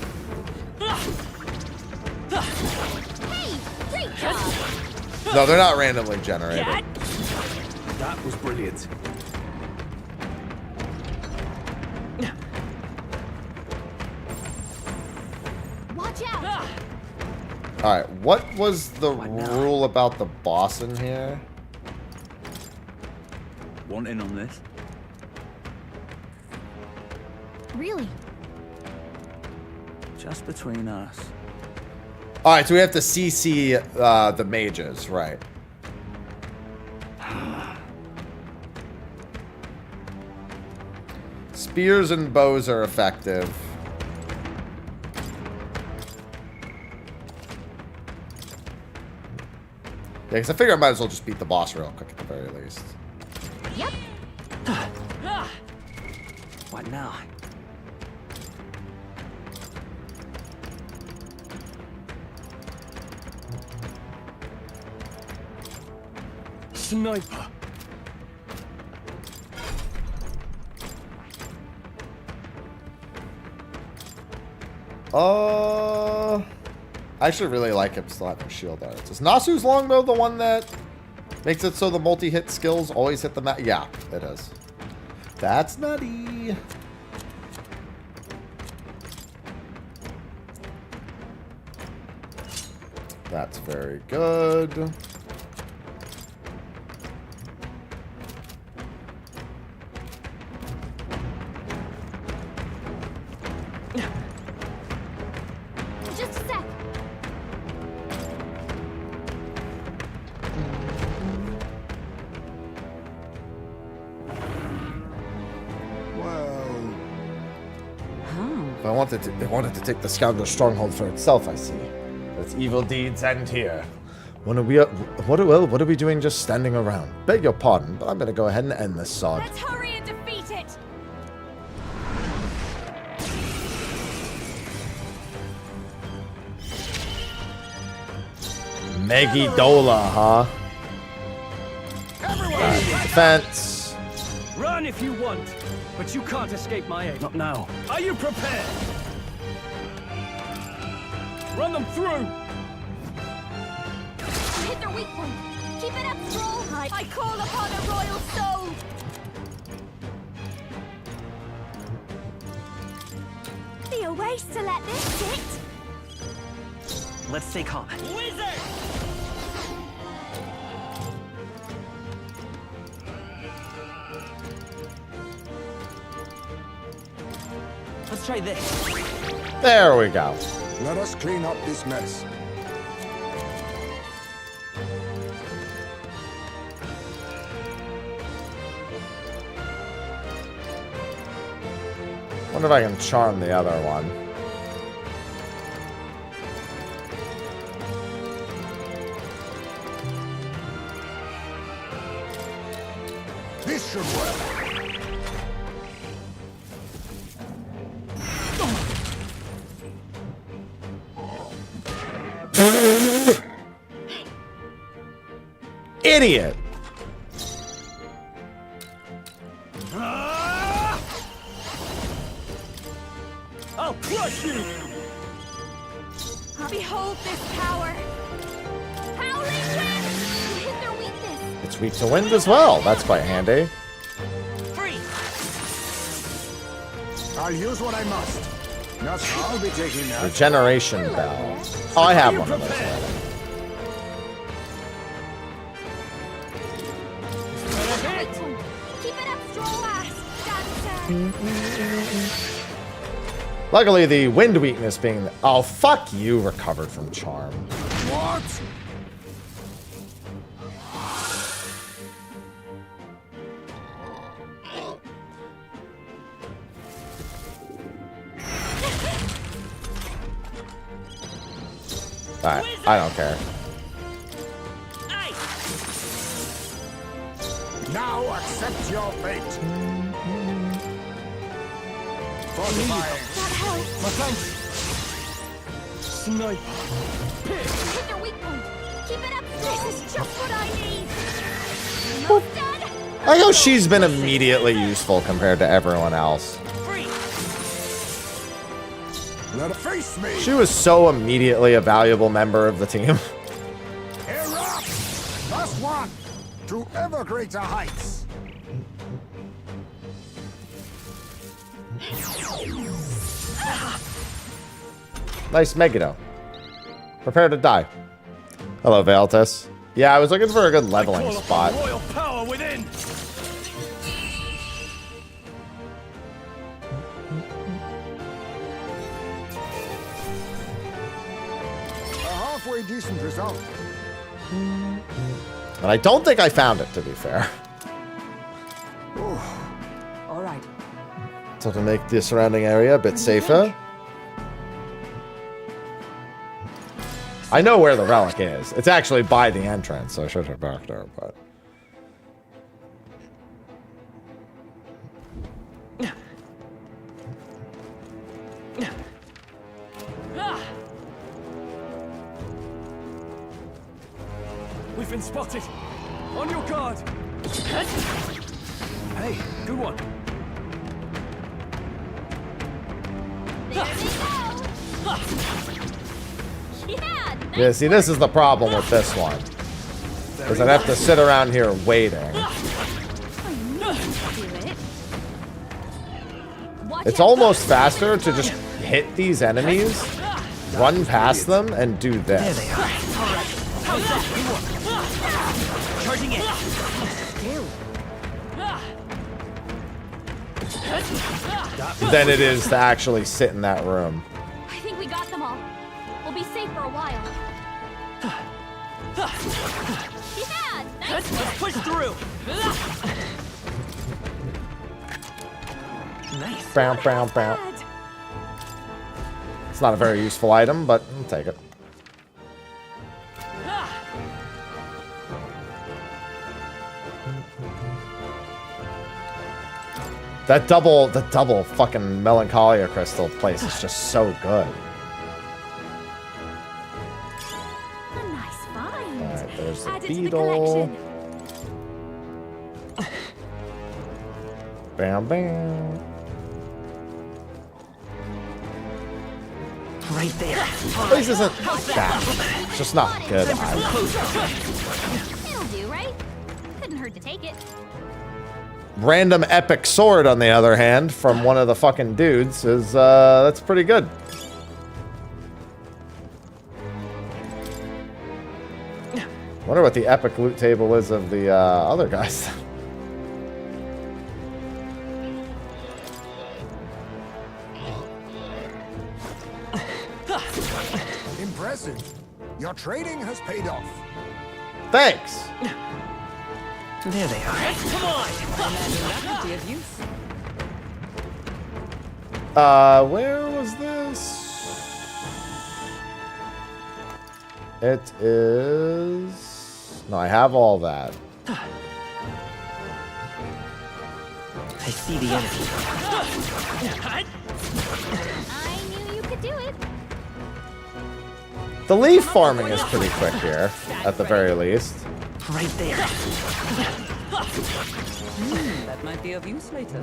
No, they're not randomly generated. That was brilliant. Watch out! Alright, what was the rule about the boss in here? Want in on this? Really? Just between us. Alright, so we have to CC the mages, right. Spears and bows are effective. Yeah, because I figure I might as well just beat the boss real quick at the very least. Yep. What now? Sniper. I actually really like him still having shield darts. Is Nasu's longbow the one that makes it so the multi-hit skills always hit the map? Yeah, it is. That's nutty. That's very good. Just a sec. If I wanted to, they wanted to take the scoundrel stronghold for itself, I see. Its evil deeds end here. What are we doing just standing around? Beg your pardon, but I'm gonna go ahead and end this sod. Let's hurry and defeat it. Megidola, huh? Defense. Run if you want, but you can't escape my aim. Not now. Are you prepared? Run them through. Hit their weak point. Keep it up, Stroll! I call upon a royal soul! Be a waste to let this sit! Let's stay calm. Wizard! Let's try this. There we go. Let us clean up this mess. Wonder if I can charm the other one. This should work. Idiot! I'll crush you! Behold this power! Howling wind! You hit their weakness! It's weak to wind as well. That's quite handy. I'll use what I must. Not I'll be taking that. Regeneration bell. Oh, I have one of those already. Keep it up, Stroll dancer! Luckily, the wind weakness being... Oh, fuck you, recovered from charm. What? Alright, I don't care. Now accept your fate. Fortifying. That helps. My thanks. Sniper. Hit their weak point. Keep it up. This is just what I need. Almost dead. I know she's been immediately useful compared to everyone else. Let her face me. She was so immediately a valuable member of the team. Erupt! Last one. To ever greater heights. Nice Megiddo. Prepare to die. Hello, Valtis. Yeah, I was looking for a good leveling spot. Royal power within. A halfway decent result. And I don't think I found it, to be fair. All right. So to make the surrounding area a bit safer. I know where the relic is. It's actually by the entrance, so I should have back there, but... We've been spotted. On your guard. Hey, good one. There they go. Yeah, Yeah, see, this is the problem with this one. Because I'd have to sit around here waiting. It's almost faster to just hit these enemies, run past them, and do this. There they are. All right. How's that? Charging in. Than it is to actually sit in that room. I think we got them all. We'll be safe for a while. Yeah, nice. Let's push through. Nice. Bow, bow, bow. It's not a very useful item, but I'll take it. The double fucking Melancholia crystal place is just so good. A nice find. Alright, there's the Add it to the beetle. collection. Bam, bam. Right there. This isn't bad. It's just not good either. It'll do. offered to take it. Random epic sword, on the other hand, from one of the fucking dudes is, that's pretty good. Wonder what the epic loot table is of the other guys. Impressive. Your trading has paid off. Thanks. There they are. Come on! I imagine that would be of use. Where was this? It is... No, I have all that. I see the enemy. I knew you could do it. The leaf farming is pretty quick here, at the very least. Right there. That might be of use later.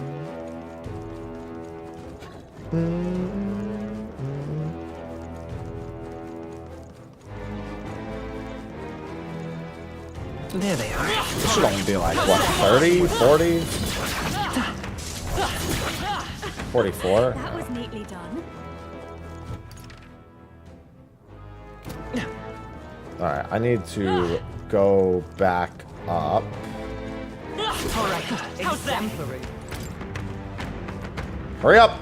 There they are. This should only be like, what, 30, 40? 44? That was neatly done. Alright, I need to go back up. All right. How's that? Hurry up!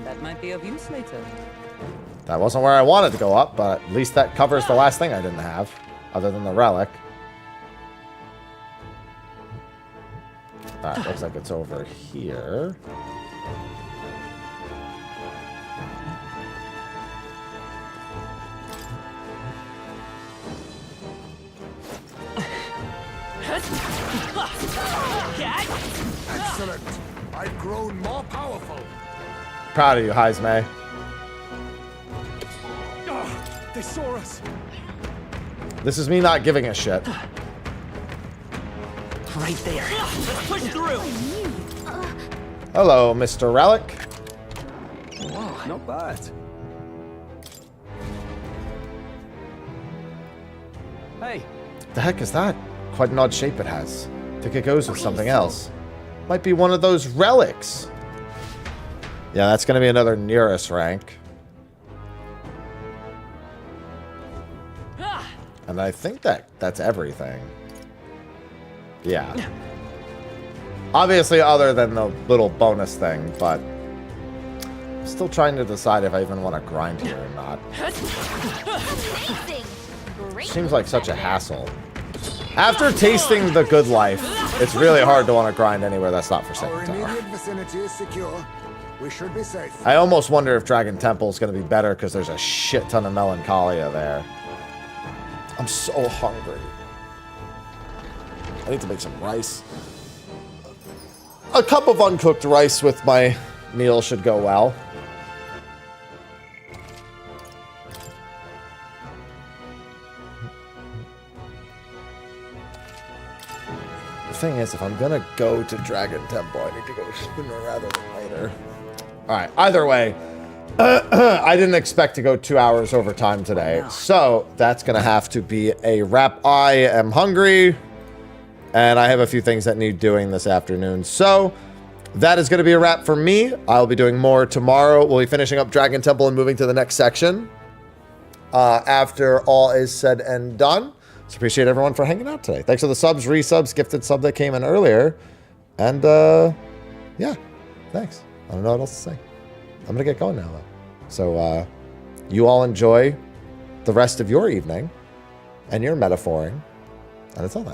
That might be of use later. That wasn't where I wanted to go up, but at least that covers the last thing I didn't have, other than the relic. Alright, looks like it's over here. Excellent. I've grown more powerful. Proud of you, Heismay. Oh, they saw us. This is me not giving a shit. Right there. Let's push through. Hello, Mr. Relic. Wow, not bad. Hey. The heck is that? Quite an odd shape it has. I think it goes with something else. Might be one of those relics. Yeah, that's going to be another nearest rank. And I think that's everything. Yeah. Obviously, other than the little bonus thing, but I'm still trying to decide if I even want to grind here or not. Seems like such a hassle. After tasting the good life, it's really hard to want to grind anywhere that's not for Our Second Tower. immediate vicinity is secure. We should be safe. I almost wonder if Dragon Temple is going to be better because there's a shit ton of melancholia there. I'm so hungry. I need to make some rice. A cup of uncooked rice with my meal should go well. The thing is, if I'm gonna go to Dragon Temple, I need to go sooner rather than later. Alright, either way, I didn't expect to go 2 hours overtime today, so that's gonna have to be a wrap. I am hungry, and I have a few things that need doing this afternoon, so that is gonna be a wrap for me. I'll be doing more tomorrow. We'll be finishing up Dragon Temple and moving to the next section after all is said and done. So appreciate everyone for hanging out today. Thanks for the subs, resubs, gifted sub that came in earlier. And, yeah, thanks. I don't know what else to say. I'm going to get going now, though. So, you all enjoy the rest of your evening and your metaphoring. And it's all that.